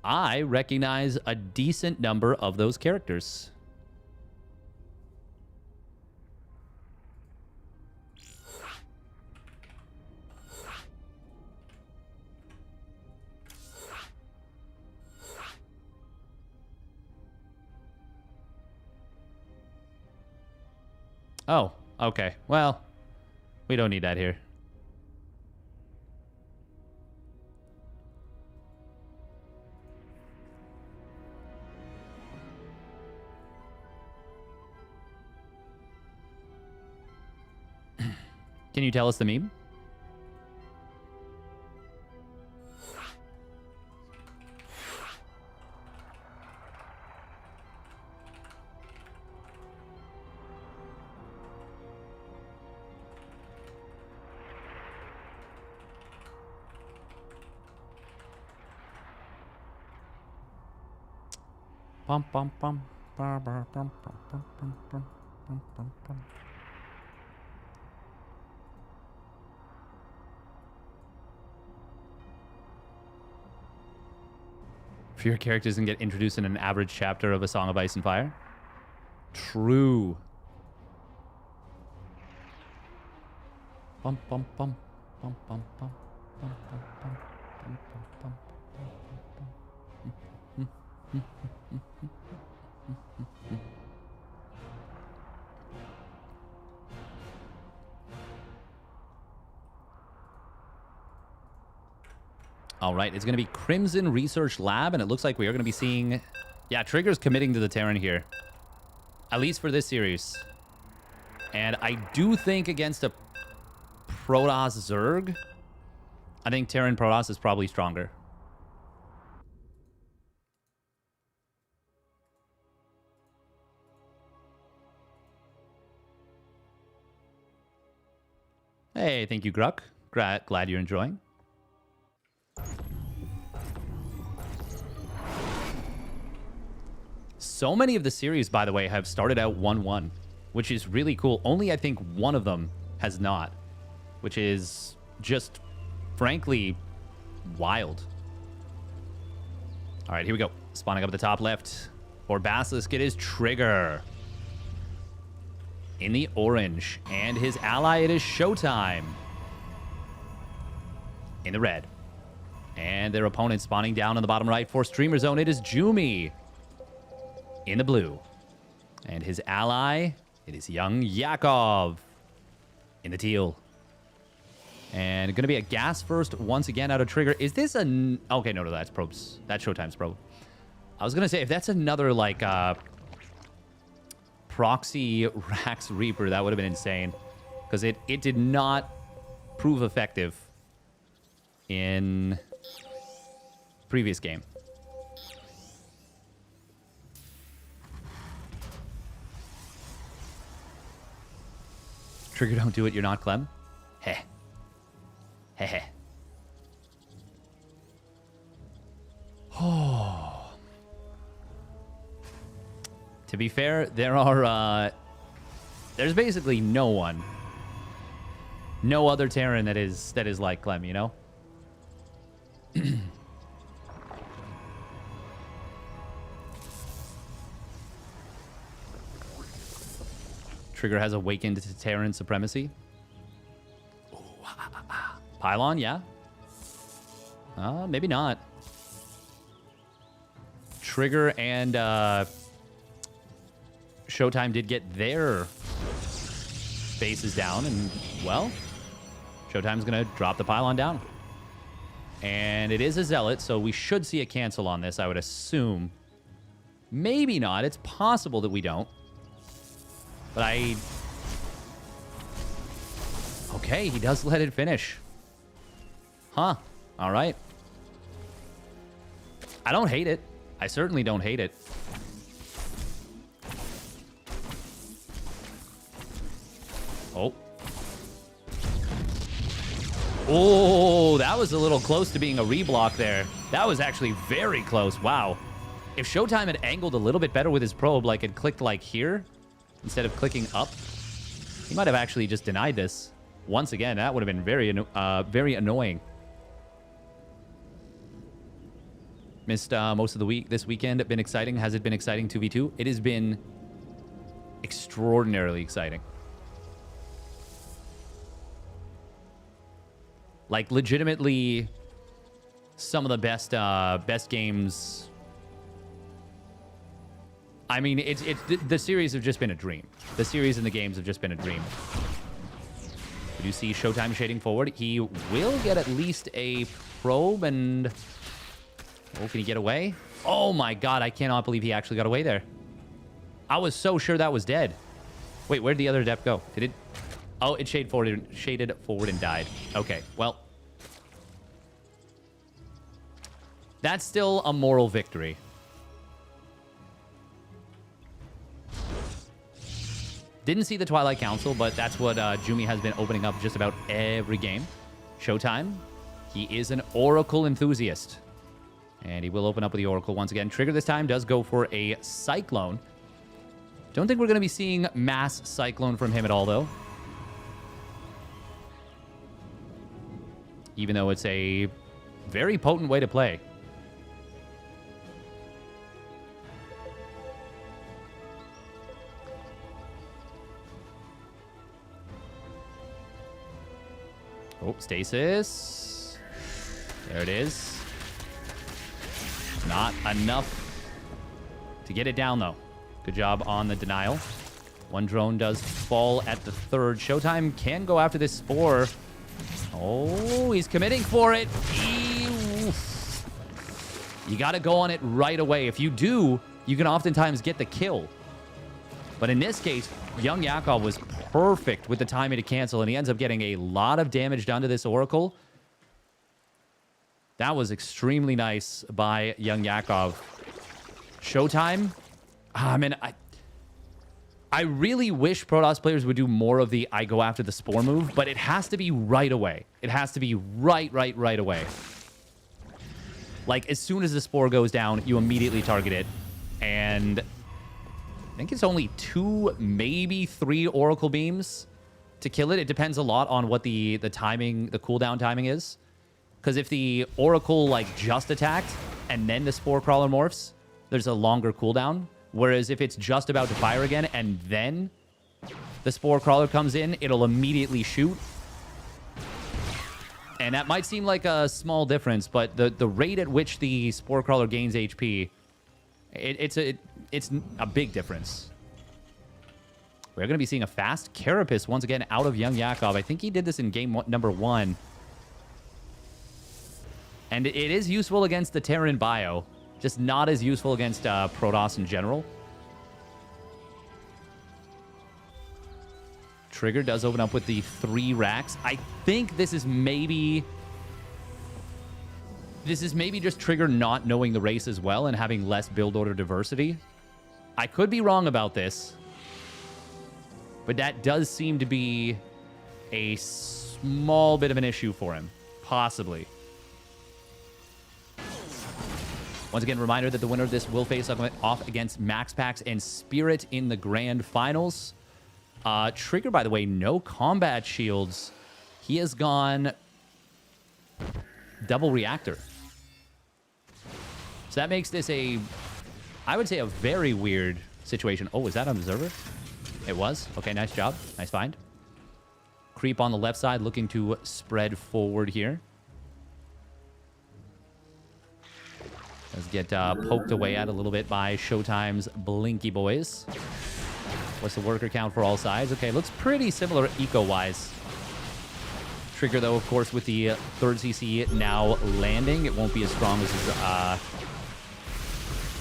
I recognize a decent number of those characters. Oh, okay. Well, we don't need that here. Can you tell us the meme? Bum bum bum bum bum bum bum bum bum bum bum bum. Fewer characters and get introduced in an average chapter of A Song of Ice and Fire. True. Bum bum bum bum bum bum bum bum bum bum bum bum. All right, it's going to be Crimson Research Lab, and it looks like we are going to be seeing... Yeah, Trigger's committing to the Terran here. At least for this series. And I do think against a Protoss Zerg, I think Terran Protoss is probably stronger. Hey, thank you, Gruck. Glad you're enjoying. So many of the series, by the way, have started out 1-1, which is really cool. Only, I think, one of them has not, which is just, frankly, wild. All right, here we go. Spawning up at the top left. For Basilisk, it is Trigger. In the orange. And his ally, it is ShoWTimE. In the red. And their opponent spawning down on the bottom right for Streamer Zone, it is Jumi. In the blue. And his ally, it is Young Yakov. In the teal. And going to be a gas first once again out of Trigger. Is this a... Okay, no, that's probes. That's ShoWTimE's probe. I was going to say, if that's another, like, proxy Rax Reaper, that would have been insane. Because it did not prove effective in previous game. Trigger, don't do it. You're not Clem. Heh. Heh heh. Oh. To be fair, there's basically no one. No other Terran that is like Clem, you know? Trigger has awakened to Terran supremacy. Ooh, Pylon, yeah. Maybe not. Trigger and ShoWTimE did get their bases down, and, well, ShoWTimE's going to drop the Pylon down. And it is a Zealot, so we should see a cancel on this, I would assume. Maybe not. It's possible that we don't. But okay, he does let it finish. Huh. All right. I don't hate it. I certainly don't hate it. Oh. Oh, that was a little close to being a reblock there. That was actually very close. Wow. If ShoWTimE had angled a little bit better with his probe, like it clicked like here, instead of clicking up, he might have actually just denied this. Once again, that would have been very annoying. Missed most of the week. This weekend been exciting. Has it been exciting 2v2? It has been extraordinarily exciting. Like, legitimately, some of the best games. I mean, the series have just been a dream. The series and the games have just been a dream. We do see ShoWTimE shading forward. He will get at least a probe, and... Oh, can he get away? Oh my god, I cannot believe he actually got away there. I was so sure that was dead. Wait, where'd the other depth go? Did it... Oh, it shaded forward and died. Okay, well. That's still a moral victory. Didn't see the Twilight Council, but that's what Jumi has been opening up just about every game. ShoWTimE, he is an Oracle enthusiast. And he will open up with the Oracle once again. Trigger this time does go for a Cyclone. Don't think we're going to be seeing mass Cyclone from him at all, though. Even though it's a very potent way to play. Oh, stasis. There it is. Not enough to get it down, though. Good job on the denial. One drone does fall at the third. ShoWTimE can go after this Spore. Oh, he's committing for it. You got to go on it right away. If you do, you can oftentimes get the kill. But in this case, Young Yakov was perfect with the timing to cancel, and he ends up getting a lot of damage done to this Oracle. That was extremely nice by Young Yakov. ShoWTimE, man, I really wish Protoss players would do more of the I go after the Spore move, but it has to be right away. It has to be right away. Like, as soon as the Spore goes down, you immediately target it. And I think it's only 2, maybe 3 Oracle beams to kill it. It depends a lot on what the timing, the cooldown timing is. Because if the Oracle, like, just attacked, and then the Spore Crawler morphs, there's a longer cooldown. Whereas if it's just about to fire again and then the Spore Crawler comes in, it'll immediately shoot. And that might seem like a small difference, but the rate at which the Spore Crawler gains HP, it's a big difference. We're going to be seeing a fast Carapace once again out of Young Yakov. I think he did this in game number 1. And it is useful against the Terran Bio, just not as useful against Protoss in general. Trigger does open up with the 3 racks. I think this is maybe just Trigger not knowing the race as well and having less build order diversity. I could be wrong about this, but that does seem to be a small bit of an issue for him, possibly. Once again, reminder that the winner of this will face off against MaxPax and Spirit in the grand finals. Trigger, by the way, no combat shields. He has gone double reactor. So that makes this I would say, a very weird situation. Oh, is that an observer? It was. Okay, nice job. Nice find. Creep on the left side, looking to spread forward here. Let's get poked away at a little bit by ShoWTimE's Blinky Boys. What's the worker count for all sides? Okay, looks pretty similar eco-wise. Trigger, though, of course, with the 3rd CC now landing. It won't be as strong as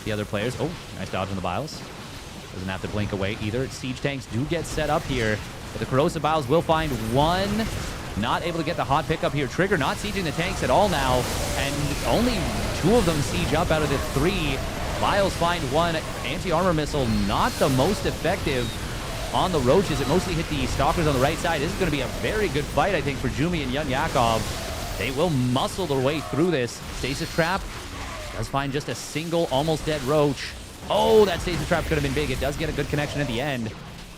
the other players. Oh, nice dodge on the Biles. Doesn't have to blink away either. Siege tanks do get set up here, but the Corrosive Biles will find one. Not able to get the hot pickup here. Trigger not sieging the tanks at all now, and only 2 of them siege up out of the 3. Biles find one. Anti-armor missile, not the most effective on the Roaches. It mostly hit the Stalkers on the right side. This is going to be a very good fight, I think, for Jumi and Young Yakov. They will muscle their way through this. Stasis Trap does find just a single almost dead Roach. Oh, that Stasis Trap could have been big. It does get a good connection at the end.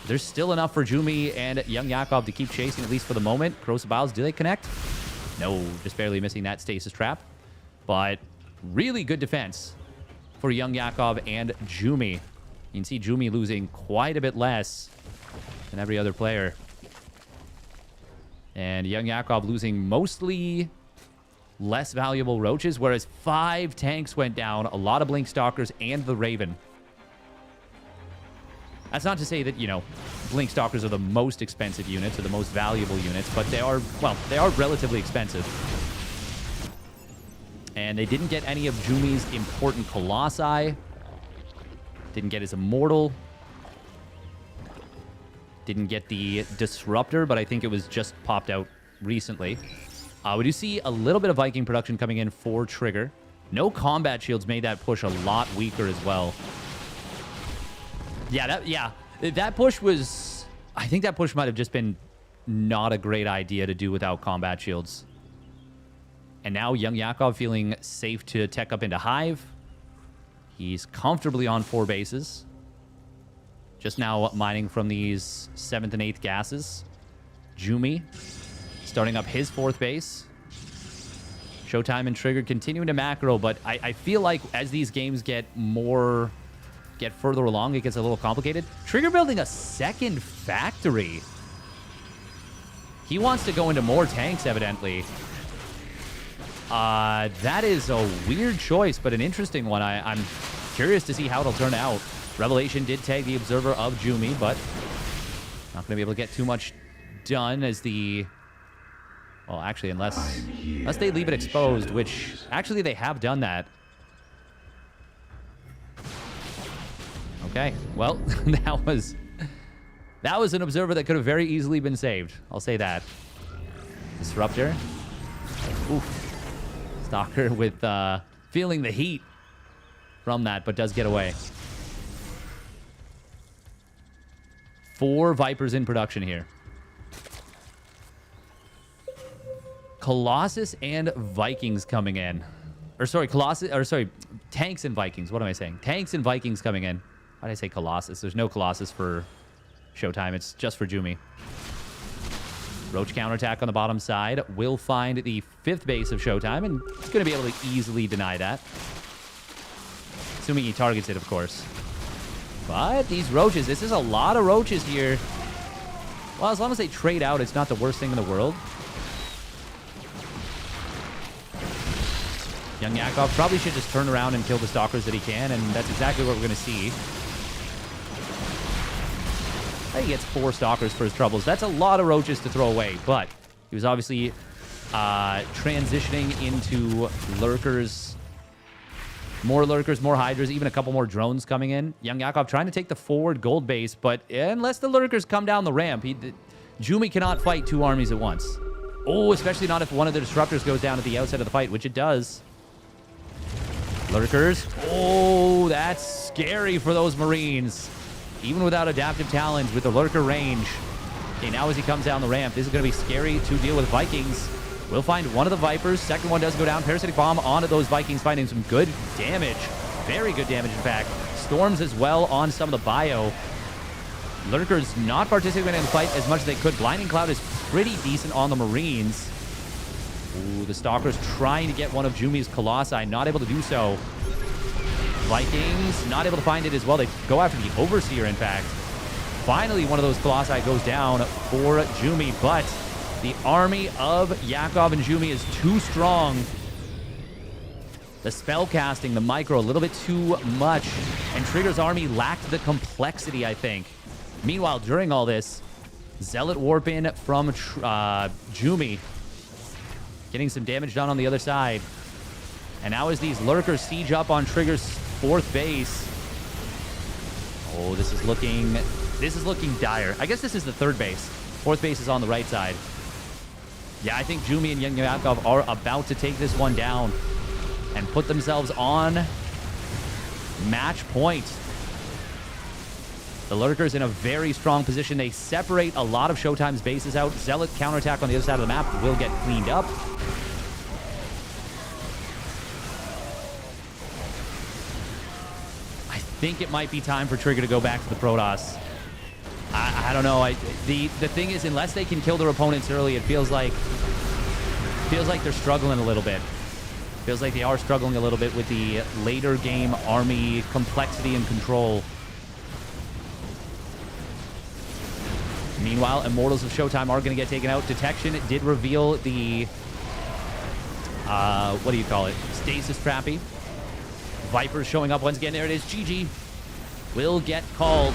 There's still enough for Jumi and Young Yakov to keep chasing, at least for the moment. Corrosive Biles, do they connect? No, just barely missing that Stasis Trap. But really good defense for Young Yakov and Jumi. You can see Jumi losing quite a bit less than every other player. And Young Yakov losing mostly less valuable Roaches, whereas 5 tanks went down, a lot of Blink Stalkers, and the Raven. That's not to say that, you know, Blink Stalkers are the most expensive units or the most valuable units, but they are, well, they are relatively expensive. And they didn't get any of Jumi's important Colossi. Didn't get his Immortal. Didn't get the Disruptor, but I think it was just popped out recently. We do see a little bit of Viking production coming in for Trigger. No combat shields made that push a lot weaker as well. Yeah, that push was... I think that push might have just been not a great idea to do without combat shields. And now Young Yakov feeling safe to tech up into Hive. He's comfortably on 4 bases. Just now mining from these 7th and 8th gases. Jumi starting up his 4th base. ShoWTimE and Trigger continuing to macro, but I feel like as these games get further along, it gets a little complicated. Trigger building a 2nd factory. He wants to go into more tanks, evidently. That is a weird choice, but an interesting one. I'm curious to see how it'll turn out. Revelation did tag the Observer of Jumi, but not going to be able to get too much done as the... Well, actually, unless they leave it exposed, which actually they have done that. Okay, well, that was an Observer that could have very easily been saved. I'll say that. Disruptor. Oof. Stalker with feeling the heat from that, but does get away. 4 Vipers in production here. Colossus and Vikings coming in. Tanks and Vikings. What am I saying? Tanks and Vikings coming in. Why did I say Colossus? There's no Colossus for ShoWTimE. It's just for Jumi. Roach counterattack on the bottom side will find the 5th base of ShoWTimE, and it's going to be able to easily deny that. Assuming he targets it, of course. But these roaches, this is a lot of roaches here. Well, as long as they trade out, it's not the worst thing in the world. Young Yakov probably should just turn around and kill the stalkers that he can, and that's exactly what we're going to see. He gets 4 stalkers for his troubles. That's a lot of roaches to throw away, but he was obviously transitioning into lurkers. More lurkers, more hydras, even a couple more drones coming in. Young Yakov trying to take the forward gold base, but unless the lurkers come down the ramp, Jumi cannot fight 2 armies at once. Oh, especially not if one of the disruptors goes down at the outset of the fight, which it does. Lurkers. Oh, that's scary for those Marines. Even without adaptive talent, with the lurker range. Okay, now as he comes down the ramp, this is going to be scary to deal with. Vikings will find one of the Vipers. Second one does go down. Parasitic Bomb onto those Vikings, finding some good damage. Very good damage, in fact. Storms as well on some of the bio. Lurkers not participating in the fight as much as they could. Blinding Cloud is pretty decent on the Marines. Ooh, the Stalkers trying to get one of Jumi's Colossi. Not able to do so. Vikings not able to find it as well. They go after the Overseer, in fact. Finally, one of those Colossi goes down for Jumi, but the army of Yakov and Jumi is too strong. The spell casting, the micro, a little bit too much. And Trigger's army lacked the complexity, I think. Meanwhile, during all this, Zealot Warp in from Jumi. Getting some damage done on the other side. And now as these lurkers siege up on Trigger's 4th base. Oh, this is looking dire. I guess this is the 3rd base. 4th base is on the right side. Yeah, I think Jumi and Young Yakov are about to take this one down and put themselves on match point. The lurkers in a very strong position. They separate a lot of ShoWTimE's bases out. Zealot counterattack on the other side of the map will get cleaned up. I think it might be time for Trigger to go back to the Protoss. I don't know. The thing is, unless they can kill their opponents early, it feels like they're struggling a little bit. Feels like they are struggling a little bit with the later game army complexity and control. Meanwhile, Immortals of ShoWTimE are going to get taken out. Detection did reveal the what do you call it? Stasis Trappy. Vipers showing up once again. There it is. GG will get called.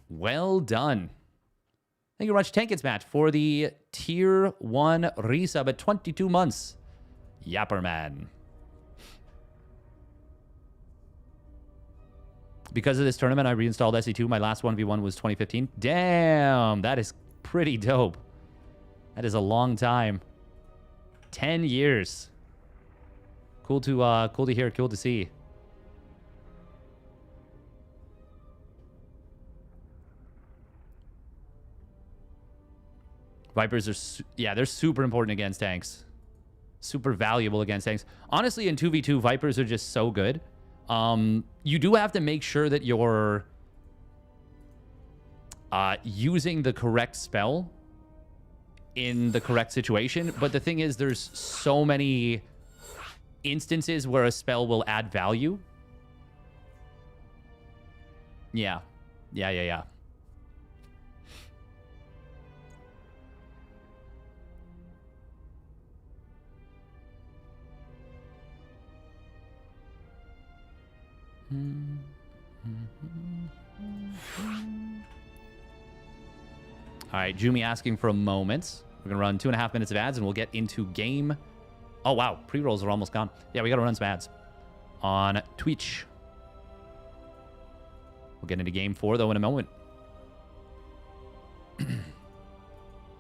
Well done. Thank you very much, Tankets match, for the Tier 1 resub at 22 months. Yapperman. Because of this tournament, I reinstalled SE2. My last 1v1 was 2015. Damn, that is pretty dope. That is a long time. 10 years. Cool to hear, cool to see. Vipers are, they're super important against tanks. Super valuable against tanks. Honestly, in 2v2, Vipers are just so good. You do have to make sure that you're using the correct spell in the correct situation. But the thing is, there's so many instances where a spell will add value. Yeah. All right, Jumi asking for a moment. We're gonna run 2.5 minutes of ads and we'll get into game. Oh wow, pre-rolls are almost gone. Yeah, we gotta run some ads on Twitch. We'll get into game 4 though in a moment.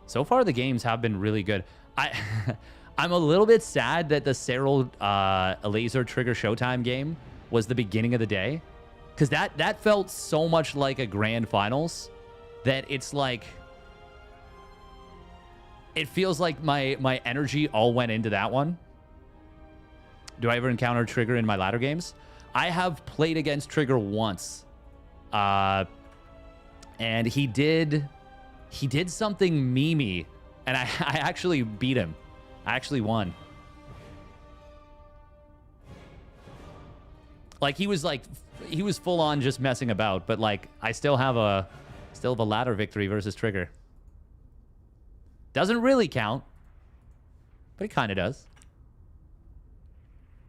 So far the games have been really good. I'm a little bit sad that the Serral Elazer Trigger ShoWTimE game was the beginning of the day, because that felt so much like a grand finals that it's like, it feels like my energy all went into that one. Do I ever encounter Trigger in my ladder games? I have played against Trigger once, and he did something memey And I actually beat him. I actually won. Like, he was full on just messing about, but like, I still have a ladder victory versus Trigger. Doesn't really count, but it kind of does.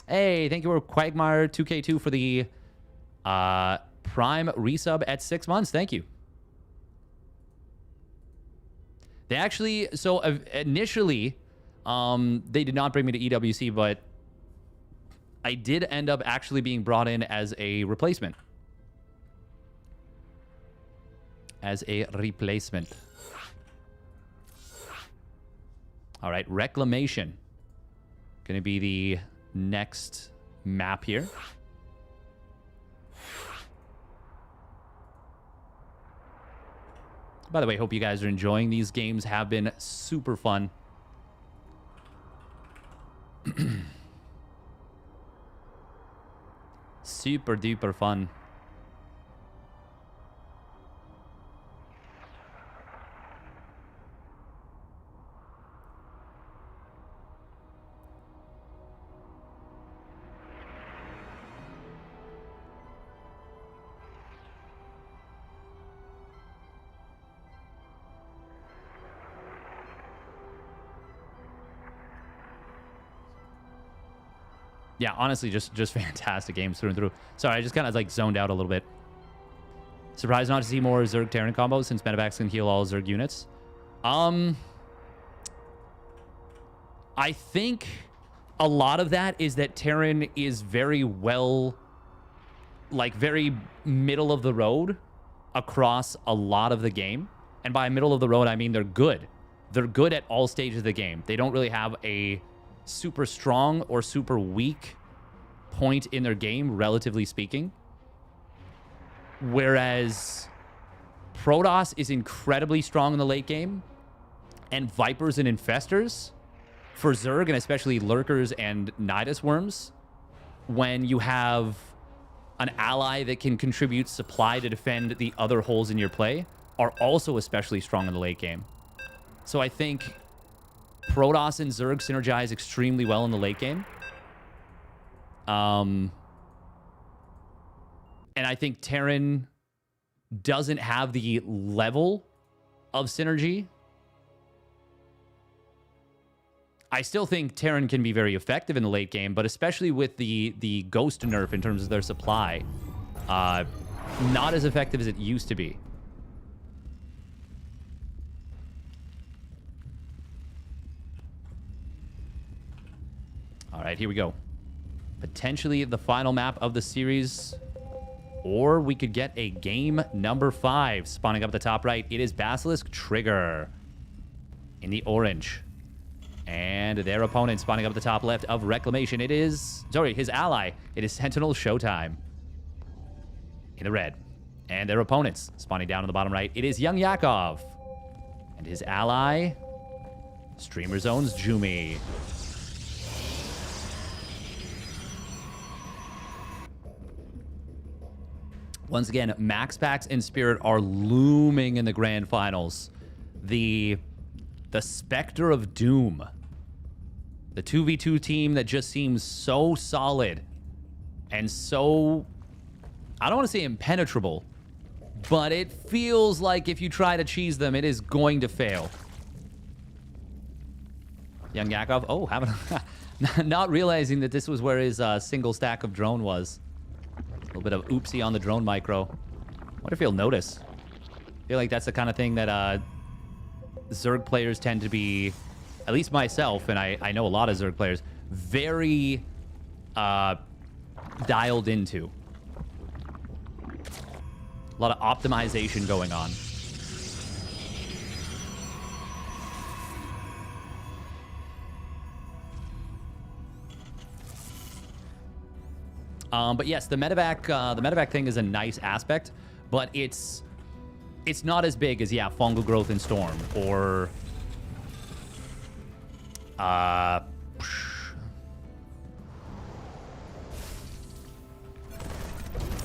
Hey, thank you, Quagmire 2K2 for the Prime resub at 6 months. Thank you. They actually, so initially, they did not bring me to EWC, but I did end up actually being brought in as a replacement. As a replacement. All right, Reclamation. Going to be the next map here. By the way, hope you guys are enjoying. These games have been super fun. Super duper fun. Yeah, honestly, just fantastic games through and through. Sorry, I just kind of like zoned out a little bit. Surprised not to see more Zerg Terran combos since MetaVax can heal all Zerg units. I think a lot of that is that Terran is very well, like very middle of the road across a lot of the game. And by middle of the road, I mean they're good. They're good at all stages of the game. They don't really have a super strong or super weak point in their game, relatively speaking. Whereas Protoss is incredibly strong in the late game, and Vipers and Infestors for Zerg, and especially Lurkers and Nidus Worms, when you have an ally that can contribute supply to defend the other holes in your play, are also especially strong in the late game. So I think Protoss and Zerg synergize extremely well in the late game. And I think Terran doesn't have the level of synergy. I still think Terran can be very effective in the late game, but especially with the Ghost nerf in terms of their supply, not as effective as it used to be. All right, here we go. Potentially the final map of the series, or we could get a game number 5 spawning up at the top right. It is Basilisk Trigger in the orange, and their opponent spawning up at the top left of Reclamation. It is, sorry, his ally. It is Sentinel ShoWTimE in the red, and their opponents spawning down on the bottom right. It is Young Yakov and his ally, Streamer Zone's Jumi. Once again, MaxPax and Spirit are looming in the grand finals. The Spectre of Doom. The 2v2 team that just seems so solid and so, I don't want to say impenetrable, but it feels like if you try to cheese them, it is going to fail. Young Yakov, oh, not realizing that this was where his single stack of drone was. A little bit of oopsie on the drone micro. What if he'll notice? I feel like that's the kind of thing that Zerg players tend to be, at least myself, and I know a lot of Zerg players, very dialed into. A lot of optimization going on. But yes, the medevac thing is a nice aspect, but it's not as big as, yeah, fungal growth in Storm or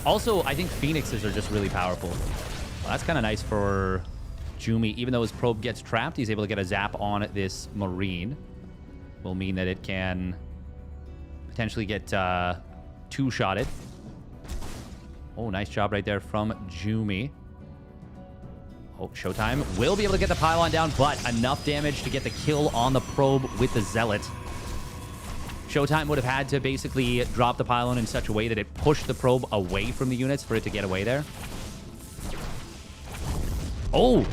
also, I think Phoenixes are just really powerful. Well, that's kind of nice for Jumi, even though his probe gets trapped, he's able to get a zap on this Marine. Will mean that it can potentially get two-shotted. Oh, nice job right there from Jumi. Oh, ShoWTimE will be able to get the pylon down, but enough damage to get the kill on the probe with the Zealot. ShoWTimE would have had to basically drop the pylon in such a way that it pushed the probe away from the units for it to get away there. Oh!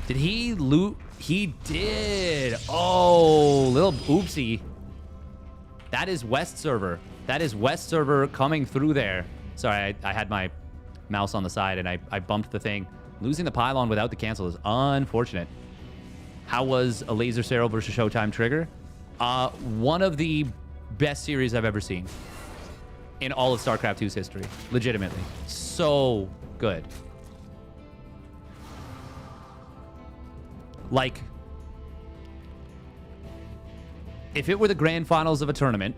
Did he loot? He did! Oh, little oopsie. That is West server. That is West server coming through there. Sorry, I had my mouse on the side and I bumped the thing. Losing the pylon without the cancel is unfortunate. How was Elazer Serral versus ShoWTimE Trigger? One of the best series I've ever seen in all of StarCraft 2's history. Legitimately. So good. Like, if it were the grand finals of a tournament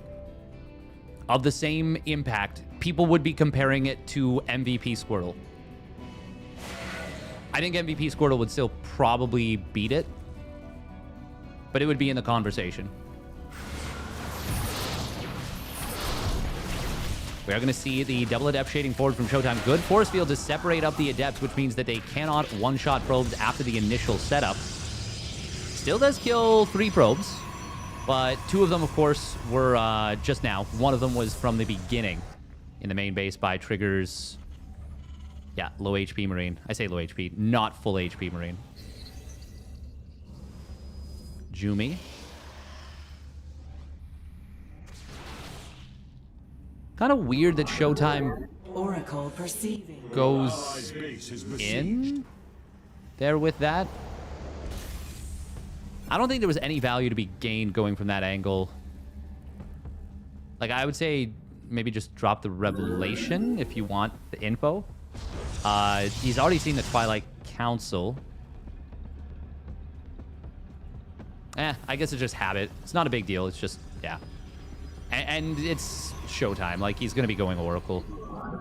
of the same impact, people would be comparing it to MVP Squirtle. I think MVP Squirtle would still probably beat it, but it would be in the conversation. We are going to see the double adept shading forward from ShoWTimE. Good force field to separate up the adepts, which means that they cannot one-shot probes after the initial setup. Still does kill 3 probes, but 2 of them, of course, were just now. One of them was from the beginning in the main base by Trigger's, yeah, low HP Marine. I say low HP, not full HP Marine. Jumi. Kind of weird that ShoWTimE Oracle perceiving. goes in there with that. I don't think there was any value to be gained going from that angle. Like, I would say maybe just drop the Revelation if you want the info. He's already seen the Twilight Council. I guess it's just habit. It's not a big deal. It's just, yeah. And it's ShoWTimE. Like, he's going to be going Oracle.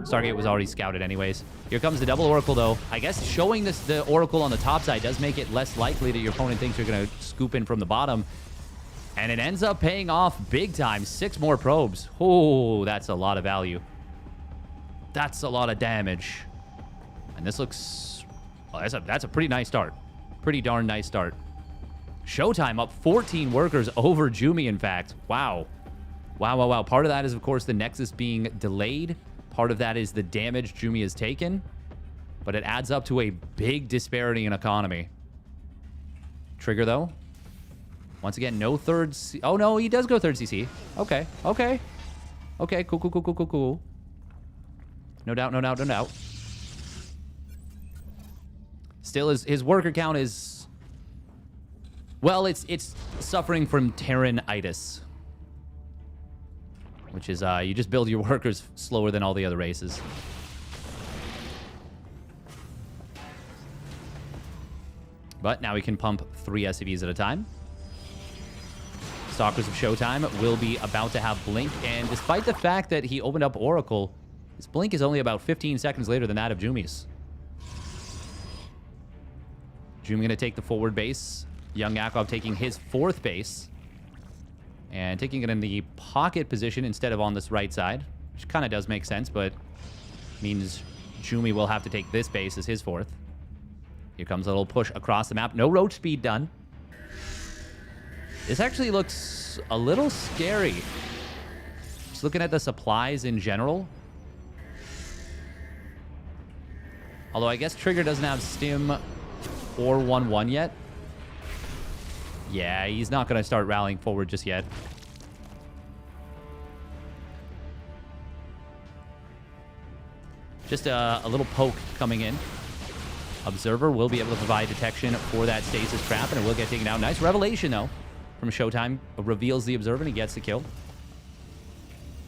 Stargate was already scouted anyways. Here comes the double Oracle, though. I guess showing the Oracle on the top side does make it less likely that your opponent thinks you're going to scoop in from the bottom. And it ends up paying off big time. 6 more probes. Oh, that's a lot of value. That's a lot of damage. And this looks... Well, that's a pretty nice start. Pretty darn nice start. ShoWTimE up 14 workers over Jumi, in fact. Wow. Wow, wow, wow. Part of that is, of course, the Nexus being delayed. Part of that is the damage Jumi has taken. But it adds up to a big disparity in economy. Trigger, though. Once again, no third... Oh, no, he does go third CC. Okay, okay. Okay, cool, cool, cool, cool, cool, cool. No doubt, no doubt, no doubt. Still, his worker count is... Well, it's suffering from Terran-itis. Which is, you just build your workers slower than all the other races. But now we can pump 3 SCVs at a time. Stalkers of ShoWTimE will be about to have Blink, and despite the fact that he opened up Oracle, his Blink is only about 15 seconds later than that of Jumi's. Jumi going to take the forward base. Young Yakov taking his 4th base. And taking it in the pocket position instead of on this right side. Which kind of does make sense, but means Jumi will have to take this base as his 4th. Here comes a little push across the map. No roach speed done. This actually looks a little scary. Just looking at the supplies in general. Although I guess Trigger doesn't have Stim or 1-1 yet. Yeah, he's not going to start rallying forward just yet. Just a little poke coming in. Observer will be able to provide detection for that stasis trap, and it will get taken out. Nice revelation, though, from ShoWTimE. Reveals the Observer, and he gets the kill.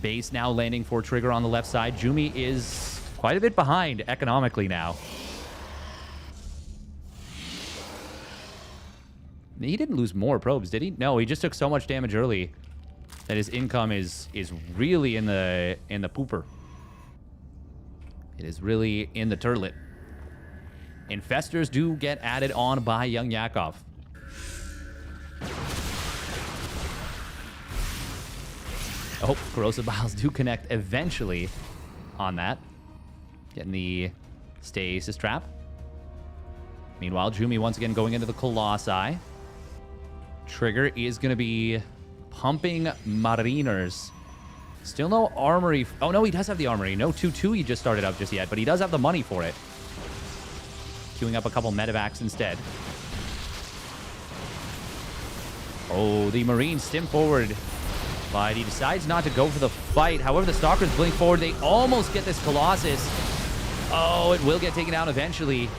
Base now landing for Trigger on the left side. Jumi is quite a bit behind economically now. He didn't lose more probes, did he? No, he just took so much damage early that his income is really in the pooper. It is really in the turlet. Infestors do get added on by Young Yakov. Oh, Corrosive Biles do connect eventually on that. Getting the Stasis Trap. Meanwhile, Jumi once again going into the Colossi. Trigger is going to be pumping Mariners. Still no Armory. Oh, no, he does have the Armory. No 2-2 he just started up just yet, but he does have the money for it. Queuing up a couple medevacs instead. Oh, the Marines stim forward. But he decides not to go for the fight. However, the Stalkers blink forward. They almost get this Colossus. Oh, it will get taken down eventually.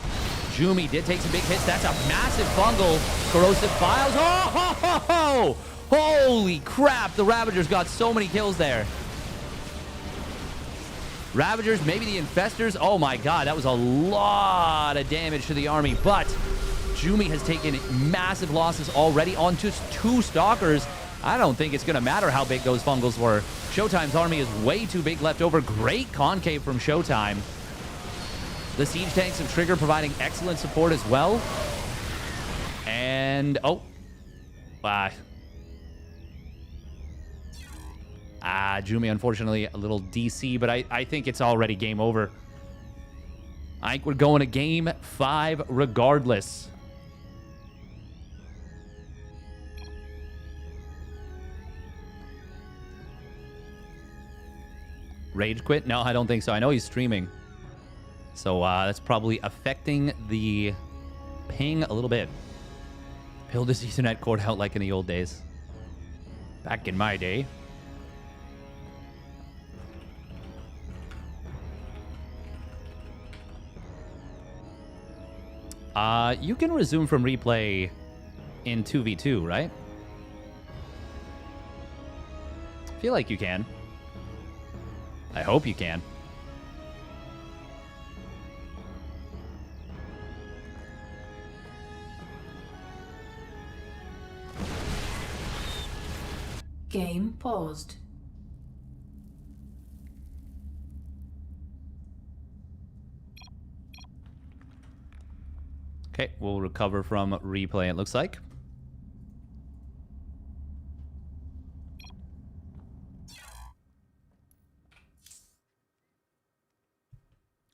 Jumi did take some big hits. That's a massive fungal. Corrosive Biles. Oh, ho, ho, ho! Holy crap. The Ravagers got so many kills there. Ravagers, maybe the Infestors. Oh my god, that was a lot of damage to the army. But Jumi has taken massive losses already on just 2 Stalkers. I don't think it's going to matter how big those fungals were. ShoWTimE's army is way too big left over. Great concave from ShoWTimE. The siege tanks of Trigger providing excellent support as well. And, oh. Jumi, unfortunately, a little DC, but I think it's already game over. I think we're going to game 5 regardless. Rage quit? No, I don't think so. I know he's streaming. So that's probably affecting the ping a little bit. Build his Ethernet cord out like in the old days. Back in my day. You can resume from replay in 2v2, right? I feel like you can. I hope you can. Game paused. Okay, we'll recover from replay, it looks like.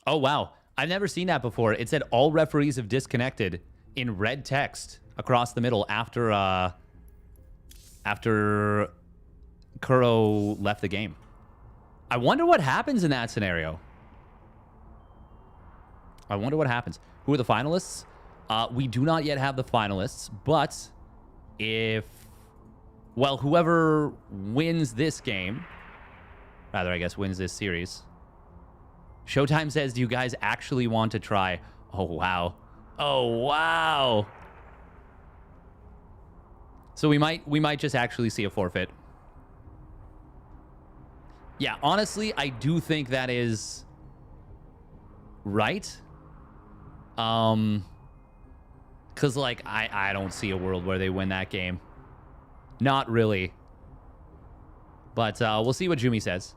Oh, wow. I've never seen that before. It said all referees have disconnected in red text across the middle after Kuro left the game. I wonder what happens in that scenario. I wonder what happens. Who are the finalists? We do not yet have the finalists, but whoever wins this game, rather, I guess, wins this series. ShoWTimE says, do you guys actually want to try? Oh, wow. Oh, wow. So we might just actually see a forfeit. Yeah, honestly, I do think that is right. Because, like, I don't see a world where they win that game. Not really. But we'll see what Jumi says.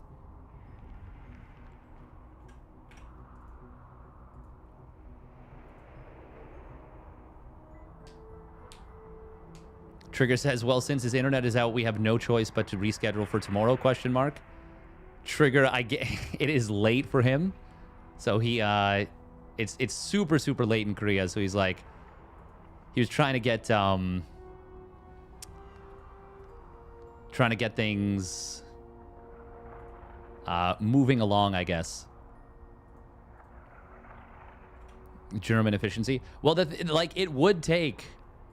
Trigger says, well, since his internet is out, we have no choice but to reschedule for tomorrow, question mark. Trigger, I get it is late for him. So he it's super, super late in Korea, so he's like he was trying to get things moving along, I guess. German efficiency. Well, like it would take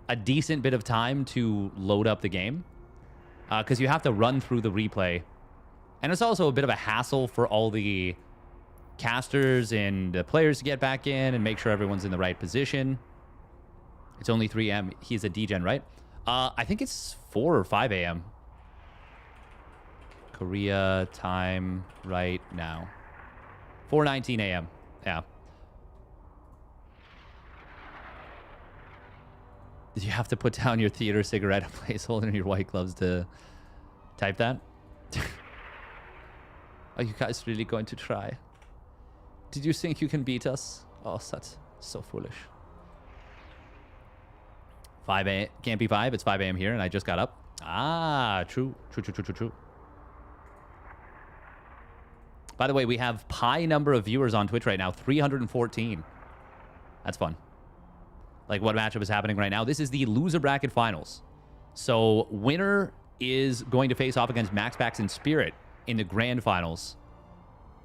a decent bit of time to load up the game because you have to run through the replay, and it's also a bit of a hassle for all the casters and the players to get back in and make sure everyone's in the right position. It's only 3 a.m. He's a degen, right? I think it's 4 or 5 a.m. Korea time right now. 4:19 a.m. Yeah. Did you have to put down your theater cigarette placeholder in your white gloves to type that? Are you guys really going to try? Did you think you can beat us? Oh, So foolish. 5 a.m. Can't be 5. It's 5 a.m. here, and I just got up. Ah, true. True. By the way, we have pi number of viewers on Twitch right now, 314. That's fun. Like, what matchup is happening right now? This is the loser bracket finals. So, winner is going to face off against MaxPax and Spirit in the grand finals.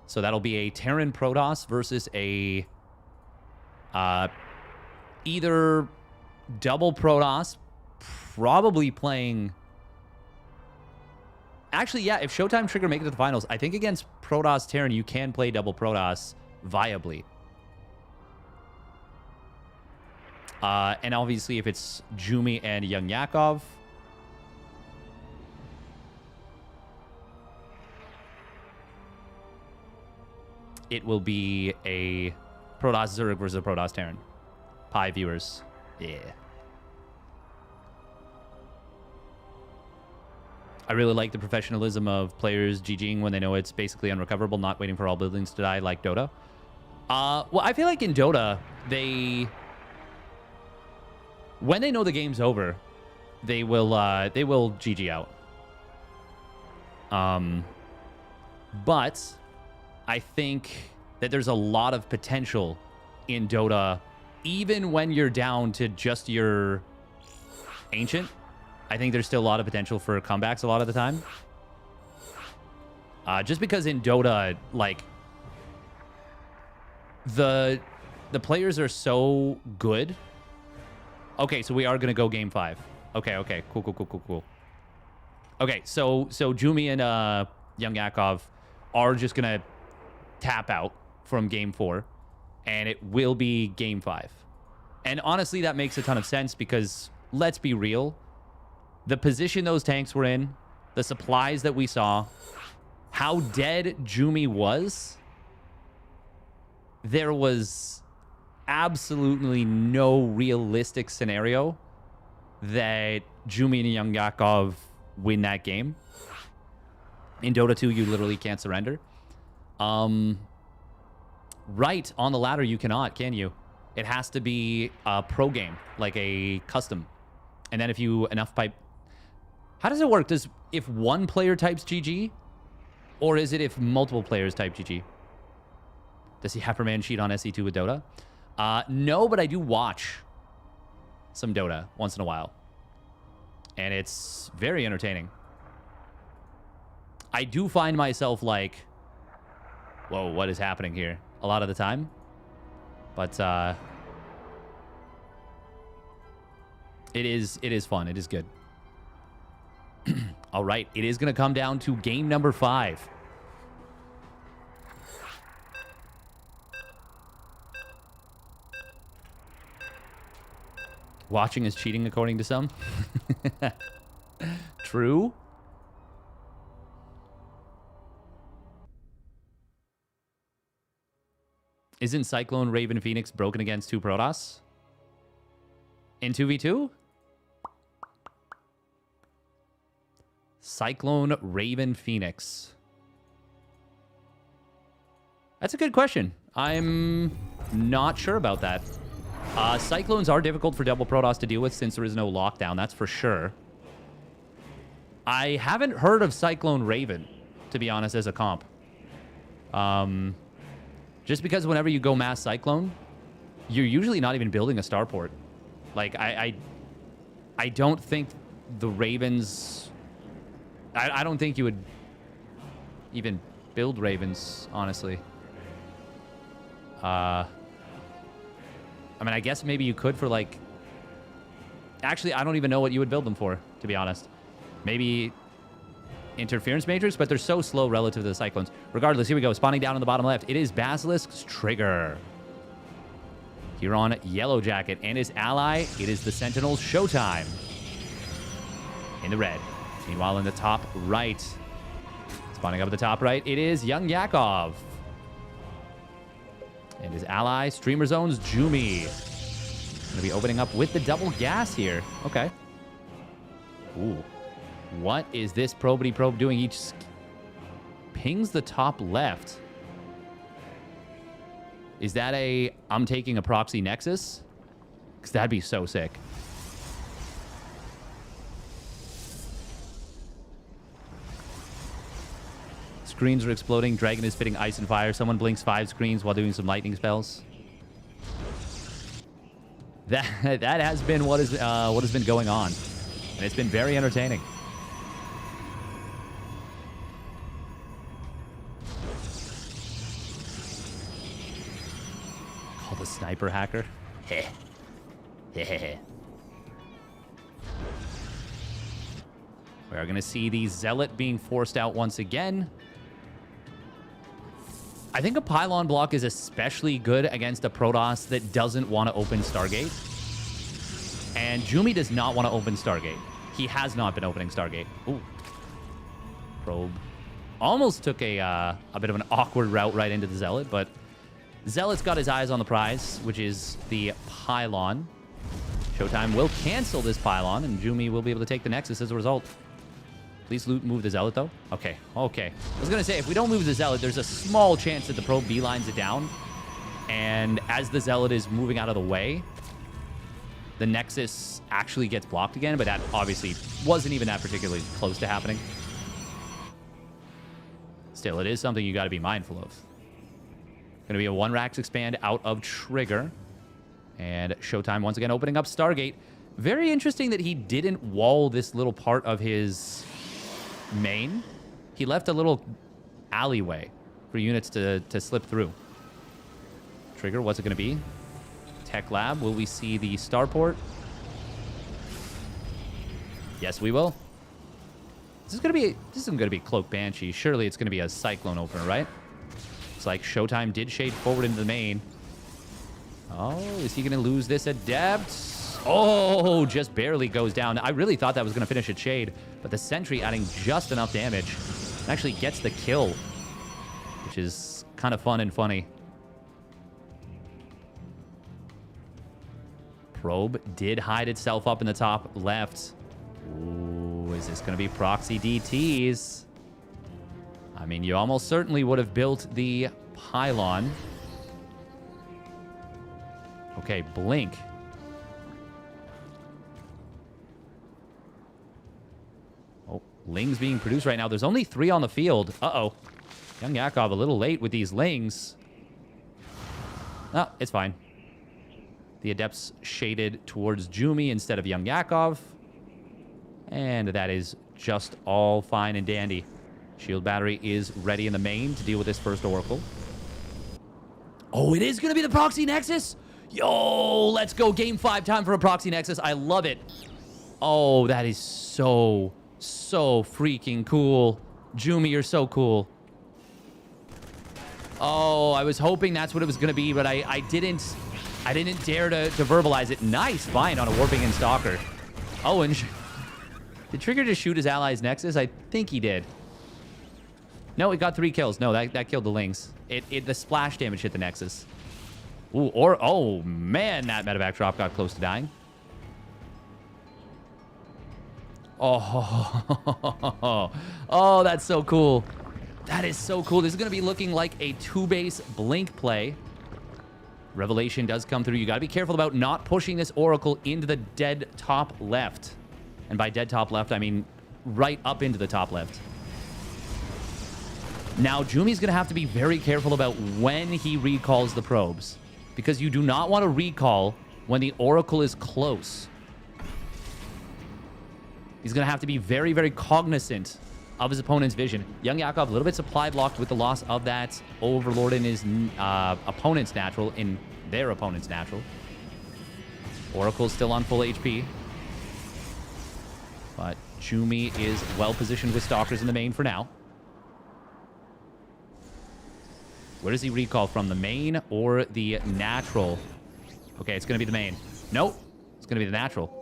So, that'll be a Terran Protoss versus a... either double Protoss, probably playing... Actually, yeah, if ShoWTimE Trigger make it to the finals, I think against Protoss Terran, you can play double Protoss viably. And obviously, if it's Jumi and Young Yakov, it will be a Protoss Zerg versus a Protoss Terran. Pi viewers. Yeah. I really like the professionalism of players GGing when they know it's basically unrecoverable, not waiting for all buildings to die like Dota. Well, I feel like in Dota, when they know the game's over, they will GG out. But I think that there's a lot of potential in Dota, even when you're down to just your Ancient. I think there's still a lot of potential for comebacks a lot of the time. Just because in Dota, like, the players are so good. Okay, so we are going to go game 5. Okay. Cool. Okay, so Jumi and Young Yakov are just going to tap out from game 4, and it will be game 5. And honestly, that makes a ton of sense because, let's be real, the position those tanks were in, the supplies that we saw, how dead Jumi was, there was absolutely no realistic scenario that Jumi and Young Yakov win that game. In Dota 2, you literally can't surrender. Right, on the ladder, you cannot, can you? It has to be a pro game, like a custom. And then if you enough pipe... How does it work? If one player types GG? Or is it if multiple players type GG? Does he Hyperman cheat on SE2 with Dota? No, but I do watch some Dota once in a while. And it's very entertaining. I do find myself like, whoa, what is happening here? A lot of the time. But it is fun. It is good. All right, it is going to come down to game number 5. Watching is cheating, according to some. True. Isn't Cyclone, Raven, Phoenix broken against 2 Protoss? In 2v2? Cyclone, Raven, Phoenix. That's a good question. I'm not sure about that. Cyclones are difficult for double Protoss to deal with since there is no lockdown, that's for sure. I haven't heard of Cyclone Raven, to be honest, as a comp. Just because whenever you go mass Cyclone, you're usually not even building a starport. Like, I don't think the Ravens... I don't think you would even build Ravens, honestly. I mean, I guess maybe you could for, like... Actually, I don't even know what you would build them for, to be honest. Maybe Interference Matrix, but they're so slow relative to the Cyclones. Regardless, here we go. Spawning down on the bottom left. It is Basilisk's Trigger. Here on Yellow Jacket. And his ally, it is the Sentinel's ShoWTimE. In the red. Meanwhile, in the top right, spawning up at the top right, it is Young Yakov. And his ally, Streamer Zone's Jumi. Going to be opening up with the double gas here. Okay. Ooh. What is this Probity Probe doing? Each pings the top left. Is that a I'm taking a proxy Nexus? Because that'd be so sick. Screens are exploding. Dragon is spitting ice and fire. Someone blinks 5 screens while doing some lightning spells. That has been what has been going on, and it's been very entertaining. Call the sniper hacker. Heh. Heh. We are going to see the Zealot being forced out once again. I think a pylon block is especially good against a Protoss that doesn't want to open Stargate. And Jumi does not want to open Stargate. He has not been opening Stargate. Ooh. Probe. Almost took a bit of an awkward route right into the Zealot, but Zealot's got his eyes on the prize, which is the pylon. ShoWTimE will cancel this pylon, and Jumi will be able to take the Nexus as a result. Please move the Zealot, though. Okay, okay. I was going to say, if we don't move the Zealot, there's a small chance that the probe beelines it down. And as the Zealot is moving out of the way, the Nexus actually gets blocked again, but that obviously wasn't even that particularly close to happening. Still, it is something you got to be mindful of. Going to be a 1 Rax expand out of Trigger. And ShoWTimE once again opening up Stargate. Very interesting that he didn't wall this little part of his main. He left a little alleyway for units to slip through. Trigger, what's it going to be? Tech Lab, will we see the starport? Yes, we will. This isn't going to be Cloak Banshee. Surely it's going to be a Cyclone opener, right? It's like ShoWTimE did shade forward into the main. Oh, is he going to lose this Adept? Oh, just barely goes down. I really thought that was going to finish at Shade, but the Sentry adding just enough damage actually gets the kill, which is kind of fun and funny. Probe did hide itself up in the top left. Ooh, is this going to be proxy DTs? I mean, you almost certainly would have built the pylon. Okay, blink. Oh, Lings being produced right now. There's only 3 on the field. Uh-oh. Young Yakov a little late with these Lings. Oh, it's fine. The Adepts shaded towards Jumi instead of Young Yakov. And that is just all fine and dandy. Shield battery is ready in the main to deal with this first Oracle. Oh, it is going to be the Proxy Nexus? Yo, let's go. Game 5 time for a Proxy Nexus. I love it. Oh, that is so freaking cool. Jumi, you're so cool. Oh, I was hoping that's what it was going to be, but I didn't dare to verbalize it. Nice find on a Warping and Stalker. Oh, and did Trigger just shoot his ally's Nexus? I think he did. No, it got 3 kills. No, that killed the Lings. The splash damage hit the Nexus. Ooh, oh man, that medevac drop got close to dying. Oh, oh, that's so cool. That is so cool. This is going to be looking like a 2-base blink play. Revelation does come through. You got to be careful about not pushing this Oracle into the dead top left. And by dead top left, I mean right up into the top left. Now, Jumi's going to have to be very careful about when he recalls the probes, because you do not want to recall when the Oracle is close. He's going to have to be very, very cognizant of his opponent's vision. Young Yakov a little bit supply blocked with the loss of that Overlord in his opponent's natural, in their opponent's natural. Oracle's still on full HP. But Jumi is well positioned with Stalkers in the main for now. Where does he recall from? The main or the natural? Okay, it's going to be the main. Nope. It's going to be the natural.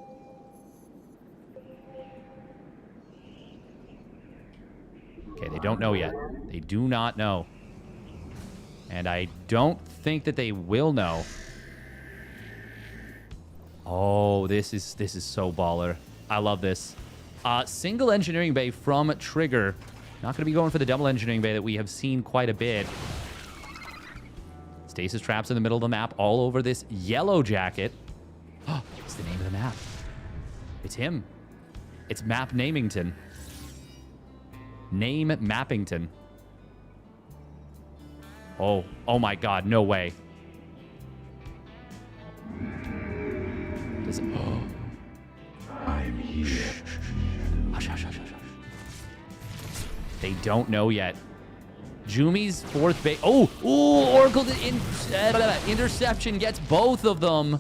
Okay, they don't know yet. They do not know. And I don't think that they will know. Oh, this is so baller. I love this. Single engineering bay from Trigger. Not going to be going for the double engineering bay that we have seen quite a bit. Stasis traps in the middle of the map all over this yellow jacket. Oh, it's the name of the map. It's him. It's Map Namington. Name Mappington. Oh my God, no way. Does it, oh. I'm here. Hush, hush, hush, hush, hush. They don't know yet. Jumi's fourth base. Oh, Oracle interception gets both of them.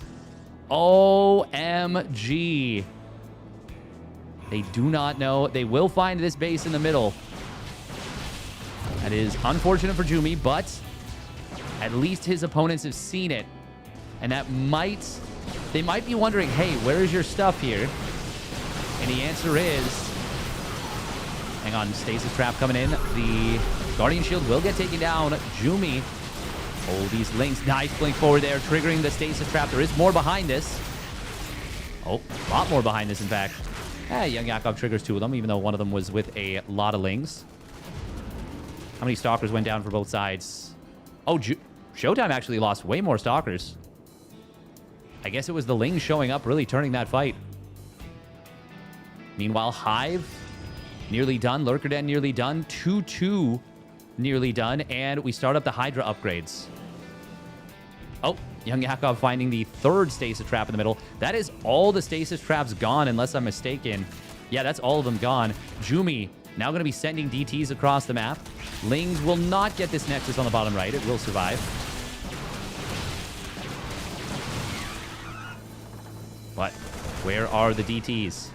OMG. They do not know. They will find this base in the middle. That is unfortunate for Jumi, but at least his opponents have seen it. And that they might be wondering, hey, where is your stuff here? And the answer is, hang on, Stasis Trap coming in. The Guardian Shield will get taken down. Jumi, these links. Nice blink forward there, triggering the Stasis Trap. There is more behind this. Oh, a lot more behind this, in fact. Young Yakov triggers two of them, even though one of them was with a lot of lings. How many Stalkers went down for both sides? Oh, ShoWTimE actually lost way more Stalkers. I guess it was the lings showing up, really turning that fight. Meanwhile, Hive nearly done. Lurker Den nearly done. 2-2 nearly done. And we start up the Hydra upgrades. Oh, Young Yakov finding the third Stasis Trap in the middle. That is all the Stasis Traps gone, unless I'm mistaken. Yeah, that's all of them gone. Jumi now going to be sending DTs across the map. Lings will not get this Nexus on the bottom right. It will survive. But where are the DTs?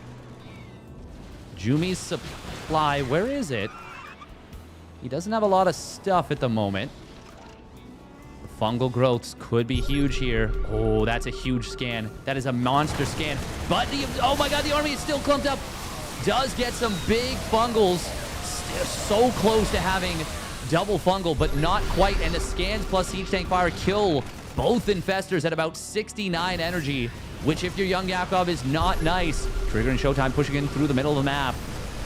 Jumi's supply, where is it? He doesn't have a lot of stuff at the moment. The fungal growths could be huge here. Oh, that's a huge scan. That is a monster scan. But oh my God, the army is still clumped up. Does get some big fungals. So close to having double fungal, but not quite. And the scans plus Siege Tank Fire kill both Infestors at about 69 energy, which if you're Young Yakov is not nice. Trigger and ShoWTimE pushing in through the middle of the map.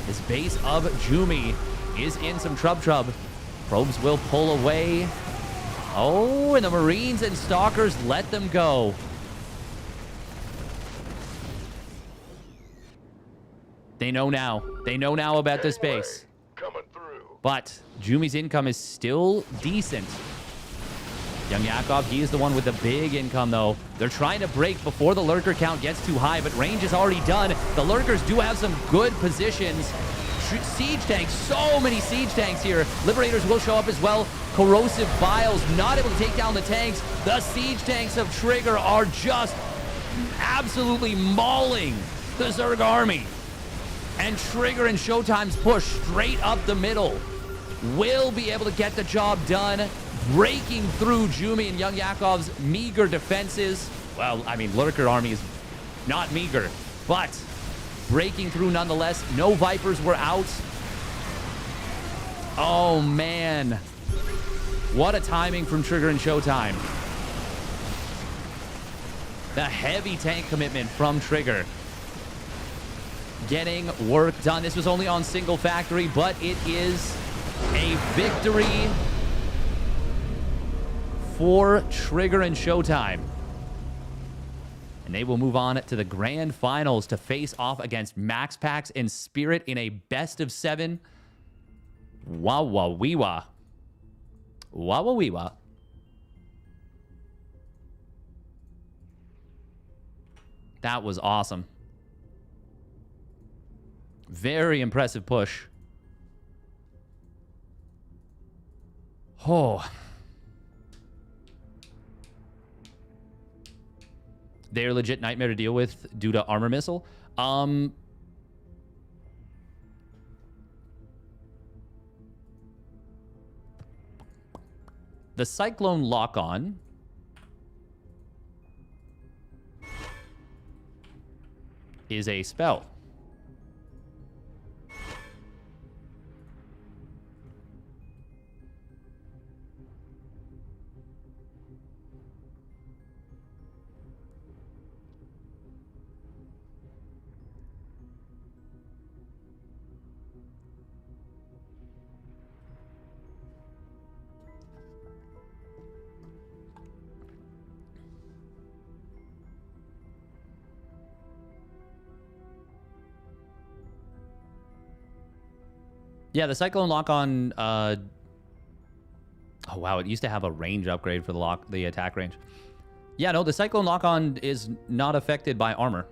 This base of Jumi is in some trub. Probes will pull away. Oh, and the Marines and Stalkers let them go. They know now. They know now about this base. Coming through. But Jumi's income is still decent. Young Yakov, he is the one with the big income, though. They're trying to break before the Lurker count gets too high, but range is already done. The Lurkers do have some good positions. Siege tanks, so many siege tanks here. Liberators will show up as well. Corrosive Vials not able to take down the tanks. The siege tanks of Trigger are just absolutely mauling the Zerg army. And Trigger and ShoWTimE's push straight up the middle will be able to get the job done, breaking through Jumi and Young Yakov's meager defenses. Well, I mean, Lurker army is not meager, but breaking through nonetheless. No Vipers were out. Oh, man. What a timing from Trigger and ShoWTimE. The heavy tank commitment from Trigger. Getting work done. This was only on single factory, but it is a victory for Trigger and ShoWTimE. And they will move on to the grand finals to face off against MaxPax and Spirit in a best of 7. Wawa-wee-wah. Wawa-wee-wah. That was awesome. Very impressive push. Oh. They're legit nightmare to deal with due to armor missile. The Cyclone lock-on is a spell. Yeah, the Cyclone lock-on... oh, wow. It used to have a range upgrade for the attack range. Yeah, no, the Cyclone lock-on is not affected by armor.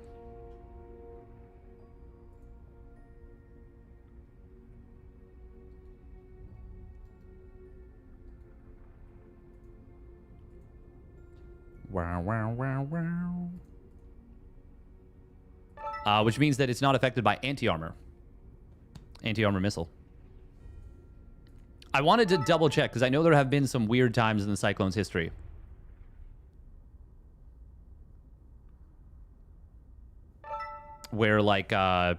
Wow, wow, wow, wow. Which means that it's not affected by anti-armor. Anti-armor missile. I wanted to double check because I know there have been some weird times in the Cyclone's history. Where, like, the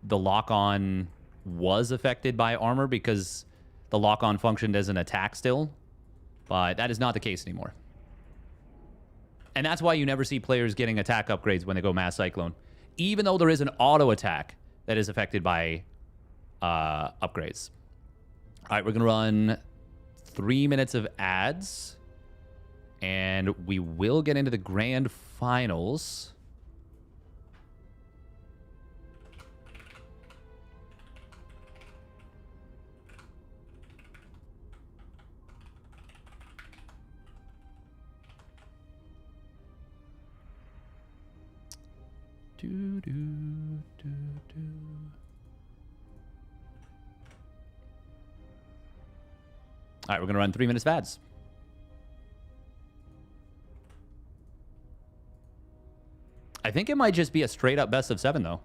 lock-on was affected by armor because the lock-on functioned as an attack still. But that is not the case anymore. And that's why you never see players getting attack upgrades when they go Mass Cyclone. Even though there is an auto attack that is affected by upgrades. All right, we're going to run 3 minutes of ads. And we will get into the grand finals. Do, do, do, do. All right, we're going to run 3 minutes of ads. I think it might just be a straight up best of 7, though.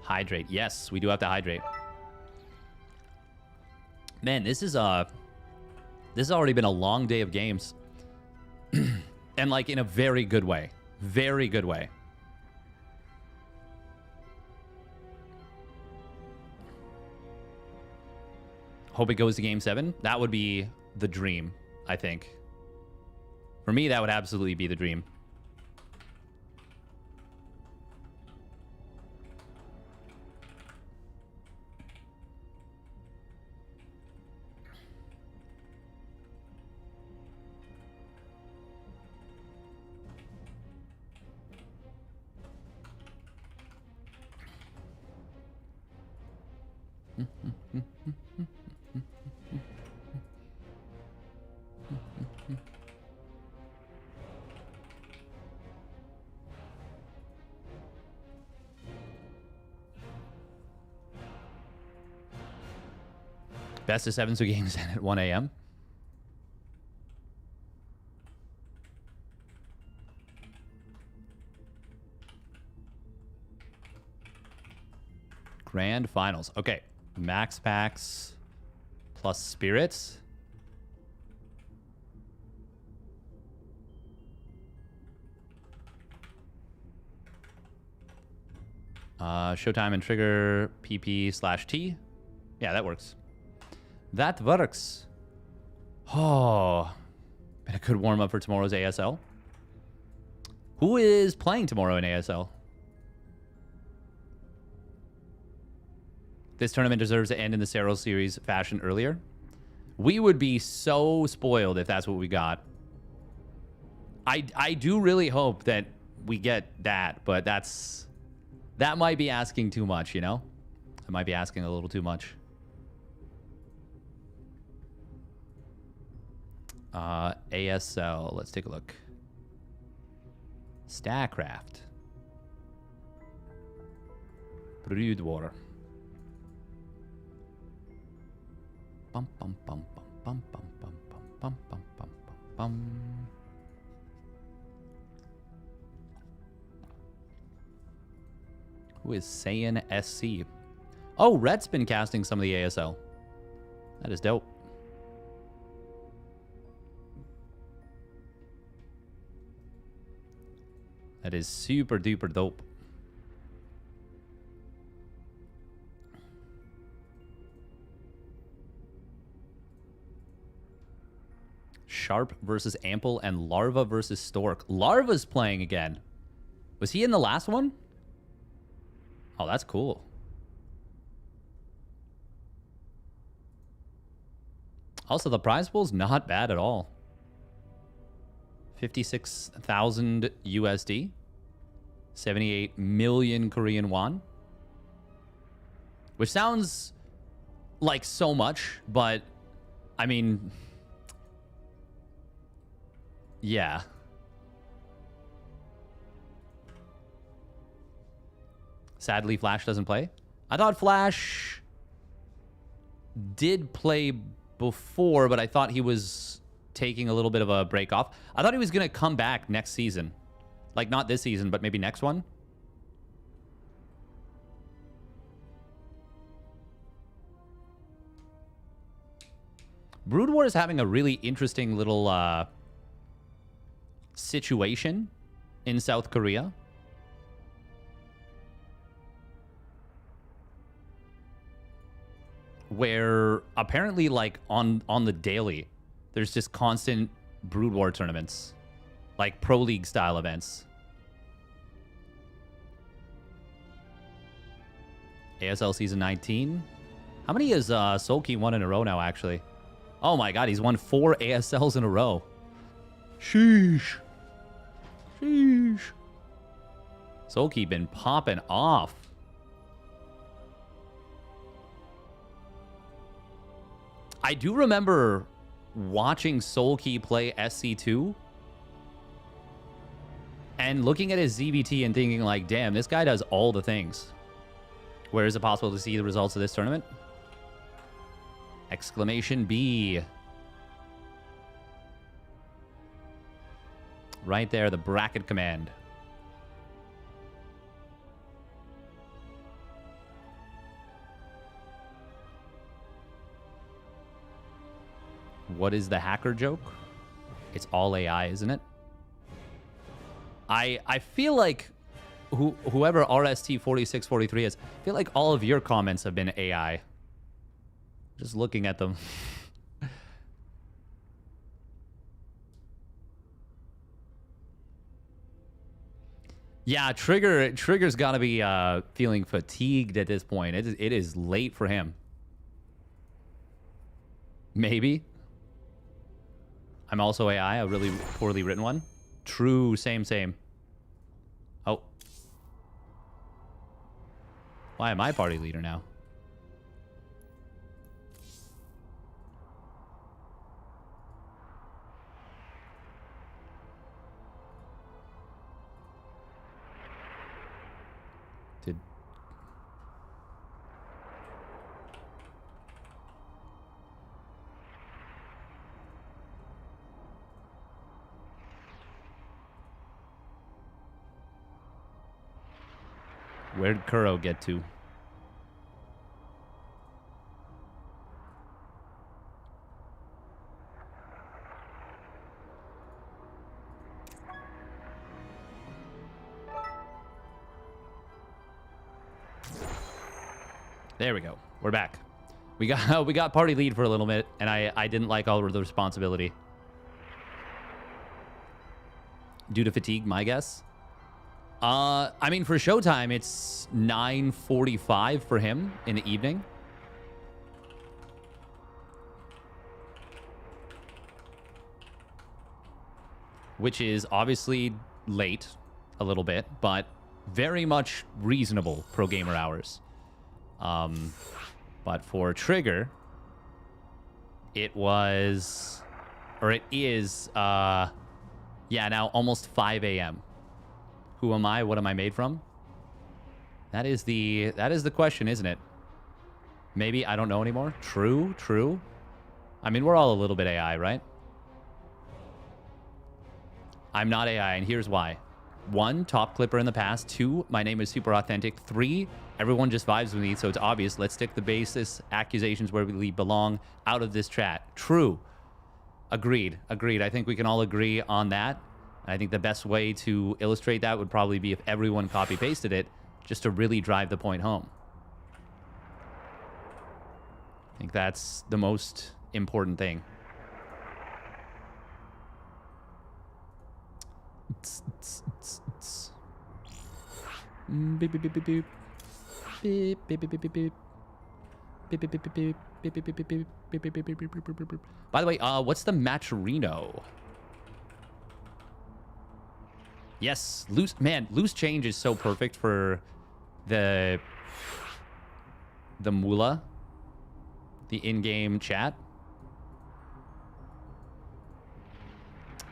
Hydrate. Yes, we do have to hydrate. Man, this is already been a long day of games. And, like, in a very good way. Very good way. Hope it goes to Game 7. That would be the dream, I think. For me, that would absolutely be the dream. Best of 7, so games end at 1 a.m. Grand finals. Okay. MaxPax plus spirits. ShoWTimE and trigger PP/T. Yeah, that works. That works. Oh, been a good warm up for tomorrow's ASL. Who is playing tomorrow in ASL? This tournament deserves to end in the Serral series fashion earlier. We would be so spoiled if that's what we got. I do really hope that we get that, but that might be asking too much, you know? I might be asking a little too much. ASL, let's take a look. StarCraft. Brood War. Bum bum bum bum bum bum bum bum bum bum bum bum. Who is Saiyan SC? Oh, Rhett's been casting some of the ASL. That is dope. That is super duper dope. Sharp versus Ample and Larva versus Stork. Larva's playing again. Was he in the last one? Oh, that's cool. Also, the prize pool's not bad at all. 56,000 USD. 78 million Korean won. Which sounds like so much, but I mean, yeah. Sadly, Flash doesn't play. I thought Flash did play before, but I thought he was taking a little bit of a break off. I thought he was going to come back next season. Like, not this season, but maybe next one. Brood War is having a really interesting little situation in South Korea. Where apparently, like, on the daily, there's just constant Brood War tournaments. Like Pro League style events. ASL Season 19. How many has Sulky won in a row now, actually? Oh my god, he's won 4 ASLs in a row. Sheesh. Sheesh. Sulky been popping off. I do remember watching Sulky play SC2 and looking at his ZBT and thinking like, damn, this guy does all the things. Where is it possible to see the results of this tournament? Exclamation B. Right there, the bracket command. What is the hacker joke? It's all AI, isn't it? I feel like whoever RST4643 is, I feel like all of your comments have been AI. Just looking at them. Yeah, Trigger's got to be feeling fatigued at this point. It is late for him. Maybe. I'm also AI, a really poorly written one. True, same. Oh. Why am I party leader now? Where'd Kuro get to? There we go. We're back. We got party lead for a little bit, and I didn't like all of the responsibility. Due to fatigue, my guess. I mean, for ShoWTimE, it's 9:45 for him in the evening. Which is obviously late a little bit, but very much reasonable pro gamer hours. But for Trigger, it was, or it is, yeah, now almost 5 a.m. Who am I? What am I made from? That is the question, isn't it? Maybe I don't know anymore. True. I mean, we're all a little bit AI, right? I'm not AI, and here's why. 1, top clipper in the past. 2, my name is super authentic. 3, everyone just vibes with me, so it's obvious. Let's stick the basis accusations where we belong out of this chat. True. Agreed. I think we can all agree on that. I think the best way to illustrate that would probably be if everyone copy-pasted it, just to really drive the point home. I think that's the most important thing. By the way, what's the Matcherino? Yes, loose change is so perfect for the moolah, the in-game chat.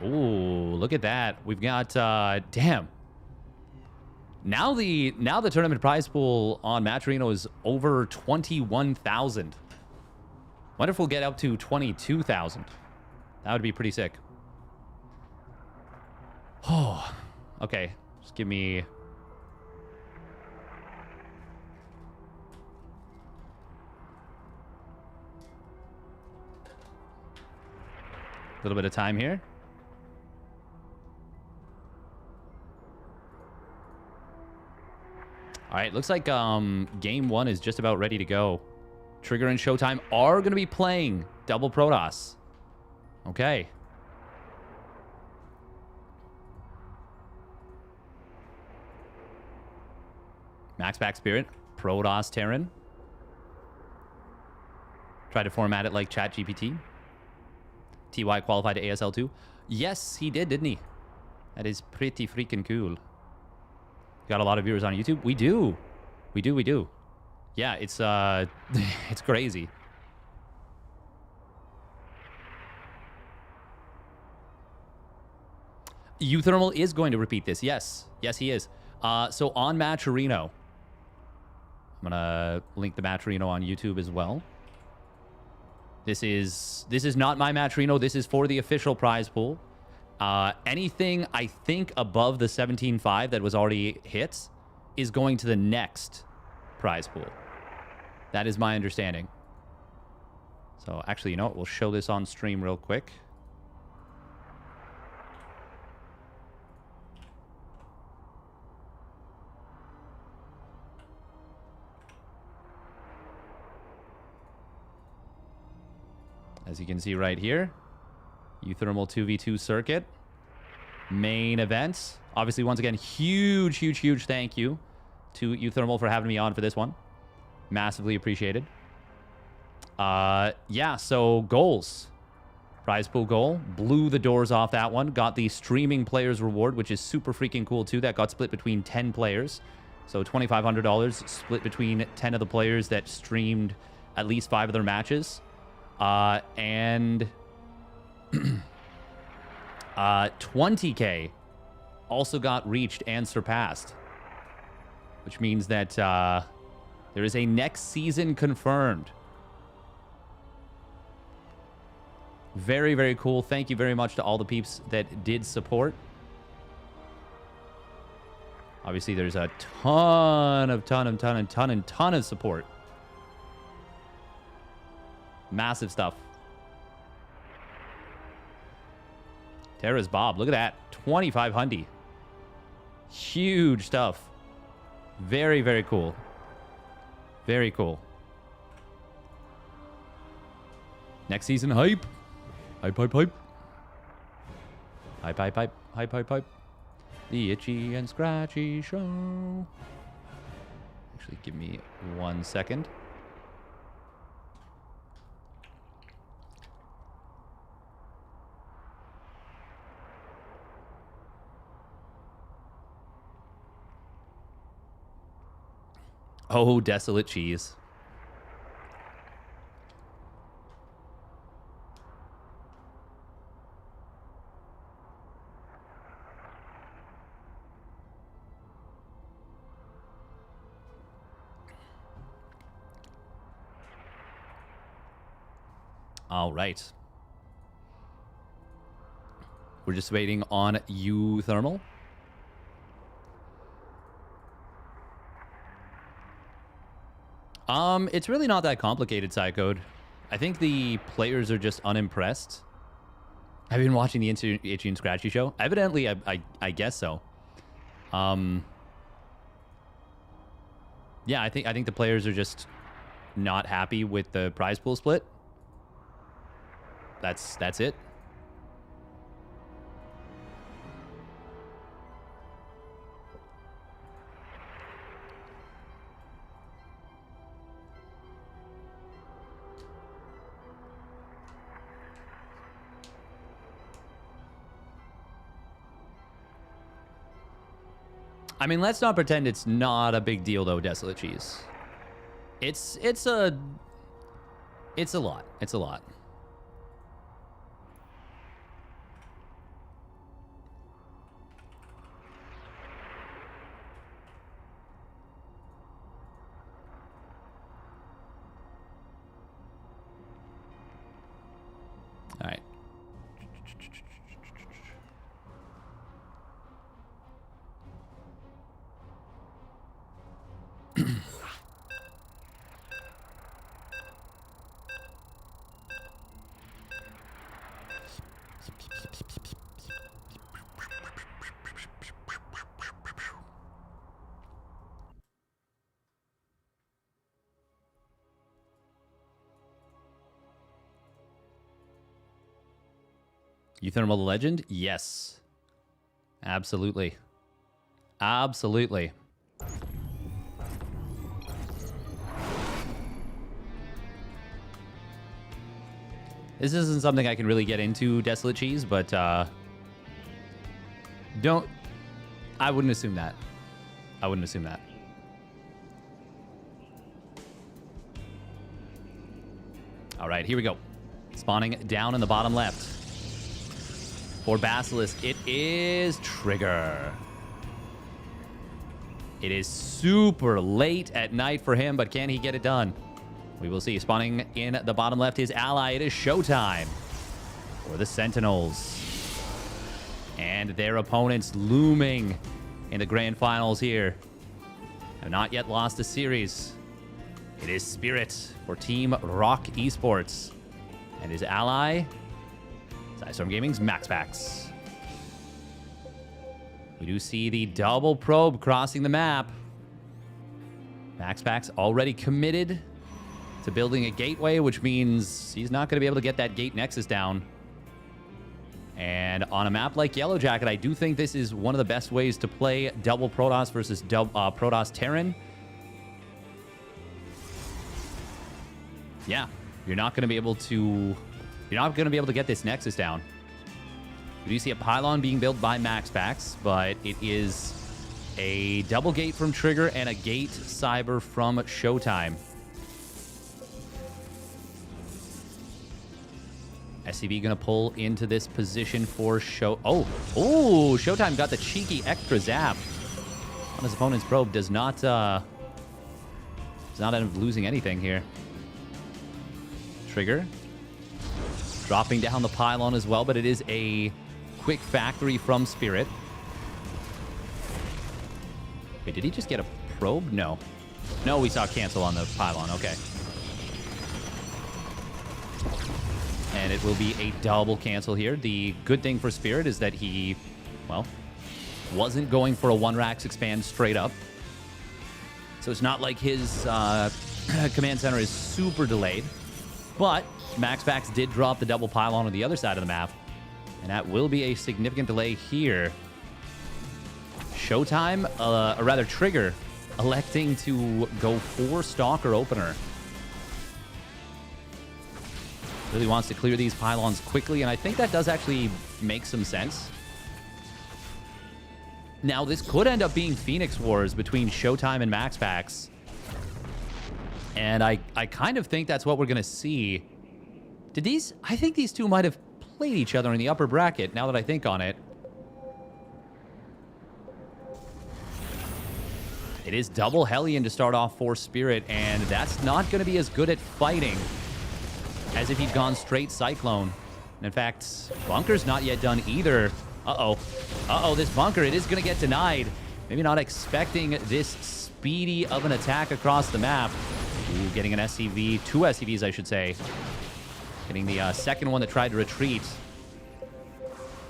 Ooh, look at that. We've got damn. Now the tournament prize pool on Matcherino is over 21,000. Wonder if we'll get up to 22,000. That would be pretty sick. Oh, okay. Just give me a little bit of time here. All right, looks like game 1 is just about ready to go. Trigger and ShoWTimE are going to be playing double Protoss. Okay. MaxPax Spirit, Protoss Terran. Try to format it like ChatGPT. TY qualified to ASL2. Yes, he did, didn't he? That is pretty freaking cool. Got a lot of viewers on YouTube. We do. We do. Yeah, it's it's crazy. uThermal is going to repeat this. Yes, he is. So on Matcherino, I'm gonna link the Matcherino on YouTube as well. This is not my Matcherino. This is for the official prize pool. Anything I think above the 17.5 that was already hit is going to the next prize pool. That is my understanding. So actually, you know what? We'll show this on stream real quick. As you can see right here, uThermal 2v2 circuit. Main events. Obviously, once again, huge thank you to uThermal for having me on for this one. Massively appreciated. Yeah, so goals. Prize pool goal. Blew the doors off that one. Got the streaming players reward, which is super freaking cool too. That got split between 10 players. So $2,500 split between 10 of the players that streamed at least 5 of their matches. And 20K also got reached and surpassed, which means that there is a next season confirmed. Very cool. Thank you very much to all the peeps that did support. Obviously, there's a ton of support. Massive stuff. Terra's Bob. Look at that. 2,500. Huge stuff. Very cool. Very cool. Next season hype. Hype. Hype. The Itchy and Scratchy Show. Actually, give me 1 second. Oh, desolate cheese. All right. We're just waiting on uThermal. It's really not that complicated, Psycode. I think the players are just unimpressed. Have you been watching the Itchy and Scratchy show? Evidently, I guess so. Yeah, I think the players are just not happy with the prize pool split. That's it. I mean, let's not pretend it's not a big deal, though, Desolate Cheese. It's a lot. It's a lot. All right. uThermal the Legend? Yes. Absolutely. Absolutely. This isn't something I can really get into, Desolate Cheese, but I wouldn't assume that. I wouldn't assume that. All right, here we go. Spawning down in the bottom left. For Basilisk, it is Trigger. It is super late at night for him, but can he get it done? We will see. Spawning in the bottom left, his ally, it is ShoWTimE. For the Sentinels. And their opponents looming in the grand finals here. Have not yet lost a series. It is Spirit for Team Rock Esports. And his ally, Storm Gaming's MaxPax. We do see the double probe crossing the map. MaxPax already committed to building a gateway, which means he's not going to be able to get that gate nexus down. And on a map like Yellow Jacket, I do think this is one of the best ways to play double Protoss versus Protoss Terran. Yeah, you're not going to be able to get this nexus down. We do see a pylon being built by MaxPax, but it is a double gate from Trigger and a gate cyber from ShoWTimE. SCV gonna pull into this position for ShoWTimE got the cheeky extra zap on his opponent's probe. Does not end up losing anything here. Trigger dropping down the pylon as well, but it is a quick factory from Spirit. Wait, did he just get a probe? No. No, we saw cancel on the pylon. Okay. And it will be a double cancel here. The good thing for Spirit is that he, well, wasn't going for a 1-Rax expand straight up. So it's not like his command center is super delayed. But MaxPax did drop the double pylon on the other side of the map. And that will be a significant delay here. ShoWTimE, or rather Trigger, electing to go for Stalker opener. Really wants to clear these pylons quickly, and I think that does actually make some sense. Now, this could end up being Phoenix Wars between ShoWTimE and MaxPax. And I kind of think that's what we're going to see. I think these two might have played each other in the upper bracket, now that I think on it. It is double Hellion to start off for Spirit, and that's not going to be as good at fighting as if he'd gone straight Cyclone. And in fact, Bunker's not yet done either. Uh-oh, this Bunker, it is going to get denied. Maybe not expecting this speedy of an attack across the map. Ooh, getting an SCV, 2 SCVs, I should say. Getting the second one that tried to retreat.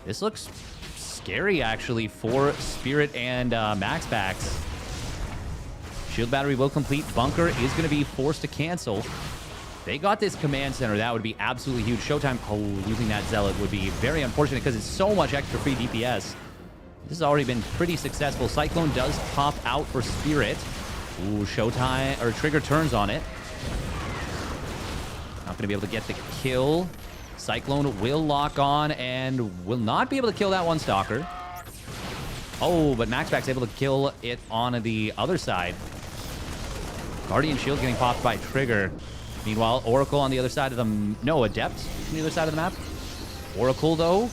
This looks scary, actually, for Spirit and MaxPax. Shield battery will complete. Bunker is going to be forced to cancel. They got this command center. That would be absolutely huge. ShoWTimE, losing that Zealot would be very unfortunate because it's so much extra free DPS. This has already been pretty successful. Cyclone does pop out for Spirit. Ooh, ShoWTimE, or Trigger turns on it. Not going to be able to get the kill. Cyclone will lock on and will not be able to kill that one Stalker. Oh, but MaxPax able to kill it on the other side. Guardian Shield getting popped by Trigger. Meanwhile, Oracle on the other side of the... No, Adept on the other side of the map. Oracle, though.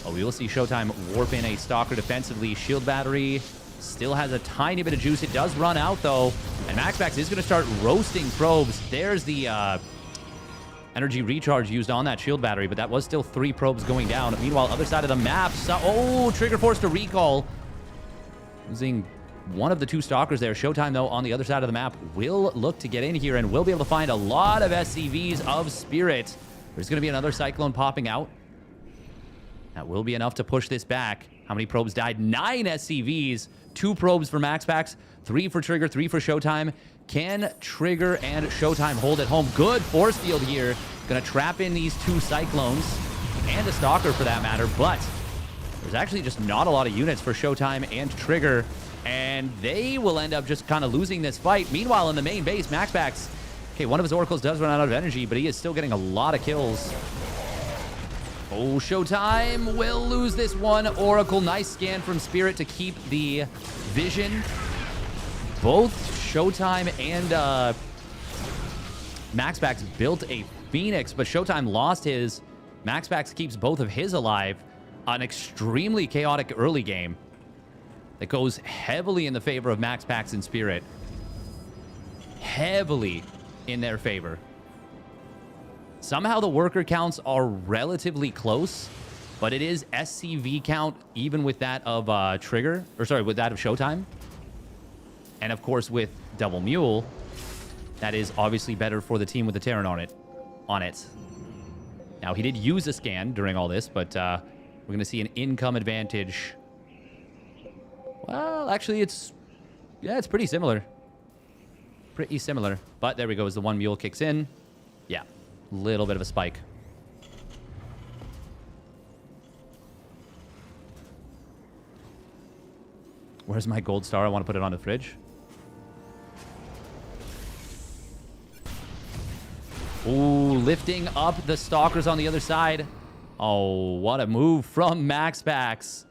Oh, we will see ShoWTimE warp in a Stalker defensively. Shield Battery still has a tiny bit of juice. It does run out, though. And MaxPax is going to start roasting probes. There's the energy recharge used on that Shield Battery, but that was still 3 probes going down. Meanwhile, other side of the map. Oh, Trigger forced a recall. Losing one of the 2 Stalkers there. ShoWTimE, though, on the other side of the map, will look to get in here and will be able to find a lot of SCVs of Spirit. There's going to be another Cyclone popping out. That will be enough to push this back. How many probes died? 9 SCVs. 2 probes for MaxPax. 3 for Trigger. 3 for ShoWTimE. Can Trigger and ShoWTimE hold it home? Good force field here. Going to trap in these 2 Cyclones. And a Stalker, for that matter. But there's actually just not a lot of units for ShoWTimE and Trigger. And they will end up just kind of losing this fight. Meanwhile, in the main base, MaxPax... Okay, one of his Oracles does run out of energy, but he is still getting a lot of kills. Oh, ShoWTimE will lose this one. Oracle, nice scan from Spirit to keep the vision. Both ShoWTimE and MaxPax built a Phoenix, but ShoWTimE lost his. MaxPax keeps both of his alive. An extremely chaotic early game that goes heavily in the favor of MaxPax and Spirit. Heavily in their favor. Somehow the worker counts are relatively close, but it is SCV count even with that of Trigger, or sorry, with that of ShoWTimE. And of course with Double Mule, that is obviously better for the team with the Terran on it. Now he did use a scan during all this, but we're going to see an income advantage. Well, actually it's pretty similar. Pretty similar. But there we go, as the 1 Mule kicks in. Yeah. Little bit of a spike. Where's my gold star? I want to put it on the fridge. Ooh, lifting up the Stalkers on the other side. Oh, what a move from MaxPax.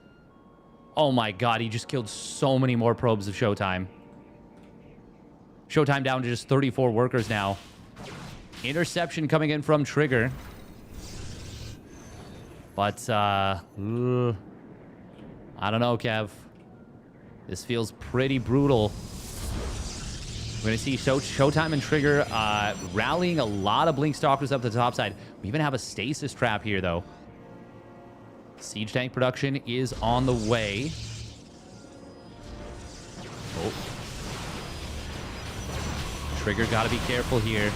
Oh my god, he just killed so many more probes of ShoWTimE. ShoWTimE down to just 34 workers now. Interception coming in from Trigger. But, I don't know, Kev. This feels pretty brutal. We're going to see ShoWTimE and Trigger rallying a lot of Blink Stalkers up the top side. We even have a stasis trap here, though. Siege tank production is on the way. Oh. Trigger got to be careful here.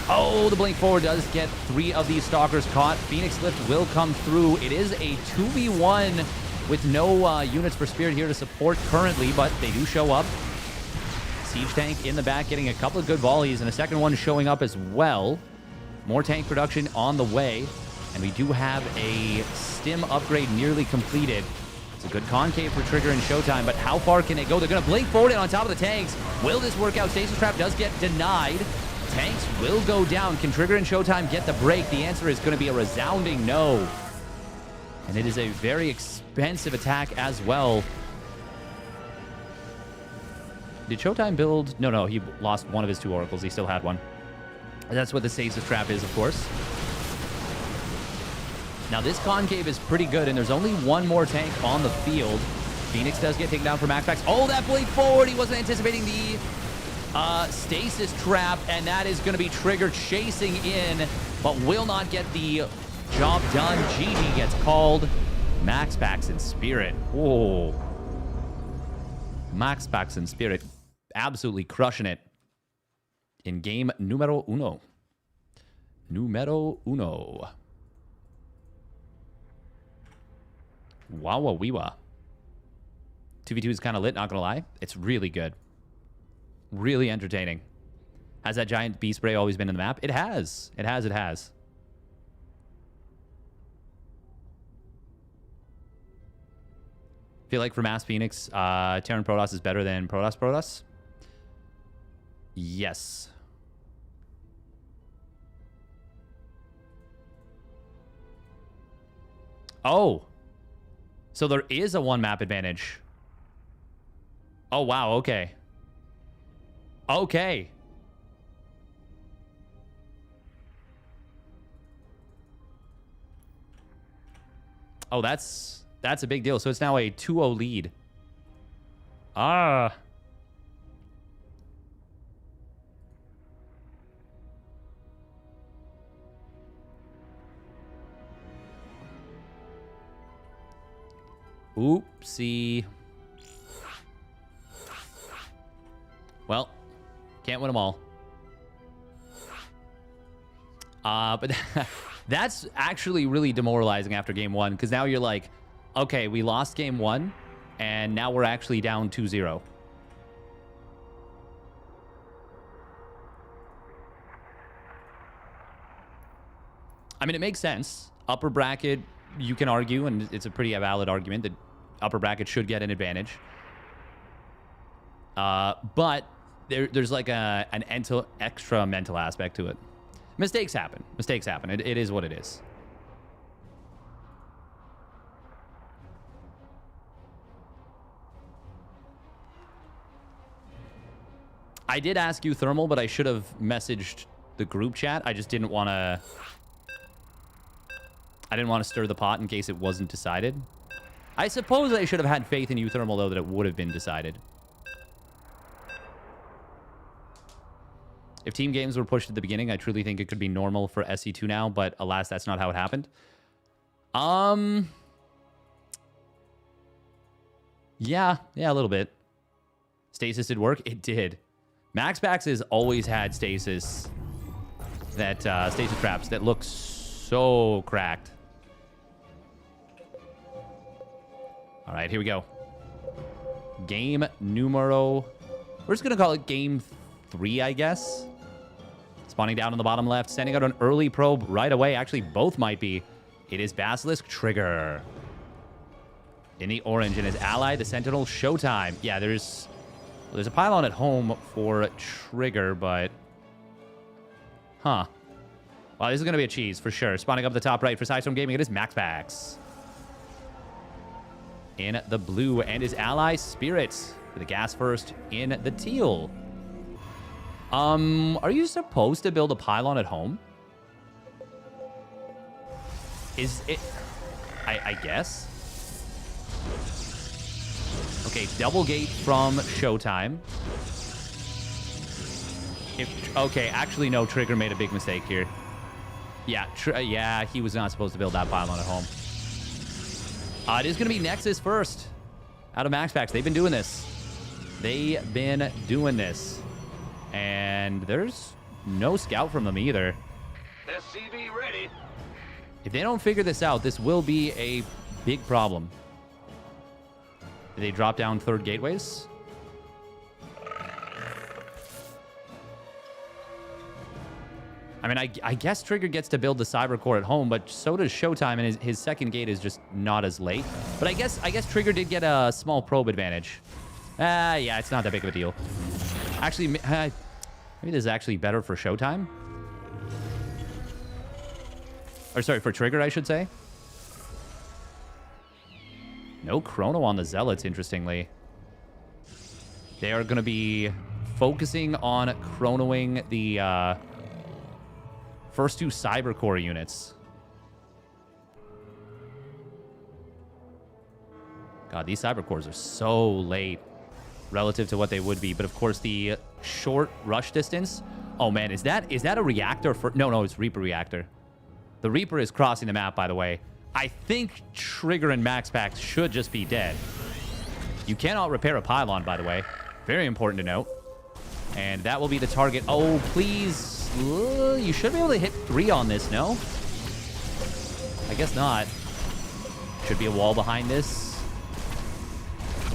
Oh, the blink forward does get 3 of these Stalkers caught. Phoenix Lift will come through. It is a 2v1 with no units for Spirit here to support currently, but they do show up. Siege tank in the back getting a couple of good volleys, and a second one showing up as well. More tank production on the way, and we do have a stim upgrade nearly completed. It's a good concave for Trigger and ShoWTimE, but how far can they go? They're going to blink forward and on top of the tanks. Will this work out? Stasis Trap does get denied. Tanks will go down. Can Trigger and ShoWTimE get the break? The answer is going to be a resounding no. And it is a very expensive attack as well. Did ShoWTimE build? No, he lost one of his 2 Oracles. He still had one. That's what the Stasis Trap is, of course. Now, this concave is pretty good, and there's only 1 more tank on the field. Phoenix does get taken down for MaxPax. Oh, that blink forward! He wasn't anticipating the Stasis Trap, and that is going to be Trigger chasing in, but will not get the job done. GG gets called. MaxPax and Spirit. Whoa. MaxPax and Spirit absolutely crushing it in game numero uno. Numero uno. Wow-wa-wee-wa. 2v2 is kind of lit, not gonna lie. It's really good. Really entertaining. Has that giant bee spray always been in the map? It has. It has. Feel like for Mass Phoenix, Terran Protoss is better than Protoss? Yes. Oh. So there is a one map advantage. Oh, wow. Okay. Okay. Oh, that's a big deal. So it's now a 2-0 lead. Ah. Oopsie. Well, can't win them all. But that's actually really demoralizing after game one, because now you're like, okay, we lost game one, and now we're actually down 2-0. I mean, it makes sense. Upper bracket, you can argue, and it's a pretty valid argument, that upper bracket should get an advantage. But there's like an extra mental aspect to it. Mistakes happen. Mistakes happen. It is what it is. I did ask uThermal, but I should have messaged the group chat. I just didn't want to... I didn't want to stir the pot in case it wasn't decided. I suppose I should have had faith in uThermal, though, that it would have been decided. If team games were pushed at the beginning, I truly think it could be normal for SC2 now, but alas, that's not how it happened. Yeah, a little bit. Stasis did work? It did. MaxPax has always had stasis traps that look so cracked. All right, here we go. Game numero... We're just going to call it game 3, I guess. Spawning down on the bottom left, sending out an early probe right away. Actually, both might be. It is Basilisk Trigger. In the orange, and his ally, the Sentinel ShoWTimE. Yeah, there's a pylon at home for Trigger, but... Huh. Well, this is going to be a cheese, for sure. Spawning up the top right for ShoWTimE Gaming, it is MaxPax. In the blue, and his ally, Spirit. With the gas first in the teal. Are you supposed to build a pylon at home? Is it... I guess. Okay, double gate from ShoWTimE. Okay, actually, no, Trigger made a big mistake here. Yeah, yeah, he was not supposed to build that pylon at home. It is going to be Nexus first. Out of MaxPax. They've been doing this. And there's no scout from them either. SCV ready. If they don't figure this out, this will be a big problem. Did they drop down third gateways? I mean, I guess Trigger gets to build the cyber core at home, but so does ShoWTimE, and his second gate is just not as late. But I guess Trigger did get a small probe advantage. Yeah, it's not that big of a deal. Actually, maybe this is actually better for ShoWTimE. Or sorry, for Trigger, I should say. No chrono on the Zealots, interestingly. They are going to be focusing on chronoing the first two cyber core units. God, these cyber cores are so late relative to what they would be. But of course, the short rush distance. Oh man, is that a reactor for... No, it's Reaper reactor. The Reaper is crossing the map, by the way. I think Trigger and MaxPax should just be dead. You cannot repair a pylon, by the way. Very important to note. And that will be the target. Oh, please. You should be able to hit 3 on this, no? I guess not. Should be a wall behind this.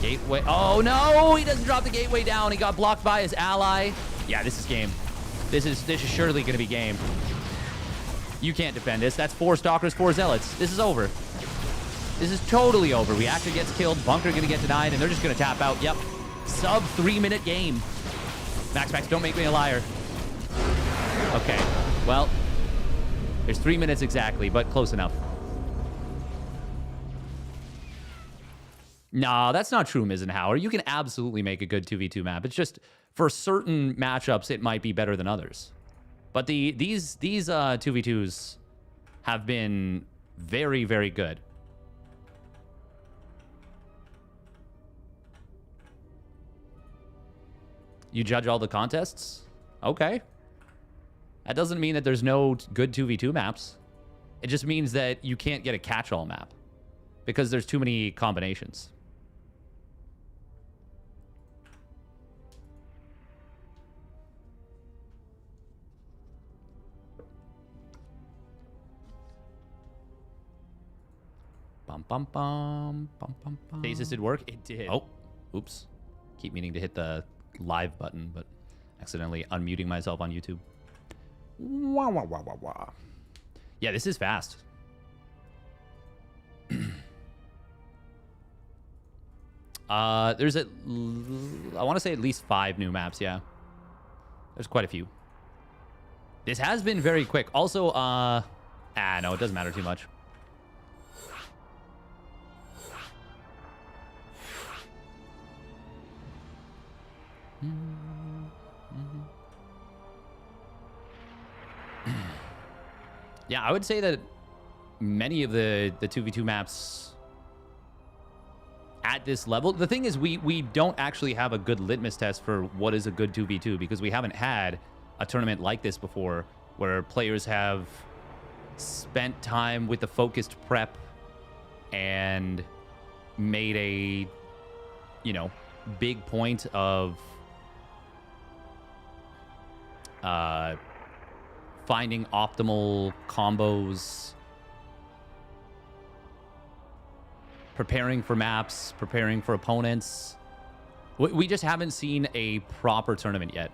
Gateway. Oh, no! He doesn't drop the gateway down. He got blocked by his ally. Yeah, this is game. This is surely going to be game. You can't defend this. That's 4 Stalkers, 4 Zealots. This is over. This is totally over. Reactor gets killed. Bunker going to get denied, and they're just going to tap out. Yep. Sub 3-minute game. MaxPax, don't make me a liar. Okay. Well, there's 3 minutes exactly, but close enough. No, that's not true, Misenhauer. You can absolutely make a good 2v2 map. It's just for certain matchups, it might be better than others. But these 2v2s have been very, very good. You judge all the contests? Okay. That doesn't mean that there's no good 2v2 maps. It just means that you can't get a catch-all map because there's too many combinations. Bum, bum, bum, bum, bum, bum. Stasis did work? It did. Oh, oops. Keep meaning to hit the live button, but accidentally unmuting myself on YouTube. Wah, wah, wah, wah, wah. Yeah, this is fast. There's I want to say at least 5 new maps, yeah. There's quite a few. This has been very quick. Also, no, it doesn't matter too much. Yeah, I would say that many of the 2v2 maps at this level, the thing is we don't actually have a good litmus test for what is a good 2v2 because we haven't had a tournament like this before where players have spent time with the focused prep and made a, you know, big point of finding optimal combos, preparing for maps, preparing for opponents. We just haven't seen a proper tournament yet.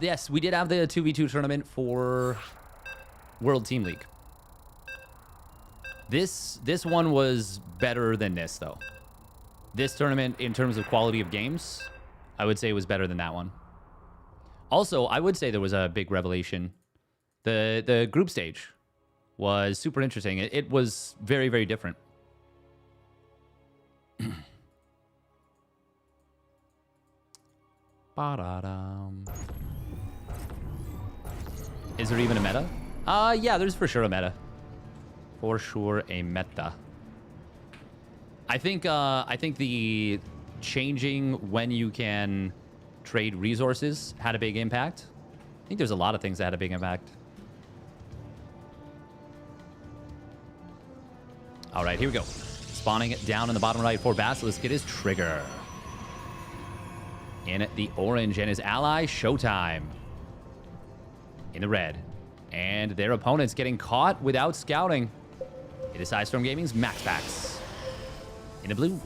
Yes, we did have the 2v2 tournament for World Team League. This one was better than this, though. This tournament, in terms of quality of games, I would say was better than that one. Also, I would say there was a big revelation. The group stage was super interesting. It was very, very different. Is there even a meta? Yeah, there's for sure a meta. For sure a meta. I think the changing when you can trade resources had a big impact. I think there's a lot of things that had a big impact. All right, here we go. Spawning it down in the bottom right for Basilisk, it is Trigger. In the orange, and his ally, ShoWTimE. In the red. And their opponents getting caught without scouting. It is Storm Gaming's MaxPax. In the blue.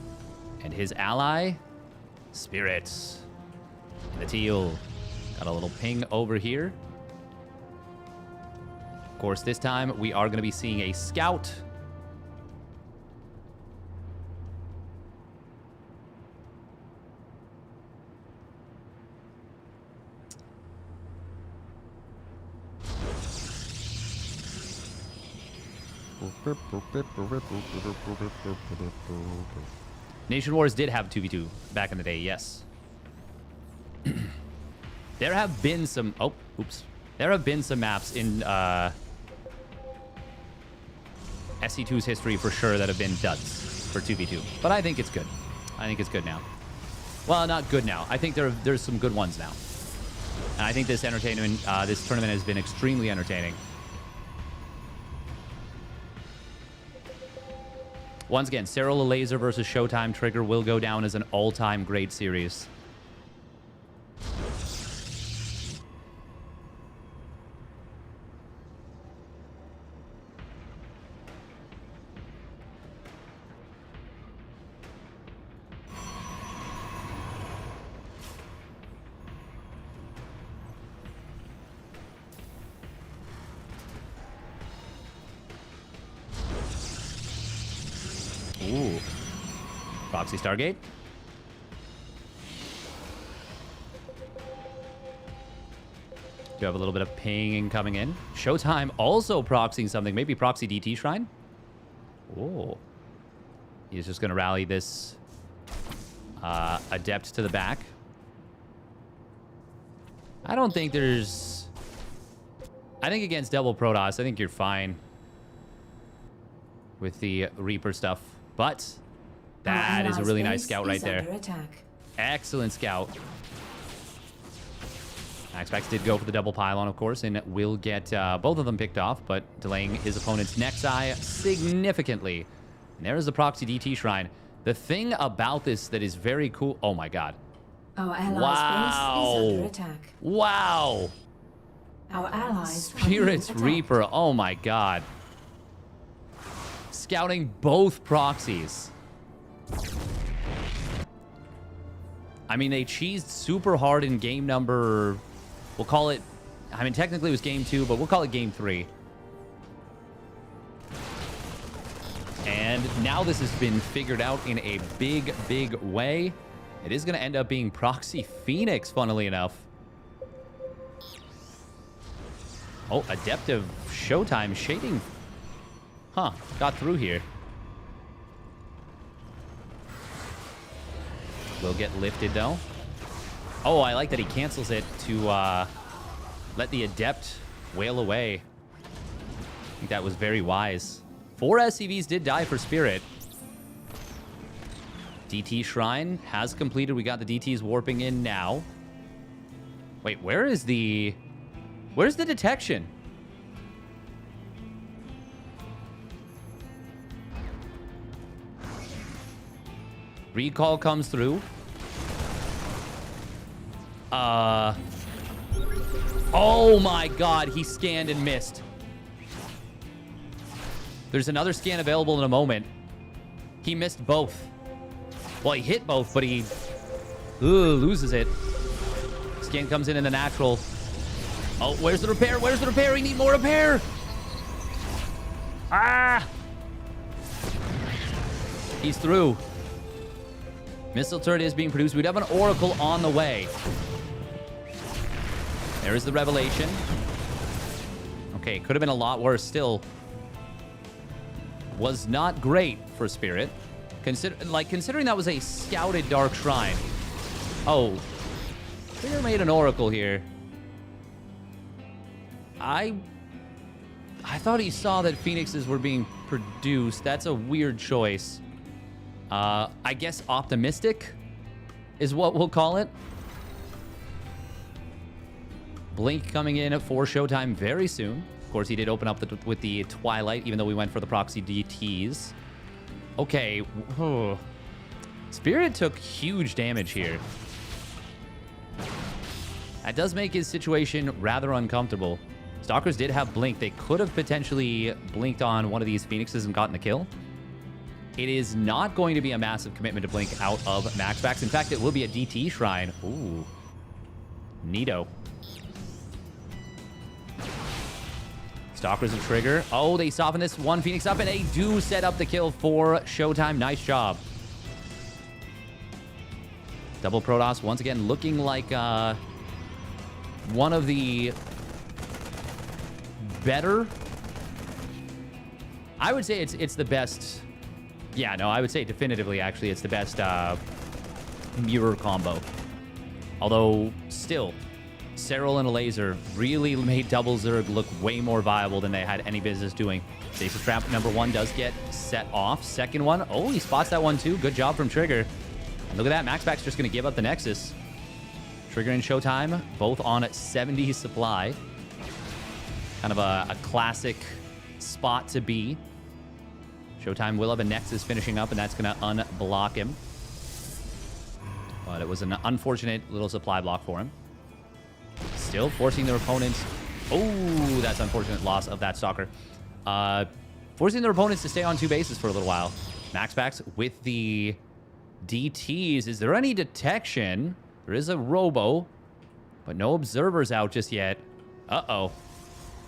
And his ally, Spirit. In the teal. Got a little ping over here. Of course, this time we are going to be seeing a scout. Nation Wars did have 2v2 back in the day, yes. There have been some... Oh, oops. There have been some maps in SC2's history for sure that have been duds for 2v2. But I think it's good. I think it's good now. Well, not good now. I think there's some good ones now. And I think this entertainment, this tournament has been extremely entertaining. Once again, Serral, Elazer versus ShoWTimE Trigger will go down as an all-time great series. Ooh. Proxy Stargate. You have a little bit of pinging coming in. ShoWTimE also proxying something. Maybe proxy DT Shrine? Oh. He's just going to rally this Adept to the back. I don't think there's... I think against double Protoss, I think you're fine with the Reaper stuff. But that is a really nice scout right there. Excellent scout. MaxPax did go for the double pylon, of course, and will get both of them picked off, but delaying his opponent's next eye significantly. And there is the proxy DT Shrine. The thing about this that is very cool... Oh, my God. Our allies' base is under attack. Wow. Our allies... Spirit's Reaper. Oh, my God. Scouting both proxies. I mean, they cheesed super hard in game number... We'll call it... I mean, technically it was game 2, but we'll call it game 3. And now this has been figured out in a big, big way. It is going to end up being Proxy Phoenix, funnily enough. Oh, Adept of ShoWTimE shading. Huh, got through here. Will get lifted, though. Oh, I like that he cancels it to let the Adept wail away. I think that was very wise. 4 SCVs did die for Spirit. DT Shrine has completed. We got the DTs warping in now. Wait, where's the detection? Recall comes through. Oh my God, he scanned and missed. There's another scan available in a moment. He missed both. Well, he hit both, but he loses it. Scan comes in the natural. Oh, where's the repair? Where's the repair? We need more repair. Ah! He's through. Missile turret is being produced. We'd have an Oracle on the way. There is the revelation. Okay, could have been a lot worse still. Was not great for Spirit. Considering that was a scouted Dark Shrine. Oh. Spirit made an Oracle here. I thought he saw that Phoenixes were being produced. That's a weird choice. I guess optimistic is what we'll call it. Blink coming in for ShoWTimE very soon. Of course, he did open up with the Twilight, even though we went for the proxy DTs. Okay. Spirit took huge damage here. That does make his situation rather uncomfortable. Stalkers did have Blink. They could have potentially blinked on one of these Phoenixes and gotten the kill. It is not going to be a massive commitment to blink out of MaxPax. In fact, it will be a DT Shrine. Ooh. Neato. Stalker's a trigger. Oh, they soften this one Phoenix up, and they do set up the kill for ShoWTimE. Nice job. Double Protoss, once again, looking like one of the better... I would say it's the best... Yeah, no, I would say definitively, actually, it's the best mirror combo. Although, still... Serral and Elazer really made Double Zerg look way more viable than they had any business doing. Stasis Trap number 1 does get set off. Second one, oh, he spots that one too. Good job from Trigger. And look at that, MaxPax just going to give up the Nexus. Trigger and ShoWTimE, both on 70 supply. Kind of a classic spot to be. ShoWTimE will have a Nexus finishing up, and that's going to unblock him. But it was an unfortunate little supply block for him. Still forcing their opponents... Oh, that's unfortunate loss of that Stalker. Forcing their opponents to stay on 2 bases for a little while. MaxPax with the DTs. Is there any detection? There is a Robo, but no observers out just yet. Uh-oh.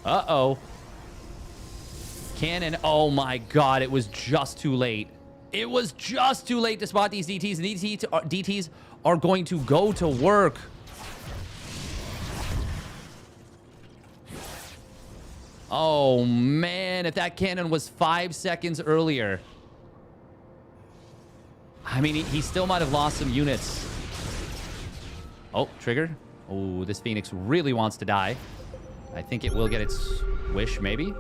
Uh-oh. Cannon. Oh, my God. It was just too late. It was just too late to spot these DTs. And these DTs are going to go to work. Oh, man. If that cannon was 5 seconds earlier. I mean, he still might have lost some units. Oh, trigger. Oh, this Phoenix really wants to die. I think it will get its wish, maybe.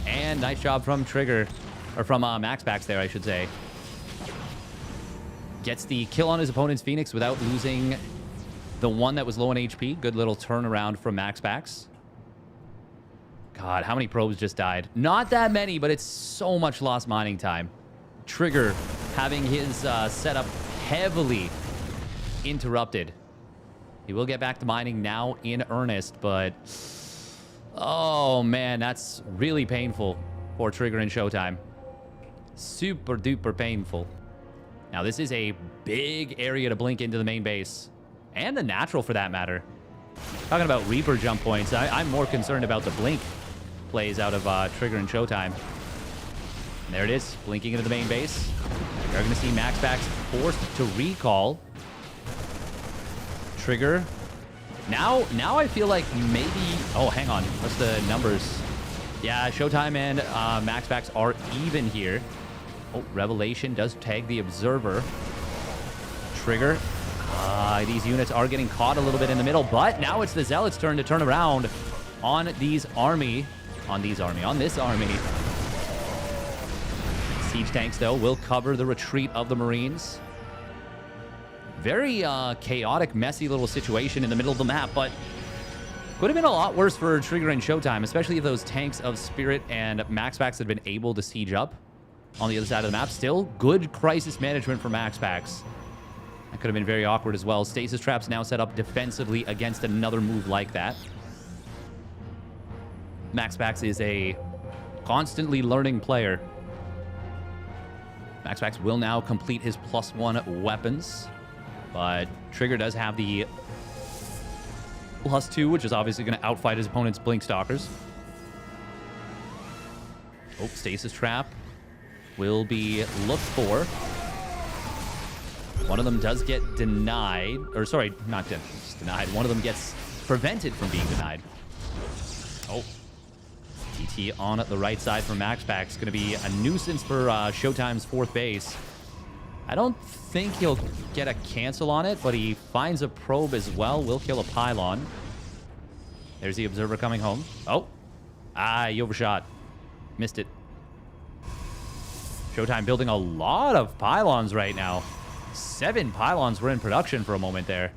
And nice job from Trigger. Or from MaxPax there, I should say. Gets the kill on his opponent's Phoenix without losing the one that was low on HP. Good little turnaround from MaxPax. God, how many probes just died? Not that many, but it's so much lost mining time. Trigger having his setup heavily interrupted. He will get back to mining now in earnest, but... Oh, man, that's really painful for Trigger and ShoWTimE. Super duper painful. Now, this is a big area to blink into the main base. And the natural, for that matter. Talking about Reaper jump points, I'm more concerned about the blink plays out of Trigger and ShoWTimE. And there it is, blinking into the main base. You're going to see MaxPax forced to recall. Trigger. Now I feel like maybe... Oh, hang on. What's the numbers? Yeah, ShoWTimE and MaxPax are even here. Oh, Revelation does tag the Observer. Trigger. These units are getting caught a little bit in the middle, but now it's the Zealot's turn to turn around on this army. Siege tanks, though, will cover the retreat of the Marines. Very chaotic, messy little situation in the middle of the map, but could have been a lot worse for Trigger and ShoWTimE, especially if those tanks of Spirit and MaxPax had been able to siege up on the other side of the map. Still, good crisis management for MaxPax. That could have been very awkward as well. Stasis traps now set up defensively against another move like that. MaxPax is a constantly learning player. MaxPax will now complete his +1 weapons. But Trigger does have the +2, which is obviously going to outfight his opponent's Blink Stalkers. Oh, Stasis Trap will be looked for. One of them does get denied. Or, sorry, not denied. One of them gets prevented from being denied. Oh. TT on the right side for MaxPax. Going to be a nuisance for ShoWTimE's 4th base. I don't think he'll get a cancel on it, but he finds a probe as well. Will kill a pylon. There's the Observer coming home. Oh. He overshot. Missed it. ShoWTimE building a lot of pylons right now. 7 pylons were in production for a moment there.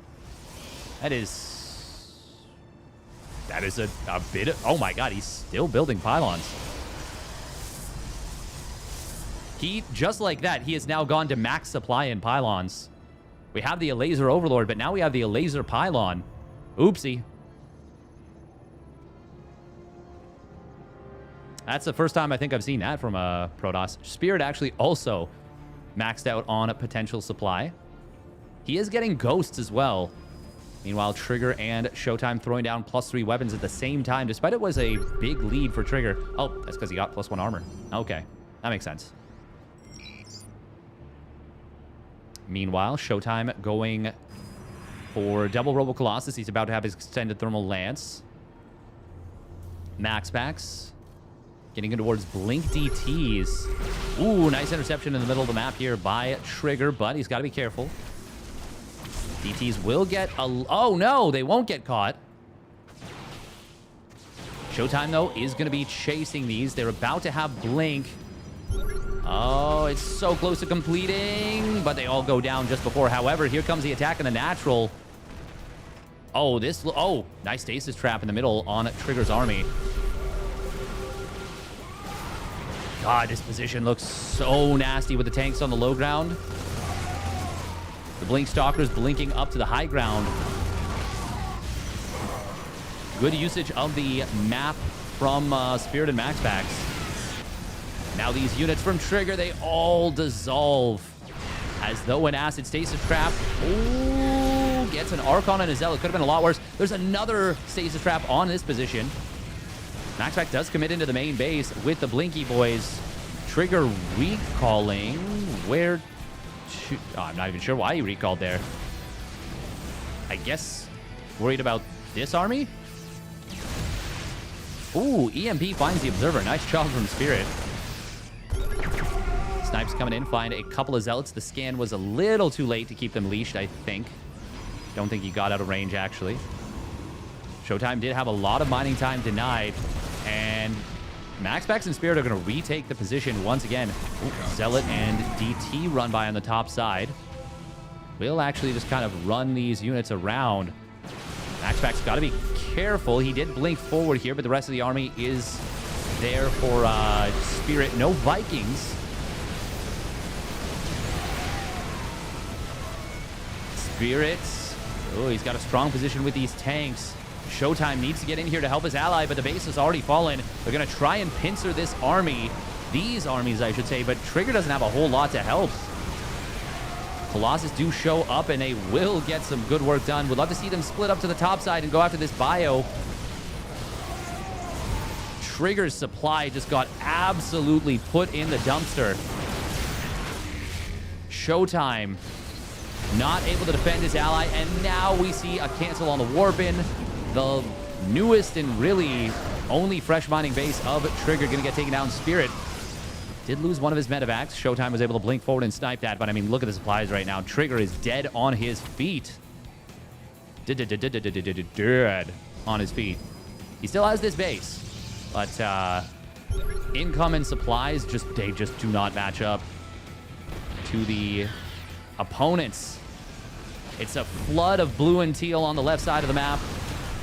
That is a bit of... Oh my god, he's still building pylons. He, just like that, he has now gone to max supply in pylons. We have the Elazer Overlord, but now we have the Elazer Pylon. Oopsie. That's the first time I think I've seen that from a Protoss. Spirit actually also maxed out on a potential supply. He is getting ghosts as well. Meanwhile, Trigger and ShoWTimE throwing down +3 weapons at the same time, despite it was a big lead for Trigger. Oh, that's because he got +1 armor. Okay, that makes sense. Meanwhile, ShoWTimE going for double Robo Colossus. He's about to have his extended thermal lance. MaxPax getting in towards Blink DTs. Ooh, nice interception in the middle of the map here by Trigger, but he's got to be careful. DTs will get a... Oh, no, they won't get caught. ShoWTimE, though, is going to be chasing these. They're about to have Blink. Oh, it's so close to completing, but they all go down just before. However, here comes the attack in the natural. Oh, nice stasis trap in the middle on Trigger's army. God, this position looks so nasty with the tanks on the low ground. The Blink Stalkers blinking up to the high ground. Good usage of the map from Spirit and MaxPax. Now these units from Trigger, they all dissolve. As though an acid stasis trap. Ooh, gets an Archon and a Zealot. Could have been a lot worse. There's another stasis trap on this position. MaxPax does commit into the main base with the Blinky boys. Trigger recalling. Where? I'm not even sure why he recalled there. I guess worried about this army? Ooh, EMP finds the Observer. Nice job from Spirit. Snipes coming in, find a couple of Zealots. The scan was a little too late to keep them leashed, I think. Don't think he got out of range, actually. ShoWTimE did have a lot of mining time denied, and MaxPax and Spirit are going to retake the position once again. Ooh, Zealot and DT run by on the top side. We'll actually just kind of run these units around. MaxPax got to be careful. He did blink forward here, but the rest of the army is there for Spirit. No Vikings. Spirit. Oh, he's got a strong position with these tanks. ShoWTimE needs to get in here to help his ally, but the base has already fallen. They're going to try and pincer this army. These armies, I should say, but Trigger doesn't have a whole lot to help. Colossus do show up, and they will get some good work done. Would love to see them split up to the top side and go after this bio. Trigger's supply just got absolutely put in the dumpster. ShoWTimE not able to defend his ally, and now we see a cancel on the Warpin. The newest and really only fresh mining base of Trigger going to get taken down. Spirit did lose one of his medevacs. ShoWTimE was able to blink forward and snipe that, but I mean, look at the supplies right now. Trigger is dead on his feet. Dead on his feet. He still has this base, but income and supplies they just do not match up to the opponents. It's a flood of blue and teal on the left side of the map.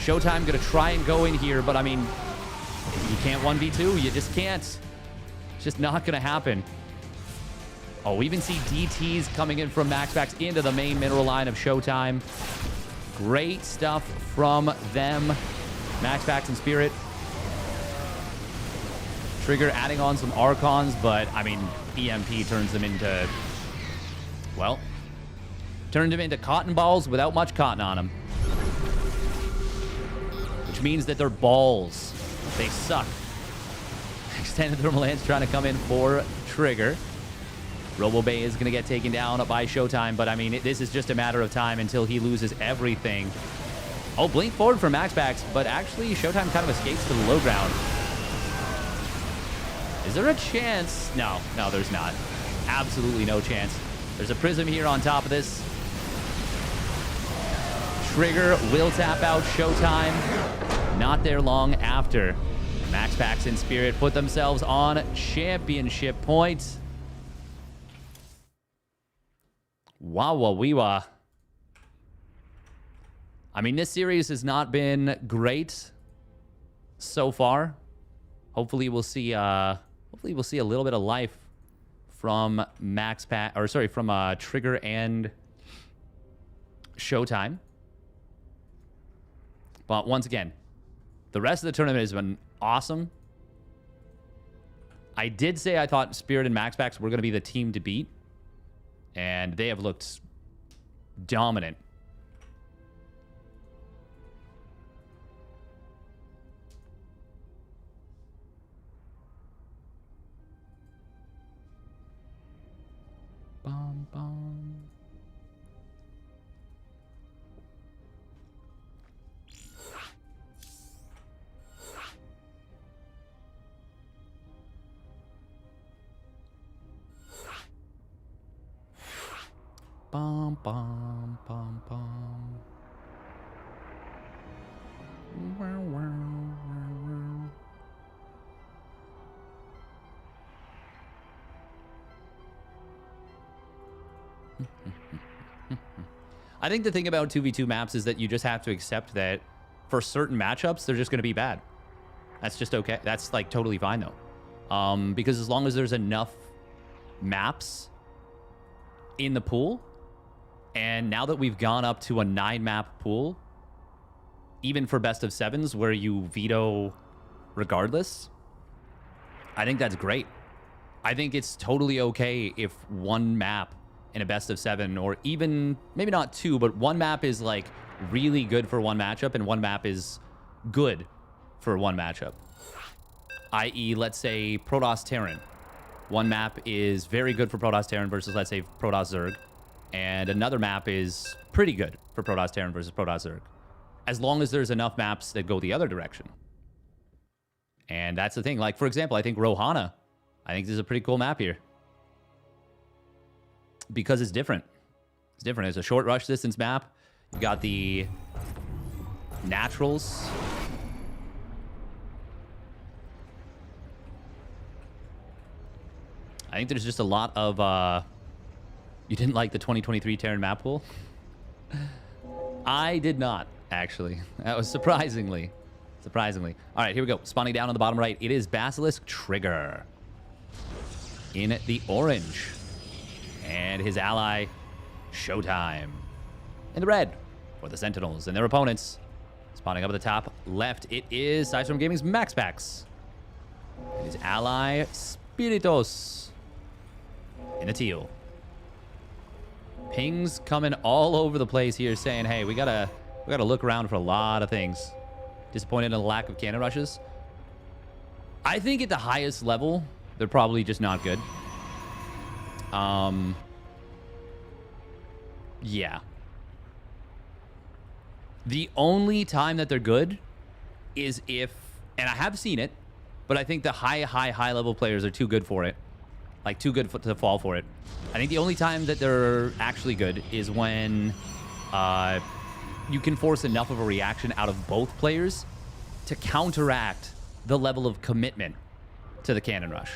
ShoWTimE gonna try and go in here, but I mean, you can't 1v2. You just can't. It's just not gonna happen. Oh, we even see DTs coming in from MaxPax into the main mineral line of ShoWTimE. Great stuff from them. MaxPax and Spirit. Trigger adding on some Archons, but I mean, EMP turns them into, well, turned them into cotton balls without much cotton on them. Which means that they're balls. They suck. Extended Thermal Lance trying to come in for Trigger. RoboBay is going to get taken down by ShoWTimE, but I mean, this is just a matter of time until he loses everything. Oh, blink forward for MaxPax, but actually ShoWTimE kind of escapes to the low ground. Is there a chance? No, there's not. Absolutely no chance. There's a prism here on top of this. Trigger will tap out ShoWTimE. Not there long after. MaxPax and Spirit put themselves on championship points. Wow. I mean, this series has not been great so far. Hopefully we'll see a little bit of life from from Trigger and ShoWTimE. But once again, the rest of the tournament has been awesome. I did say I thought Spirit and MaxPax were going to be the team to beat, and they have looked dominant. Bum, bum. Bum, bum, bum, bum. Wow, wow, wow, wow. I think the thing about 2v2 maps is that you just have to accept that for certain matchups, they're just going to be bad. That's just okay. That's like totally fine though. Because as long as there's enough maps in the pool, and now that we've gone up to a 9-map pool, even for best of 7s where you veto regardless, I think that's great. I think it's totally okay if one map in a best of 7, or even maybe not 2, but one map is like really good for one matchup and one map is good for one matchup. I.e., let's say Protoss Terran. One map is very good for Protoss Terran versus, let's say, Protoss Zerg. And another map is pretty good for Protoss Terran versus Protoss Zerg. As long as there's enough maps that go the other direction. And that's the thing. Like, for example, I think Rohana, I think this is a pretty cool map here. Because it's different. It's different. It's a short rush distance map. You got the naturals. I think there's just a lot of... You didn't like the 2023 Terran map pool? I did not, actually. That was surprisingly. Surprisingly. All right, here we go. Spawning down on the bottom right. It is Basilisk Trigger. In the orange. And his ally, ShoWTimE. In the red for the Sentinels and their opponents. Spawning up at the top left, it is Sidestorm Gaming's MaxPax. And his ally, Spiritos. In the teal. Pings coming all over the place here saying, hey, we gotta look around for a lot of things. Disappointed in the lack of cannon rushes. I think at the highest level, they're probably just not good. Yeah. The only time that they're good is if, and I have seen it, but I think the high level players are too good for it. Like, too good to fall for it. I think the only time that they're actually good is when you can force enough of a reaction out of both players to counteract the level of commitment to the cannon rush.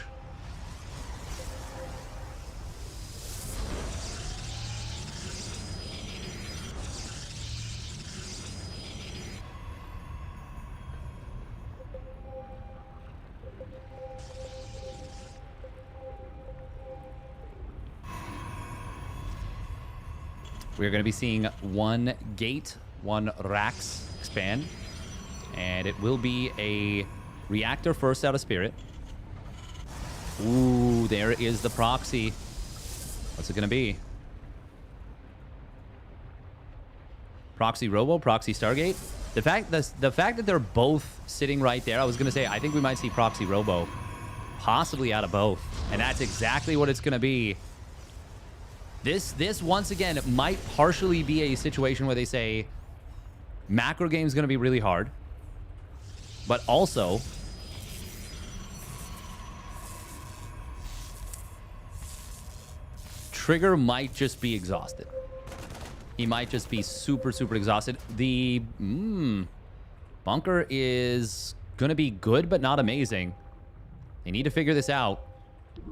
We're going to be seeing one gate, one Rax expand. And it will be a reactor first out of Spirit. Ooh, there is the proxy. What's it going to be? Proxy Robo, Proxy Stargate. The fact that they're both sitting right there, I was going to say, I think we might see Proxy Robo possibly out of both. And that's exactly what it's going to be. This once again might partially be a situation where they say macro game is going to be really hard, but also Trigger might just be exhausted. He might just be super exhausted. The bunker is going to be good, but not amazing. They need to figure this out.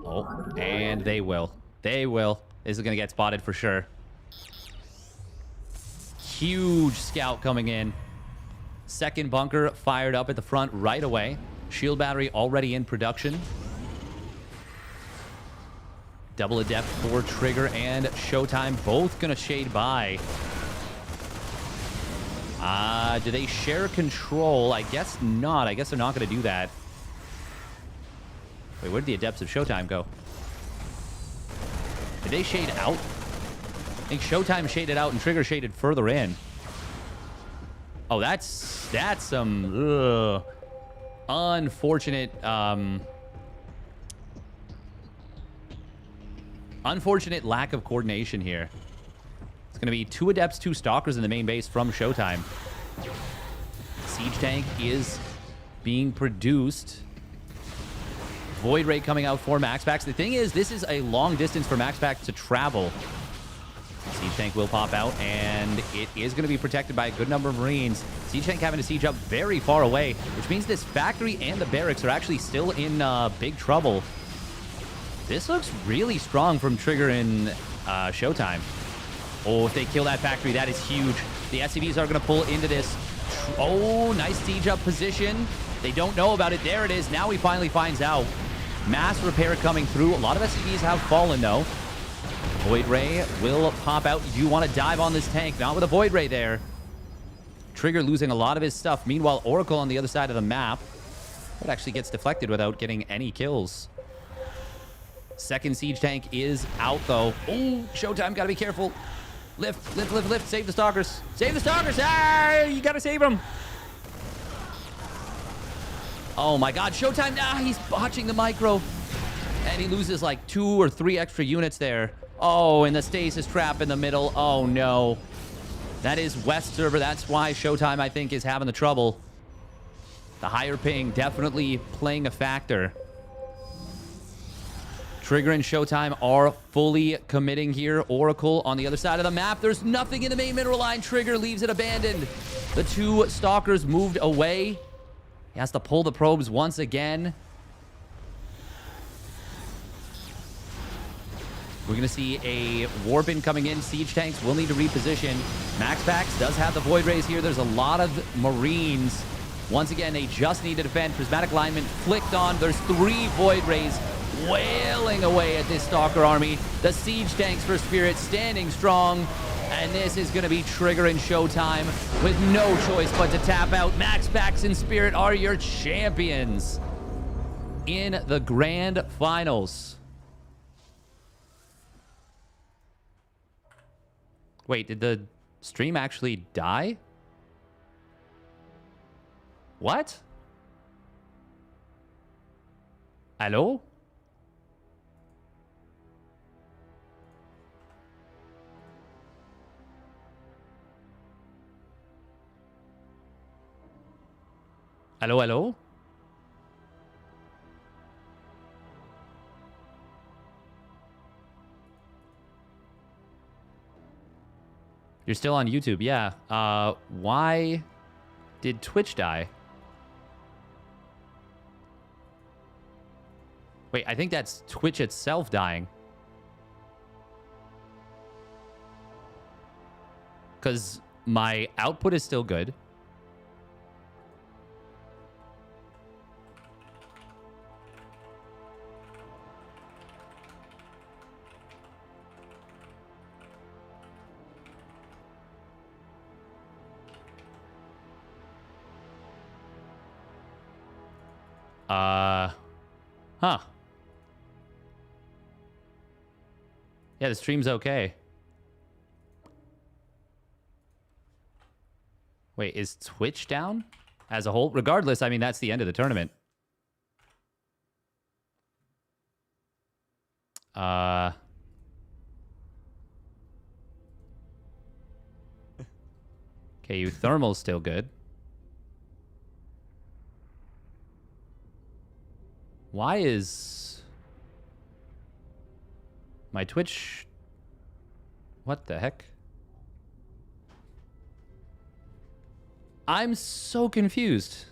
Oh, and they will. They will. This is going to get spotted for sure. Huge scout coming in. Second bunker fired up at the front right away. Shield battery already in production. Double adept for Trigger and ShoWTimE. Both going to shade by. Do they share control? I guess not. I guess they're not going to do that. Wait, where did the adepts of ShoWTimE go? Did they shade out? I think ShoWTimE shaded out and Trigger shaded further in. Oh, that's some unfortunate unfortunate lack of coordination here. It's going to be 2 adepts, 2 stalkers in the main base from ShoWTimE. Siege tank is being produced. Void Ray coming out for MaxPax. The thing is, this is a long distance for MaxPax to travel. Siege tank will pop out, and it is going to be protected by a good number of Marines. Siege tank having to siege up very far away, which means this factory and the barracks are actually still in big trouble. This looks really strong from Trigger and ShoWTimE. Oh, if they kill that factory, that is huge. The SCVs are going to pull into this. Oh, nice siege up position. They don't know about it. There it is. Now he finally finds out. Mass repair coming through. A lot of SCVs have fallen, though. Void Ray will pop out. You want to dive on this tank. Not with a Void Ray there. Trigger losing a lot of his stuff. Meanwhile, Oracle on the other side of the map. It actually gets deflected without getting any kills. Second siege tank is out, though. Oh, ShoWTimE, got to be careful. Lift, lift, lift, lift. Save the stalkers. Save the stalkers. Ah, you got to save them. Oh, my God. ShoWTimE, he's botching the micro. And he loses like 2 or 3 extra units there. Oh, and the stasis trap in the middle. Oh, no. That is West server. That's why ShoWTimE, I think, is having the trouble. The higher ping definitely playing a factor. Trigger and ShoWTimE are fully committing here. Oracle on the other side of the map. There's nothing in the main mineral line. Trigger leaves it abandoned. The two stalkers moved away. He has to pull the probes once again. We're going to see a warp in coming in. Siege tanks will need to reposition. MaxPax does have the Void Rays here. There's a lot of Marines. Once again, they just need to defend. Prismatic lineman flicked on. There's 3 Void Rays wailing away at this Stalker army. The Siege tanks for Spirit standing strong. And this is going to be Trigger and ShoWTimE with no choice but to tap out. MaxPax and Spirit are your champions in the grand finals. Wait, did the stream actually die? What? Hello? Hello, hello? You're still on YouTube, yeah. Why did Twitch die? Wait, I think that's Twitch itself dying. Because my output is still good. Huh. Yeah, the stream's okay. Wait, is Twitch down as a whole? Regardless, I mean, that's the end of the tournament. Okay, uThermal's still good. Why is my Twitch... What the heck? I'm so confused.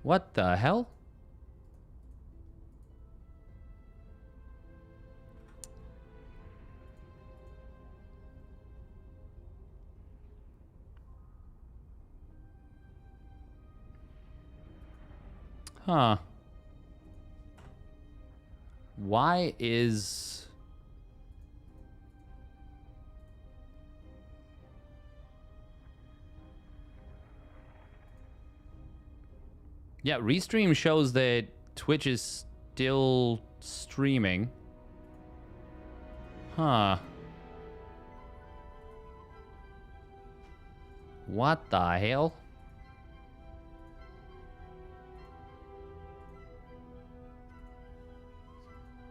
What the hell? Huh. Why is... Yeah, Restream shows that Twitch is still streaming. Huh. What the hell?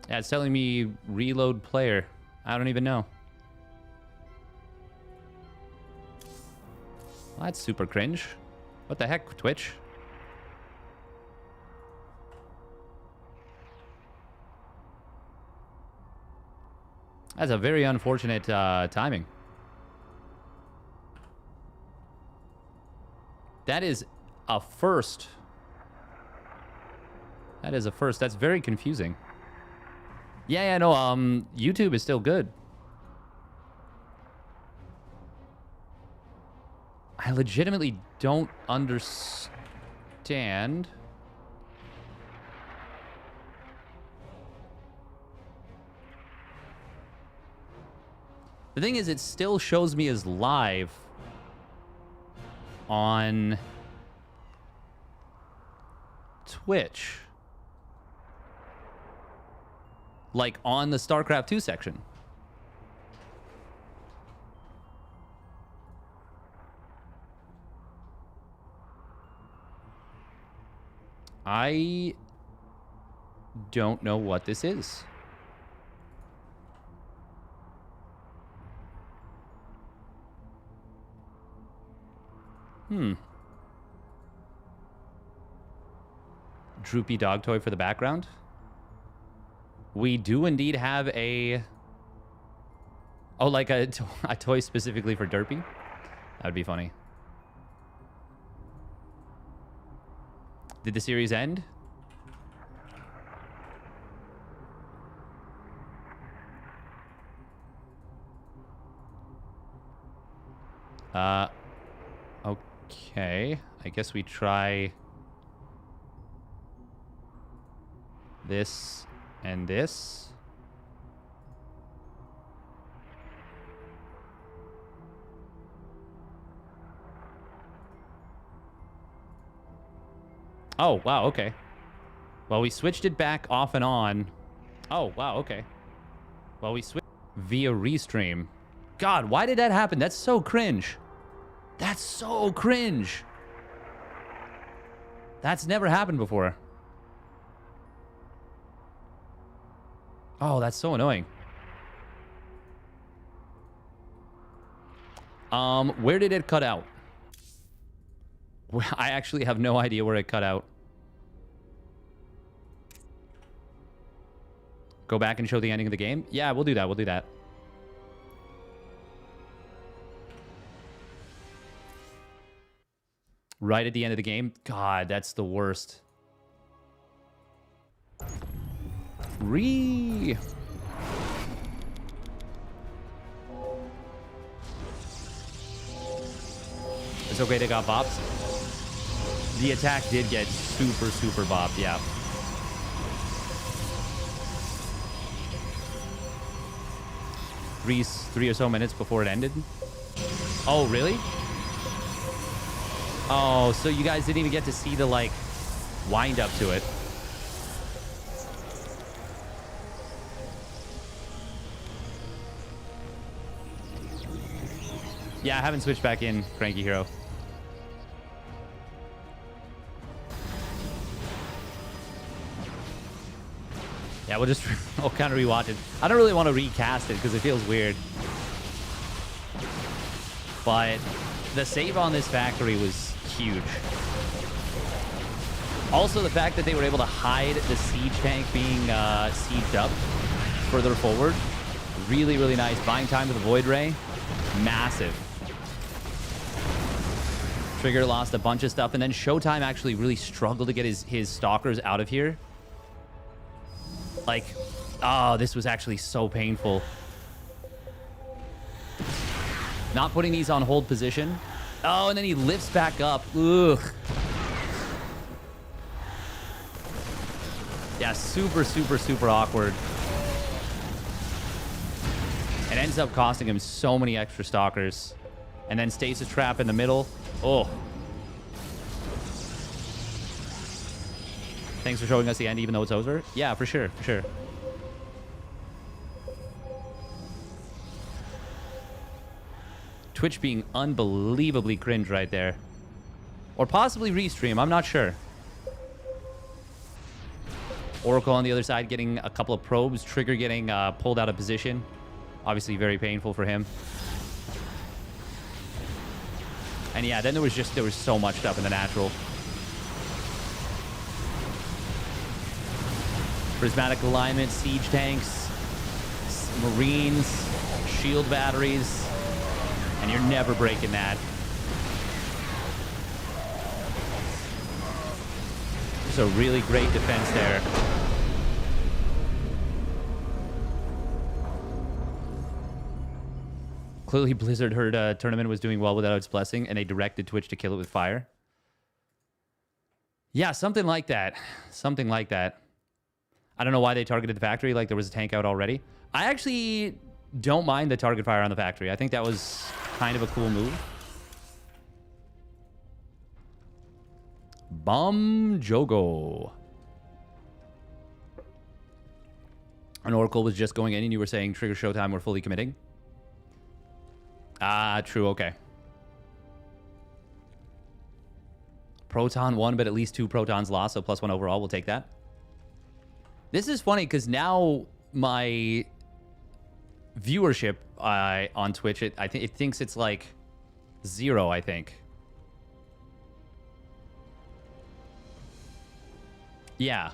Yeah, it's telling me reload player. I don't even know. Well, that's super cringe. What the heck, Twitch? That's a very unfortunate timing. That is a first. That is a first. That's very confusing. Yeah, no, YouTube is still good. I legitimately don't understand. The thing is, it still shows me as live on Twitch. Like on the StarCraft 2 section. I don't know what this is. droopy dog toy for the background. We do indeed have a... Oh, like a toy specifically for Derpy? That would be funny. Did the series end? Okay. I guess we try this and this. Oh, wow, okay. Well, we switched it back off and on. Oh, wow, okay. Well, we switched via restream. God, why did that happen? That's so cringe. That's so cringe. That's never happened before. Oh, that's so annoying. Where did it cut out? I actually have no idea where it cut out. Go back and show the ending of the game? Yeah, we'll do that. We'll do that. Right at the end of the game? God, that's the worst. It's okay, they got bopped. The attack did get super, super bopped, yeah. Three or so minutes before it ended. Oh, really? Oh, so you guys didn't even get to see the, like, wind up to it. Yeah, I haven't switched back in, Cranky Hero. Yeah, I'll kind of rewatch it. I don't really want to recast it because it feels weird. But the save on this factory was huge. Also, the fact that they were able to hide the siege tank being sieged up further forward. Really, really nice. Buying time with the Void Ray. Massive. Trigger lost a bunch of stuff. And then ShoWTimE actually really struggled to get his stalkers out of here. Like, oh, this was actually so painful. Not putting these on hold position. Oh, and then he lifts back up. Ugh. Yeah, super, super, super awkward. It ends up costing him so many extra stalkers. And then stasis trap in the middle. Oh. Thanks for showing us the end, even though it's over. Yeah, for sure, for sure. Twitch being unbelievably cringe right there. Or possibly restream, I'm not sure. Oracle on the other side getting a couple of probes. Trigger getting pulled out of position. Obviously very painful for him. And yeah, then there was so much stuff in the natural. Prismatic alignment, siege tanks, marines, shield batteries, and you're never breaking that. There's a really great defense there. Clearly Blizzard heard tournament was doing well without its blessing, and they directed Twitch to kill it with fire. Yeah, something like that. Something like that. I don't know why they targeted the factory like there was a tank out already. I actually don't mind the target fire on the factory. I think that was kind of a cool move. Bum Jogo. An Oracle was just going in and you were saying Trigger ShoWTimE we're fully committing. Ah, true, okay. Proton 1, but at least 2 protons lost, so +1 overall. We'll take that. This is funny because now my viewership on Twitch, I think it thinks it's like 0, I think. Yeah.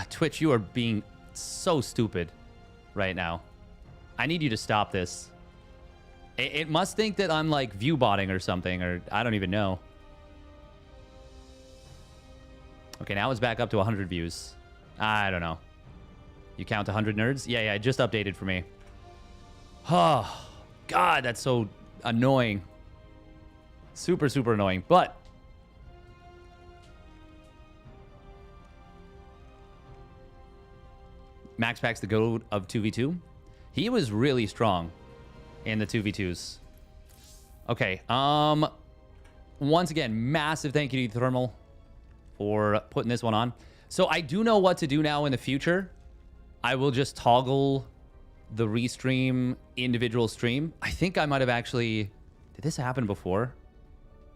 Twitch, you are being so stupid right now. I need you to stop this. It must think that I'm like view botting or something, or I don't even know. Okay, now it's back up to 100 views. I don't know. You count 100 nerds? Yeah, it just updated for me. Oh, God, that's so annoying. Super, super annoying. But MaxPax, the GOAT of 2v2. He was really strong in the 2v2s. Okay, once again, massive thank you to uThermal for putting this one on. So I do know what to do now in the future. I will just toggle the restream individual stream. I think I might have actually... Did this happen before?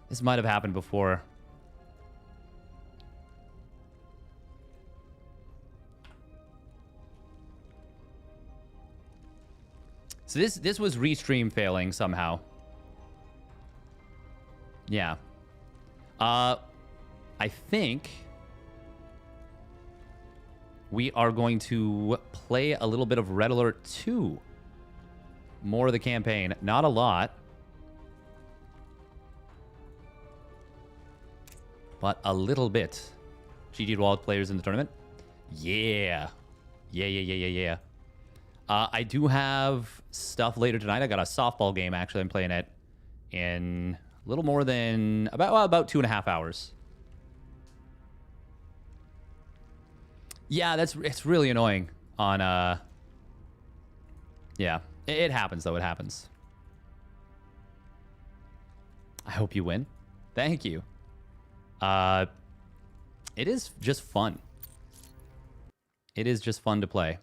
This might have happened before. So this was restream failing somehow. Yeah. I think we are going to play a little bit of Red Alert 2. More of the campaign. Not a lot. But a little bit. GG to all players in the tournament. Yeah. Yeah. I do have stuff later tonight. I got a softball game, actually. I'm playing it in a little more than about 2.5 hours. Yeah, it's really annoying on yeah. It happens though, it happens. I hope you win. Thank you. It is just fun. It is just fun to play.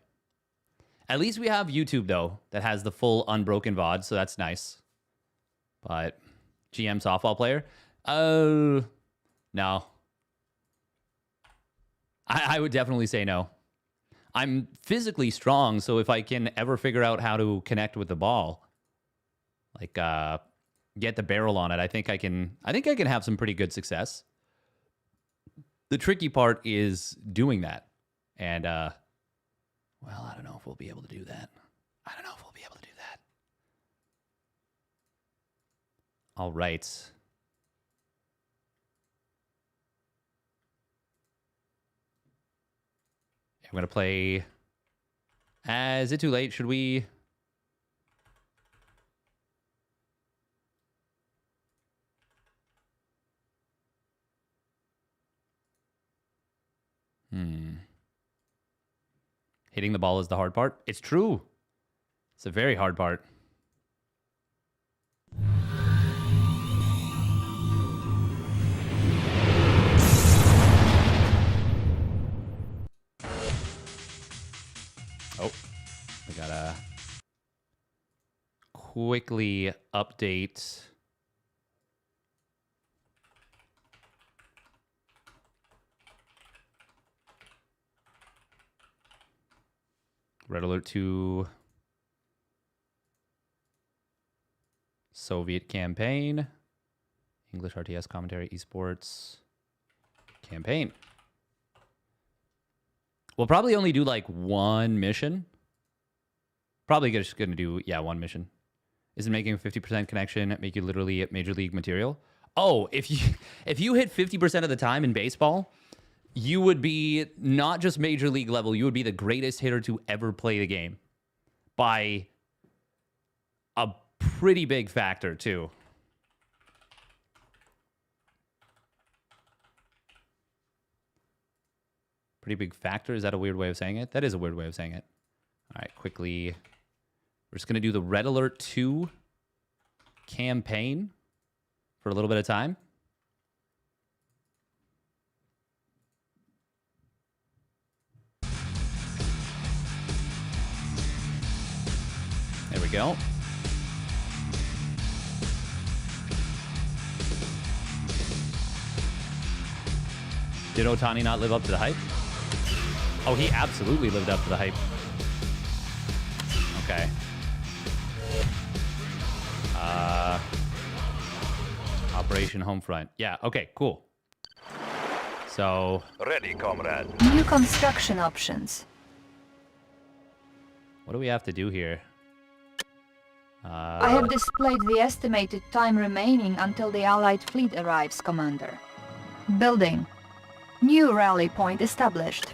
At least we have YouTube, though, that has the full unbroken VOD, so that's nice. But GM softball player? No. I would definitely say no. I'm physically strong, so if I can ever figure out how to connect with the ball, like get the barrel on it, I think I can have some pretty good success. The tricky part is doing that. And well, I don't know if we'll be able to do that. All right. I'm going to play... Is it too late? Should we... Hitting the ball is the hard part. It's true. It's a very hard part. Oh, we gotta quickly update. Red Alert 2 Soviet campaign. English RTS commentary, esports campaign. We'll probably only do like one mission. Probably just going to do, yeah, one mission. Isn't making a 50% connection make you literally at Major League material? Oh, if you hit 50% of the time in baseball, you would be not just Major League level, you would be the greatest hitter to ever play the game. By a pretty big factor, too. Pretty big factor? Is that a weird way of saying it? That is a weird way of saying it. All right, quickly. We're just going to do the Red Alert 2 campaign for a little bit of time. There we go. Did Otani not live up to the hype? Oh, he absolutely lived up to the hype. Okay. Operation Homefront. Yeah, okay, cool. So, Ready, comrade. New construction options. what do we have to do here? I have displayed the estimated time remaining until the Allied fleet arrives, Commander. Building. New rally point established.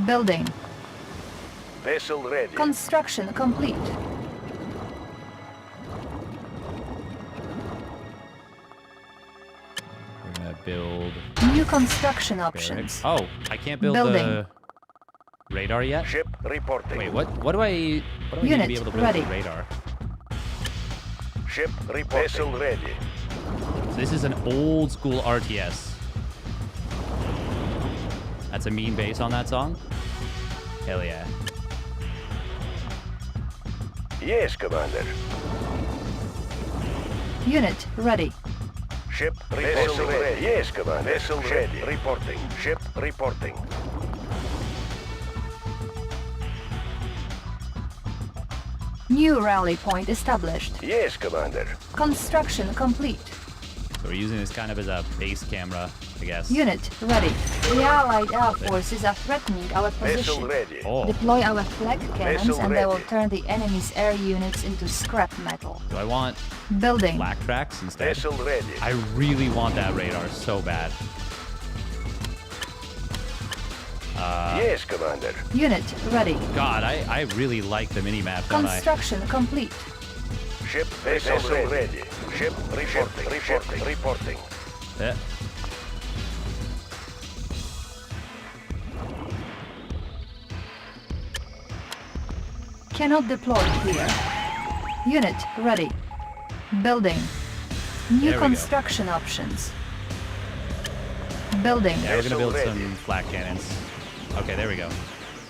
Building. Vessel ready. Construction complete. We're gonna build New construction barracks. options. Oh, I can't build Building. the radar yet? Ship reporting. Wait, what do I need to Unit be able to build ready. the radar? Ship reporting. Vessel ready. So this is an old school RTS. That's a mean bass on that song? Hell yeah. Yes, Commander. Unit ready. Ship reporting. Vessel ready. Yes, Commander. Vessel ready. Reporting. Ship reporting. New rally point established. Yes, Commander. Construction complete. So we're using this kind of as a base camera, I guess. Unit ready. The Allied air forces are threatening our Vessel position. ready. Oh, Deploy our flak cannons Vessel and they will ready. turn the enemy's air units into scrap metal. do I want Building. black tracks instead? Vessel ready. I really want that radar so bad. Yes, Commander. Unit ready. God, I really like the mini-map, don't I? Construction complete. Ship vessel ready. Ship reporting. Reporting. Reporting. Yeah. Cannot deploy here. Unit ready. Building. New There we go. construction options. Building. Yeah, we're gonna build Vessel some ready. flak cannons. Okay, there we go.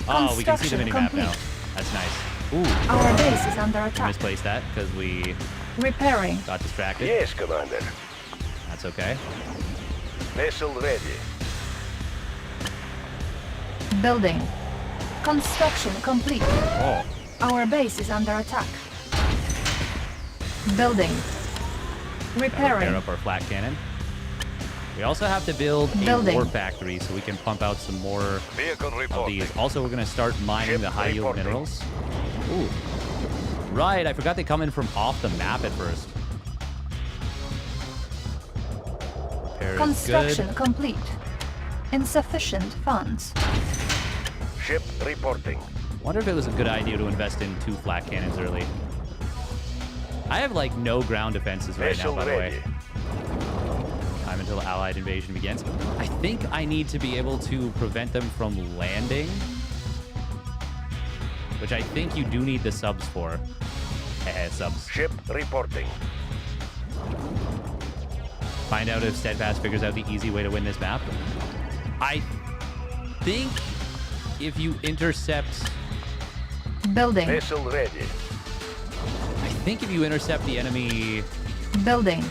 Oh, we can see the Construction mini-map now. complete. That's nice. Ooh, Our base is under I attack. misplaced that because we Repairing. got distracted. Yes, Commander. That's okay. Vessel ready. Building. Construction complete. Oh, Our base is under attack. Building. gotta repair Repairing. up our flak cannon. We also have to build a Building. war factory so we can pump out some more Vehicle of reporting. these. Also, we're gonna start mining Ship the high yield reporting. minerals. Ooh. Right, I forgot they come in from off the map at first. Repair is Construction good. complete. Insufficient funds. Ship reporting. Wonder if it was a good idea to invest in 2 flak cannons early. I have like no ground defenses right now, Vessel by the ready. way. Time until Allied invasion begins. I think I need to be able to prevent them from landing, which I think you do need the subs for. Subs. Ship reporting. Find out if Steadfast figures out the easy way to win this map. I think if you intercept... Building. Vessel ready. I think if you intercept the enemy... Building.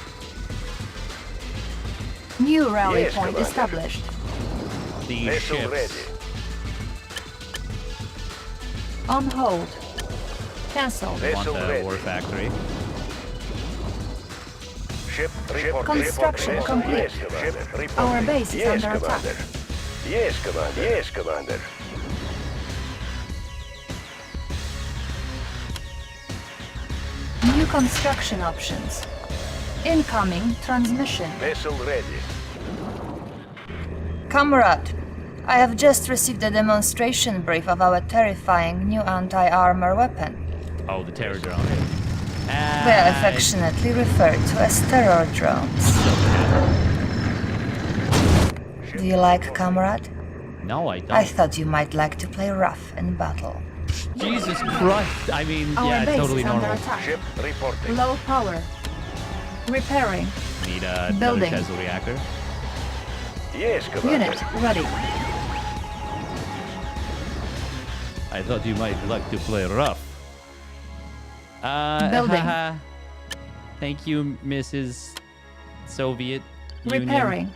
New rally Yes, point Commander. established. The Vessel ships... ready. On hold. Cancel. want Vessel the ready. war factory. Ship reporting. Construction Reporting. complete. Yes, Commander. Reporting. Our base is yes, under attack. Commander. Yes, Commander. Yes, Commander. New construction options. Incoming transmission. Vessel ready. Comrade, I have just received a demonstration brief of our terrifying new anti-armor weapon. Oh, the terror drone. They are affectionately referred to as terror drones. Do you like, comrade? No, I don't. I thought you might like to play rough in battle. Jesus Christ. I mean, Our yeah, base totally is under normal. attack. Ship reporting. Low power. Repairing. Need another Building. Tesla reactor. Yes, Commander. Unit ready. I thought you might like to play rough. Building. Thank you, Mrs. Soviet Union. Repairing.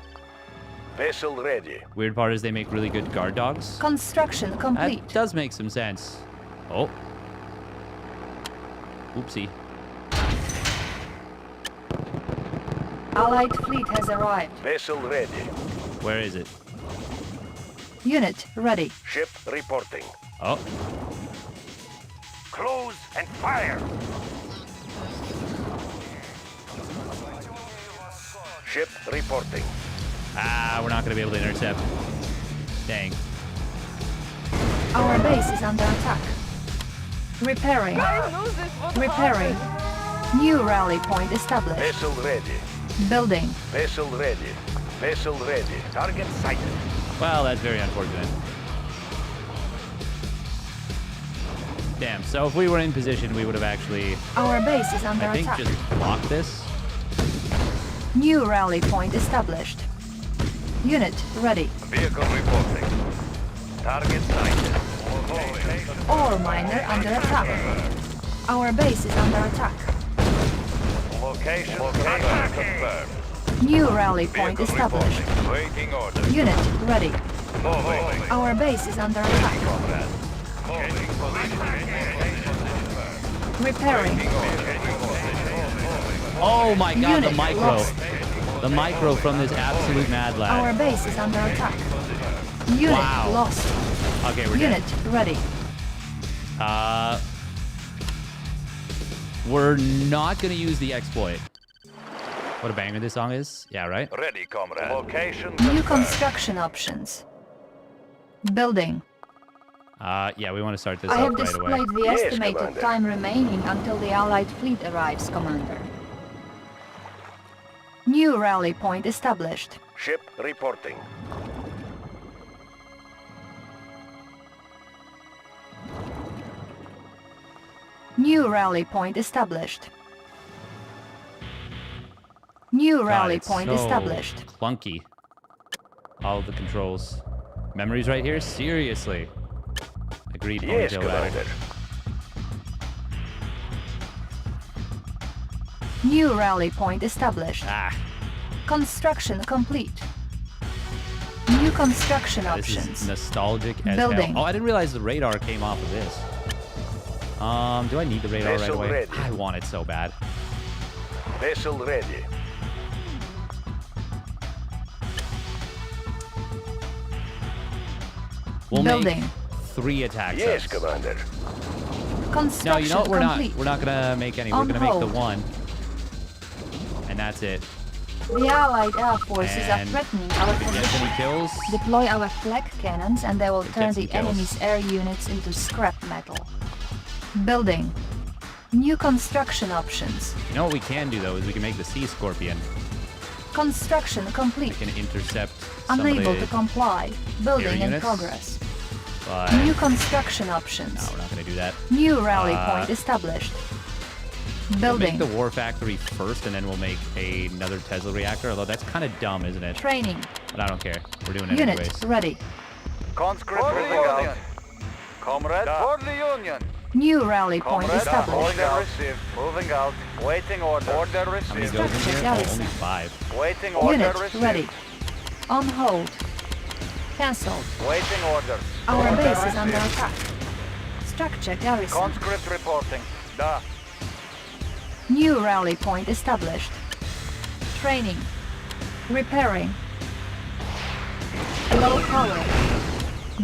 Vessel ready. Weird part is they make really good guard dogs. Construction complete. That does make some sense. Oh. Oopsie. Allied fleet has arrived. Vessel ready. Where is it? Unit ready. Ship reporting. Oh, Close and fire. Ship reporting. we're not gonna be able to intercept. Dang. Our base is under attack. Repairing. Repairing. New rally point established. Vessel ready. Building. Vessel ready. Vessel ready. Target sighted. Well, that's very unfortunate. Damn, so if we were in position, we would have actually, Our base is under I think, attack. just blocked this. New rally point established. Unit ready. Vehicle reporting. Target sighted. Ore miner under attack. Our base is under attack. Location confirmed. New rally point established. Waiting order. Unit ready. Moving. Our base is under attack. Repairing. Oh my god, the Unit micro. lost. The micro from this absolute mad lad. Our base is under attack. Unit Wow. lost. Okay, we're Unit dead. ready. We're not gonna use the exploit. What a banger this song is. Yeah, right? Ready, comrade. Location New construction options. Building. Yeah, we want to start this I up have right away. displayed the Yes, estimated Commander. time remaining until the Allied fleet arrives, Commander. New rally point established. Ship reporting. New rally point established. New God, rally it's point so established. clunky. All of the controls. Memories right here? Seriously. Agreed, Yes, ponytail rider. commander. New rally point established. Ah, Construction complete. New construction this is options. nostalgic as Building. hell. Oh, I didn't realize the radar came off of this. Do I need the radar right Vessel away? ready. I want it so bad. Vessel ready. We'll Building. make 3 attack Yes, subs. commander. Construction No, you know what? We're complete. not. We're not gonna make any. We're On gonna make the hold. 1, and that's it. The Allied air forces are And threatening our If it gets position. any kills, Deploy our flak cannons and they will turn gets the some kills. enemy's air units into scrap metal. Building. New construction options. you know what we can do though is we can make the Sea Scorpion. Construction complete. We can intercept some Unable of to the comply. Building in units. progress. but New construction options. no, we're not gonna do that. New rally point established. We'll Building. make the War Factory first, and then we'll make another Tesla reactor. Although that's kind of dumb, isn't it? Training. But I don't care. We're doing it Unit anyways. ready. Conscript moving out. Comrade. For the Union. New rally point established. Order received. Moving out. Waiting order. Order How many received. goes in here? Oh, Garrison. only 5. Waiting order Unit received. ready. On hold. Cancelled. Waiting order. Our Order base is under received. attack. Structure garrison. Conscript reporting. Da. New rally point established. Training. Repairing. Low power.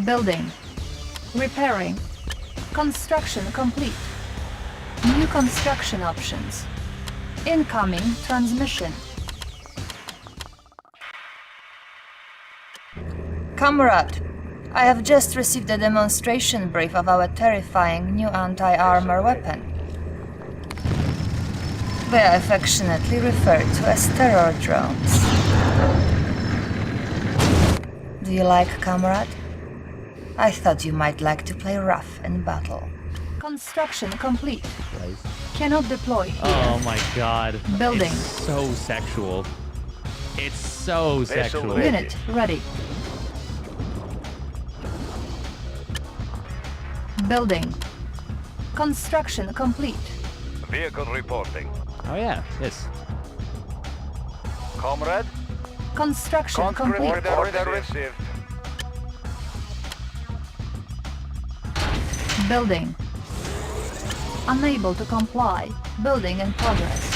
Building. Repairing. Construction complete. New construction options. Incoming transmission. Comrade, I have just received a demonstration brief of our terrifying new anti-armor weapon. They are affectionately referred to as terror drones. Do you like, comrade? I thought you might like to play rough in battle. Construction complete. Cannot deploy here. Oh my god. Building. It's so sexual. It's so Vessel sexual. ready. Unit ready. Building. Construction complete. Vehicle reporting. Oh yeah, this. Comrade. Construction Conscript complete. order received. Building. Unable to comply. Building in progress.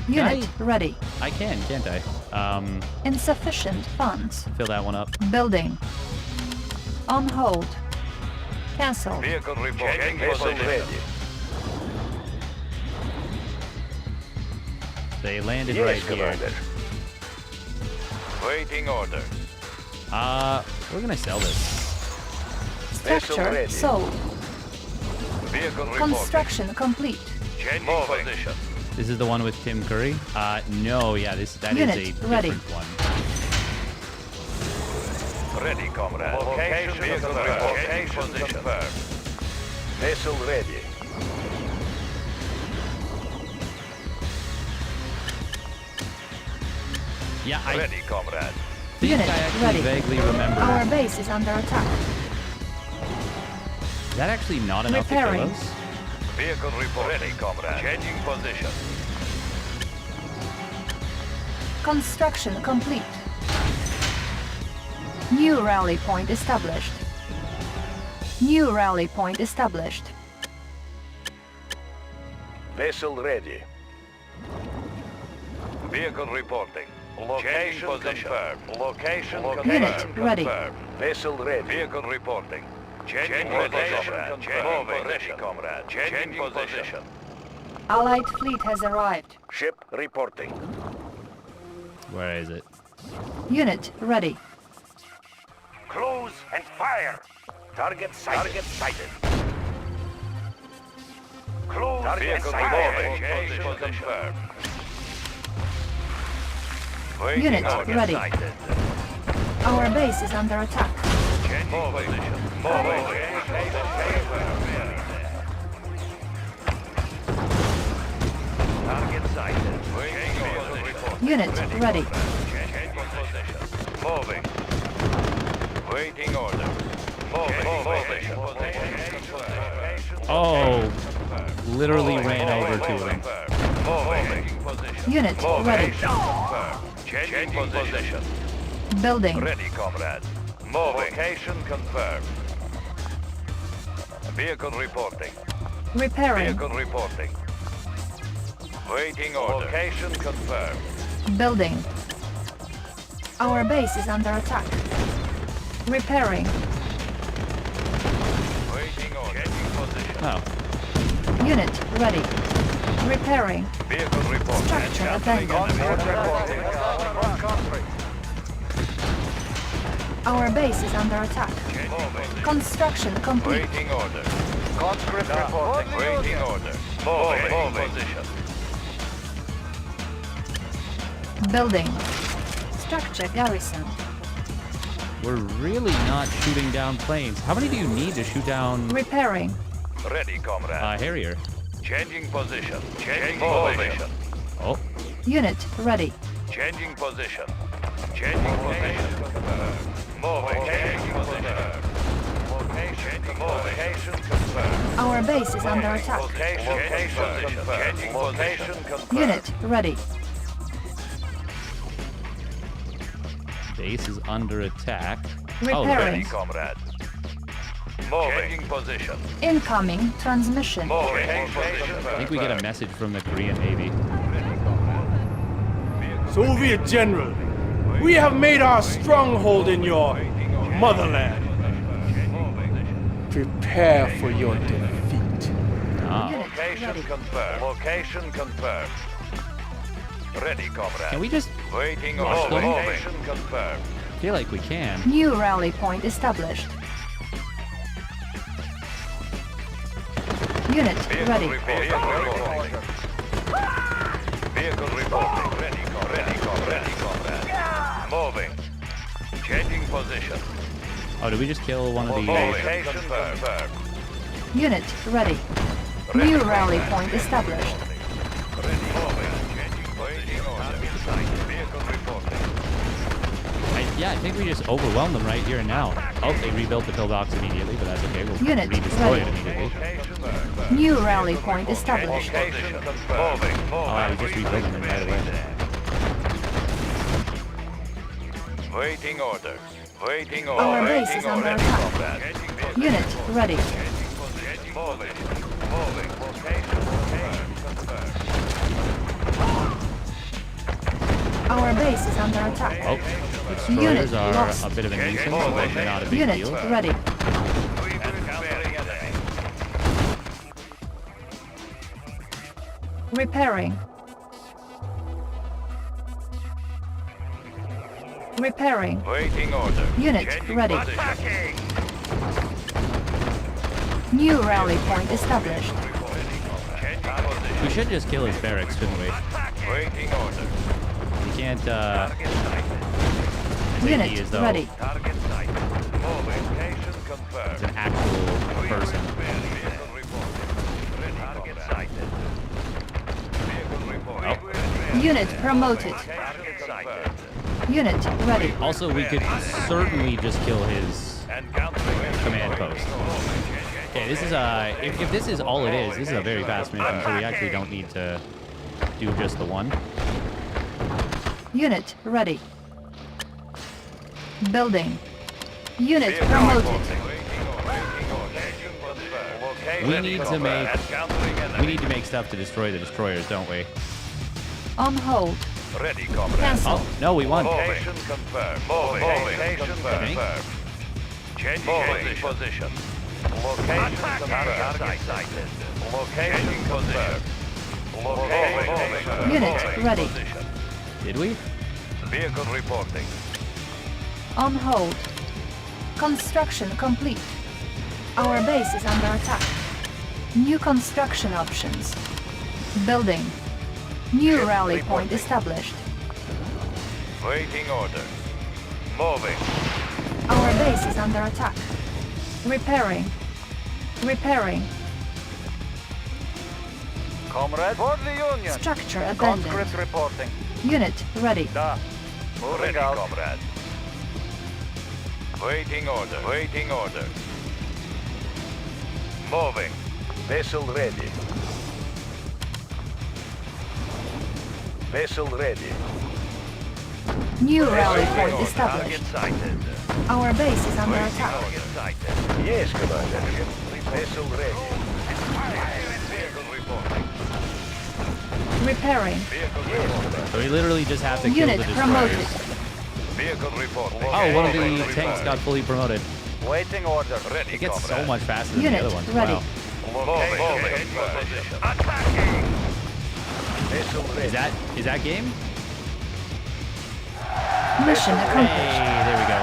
Unit ready. I can, can't I? Insufficient funds. Fill that one up. Building. On hold. Cancelled. Vehicle reporting. Vessel ready. They landed Yes, right here. Commander. Waiting order. We're gonna sell this. Vessel Structure ready. sold. Vehicle reporting. Construction complete. Changing position. This is the one with Tim Curry? No, yeah, that is Unit a ready. different one. Ready, comrade. Location vehicle reporting. Position. Vessel ready. Yeah, I Ready, comrade. think Unit I actually ready. vaguely remember. Our base is under attack. Is that actually not enough Repairing. to kill us? Vehicle report. Ready, comrade. Changing position. Construction complete. New rally point established. New rally point established. Vessel ready. Vehicle reporting. Location confirmed. Location confirmed. Unit ready. Confirmed. Vessel ready. Vehicle reporting. Changing position. Moving. Ready, comrade. Changing position. Allied fleet has arrived. Ship reporting. Where is it? Unit ready. Close and fire. Target sighted. Target sighted. Close and fire. Vehicle confirmed. Unit ready. Sighted. Our base is under attack. Changing position. Moving. Target sighted. Unit ready. Changing position. Moving. Waiting order. Moving. Oh, literally ran over to him. Moving. Unit ready. Changing position. Building. Ready, comrade. Moving. Location confirmed. Vehicle reporting. Repairing. Vehicle reporting. Waiting order. Location confirmed. Building. Our base is under attack. Repairing. Waiting order. Changing position. Oh, Unit ready. Repairing. Vehicle reporting. Structure abandoned. Reporting. Our base is under attack. Moving. Construction complete. Waiting order. Conscript reporting. Waiting order. Moving. Position. Building. Structure garrison. we're really not shooting down planes. How many do you need to shoot down Repairing. Ready, comrade. Harrier? Changing position. Changing position. Oh, Unit ready. Changing position. Changing position. Moving. Changing position. Location confirmed. Our base is under attack. Location confirmed. Changing location confirmed. Unit ready. base is under attack. Ready, Repairing. comrade. Moving. Changing position. Incoming transmission. Moving. I think we get a message from the Korean Navy. Soviet General, we have made our stronghold in your motherland. Prepare for your defeat. Ah. Unit Location ready. confirmed. Location confirmed. Ready, comrade. Can we just Waiting rush order. them? Location confirmed. feel like we can? New rally point established. Unit Vehicle ready. reporting. Vehicle reporting. Ready, comrade. Moving. Changing position. Oh, did we just kill one of the... Location confirmed. Unit ready. New rally point established. Ready. Moving. Changing waiting order. Vehicle reporting. Yeah, I think we just overwhelmed them right here and now. Oh, they rebuilt the pillbox immediately, but that's okay. We'll Unit redestroy it ready. immediately. New rally point established. Location confirmed. Moving. Oh, we just rebuilt them right away. Waiting order. Waiting order. Our base is Waiting under order. attack. Comrade. Unit ready. Moving. Moving. Location confirmed. Our base is is under attack. Oh, the destroyers Unit are lost. a bit of a nuisance, but they're not a big Unit deal. ready. Repairing. Repairing. Waiting order. Unit Changing ready. position. New rally point established. Changing position. We should just kill his barracks, shouldn't we? Waiting order. We can't, Target sighted. he Unit is, though. ready. Target sighted. Moving. Location It's confirmed. an actual person. Vehicle reporting. Ready. Target sighted. Vehicle reporting. Unit promoted. Target sighted. Unit ready. Also, we could certainly just kill his Encountering command post. Okay, this is if this is all it is, this is a very fast mission, so we actually don't need to do just the one. Unit ready. Building. Unit promoted. We need to make stuff to destroy the destroyers, don't we? On hold. Ready, comrade. Cancel. Oh, no, we won. Location confirmed. Location confirmed. Changing position. Location confirmed. Target sighted. Location confirmed. Location Unit ready. Did we? Vehicle reporting. On hold. Construction complete. Our base is under attack. New construction options. Building. New rally point established. Waiting order. Moving. Our base is under attack. Repairing. Repairing. Comrade. For the Union. Structure abandoned. Conscript reporting. Unit ready. Da. Moving out. Comrade. Waiting order. Waiting order. Moving. Vessel ready. Vessel ready. New rally point Target established. sighted. Our base is under attack. Target sighted. Yes, Commander. Vessel ready. Vehicle reporting. Repairing. Vehicle reporting. So we literally just have to kill Unit the destroyers. promoted. Vehicle reporting. Oh, one of the tanks got fully promoted. Waiting order. Ready, It gets so comrade. much faster than Unit the other ones. ready. Wow. Moving. Position. Attacking. Vessel ready. Is that game? Mission Hey, accomplished. there we go.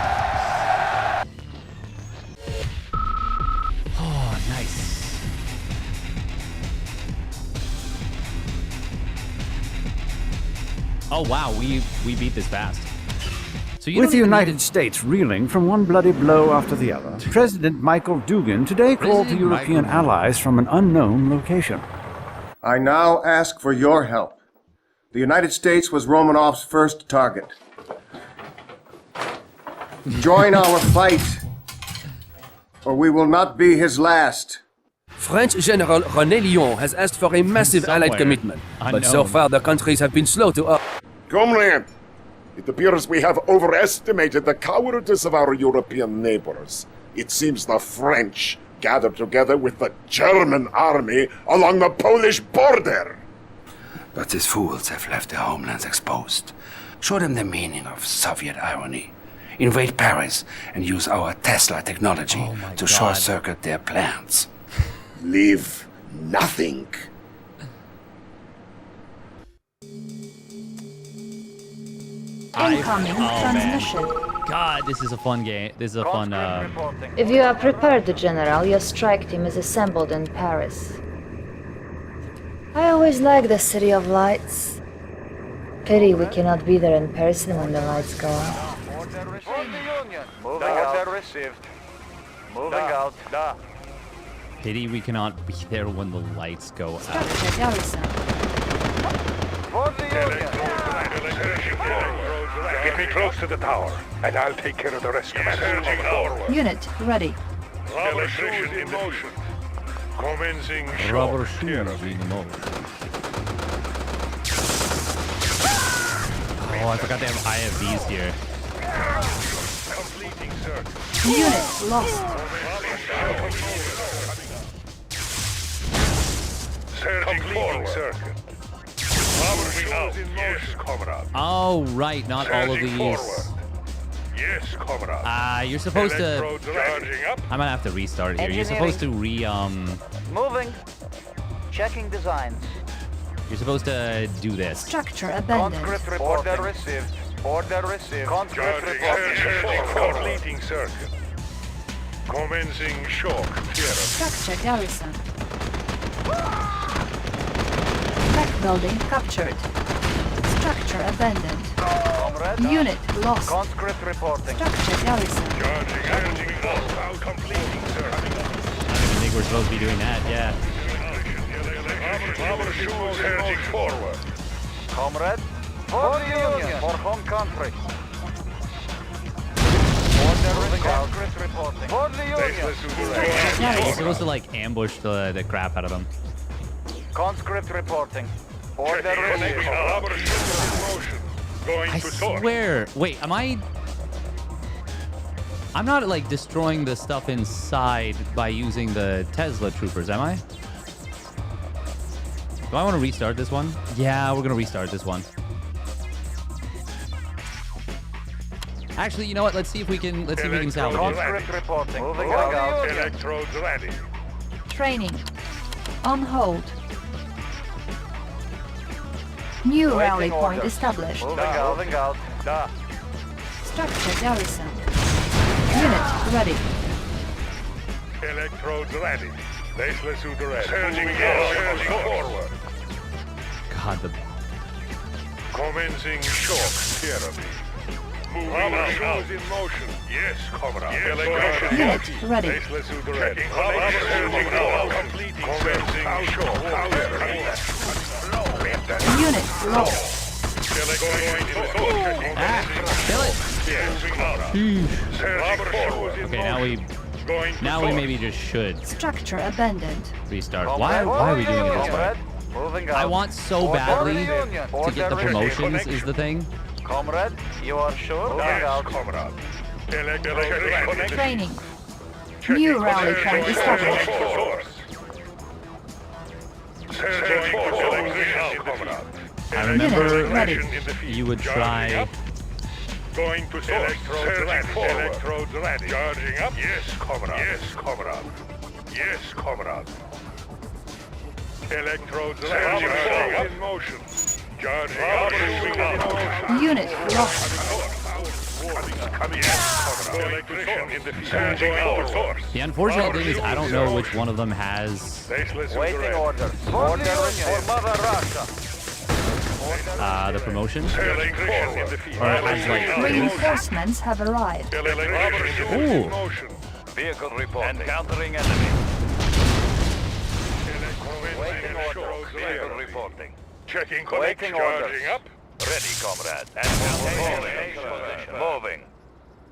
Oh, nice. Oh wow, we beat this fast. So you With the don't even United need States reeling from one bloody blow after the other, President Michael Dugan today called to President European Michael- allies from an unknown location. I now ask for your help. The United States was Romanov's first target. Join our fight, or we will not be his last. French General René Lyon has asked for a massive Somewhere. allied commitment, but so Unknown. far the countries have been slow to up. Comrade, it appears we have overestimated the cowardice of our European neighbors. It seems the French gathered together with the German army along the Polish border. But these fools have left their homelands exposed. Show them the meaning of Soviet irony. Invade Paris and use our Tesla technology Oh my to God. short-circuit their plans. Leave nothing. Incoming transmission. God, this is a fun game. This is a fun. If you are prepared, General, your strike team is assembled in Paris. I always like the City of Lights. Pity we cannot be there in person when the lights go on. Order received. Moving out. Order received. Moving out. Da. Pity we cannot be there when the lights go out. Structure garrison. For the Union. Get me close to the tower, and I'll take care of the rest, Commander. Unit ready. Rubber shoes in motion. Commencing Rubber shoes in motion. Oh, I forgot they have IFVs here. Completing search. Unit lost. Searching forward. Circuit. Moving out. Yes, comrade. Oh, right, not all of Surging these. forward. Yes, comrade. You're supposed to... Electrodes charging up. I might have to restart here. You're supposed to Moving. Checking designs. You're supposed to do this. Structure abandoned. Conscript reporting. Order received. Order received. Conscript reporting. Completing circuit. Commencing shock therapy. Structure garrison. Tech building captured. Structure abandoned. Comrade. Unit lost. Conscript reporting. Structure garrison. Charging out. Completing circuit. I think we're supposed to be doing that, yeah. Our shoes surging forward. Comrade. For the Union. For home country. Order conscript reporting. For the Union. We're supposed to, like, ambush the crap out of them. Conscript reporting. Order received. Our shoes in motion. Going I to source. swear. Wait, am I... I'm not, like, destroying the stuff inside by using the Tesla troopers, am I? Do I want to restart this one? Yeah, we're going to restart this one. Actually, you know what? Let's see if we can salvage it. Conscript reporting. Moving out. Electrodes ready. Training. On hold. New rally point orders. established. Moving out. Moving out. Da. Structure garrison. Unit ready. Electrodes ready. Baseless suit ready. Surging forward. God, the... Commencing shock therapy. Moving out. In motion. Yes, comrade. Electrodes Unit ready. Baseless suit ready. Surging forward. Completing commencing shock therapy. Unit lost. Kill it! Okay, now we maybe just should Structure abandoned. restart. Why are we doing it this way? Moving out. I want so badly to get the promotions is the thing. Comrade, you are sure? Moving out. Comrade. Training. New rally point established. I remember Unit ready. you would try... Going to source. Electrodes ready. Charging up. Yes, comrade. Yes, comrade. Yes, comrade. Electrodes ready. In motion. Charging up. Unit lost. Coming in, comrade. Electrician in the field. Surging out. Source. The unfortunate thing is I don't know which one of them has Waiting order. Order for Mother Russia. the promotion. Electrician in the field. Or it has like... Reinforcements have arrived. Ooh. Vehicle report. Encountering enemy. Waiting order. Vehicle reporting. Checking connection. Charging up. Ready, comrade. And moving.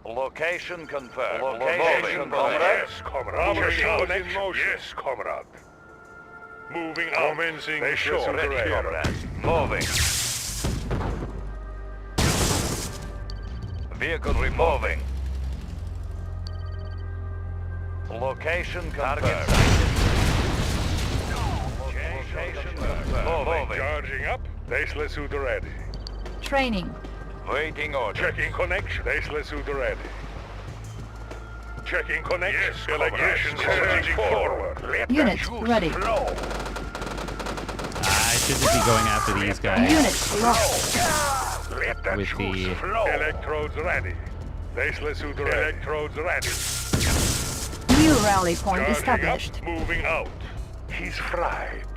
Location confirmed. Location confirmed. Yes, comrade. Checking connection. Yes, comrade. Moving out. Commencing shore. Ready, comrade. Moving. Vehicle removing. Location confirmed. Location confirmed. Moving. Charging up. Baseless suit ready. Training. Waiting order. Checking connection. Baseless suit ready. Checking connection. Yes, electrician surging forward. Unit ready. I should just be going after these guys. Unit lost. With the... Electrodes ready. Baseless suit ready. Electrodes ready. New rally point Charging established. Up, moving out. He's fried.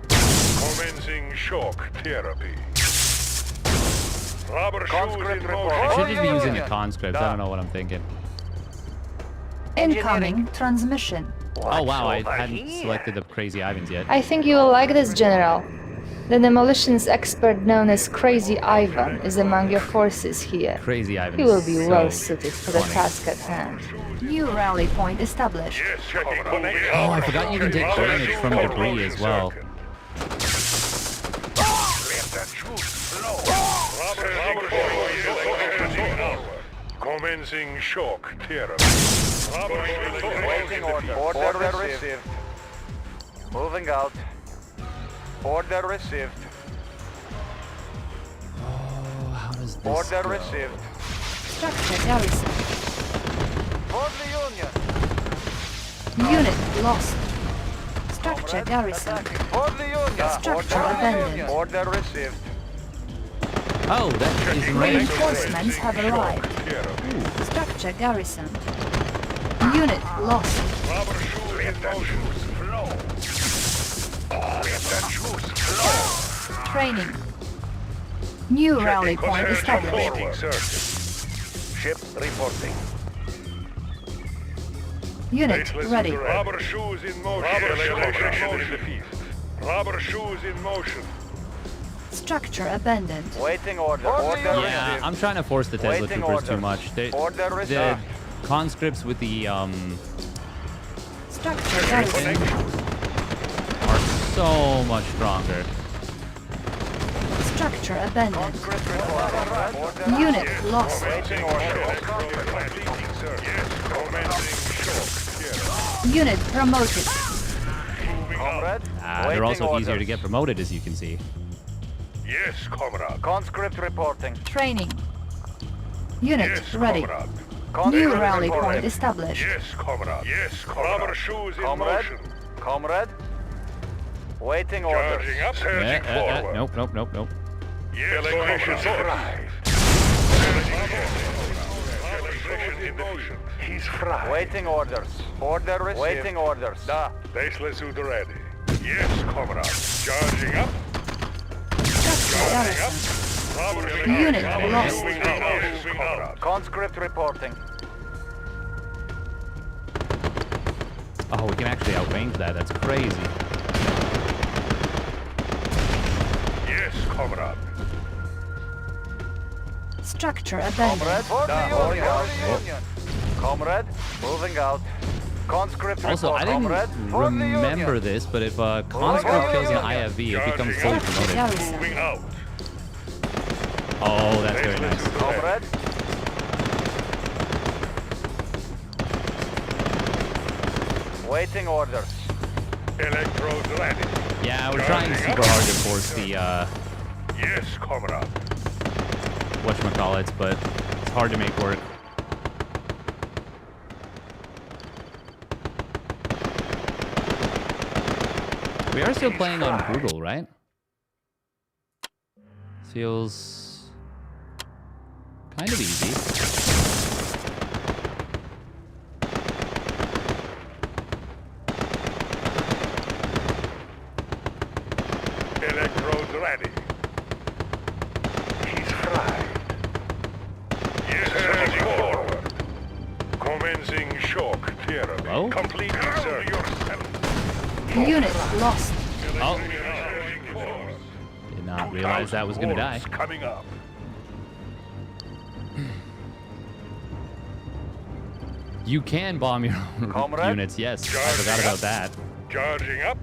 Commencing shock therapy. Rubber shoes in motion. I should just be using the conscripts. I don't know what I'm thinking. Incoming transmission. Oh wow, I hadn't selected the Crazy Ivans yet. I think you will like this, General. The demolitions expert known as Crazy Ivan is among your forces here. Crazy Ivan. He will be so well suited for the funny. task at hand. New rally point established. Yes, checking connection. Oh, I forgot you can take damage from debris as well. Commencing shock therapy. Waiting order. Order received. Moving out. Order received. Order received. Structure garrison. For the Union. Unit lost. Structure garrison. For the Union. Structure abandoned. Order received. Oh, that is range. Reinforcements have arrived. Structure garrison. Unit lost. Rubber shoes in motion. Flow. Let that shoes flow. Training. New rally point established. Completing search. Ship reporting. Unit ready. Rubber shoes in motion. Elimination in the field. Rubber shoes in motion. Structure abandoned. Waiting order. Order Yeah, received. I'm trying to force the Tesla Waiting troopers too orders. much. Order The received. conscripts with the Structure garrison. are so much stronger. Structure abandoned. Conscript reporting. Order Unit received. lost. Waiting order. Completing search. Yes, commencing shock. Unit promoted. Moving out. Comrade. They're Waiting also easier to orders. get promoted, as you can see. Yes, comrade. Conscript reporting. Training. Unit Yes, ready. comrade. New Conscript rally reporting. point established. Yes, comrade. Yes, comrade. Rubber shoes in Comrade. motion. Comrade. Waiting orders. Charging up, surging forward. Nope, nope, nope, nope. Yes, comrade. Arrived. In the field. He's fried. Waiting orders. Order received. Waiting orders. Da. Baseless suit ready. Yes, comrade. Charging up. Structure Charging up. garrison. Rubber shoes. Unit Rubber lost. moving out. Yes, comrade. Conscript reporting. Oh, we can actually outrange that. That's crazy. Yes, comrade. Structure Comrade. abandoned. For the Union. Comrade. Moving out. Conscript Also, report. I didn't Comrade. For the remember Union. this, but if a conscript kills an IFV, it becomes fully promoted. Garrison. Moving out. Oh, that's very Baseless nice. suit ready. Comrade. Waiting orders. Electrodes ready. Yeah, we're trying super hard to force the Yes, comrade. whatchamacallits, but it's hard to make work. We are still playing on brutal, right? Feels kind of easy. Electrodes ready. He's fried. Yes, surging forward. Commencing shock therapy. Hello? Completing search. Unit lost. Oh, did not realize that was gonna die. Coming up. You can bomb your own Comrade? units, yes. I forgot about that. Charging up.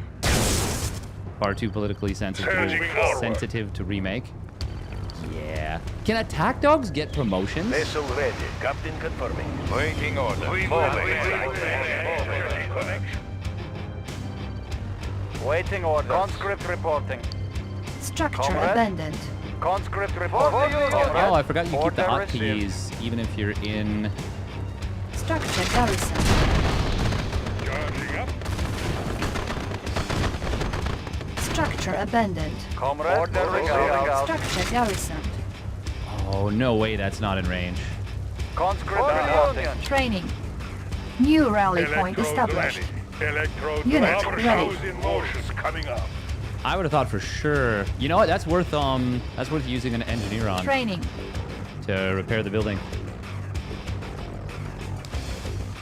Far too politically Surging forward. sensitive to remake. Yeah. Can attack dogs get promotions? Vessel ready. Captain confirming. Waiting order. Waiting order. Conscript reporting. Structure Comrade? abandoned. Conscript reporting. Oh, I forgot you keep the Order hotkeys even if you're in... Structure garrison. Charging up. Structure abandoned. Comrade. Order moving out. Structure garrison. Oh, no way that's not in range. Conscript reporting. Training. New rally point Electrodes established. ready. Electrodes Unit ready. ready. Shows in motion. Coming up. I would have thought for sure... You know what? That's worth using an engineer on Training. to repair the building.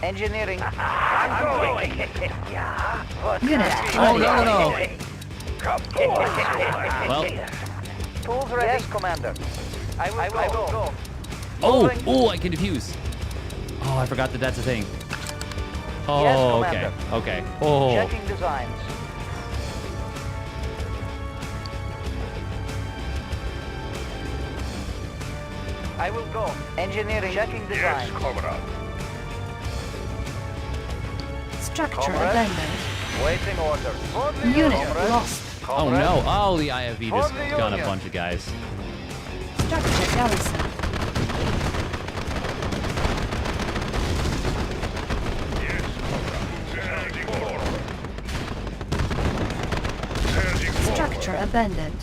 Engineering. Unit Oh, ready. no. Well, Tools ready. Yes, Commander. I will go. oh, I can defuse. Oh, I forgot that that's a thing. Oh, Yes, okay, Commander. okay. Oh, Checking designs. I will go. Engineering. Checking Yes, designs. comrade. Structure Comrade? abandoned. Waiting orders. Unit lost. oh no. Oh, the IFV just For the got a Union. bunch of guys. Structure garrison. Structure abandoned.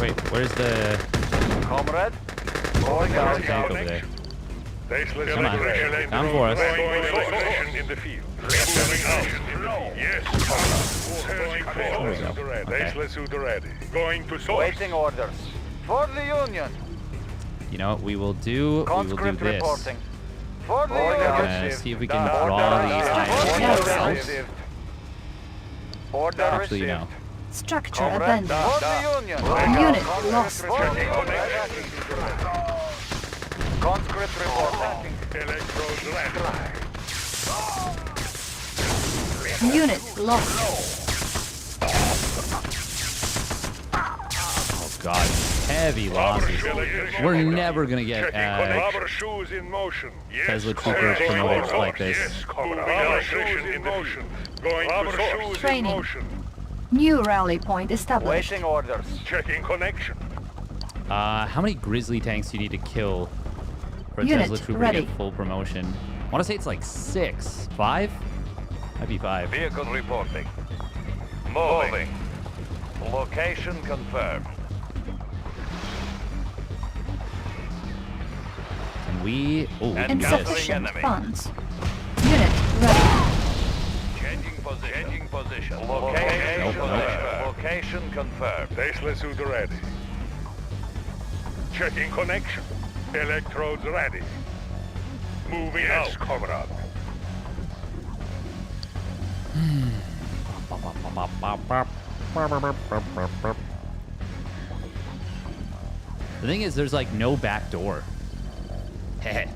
Wait, where's the Comrade, going out. tank over there? Baseless Come on, electrician come for us. Electrician in the field. Moving out. Yes, surging forward. Okay. Baseless ready. Going to source. Waiting orders. For the Union. You know what we will do? Conscript We will do this. reporting. For the We're Union. gonna see if we can draw these guys ourselves. Order Actually, you received. know. Structure Comrade, abandoned. for the Union. Unit Conscript lost. reporting. Conscript reporting. Electrodes ready. Unit lost. Oh god, heavy losses. We're never gonna get Rubber shoes in motion. Yes, Tesla Trooper promoted like this. Yes, electrician in motion. Going to source. Training. In motion. New rally point established. Waiting orders. Checking connection. How many grizzly tanks do you need to kill for a Unit Tesla Trooper ready. to get full promotion? I want to say it's like 6. 5? Might be 5. Vehicle reporting. Moving. Location confirmed. Can we... Oh, And yes. Insufficient enemy. funds. Unit ready. Changing position. Location Nope, confirmed. Location confirmed. Baseless ready. Checking connection. Electrodes ready. Moving out, comrade. The thing is, there's like no back door. Heh.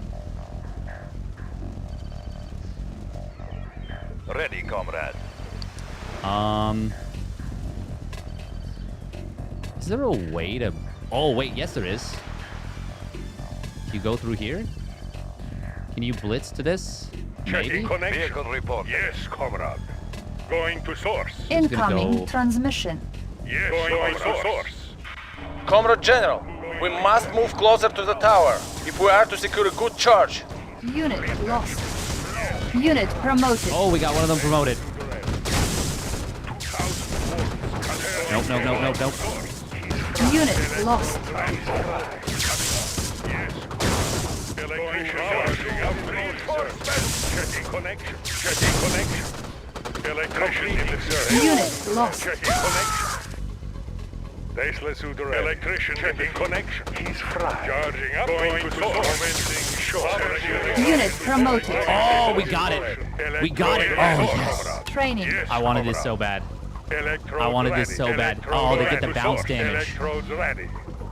Ready, comrade. Is there a way to... Oh, wait, yes there is. Can you go through here? Can you blitz to this? Maybe? Checking connection. Vehicle report. Yes, comrade. Going to source. Incoming go- transmission. Yes, going to source. Comrade General, we must move closer to the tower if we are to secure a good charge. Unit lost. Unit promoted. Oh, we got one of them promoted. Nope, nope, nope, nope, nope. Unit lost. Checking connection. Checking connection. Electrician in the service. Unit lost. Checking connection. Baseless electrician checking connection. He's fried. Charging up. Going to source. Short. Unit promoted. Oh, we got it. We got it. Oh, yes. Training. I wanted this so bad. I wanted this so bad. Oh, they get the bounce damage. Electrodes ready.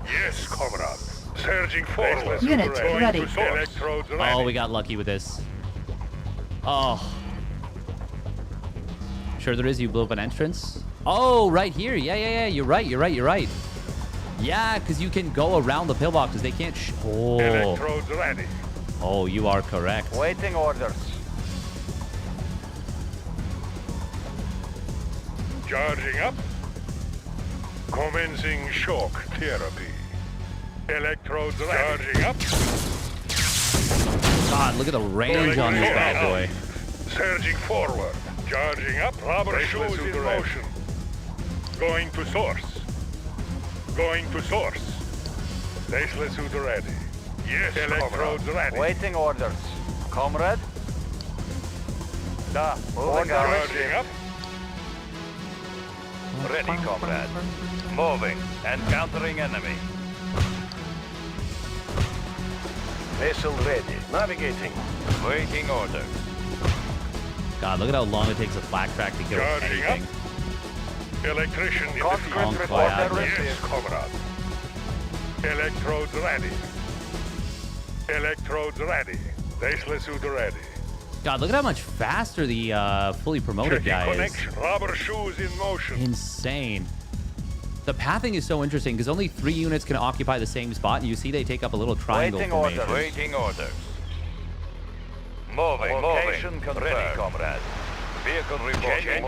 Yes, comrade. Surging forward. Unit ready. Electrodes ready. Oh, we got lucky with this. Oh. Sure there is. You blew up an entrance. Oh, right here. Yeah. You're right. Yeah, because you can go around the pillboxes. They can't... Oh. Electrodes ready. Oh, you are correct. Waiting orders. Charging up. Commencing shock therapy. Electrodes ready. Charging up. God, look at the range on this bad boy. Surging forward. Charging up. Rubber shoes in motion. Going to source. Going to source. Baseless suit ready. Yes, electrodes ready. Waiting orders. Comrade? Da. Moving out. Charging up. Ready, comrade. Moving. Encountering enemy. Vessel ready. Navigating. Waiting orders. God, look at how long it takes a flak track to kill Charging anything. up. Electrician in the Long field. fly out. Yes, comrade. Electrodes ready. Electrodes ready. Baseless suit ready. God, look at how much faster the fully promoted Checking guy is. connection. Rubber shoes in motion. Insane. The pathing is so interesting because only 3 units can occupy the same spot, and you see they take up a little triangle Waiting formation. orders. Waiting orders. Moving. Location confirmed. Ready, comrade. Vehicle reporting.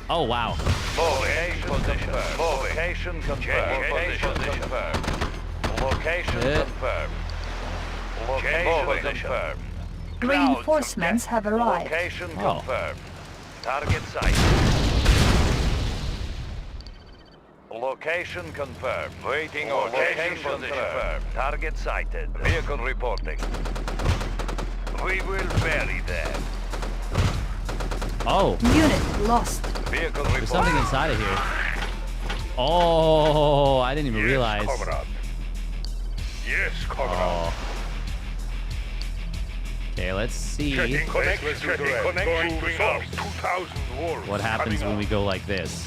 Oh, wow. Location confirmed. Location confirmed. Location confirmed. Location confirmed. Reinforcements have arrived. Location confirmed. Target site. Location confirmed. Waiting order. Location confirmed. Target sighted. Vehicle reporting. We will bury them. Oh. Unit lost. Vehicle There's reporting. something inside of here. Oh, I didn't even realize. Yes, comrade. Okay, let's see what happens when we go like this.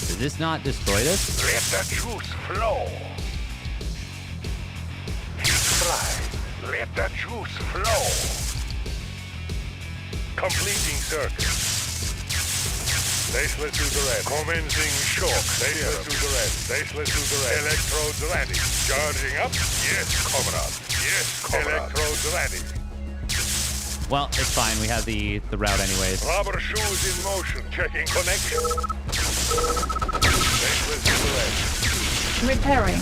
Did this not destroy this? Let the juice flow. Let the juice flow. Completing circuit. Staceless to the red. Commencing shock. Staceless to the red. Staceless to the red. Electrodes ready. Charging up. Yes, comrade. Yes, comrade. Electrodes ready. Well, it's fine. We have the route anyways. Rubber shoes in motion. Checking connection. Staceless to the red. Repairing.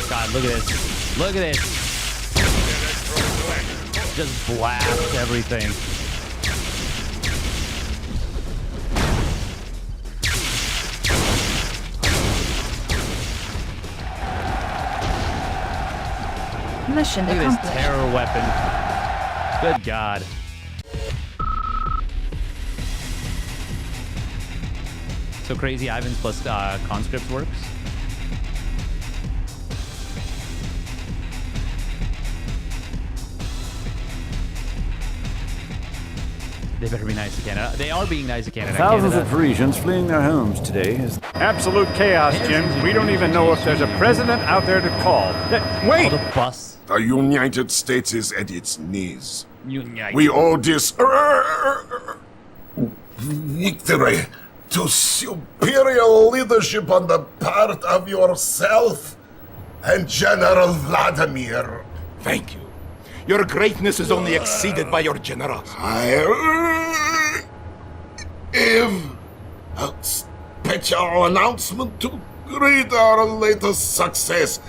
God, look at this. Look at this. Electrodes ready. Just blast everything. Mission Look at this accomplished. terror weapon. Good God. So Crazy Ivans plus conscript works? They better be nice to Canada. They are being nice to Canada. Thousands of Parisians fleeing their homes today is absolute chaos, Jim. We don't even know if there's a president out there to call. Wait! Oh, the bus. The United States is at its knees. United. We owe this victory to superior leadership on the part of yourself and General Vladimir. Thank you. Your greatness is only exceeded by your generosity. I have a special announcement to greet our latest success.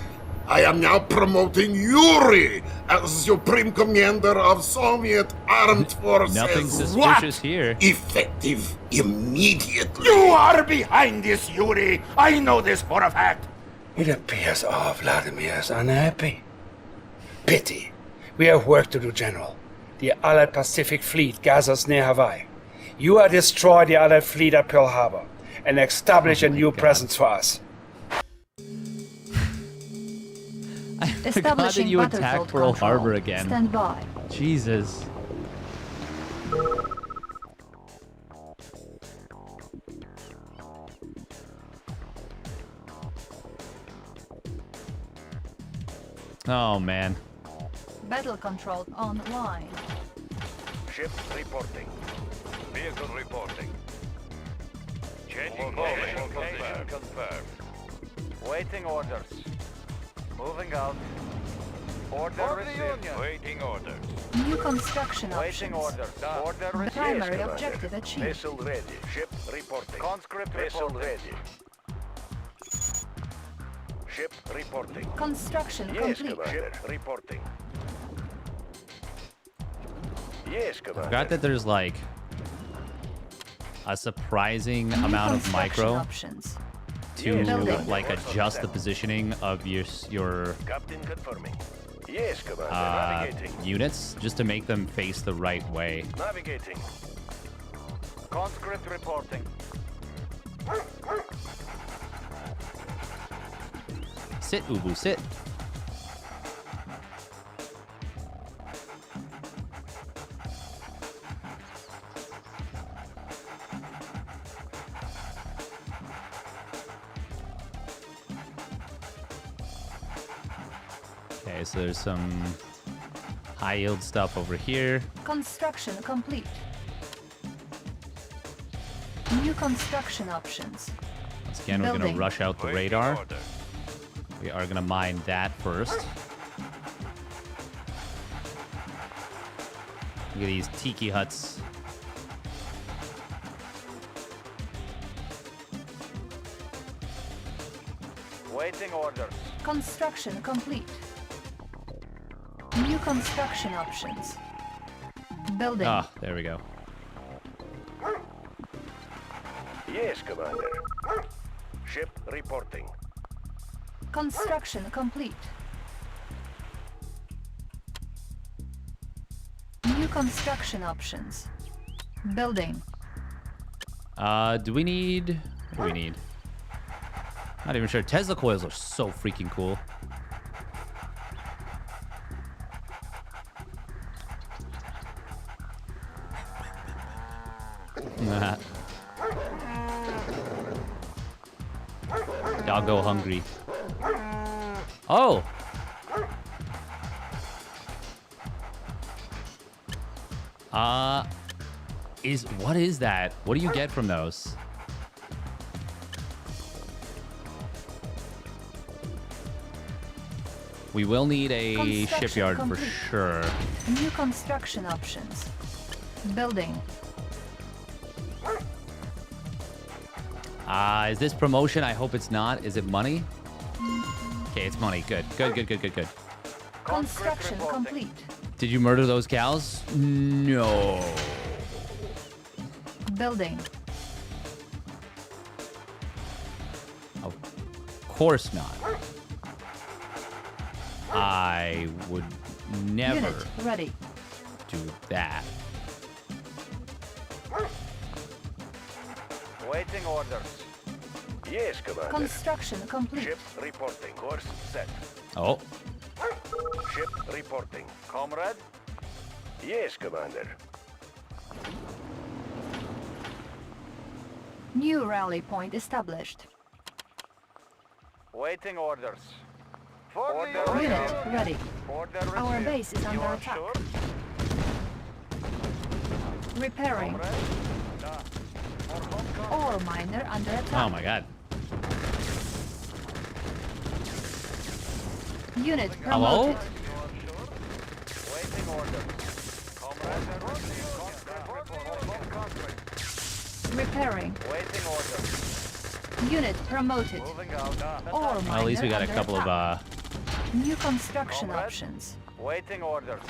I am now promoting Yuri as Supreme Commander of Soviet Armed Forces. Nothing suspicious here. Effective immediately. You are behind this, Yuri. I know this for a fact. It appears our Vladimir is unhappy. Pity. We have work to do, General. The Allied Pacific Fleet gathers near Hawaii. You are destroy the Allied fleet at Pearl Harbor and establish a new presence for us. I forgot that Establishing you attacked battlefield Pearl control. Harbor again. Stand by. Jesus. Oh, man. Battle control online. Ship reporting. Vehicle reporting. Changing location confirmed. Waiting orders. Moving out. Order received. Waiting orders. New construction Waiting options. orders. Order received. Primary objective achieved. Vessel ready. Ship reporting. Conscript vessel ready. Ship reporting. Construction Yes, complete. Commander. Ship reporting. Yes, I Commander. forgot that there's like a surprising New amount of construction micro options. to Building. like adjust the positioning of your Captain confirming. Yes, Commander. Navigating. units just to make them face the right way. Navigating. Conscript reporting. Sit, Ubu, sit. Okay, so there's some high yield stuff over here. Construction complete. New construction options. Once again, we're going to Building. rush out the radar. We are going to mine that first. Look at these tiki huts. Waiting orders. Construction complete. New construction options. Building. Ah, there we go. Yes, Commander. Ship reporting. Construction complete. New construction options. Building. Do we need... What do we need? Not even sure. Tesla coils are so freaking cool. Doggo hungry. Oh! What is that? What do you get from those? We will need a shipyard for sure. New construction options. Building. Is this promotion? I hope it's not. Is it money? Okay, it's money. Good. Good. Construction complete. Did you murder those cows? No. Building. Of course not. I would never Unit ready. do that. Waiting orders. Yes, Commander. Construction complete. Ship reporting. Course set. Oh. Ship reporting. Comrade. Yes, Commander. New rally point established. Waiting orders. Unit ready. Order Our received. base is You under are attack. sure? Repairing. Ore miner under attack. Oh my god. Unit Hello? promoted. Waiting orders. Repairing. Waiting orders. Unit promoted. Moving out. Ore miner Well, at least we got a under couple attack. of New construction Comrade. options. Waiting orders.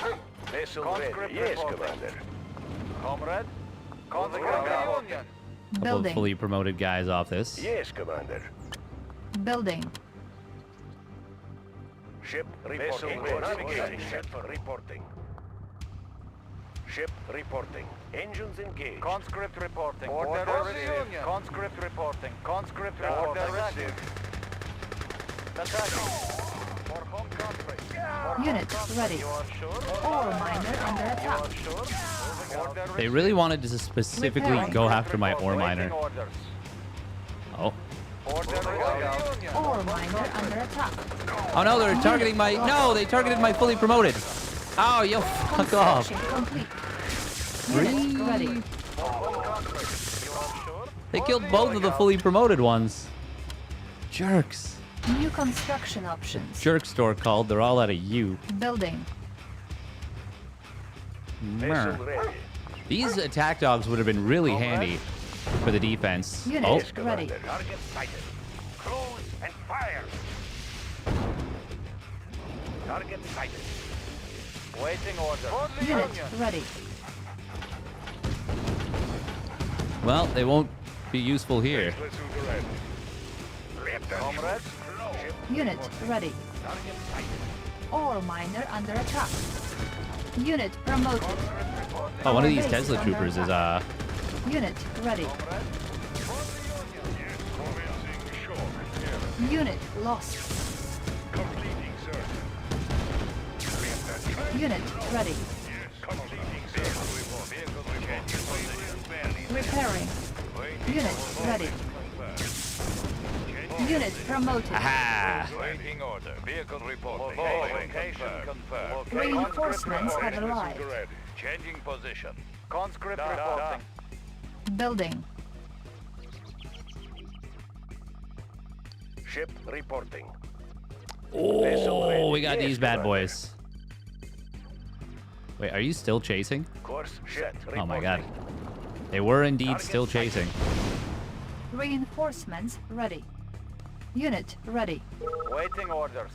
Vessel Conscript ready. Yes, reporting. Commander. Comrade. Conscript reporting. couple of Building. fully promoted guys off this. Yes, Commander. Building. Ship reporting. Navigation ship reporting. Ship reporting. Engines engaged. Conscript reporting. Order received. Conscript reporting. Conscript reporting. Order received. Attacking. For home country. Unit ready. You are sure? Ore miner under You attack. are sure? Moving out. Order They really wanted to specifically Repairing. go after my ore miner. Waiting orders. Oh. Order received. Ore miner under attack. Oh no, they're targeting my... No, they targeted my fully promoted. Oh, yo, fuck off. Construction complete. Unit ready. You are sure? They killed both of the fully promoted ones. Jerks. New construction options. Jerk store called. They're all out of you. Building. Mer. Vessel ready. These attack dogs would have been really handy for the defense. Unit Oh, ready. Target sighted. Cruise and fire. Target sighted. Waiting orders. Unit ready. well, they won't be useful here. Let's do the red. Comrade. Unit ready. Ore miner under attack. Unit promoted. Oh, one of these Base Tesla under troopers is, attack. Unit ready. Commencing shock. Unit lost. Completing search. Unit ready. Completing search. Repairing. Unit ready. Unit promoted. aha. Waiting order. Vehicle reporting. Location confirmed. Reinforcements have arrived. Ready. Changing position. Conscript reporting. Building. Ship reporting. Oh, we got these bad boys. Wait, are you still chasing? Course Course set. Oh my god. They were indeed still chasing. Reinforcements ready. Unit ready. Waiting orders.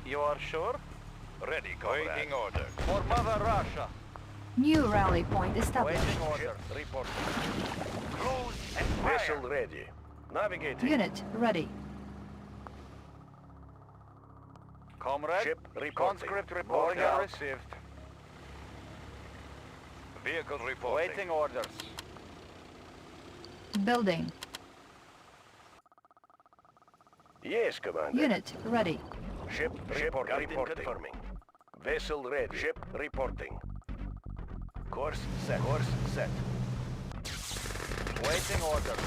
You are sure? Ready, comrade. Waiting orders. For Mother Russia. New rally point established. Waiting orders. Reporting. Close and fire. Vessel ready. Navigating. Unit ready. Comrade. Ship reporting. Conscript reporting received. Vehicle reporting. Waiting orders. Building. Yes, Commander. Unit ready. Ship reporting. Confirming. Vessel ready. Ship reporting. Course set. Course set. Waiting orders.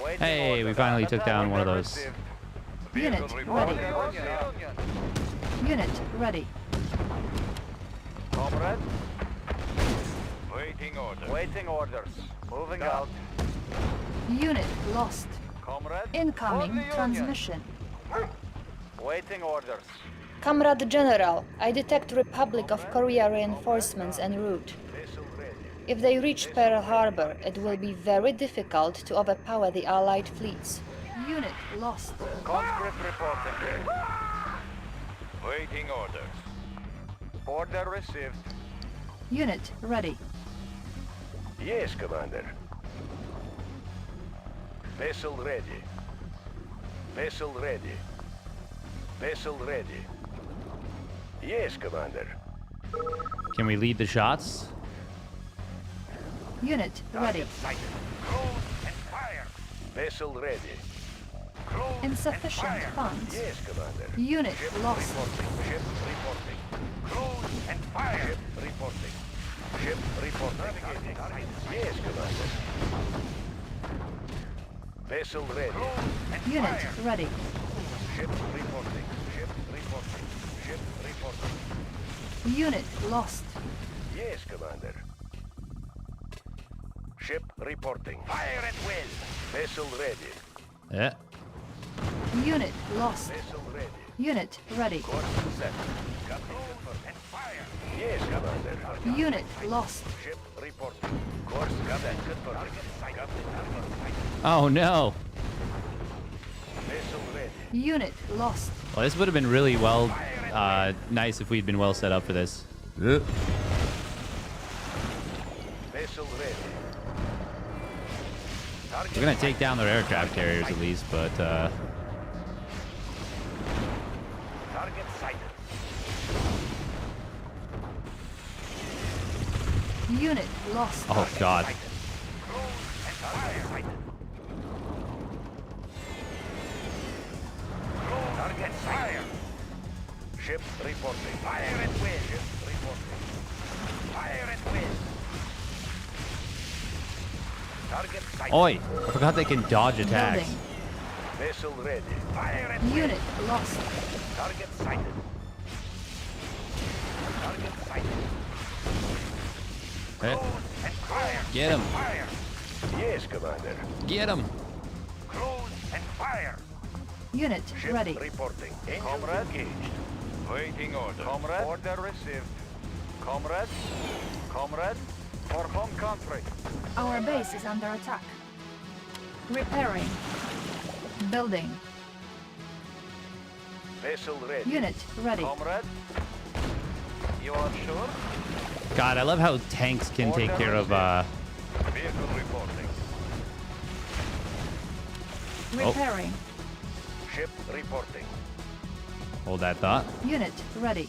Waiting Hey, orders. we finally took down one of those. Received. Unit ready. Unit ready. Comrade. Waiting orders. Waiting orders. Moving out. Unit lost. Comrade. Incoming For the Union. transmission. Waiting orders. Comrade General, I detect Republic of Korea reinforcements en route. Vessel ready. If they reach Pearl Harbor, it will be very difficult to overpower the Allied fleets. Unit lost. Conscript reporting. Waiting orders. Order received. Unit ready. Yes, Commander. Vessel ready. Vessel ready. Vessel ready. Yes, Commander. Can we lead the shots? Unit ready. Sighted. Close and fire. Vessel ready. Close Insufficient and fire. funds. Yes, Commander. Unit Ship lost. reporting. Ship reporting. Close and fire. Ship reporting. Ship reporting. Yes, Commander. Vessel ready. Unit ready. Ship reporting. Ship reporting. Ship reporting. Unit lost. Yes, Commander. Ship reporting. Fire at will. Vessel ready. Yeah. Unit lost. Vessel ready. Unit ready. Course set. Captain confirmed. And fire. Yes, Commander. Unit lost. Ship reporting. Course Captain confirmed. Captain confirmed. Oh no. Vessel ready. Unit lost. Well, this would have been really nice if we'd been well set up for this. Vessel ready. We're gonna take down their aircraft carriers at least, but Target sighted. Unit lost. oh god. Target fire. Ship reporting. Fire at will. Ship reporting. Fire at will. Target sighted. Oi! I forgot they can dodge attacks. Building. Vessel ready. Fire at will. Unit lost. Target sighted. Target sighted. Eh, And fire. Get him. Fire. Yes, Commander. Get him. Close and fire. Unit Ship ready. reporting. Engines Comrade. engaged. Waiting order. Comrade. Order received. Comrade. Comrade. For home country. Our base is under attack. Repairing. Building. Vessel ready. Unit ready. Comrade. You are sure? God, I love how tanks can take care of Vehicle reporting. Repairing. Ship reporting. hold that thought. Unit ready.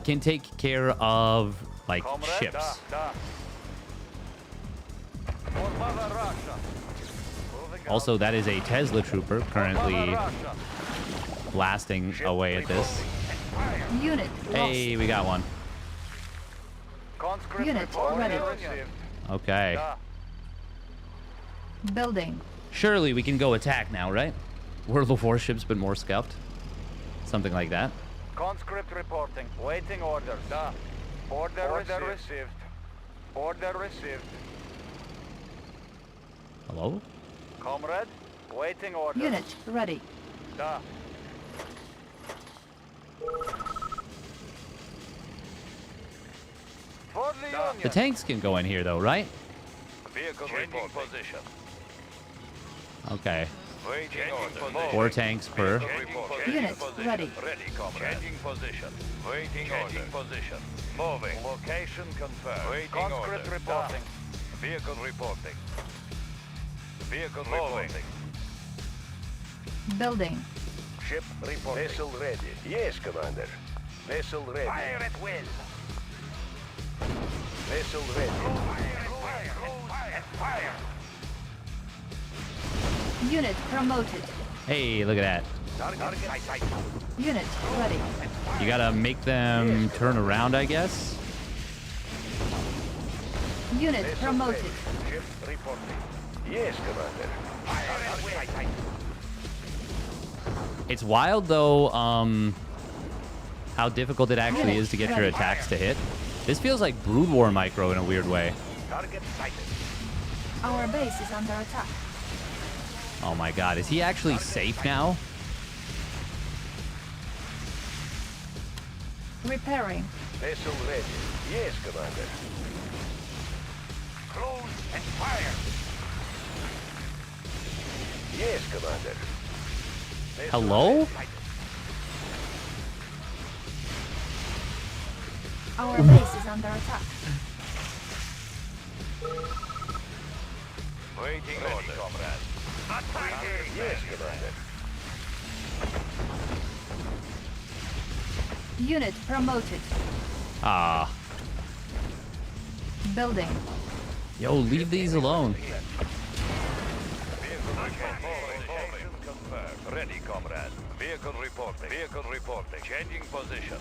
Can take care of like Comrade. ships. Da. For Mother Russia. Moving out. Also, that is a Tesla trooper For currently Mother Russia. blasting away at this. Unit lost. Hey, we got one. Conscript Unit report ready. received. Okay. Da. Building. Surely we can go attack now, right? World of Warships, but more scuffed. Something like that. Conscript reporting. Waiting orders. Da. Order received. Order received. Hello? Comrade. Waiting orders. Unit ready. Da. The tanks can go in here, though, right? Vehicle changing position. Okay. Waiting order. 4 tanks per. Unit ready. Ready, comrade. Changing position. Waiting order. Position. Moving. Location confirmed. Waiting order. Reporting. Vehicle reporting. Vehicle reporting. Building. Ship reporting. Vessel ready. Yes, Commander. Vessel ready. Fire at will. Vessel ready. Fire. Unit promoted. Hey, look at that. Unit ready. You gotta make them turn around, I guess. Unit promoted. Ship reporting. Yes, Commander. It's wild, though, how difficult it actually is to get your attacks to hit. This feels like Brood War Micro in a weird way. Target sighted. Our base is under attack. Oh my god, is he actually safe now? Repairing. Vessel ready. Yes, Commander. Close and fire. Yes, Commander. Vessel Hello? ready. Our base is under attack. Waiting order, comrade. Attacking. Yes, Commander. Unit promoted. Ah. Building. Yo, leave these alone. Vehicle confirmed. Ready, comrade. Vehicle reporting. Vehicle reporting. Changing position.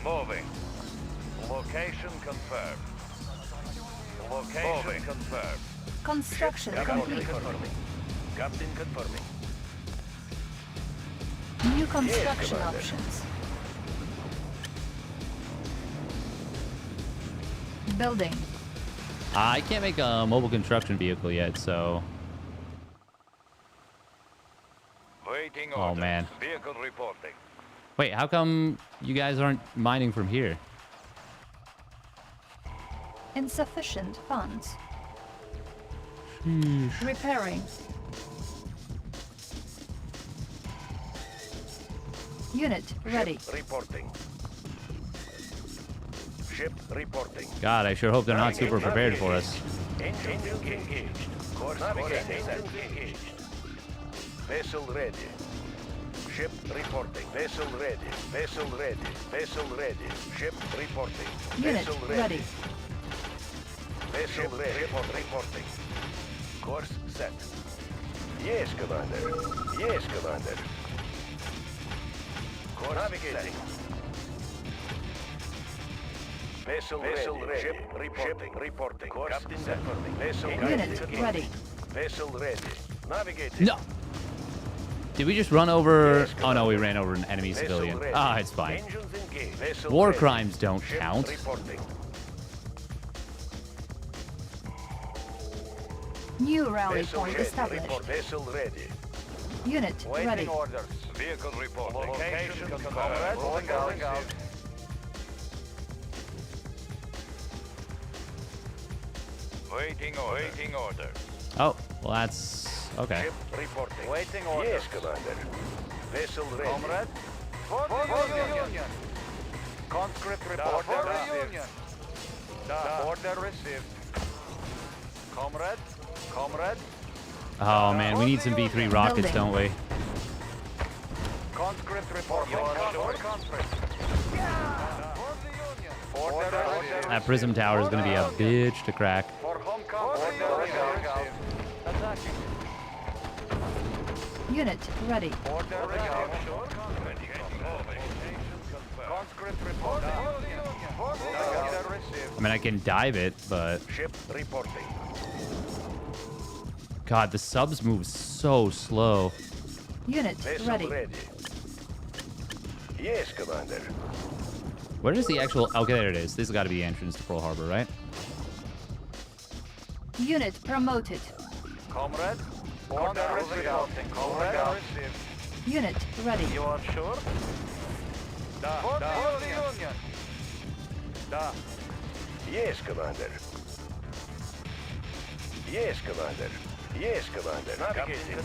Moving. Location confirmed. Location confirmed. Construction complete. Captain confirming. New construction Commander. options. Building. I can't make a mobile construction vehicle yet, so... Waiting Oh, order. man. Vehicle reporting. Wait, how come you guys aren't mining from here? Insufficient funds. Repairing. Unit ready. Ship reporting. Ship reporting. God, I sure hope they're not super prepared for us. Engine engaged. Course navigating. Engaged. Vessel ready. Ship reporting. Vessel ready. Vessel ready. Vessel ready. Ship reporting. Unit Vessel ready. Vessel ready. Reporting. Course set. Yes, Commander. Yes, Commander. Course navigating. Vessel ready. Ship reporting. Course Captain confirming. Vessel Unit ready. Vessel ready. Navigating. No! Did we just run over... Yes, Oh no, we ran over an enemy civilian. ready. Ah, it's fine. Engines engaged. Vessel War ready. crimes don't Ship count. reporting. New rally Vessel point ready. established. Vessel ready. Unit ready. orders. Vehicle report. Location confirmed. Rolling out. Waiting order. Oh, well that's... Okay. Ship reporting. Waiting order. Yes, Commander. Vessel ready. Comrade. For the Union. Conscript report. For the Union. Order received. Comrade. Oh man, we need some V3 rockets, Building. don't we? Conscript report. Conscript. For the Union. Order received. That prism tower is gonna be a bitch to crack. For home comfort. Order received. Attacking. Unit ready. Order received. Conscript report. Order received. I mean, I can dive it, but... Ship reporting. God, the subs move so slow. Unit ready. Yes, Commander. Where is the actual... Okay, there it is. This has got to be the entrance to Pearl Harbor, right? Unit promoted. Comrade. Order received. Comrade. Unit ready. You are sure? For the Union. Yes, Commander. Yes, Commander. Yes, Commander. Navigating.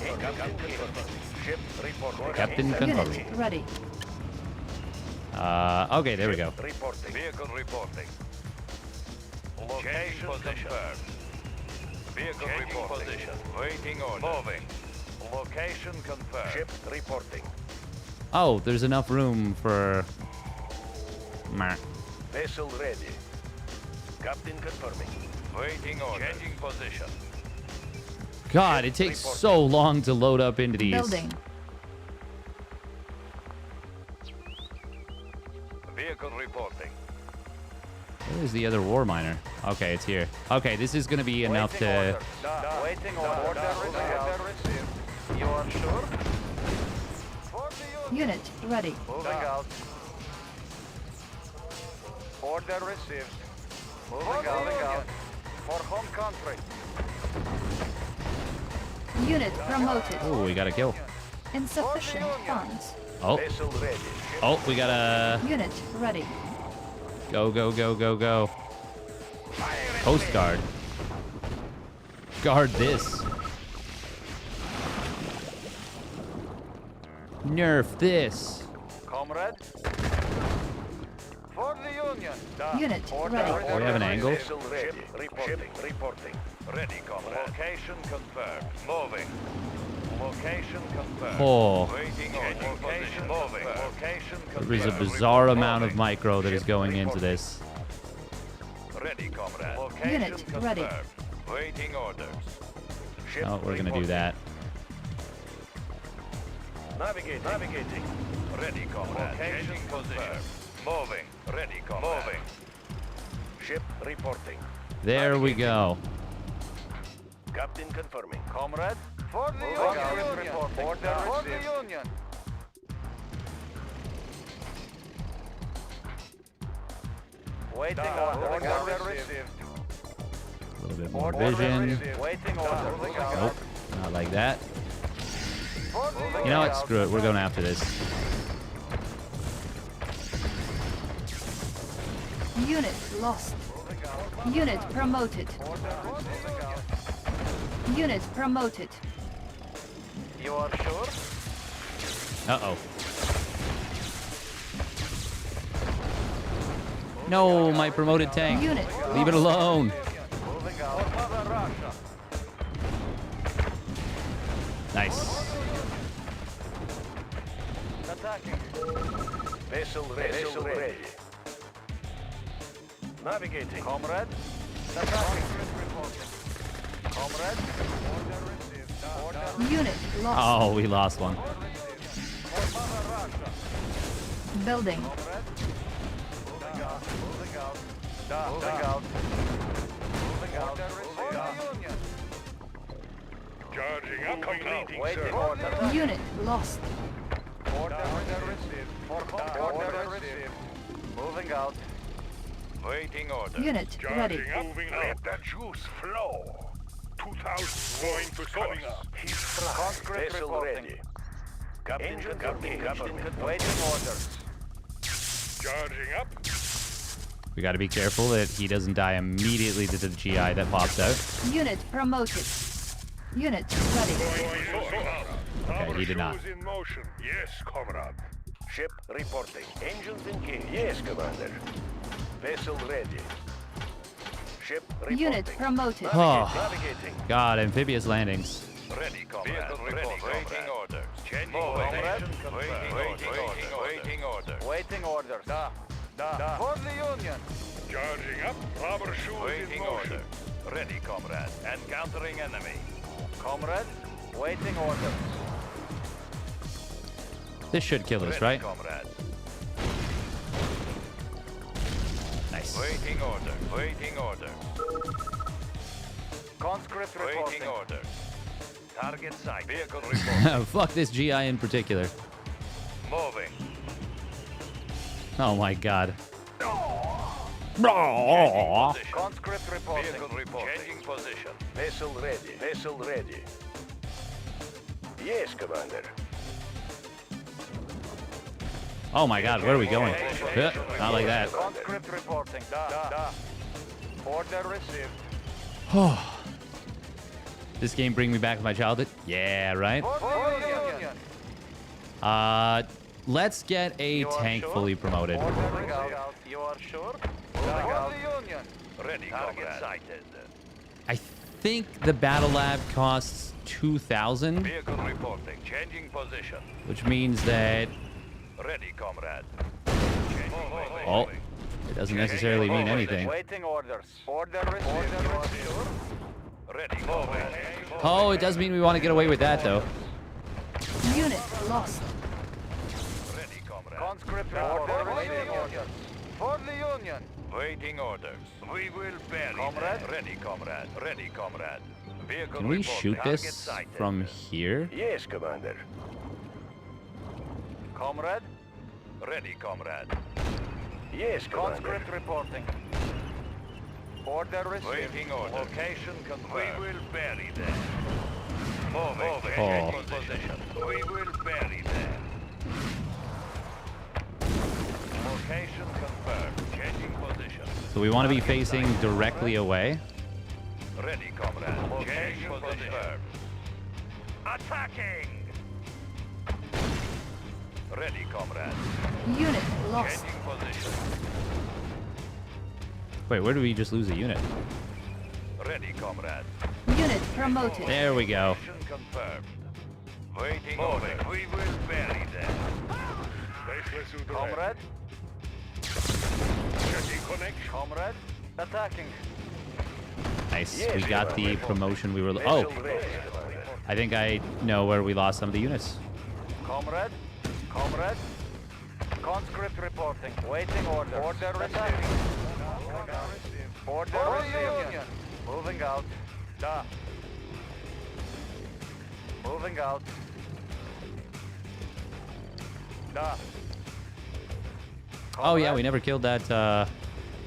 Ship reporting. Captain confirmed. Unit ready. Okay, there we go. Reporting. Vehicle reporting. Location confirmed. Vehicle reporting. Position. Waiting order. Moving. Location confirmed. Ship reporting. Oh, there's enough room for... Meh. Vessel ready. Captain confirming. Waiting order. Changing position. God, it takes so long to load up into these. Building. Vehicle reporting. Where's the other war miner? Okay, it's here. Okay, this is going to be enough to... Waiting order. Order received. You are sure? Unit ready. Moving out. Order received. Moving out. For home country. Unit promoted. Oh, we got a kill. Insufficient funds. Oh. Vessel ready. Oh, we got a... Unit ready. Go, go, go, go, go. Coast Guard. Guard this. Nerf this. Comrade. For the Union. Unit ready. Oh, we have an angle. Vessel ready. Reporting. Ready, comrade. Location confirmed. Moving. Location confirmed. Oh. Waiting order. Location moving. Location confirmed. There is a bizarre amount of micro that is going into this. Ready, comrade. Location Unit confirmed. ready. Waiting orders. Oh, we're going to do that. Navigating. Ready, comrade. Location confirmed. Moving. Ready, comrade. Moving. Ship reporting. There we go. Captain confirming. Comrade. For the Union. Order for the Union. Waiting order received. A little bit more vision. Waiting order. Nope, not like that. You know what? Screw it. We're going after this. Unit lost. Unit promoted. Unit promoted. You are sure? Uh-oh. No, my promoted tank. Unit Leave it alone. Moving out. For Mother Russia. Nice. Attacking. Vessel ready. Navigating. Comrade. Attacking. Comrade. Order received. Order Unit lost. Oh, we lost one. for Mother Russia. Building. Comrade. Moving out. Moving out. Moving out. Moving out. For the Union. Charging up. Completing, Waiting sir. order. Unit lost. Order received. Order received. Moving out. Waiting order. Unit ready. Charging up. Moving out. Let the juice flow. 2,000 going to coming up. He's fried. Conscript Vessel reporting. ready. Captain. Waiting orders. Charging up. We got to be careful that he doesn't die immediately to the GI that pops out. Unit promoted. Unit ready. Okay, he did not. In motion. Yes, comrade. Ship reporting. Engines engaged. Yes, Commander. Vessel ready. Ship reporting. Unit promoted. Oh, Navigating. God, amphibious landings. Ready, comrade. Waiting orders. Changing location. Waiting orders. Waiting orders. For the Union. Charging up. Rubber shoes in Waiting motion. order. Ready, comrade. Encountering enemy. Comrade. Waiting orders. This should kill us, Ready, right? comrade. Nice. Waiting order. Conscript reporting. Waiting order. Target sight. Vehicle report. Fuck this GI in particular. Moving. Oh my God. Conscript reporting. Vehicle reporting. Changing position. Vessel ready. Yes, Commander. Oh my God, where are we going? Not like that. Conscript reporting. Da. Order received. This game bring me back to my childhood? Yeah, right? For the Union. Let's get a tank fully promoted. Moving out. You are sure? Moving out. The Union. Ready, target sighted. I think the battle lab costs 2,000, Vehicle reporting. Changing position. which means that Ready, comrade. oh, it doesn't necessarily mean anything. Waiting orders. Order received. You are sure? Ready, moving. Oh, it does mean we want to get away with that though. Unit lost. Ready, comrade. Conscript order waiting orders. For the Union. Waiting orders. We will bury Comrade. them. Ready, comrade. Ready, comrade. Vehicle Can we reporting. shoot Target this sighted. from here? Yes, commander. Comrade. Ready, comrade. Yes, conscript reporting. Order received. Waiting order. Location confirmed. We will bury them. Moving. Oh. Changing position. We will bury them. Location confirmed. Changing position. So we want to be facing directly away. Ready, comrade. Location confirmed. Attacking. Ready, comrade. Unit lost. Changing position. Wait, where do we just lose a unit? Ready, comrade. Unit promoted. There we go. Location confirmed. Waiting order. We will bury them. Comrade. Checking connection. Comrade. Attacking. Nice. We got the promotion we were... Oh, I think I know where we lost some of the units. Comrade. Comrade. Conscript reporting. Waiting order. Order received. Order received. Moving out. Da. Moving out. Da. Oh yeah, we never killed that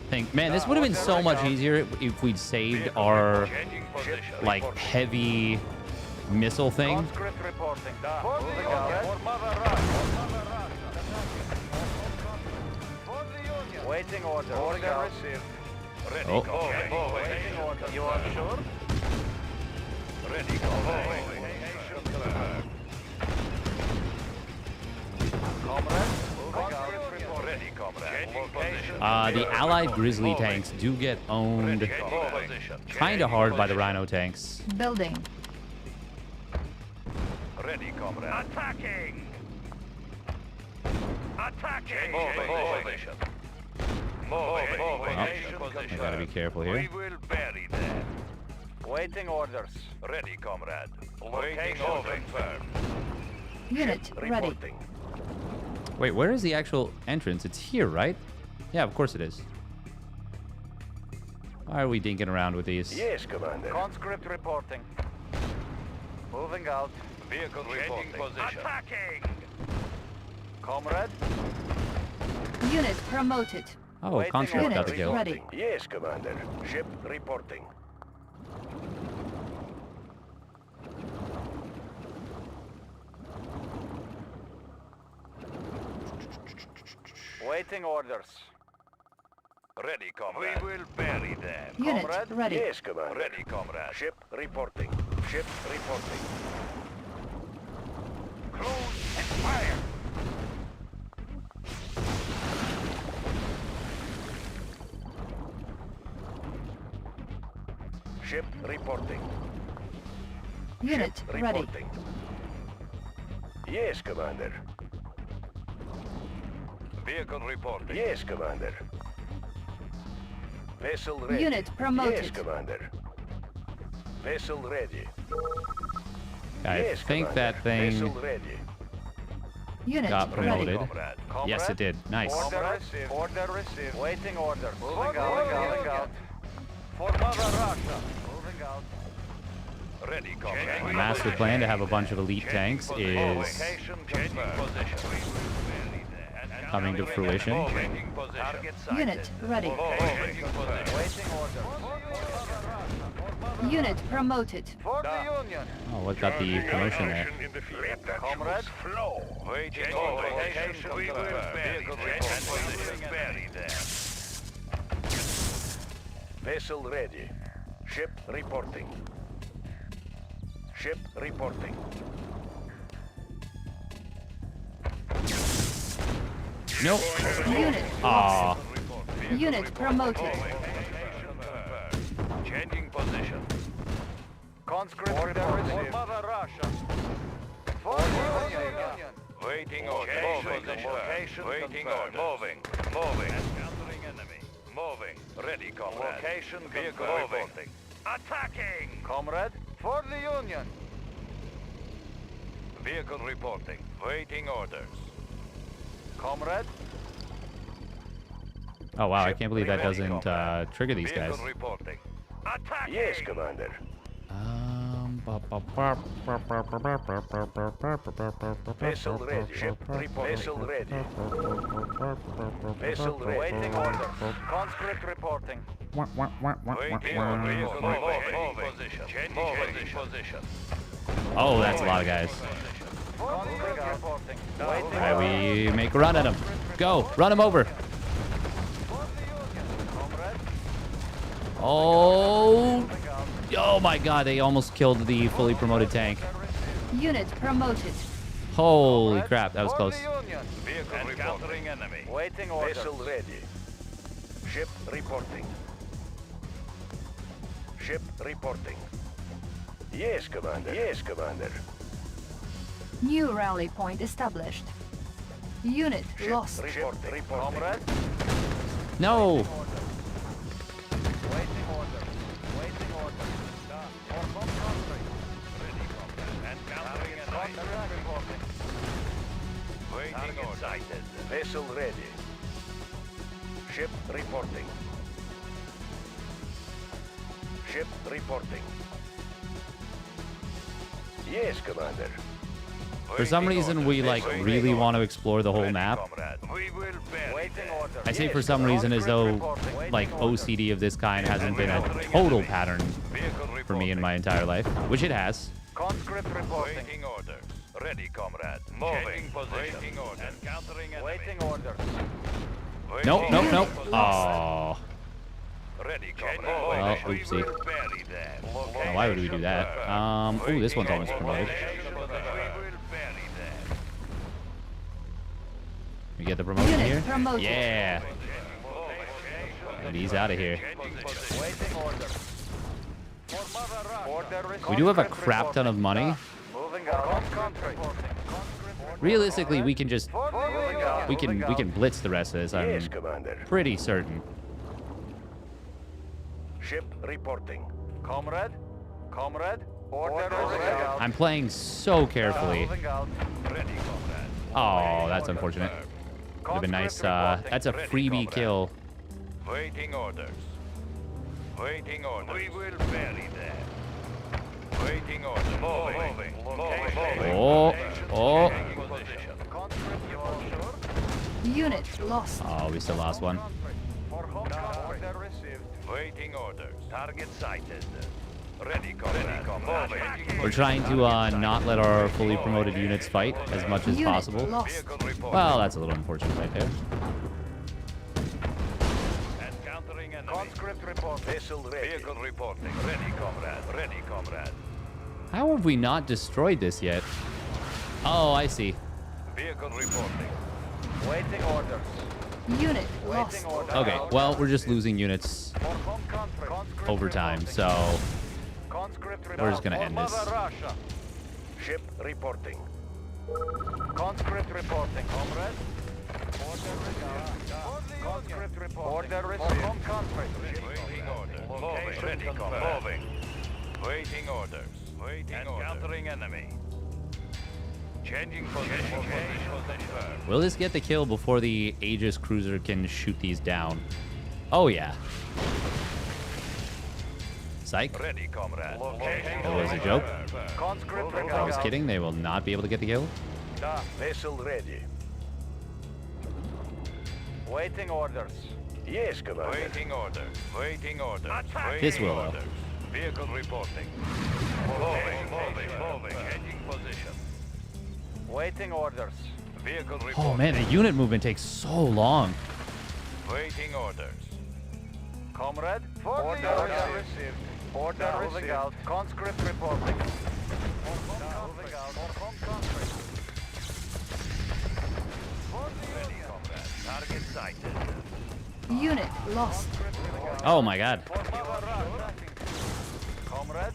thing. Man, this would have been so much easier if we'd saved our like heavy missile thing. Conscript reporting. Da. Moving out. Waiting order. Order received. Ready, Oh. comrade. Waiting order. You are sure? Ready, comrade. Confirmed. Comrade. Moving out. Ready, comrade. Location. The Allied Grizzly tanks do get owned Position. kind of hard by the Rhino tanks. Building. Ready, comrade. Attacking. Attacking. Moving. Position. Moving. I gotta be careful here. We will bury them. Waiting orders. Ready, comrade. Location confirmed. Unit ready. Wait, where is the actual entrance? It's here, right? Yeah, of course it is. Why are we dinking around with these? Yes, commander. Conscript reporting. Moving out. Vehicle reporting. Position. Attacking. Comrade. Unit promoted. Oh, Waiting conscript order. got the kill. Ready. Yes, commander. Ship reporting. Waiting orders. Ready, comrade. We will bury them. Unit Comrade? ready. Yes, commander. Ready, comrade. Ship reporting. Ship reporting. Close and fire. Ship reporting. Unit Ship ready. reporting. Yes, commander. Vehicle reporting. Yes, commander. Vessel ready. Unit promoted. Yes, commander. Vessel ready. I Yes, think commander. that thing Vessel ready. Unit got ready. promoted. Comrade. Yes, it did. Nice. Order received. Order received. Waiting order. Moving out. For Mother Russia. Moving out. Ready, comrade. My master plan to have a bunch of elite tanks is Location confirmed. coming to fruition. Target Unit ready. Waiting Waiting order. Unit promoted. For the Union. Oh, what got the promotion there? In the field. Comrade. Waiting location. We will bury them. Vessel ready. Ship reporting. Ship reporting. Nope. Unit Aw. Unit promoted. Changing position. Conscript Order reporting. received. Mother Russia. For the Union. Waiting order. Moving. Location. Waiting order. Moving. Moving. Encountering enemy. Moving. Ready, comrade. Location. Vehicle reporting. Attacking. Comrade, for the Union. Vehicle reporting. Waiting orders. Comrade, Oh wow, I can't believe that doesn't trigger these guys. Vehicle reporting. Attacking. Yes, commander. Vessel ready. Ship report. Vessel ready. Vessel ready. waiting orders. Conscript reporting. Waiting order. Vehicle moving. Position. Changing position. Oh, that's a lot of guys. Conscript reporting. Waiting Alright, we make a run at him. Go, run him over. Oh, oh my God! They almost killed the fully promoted tank. Unit promoted. Holy crap, that was close. Vehicle encountering enemy. Waiting orders. Vessel ready. Ship reporting. Ship reporting. Yes, commander. Yes, commander. New rally point established. Unit lost. Reporting. Comrade, No. waiting orders. Waiting orders. For home country. Ready, comrade. Encountering enemy. Contract reporting. Waiting order. Sighted. Vessel ready. Ship reporting. Ship reporting. Yes, commander. For some reason, we like really want to explore the whole map. Waiting orders. I say for some reason as though like OCD of this kind hasn't been a total pattern for me in my entire life, which it has. Conscript reporting. Waiting orders. Ready, comrade. Moving position. Waiting orders. Encountering enemy. Waiting orders. Nope, nope, nope. Oh. Ready, comrade. Well, oopsie. Now, why would we do that? Ooh, this one's almost promoted. We get the promotion Unit here? promoted. Yeah. And he's out of here. Waiting orders. For Mother Russia. Order We do have a crap ton of money. moving out. Country. Realistically, we can just Moving out. we can blitz the rest of this. Yes, I'm commander. pretty certain. Ship reporting. Comrade, comrade. Order moving out. I'm playing so carefully. Moving out. Ready, comrade. Oh, that's unfortunate. Would have been nice. That's a freebie kill. Waiting orders. Waiting orders. We will bury them. Waiting orders. Moving. Moving. Oh, oh. Position. Unit lost. Oh, we still lost one. For home country. Order received. Waiting orders. Target sighted. Ready, comrade. Moving. We're trying to not let our fully promoted units fight as much as Unit possible. lost. Vehicle reporting. Well, that's a little unfortunate right there. Encountering enemy. Conscript report. Vessel ready. Vehicle reporting. Ready, comrade. Ready, comrade. How have we not destroyed this yet? Oh, I see. Vehicle reporting. Waiting orders. Unit Waiting lost. orders. Okay, well, we're just losing units For home country. Conscript over time, reporting. so Conscript we're just gonna for end this. Mother Russia. Ship reporting. Conscript reporting, comrade. Order received. Conscript reporting. Order received. For home country. Waiting orders. Moving. Ready, comrade. Moving. Waiting orders. Waiting Encountering enemy. Changing position. Changing position. will this get the kill before the Aegis cruiser can shoot these down? Oh, yeah. Psych. Ready, comrade. That was a joke. Conscript I was kidding. They will not be able to get the kill. Vessel ready. Waiting orders. Yes, commander. Waiting orders. Waiting orders. This will, though. Vehicle reporting. Moving. Changing position. Waiting orders. Vehicle reporting. Oh, man, the unit movement takes so long. Waiting orders. Comrade, order received. Order moving out. Conscript reporting. Moving out. Conscript. Ready, comrade. Target sighted. Unit lost. Oh my god. Comrade.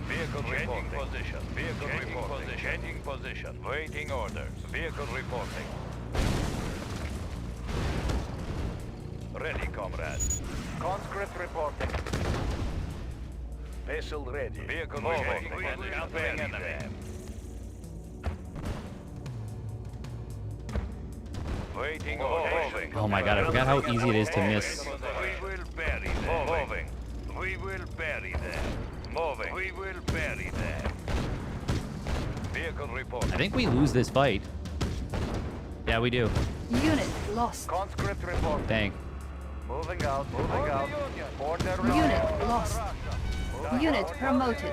Vehicle changing position. Vehicle reporting. Changing position. Waiting orders. Vehicle reporting. Ready, comrade. Conscript reporting. Vessel ready. Vehicle moving. Encountering enemy. Waiting orders. Oh my god, I forgot how easy it is to miss. We will bury them. Moving. We will bury them. Moving. We will bury them. Vehicle reporting. I think we lose this fight. Yeah, we do. Unit lost. Conscript reporting. Dang. Moving out. Moving out. Order Unit lost. Unit promoted.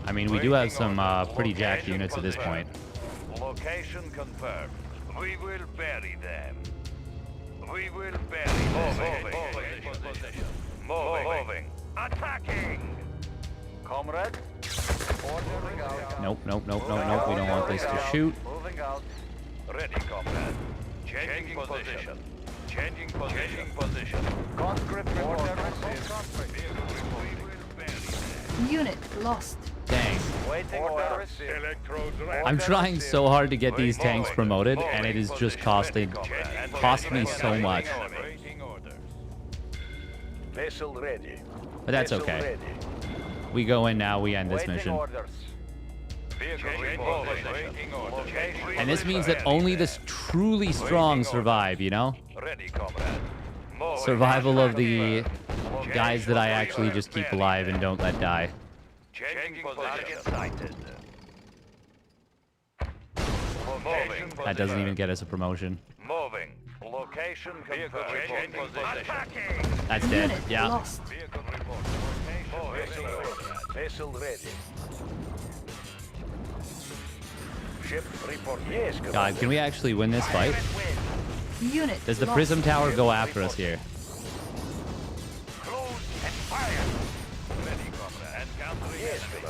I mean, we do have some pretty jacked units at this point. Location confirmed. We will bury them. We will bury them. Moving. Attacking. Comrade. Ordering out. Nope. We don't want this to shoot. Moving out. Ready, comrade. Changing position. Changing position. Conscript order received. Unit lost. Dang. Waiting order received. Electrodes ready. I'm trying so hard to get these tanks promoted, and it is just cost me so much. Waiting orders. Vessel ready. But that's okay. We go in now, we end this Waiting mission. orders. Vehicle reporting. Waiting orders. And this means that only the truly strong survive, you know? Ready, comrade. Survival of the guys that I actually just keep alive and don't let die. Changing position. Sighted. Moving. That doesn't even get us a promotion. Moving. Location confirmed. Changing position. That's dead. Unit Yeah. lost. Vehicle report. Vessel ready. Ship report. Yes, God, can we actually win this fight? Unit Does the lost. Prism Tower go after us here? Close and fire. Ready, comrade. Encountering enemy.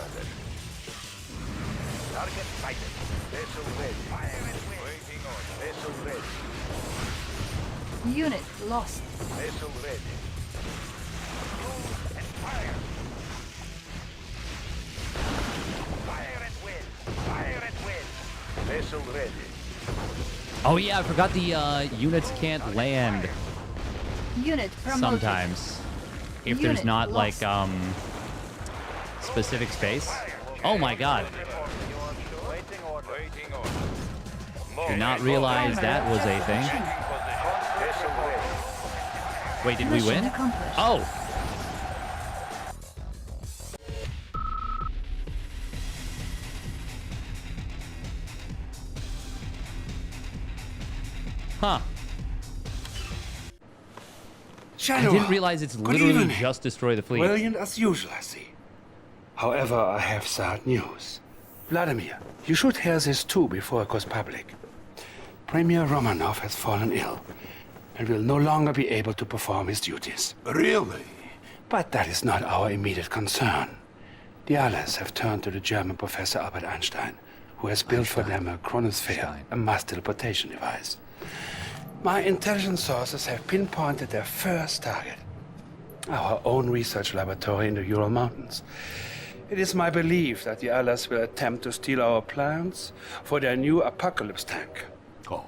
Target sighted. Vessel ready. Fire and wind. Waiting order. Vessel ready. Unit lost. Vessel ready. Close and fire. Fire and wind. Fire and wind. Vessel ready. Oh yeah, I forgot the units can't land Unit promoted. sometimes. If there's Unit not lost. like specific space. Oh my god. Waiting order. Waiting order. Did not realize that was a thing. Vessel ready. Wait, did we Mission win? accomplished. Oh! Huh. I didn't realize it's Good literally evening. just destroy the fleet. Brilliant as usual, I see. However, I have sad news. Vladimir, you should hear this too before it goes public. Premier Romanov has fallen ill and will no longer be able to perform his duties. Really? But that is not our immediate concern. The Allies have turned to the German Professor Albert Einstein, who has built for them a chronosphere, a mass teleportation device. My intelligence sources have pinpointed their first target, our own research laboratory in the Ural Mountains. It is my belief that the Allies will attempt to steal our plans for their new apocalypse tank. Oh.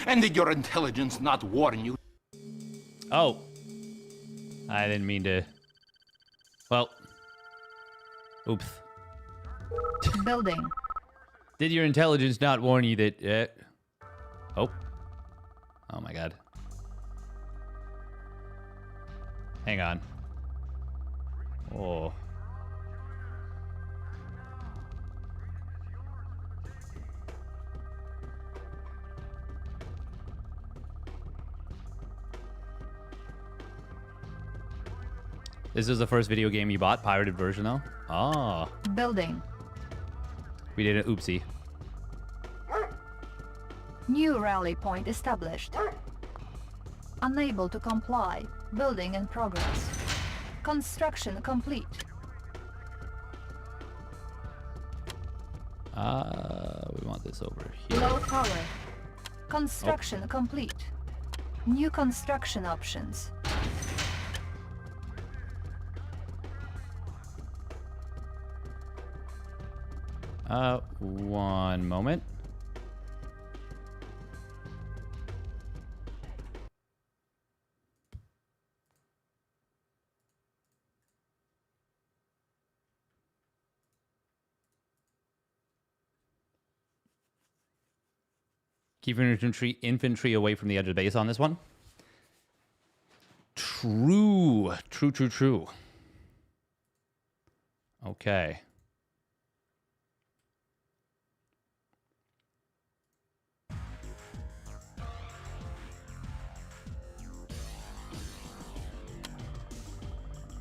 And did your intelligence not warn you? Oh. I didn't mean to. Well. Oops. Building. Did your intelligence not warn you that... Oh. Oh my god. Hang on. Oh. This is the first video game you bought, pirated version though? Oh. Building. We did an oopsie. New rally point established. Unable to comply. Building in progress. Construction complete. We want this over here. Low power. Construction complete. New construction options. One moment. Keep infantry away from the edge of the base on this one. True. Okay.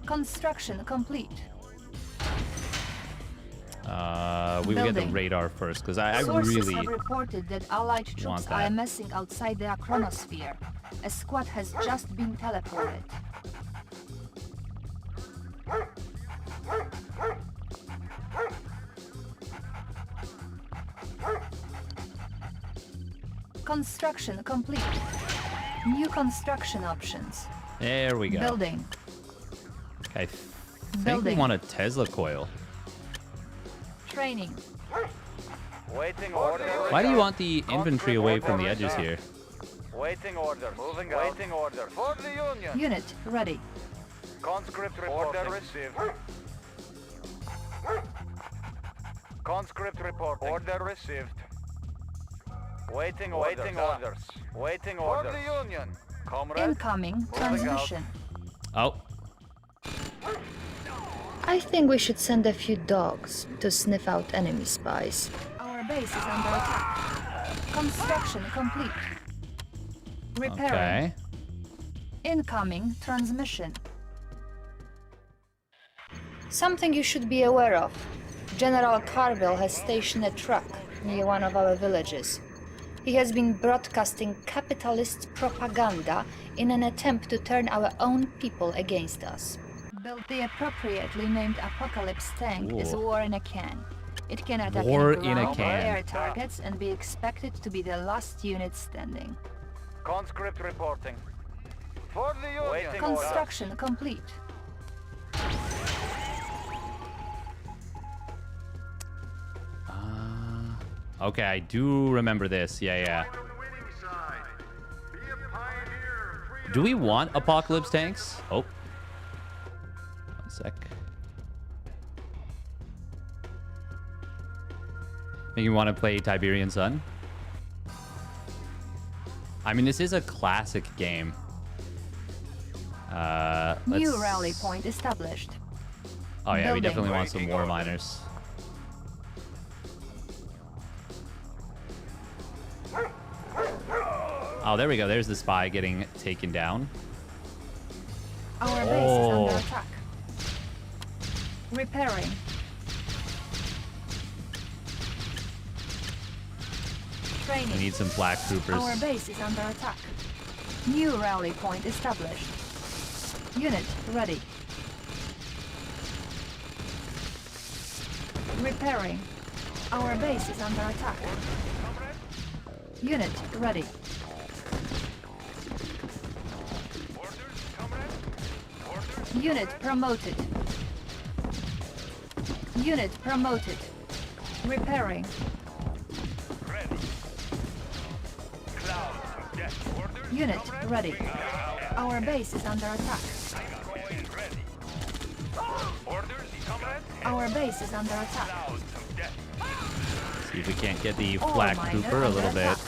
Construction complete. We will get the radar first, because I Sources really have reported that Allied troops are messing outside their chronosphere. A squad has just been teleported. Construction complete. New construction options. There we go. Building. I think we want a Tesla coil. Training. Waiting order. Why do you want the infantry away from the edges here? Waiting order. Moving out. Waiting order. For the Union. Unit ready. Conscript reporting. Order received. Conscript reporting. Order received. Waiting orders. Waiting orders. For the Union. Comrade. Incoming transmission. Oh. I think we should send a few dogs to sniff out enemy spies. Our base is under attack. Construction complete. Repairing. Okay. Incoming transmission. Something you should be aware of. General Carville has stationed a truck near one of our villages. He has been broadcasting capitalist propaganda in an attempt to turn our own people against us. Build the appropriately named Apocalypse tank is war in a can. It can attack War any in a ground or can. air targets and be expected to be the last unit standing. Conscript reporting. For the Union. Waiting Construction complete. Okay, I do remember this. Yeah. Do we want Apocalypse tanks? Oh. 1 sec. Think you want to play Tiberian Sun? I mean, this is a classic game. New rally point established. Oh yeah, we Building. definitely want some war miners. Oh, there we go. There's the spy getting taken down. Our base is under attack. Repairing. Training. We need some black troopers. Our base is under attack. New rally point established. Unit ready. Repairing. Our base is under attack. Unit ready. Unit promoted. Unit promoted. Repairing. Unit ready. Our base is under attack. Our base is under attack. See if we can't get the All flak miners trooper a under little bit attack.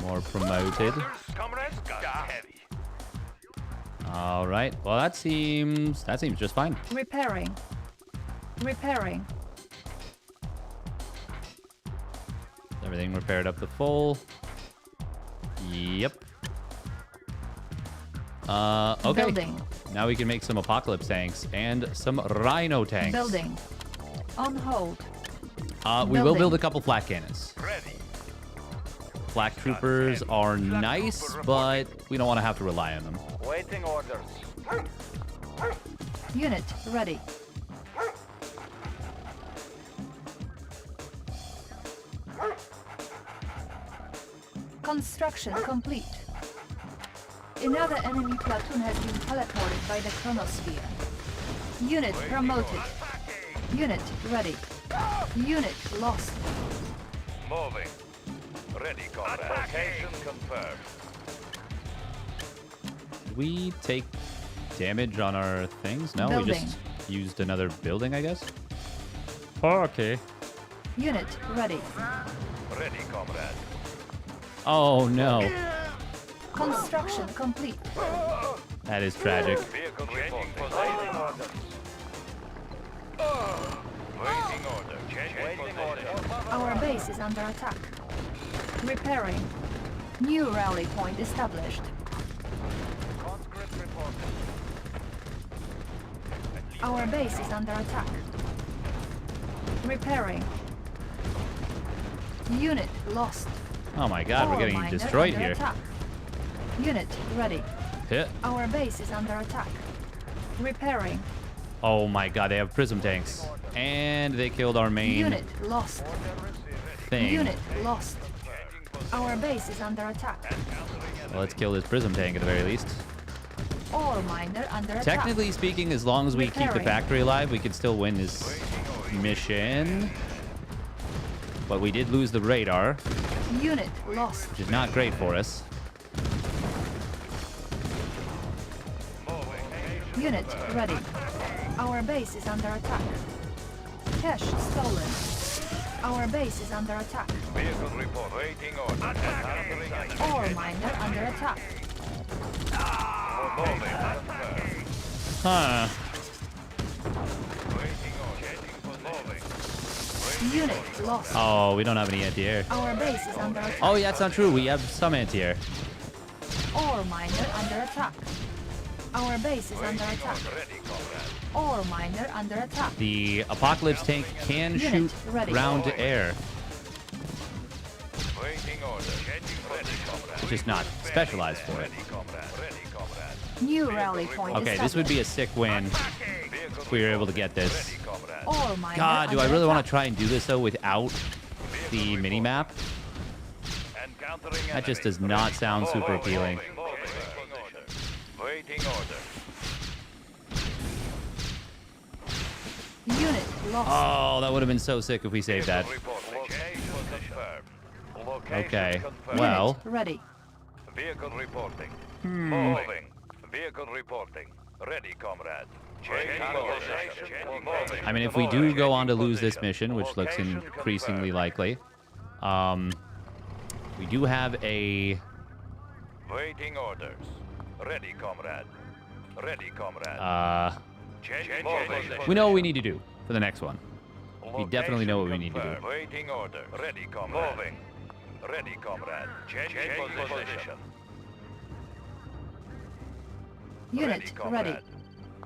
more promoted. All right. Well, that seems just fine. Repairing. Repairing. Everything repaired up to full. Yep. Okay. Building. Now we can make some Apocalypse tanks and some Rhino tanks. Building. On hold. We will Building. build a couple flak cannons. flak troopers are nice, but we don't want to have to rely on them. Waiting orders. Unit ready. Construction complete. Another enemy platoon has been teleported by the chronosphere. Unit promoted. Unit ready. Unit lost. Moving. Ready, comrade. Location confirmed. Did we take damage on our things? No, Building. we just used another building, I guess. Oh, okay. Unit ready. Ready, comrade. Oh, no. Construction complete. That is tragic. Vehicle reporting. Waiting order. Waiting order. Waiting order. Our base is under attack. Repairing. New rally point established. Conscript reporting. Our base is under attack. Repairing. Unit lost. Oh my god, we're Ore getting miner destroyed under here. attack. Unit ready. Hit. Our base is under attack. Repairing. Oh my god, they have prism tanks. And they killed our main Unit lost. thing. Unit lost. Our base is under attack. Well, let's kill this prism tank at the very least. Ore miner under attack. Technically speaking, as long as we keep the Repairing. factory alive, we can still win this mission. But we did lose the radar, Unit lost. which is not great for us. Unit ready. Our base is under attack. Cash stolen. Our base is under attack. Vehicle report. Waiting order. Encountering enemy. Ore miner under attack. Moving. Huh. Waiting order. Moving. Unit lost. Oh, we don't have any anti-air. Our base is under attack. Oh, yeah, that's not true. We have some anti-air. Ore miner under attack. Our base is under attack. Ready, comrade. Ore miner under attack. The Apocalypse tank can Unit shoot ready. ground to air. Waiting order. Ready, comrade. It's just not specialized for it. Ready, comrade. Ready, comrade. New rally point Okay, this would be a sick win Vehicle if we were able to get this. ready, comrade. Ore miner God, do I under really want attack. to try and do this, though, without the mini-map? Encountering That just enemy. does not sound super appealing. Waiting order. Unit lost. Oh, that would have been so sick if we saved that. Report. Location confirmed. Location Okay, confirmed. well, Unit ready. Vehicle reporting. Moving. Vehicle reporting. Ready, comrade. Changing position. Moving. I mean, if we do go on to lose this mission, which looks Location increasingly confirmed. likely, we do have a... Waiting orders. Ready, comrade. Ready, comrade. Changing position. we know what we need to do for the next one. We definitely know what we need to do. Confirmed. Waiting order. Ready, comrade. Moving. Ready, comrade. Changing position. Unit ready.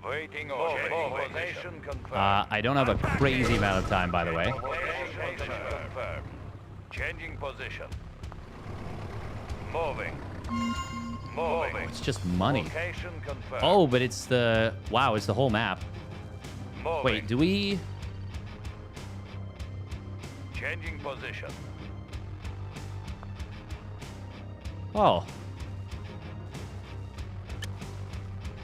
Waiting order. Location confirmed. I don't have a crazy amount of time, by the way. Location confirmed. Changing position. Moving. Moving. It's just money. Location confirmed. Oh, but it's the... Wow, it's the whole map. Moving. Wait, do we... Changing position. Oh.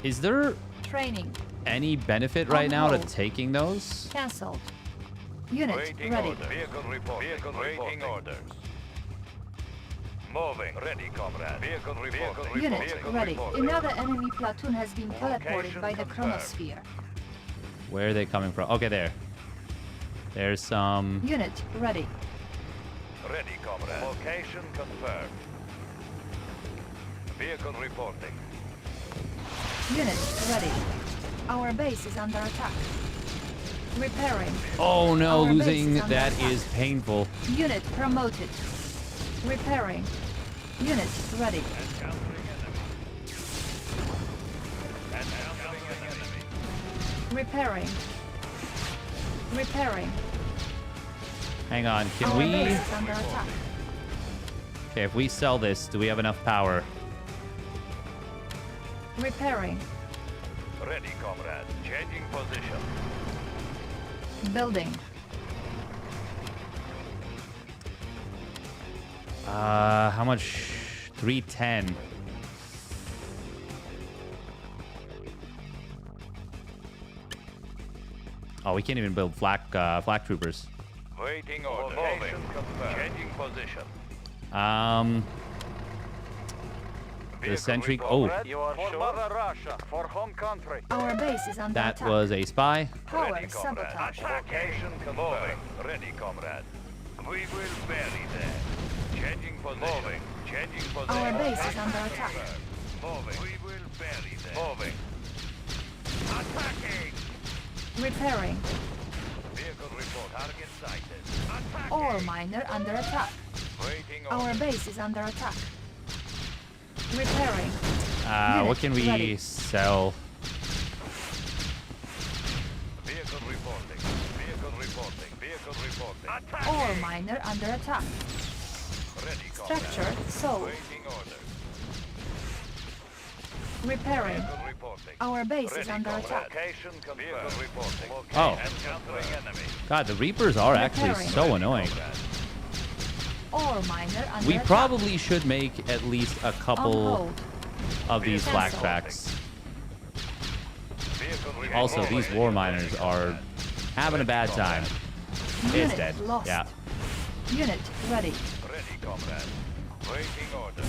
Is there Training. any benefit right now to hold. taking those? Cancelled. Unit Waiting ready. order. Vehicle report. Vehicle waiting orders. Moving. Ready, comrade. Vehicle reporting. Unit Vehicle ready. reporting. Another enemy platoon has been teleported Location by the confirmed. chronosphere. Where are they coming from? Okay, there. There's some... Unit ready. Ready, comrade. Location confirmed. Vehicle reporting. Unit ready. Our base is under attack. Repairing. Oh no, Our base losing is under that attack. is painful. Unit promoted. Repairing. Unit ready. Repairing. Repairing. Hang on, can Our we... base is under attack. Okay, if we sell this, do we have enough power? Repairing. Ready, comrade. Changing position. Building. How much? 310. Oh, we can't even build flak troopers. Waiting order. Changing position. The sentry. Oh, You are for Mother Russia, for home country. Our base is under that attack. was a spy. Power Ready, comrade. sabotage. Location confirmed. Ready, comrade. We will bury them. Changing position. Moving. Changing position. Our base is under attack. Moving. We will bury them. Moving. Attacking. Repairing. Vehicle report. Target sighted. Attacking. Ore miner under attack. Waiting Our order. base is under attack. Repairing. What can we ready. sell? Vehicle reporting. Vehicle reporting. Vehicle reporting. Attacking. Ore miner under attack. Ready, comrade. Structure sold. Waiting order. Repairing. Vehicle reporting. Our base is Ready, under comrade. attack. Location confirmed. Vehicle reporting. Oh. Encountering enemy. God, the Reapers are actually Repairing. so annoying. Ore miner under We attack. probably should make at least a On couple hold. of these Cancel. flashbacks. Vehicle reporting. Also, these war miners are having a bad time. It's Unit dead. lost. Yeah. Unit ready. Ready, comrade. Waiting order.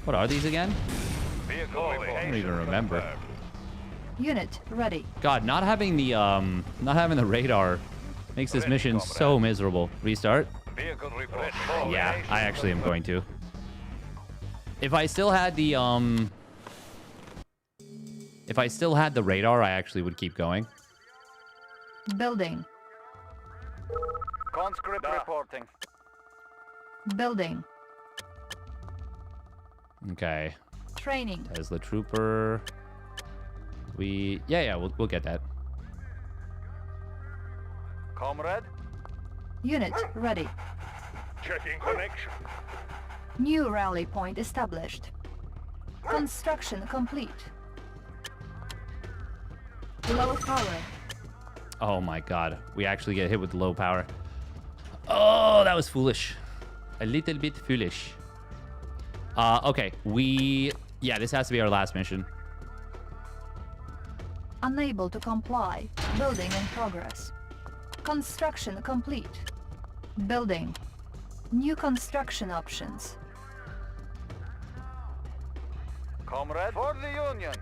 What are these again? Vehicle reporting. I don't even remember. Unit ready. God, not having the radar makes this mission so miserable. Restart? Vehicle report. Yeah, I actually am going to. If I still had the radar, I actually would keep going. Building. Conscript reporting. Building. Okay. Training. Tesla Trooper. We'll get that. Comrade. Unit ready. Checking connection. New rally point established. Construction complete. Low power. Oh my god. We actually get hit with low power. Oh, that was foolish. A little bit foolish. Okay. This has to be our last mission. Unable to comply. Building in progress. Construction complete. Building. New construction options. Comrade. For the Union.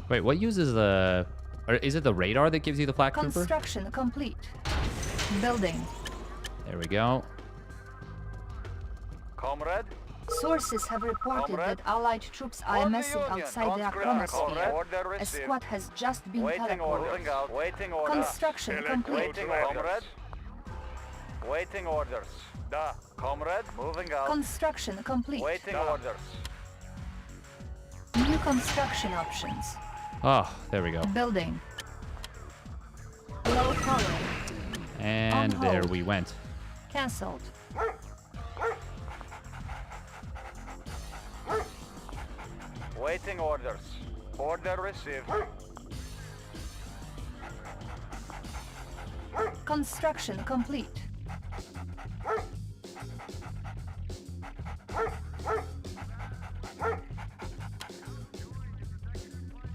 Wait, what uses the... Or is it the radar that gives you the flak trooper? Construction complete. Building. There we go. Comrade. Sources have reported Comrade. that Allied troops are For the amassing Union. outside their Conscript. chronosphere. Order A received. squad has just been Waiting order. teleported. Moving out. Waiting order. Construction complete. Waiting comrade. Waiting orders. Da. Comrade. Moving out. Construction complete. Waiting orders. New construction options. Oh, there we go. Building. Low power. And On there hold. we went. Cancelled. Waiting orders. Order received. Construction complete.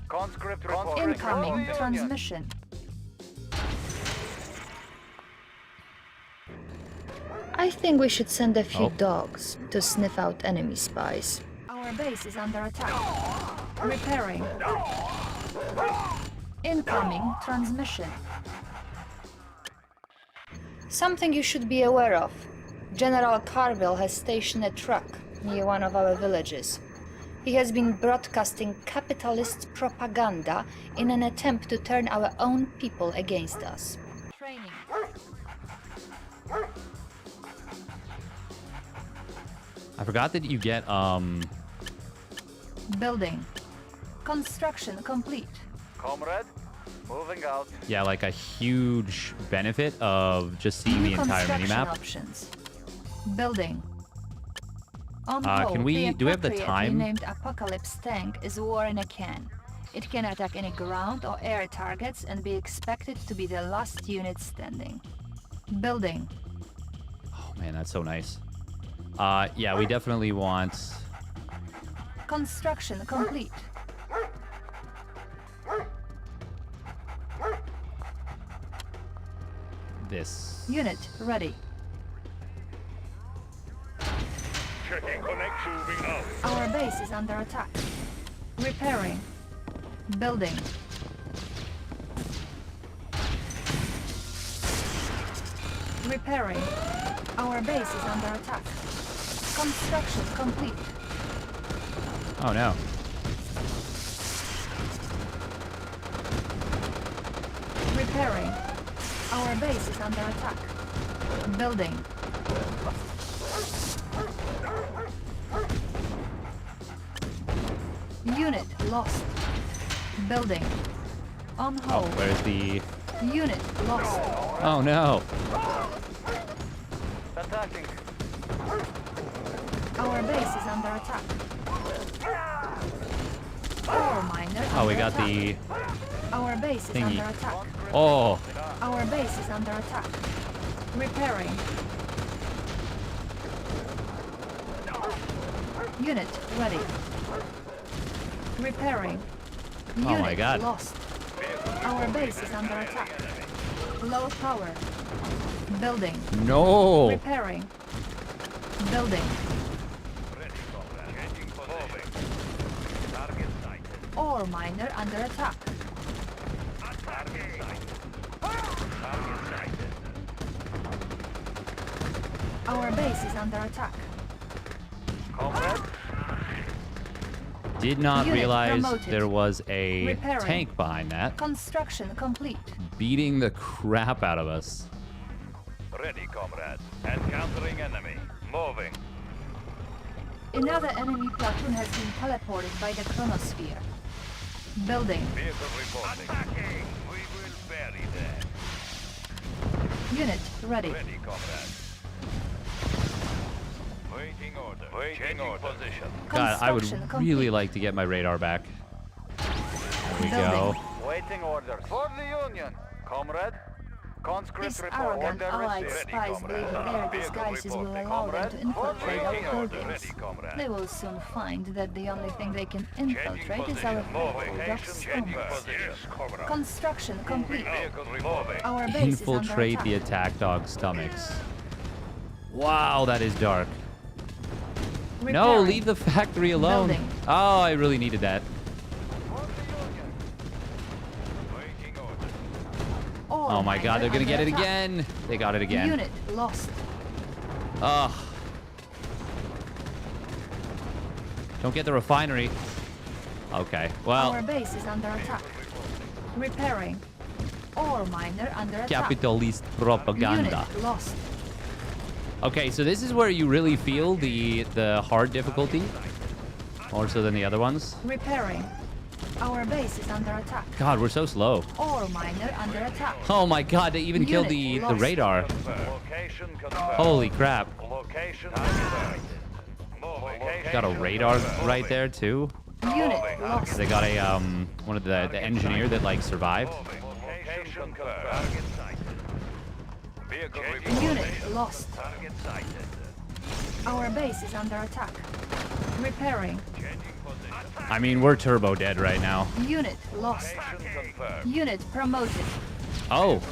Conscript reporting. Incoming transmission. I think we should send a few Oh. dogs to sniff out enemy spies. Our base is under attack. Repairing. Incoming transmission. Something you should be aware of. General Carville has stationed a truck near one of our villages. He has been broadcasting capitalist propaganda in an attempt to turn our own people against us. Training. I forgot that you get, Building. Construction complete. Comrade. Moving out. Yeah, like a huge benefit of just seeing the New entire construction minimap. options. Building. On Can hold, we- do we have the appropriately time? named Apocalypse tank is war in a can. It can attack any ground or air targets and be expected to be the last unit standing. Building. Oh man, that's so nice. Yeah, we definitely want Construction complete. this. Unit ready. Checking connection. Moving out. Our base is under attack. Repairing. Building. Repairing. Our base is under attack. Construction complete. Oh no. Repairing. Our base is under attack. Building. Unit lost. Building. On Oh, hold. where's the? Unit lost. Oh no. Attacking. Our base is under attack. Ore miner Oh, we under got attack. the Our base is thingy. under attack. Oh, Our base is under attack. Repairing. Unit ready. Repairing. Oh Unit my God. lost. Our base is under attack. Low power. Building. no. Repairing. Building. Changing position. Target sighted. Ore miner under attack. Target sighted. Target sighted. Our base is under attack. Comrade. Did not Unit realize promoted. there was a Repairing. tank behind that, Construction complete. beating the crap out of us. Ready, comrade. Encountering enemy. Moving. Another enemy platoon has been teleported by the chronosphere. Building. Vehicle reporting. Attacking. We will bury them. Unit ready. Ready, comrade. Waiting order. Waiting order. Position. God, I would Construction really complete. like to get my radar back. There we Building. go. Waiting orders. For the Union. Comrade. Conscript These report. arrogant Order allied received. spies believe their disguises will allow them to infiltrate our buildings. They will soon find that the only thing they can infiltrate is our faithful ducks Changing homes. position. Construction complete. Vehicle removing. Our base is under Infiltrate the attack. attack dog's stomachs. Wow, that is dark. No, Repairing. leave the factory alone. Building. Oh, I really needed that. For the Union. Waiting order. Ore Oh my God, they're gonna miner get it under attack. again. They got it again. Unit lost. Ugh. Don't get the refinery. Okay, Our well, base is under attack. Repairing. Ore miner under attack. capitalist propaganda. Unit lost. Okay, so this is where you really feel the hard difficulty, more so than the other ones. Repairing. Our base is under attack. God, we're so slow. Ore miner under attack. Oh my God, they even killed Unit the lost. radar. Location confirmed. Holy crap. Location confirmed. Location Got a radar right there too. Unit lost. They got a one of the engineer that like survived. Location confirmed. Target sighted. Vehicle reporting. Unit lost. Target sighted. Our base is under attack. Repairing. Changing position. I mean, we're turbo dead right now. Unit lost. Location confirmed. Unit promoted. Oh.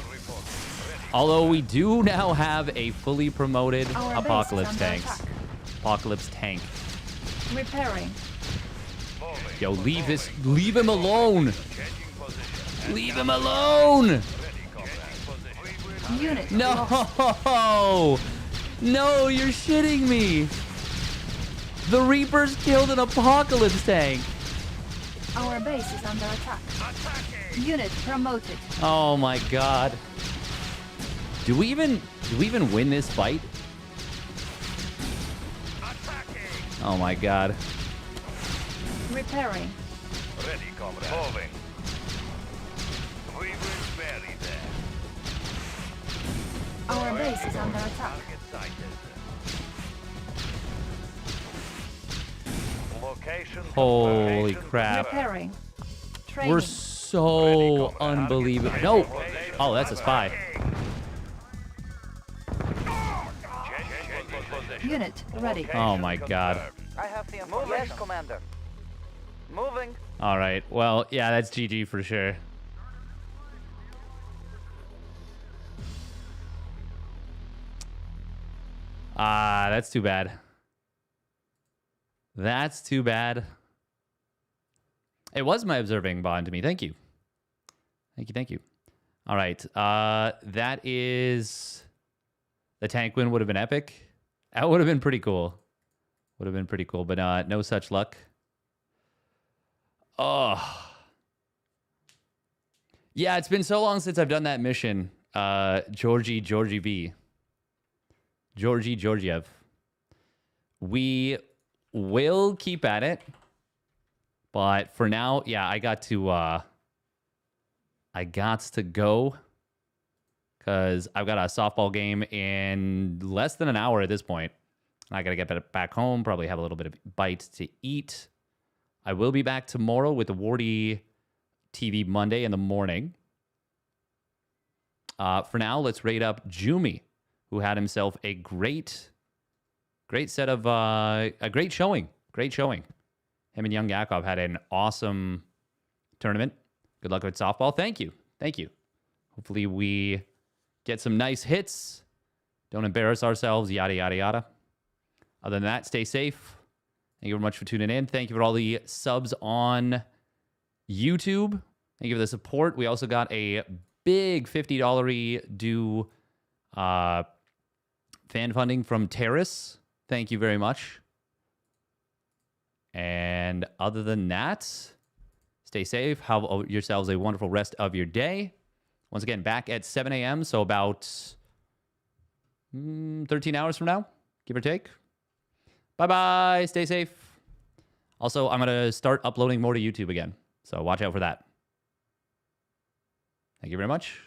Although we do now have a fully promoted Our base is apocalypse under tank. attack. Apocalypse tank. Repairing. Yo, leave him alone. Changing position. Leave him alone. Unit lost. No. No, you're shitting me. The Reapers killed an apocalypse tank. Our base is under attack. Unit promoted. Oh my God. Do we even win this fight? Oh my God. Repairing. Ready, comrade. Moving. We Our base is under attack. Location Holy confirmed. crap. Repairing. Training. We're so unbelievable. No. Oh, that's a spy. Unit ready. Oh my god. I have the information. Yes, Commander. Moving. All right. Well, yeah, that's GG for sure. That's too bad. That's too bad. It was my observing bond to me. Thank you. Thank you, thank you. All right. That is... The tank win would have been epic. That would have been pretty cool. Would have been pretty cool, but no such luck. Oh. Yeah, it's been so long since I've done that mission. Georgie V. Georgie Georgiev. We will keep at it. But for now, yeah, I got to go. Because I've got a softball game in less than an hour at this point. I got to get back home, probably have a little bit of bite to eat. I will be back tomorrow with the Wardy TV Monday in the morning. For now, let's rate up Jumi, who had himself a great set of, a great showing. Great showing. Him and Young Yakov had an awesome tournament. Good luck with softball. Thank you. Thank you. Hopefully we get some nice hits. Don't embarrass ourselves, yada, yada, yada. Other than that, stay safe. Thank you very much for tuning in. Thank you for all the subs on YouTube. Thank you for the support. We also got a big $50 due fan funding from Terrace. Thank you very much. And other than that, stay safe. Have yourselves a wonderful rest of your day. Once again, back at 7 a.m., so about 13 hours from now, give or take. Bye-bye. Stay safe. Also, I'm going to start uploading more to YouTube again, so watch out for that. Thank you very much.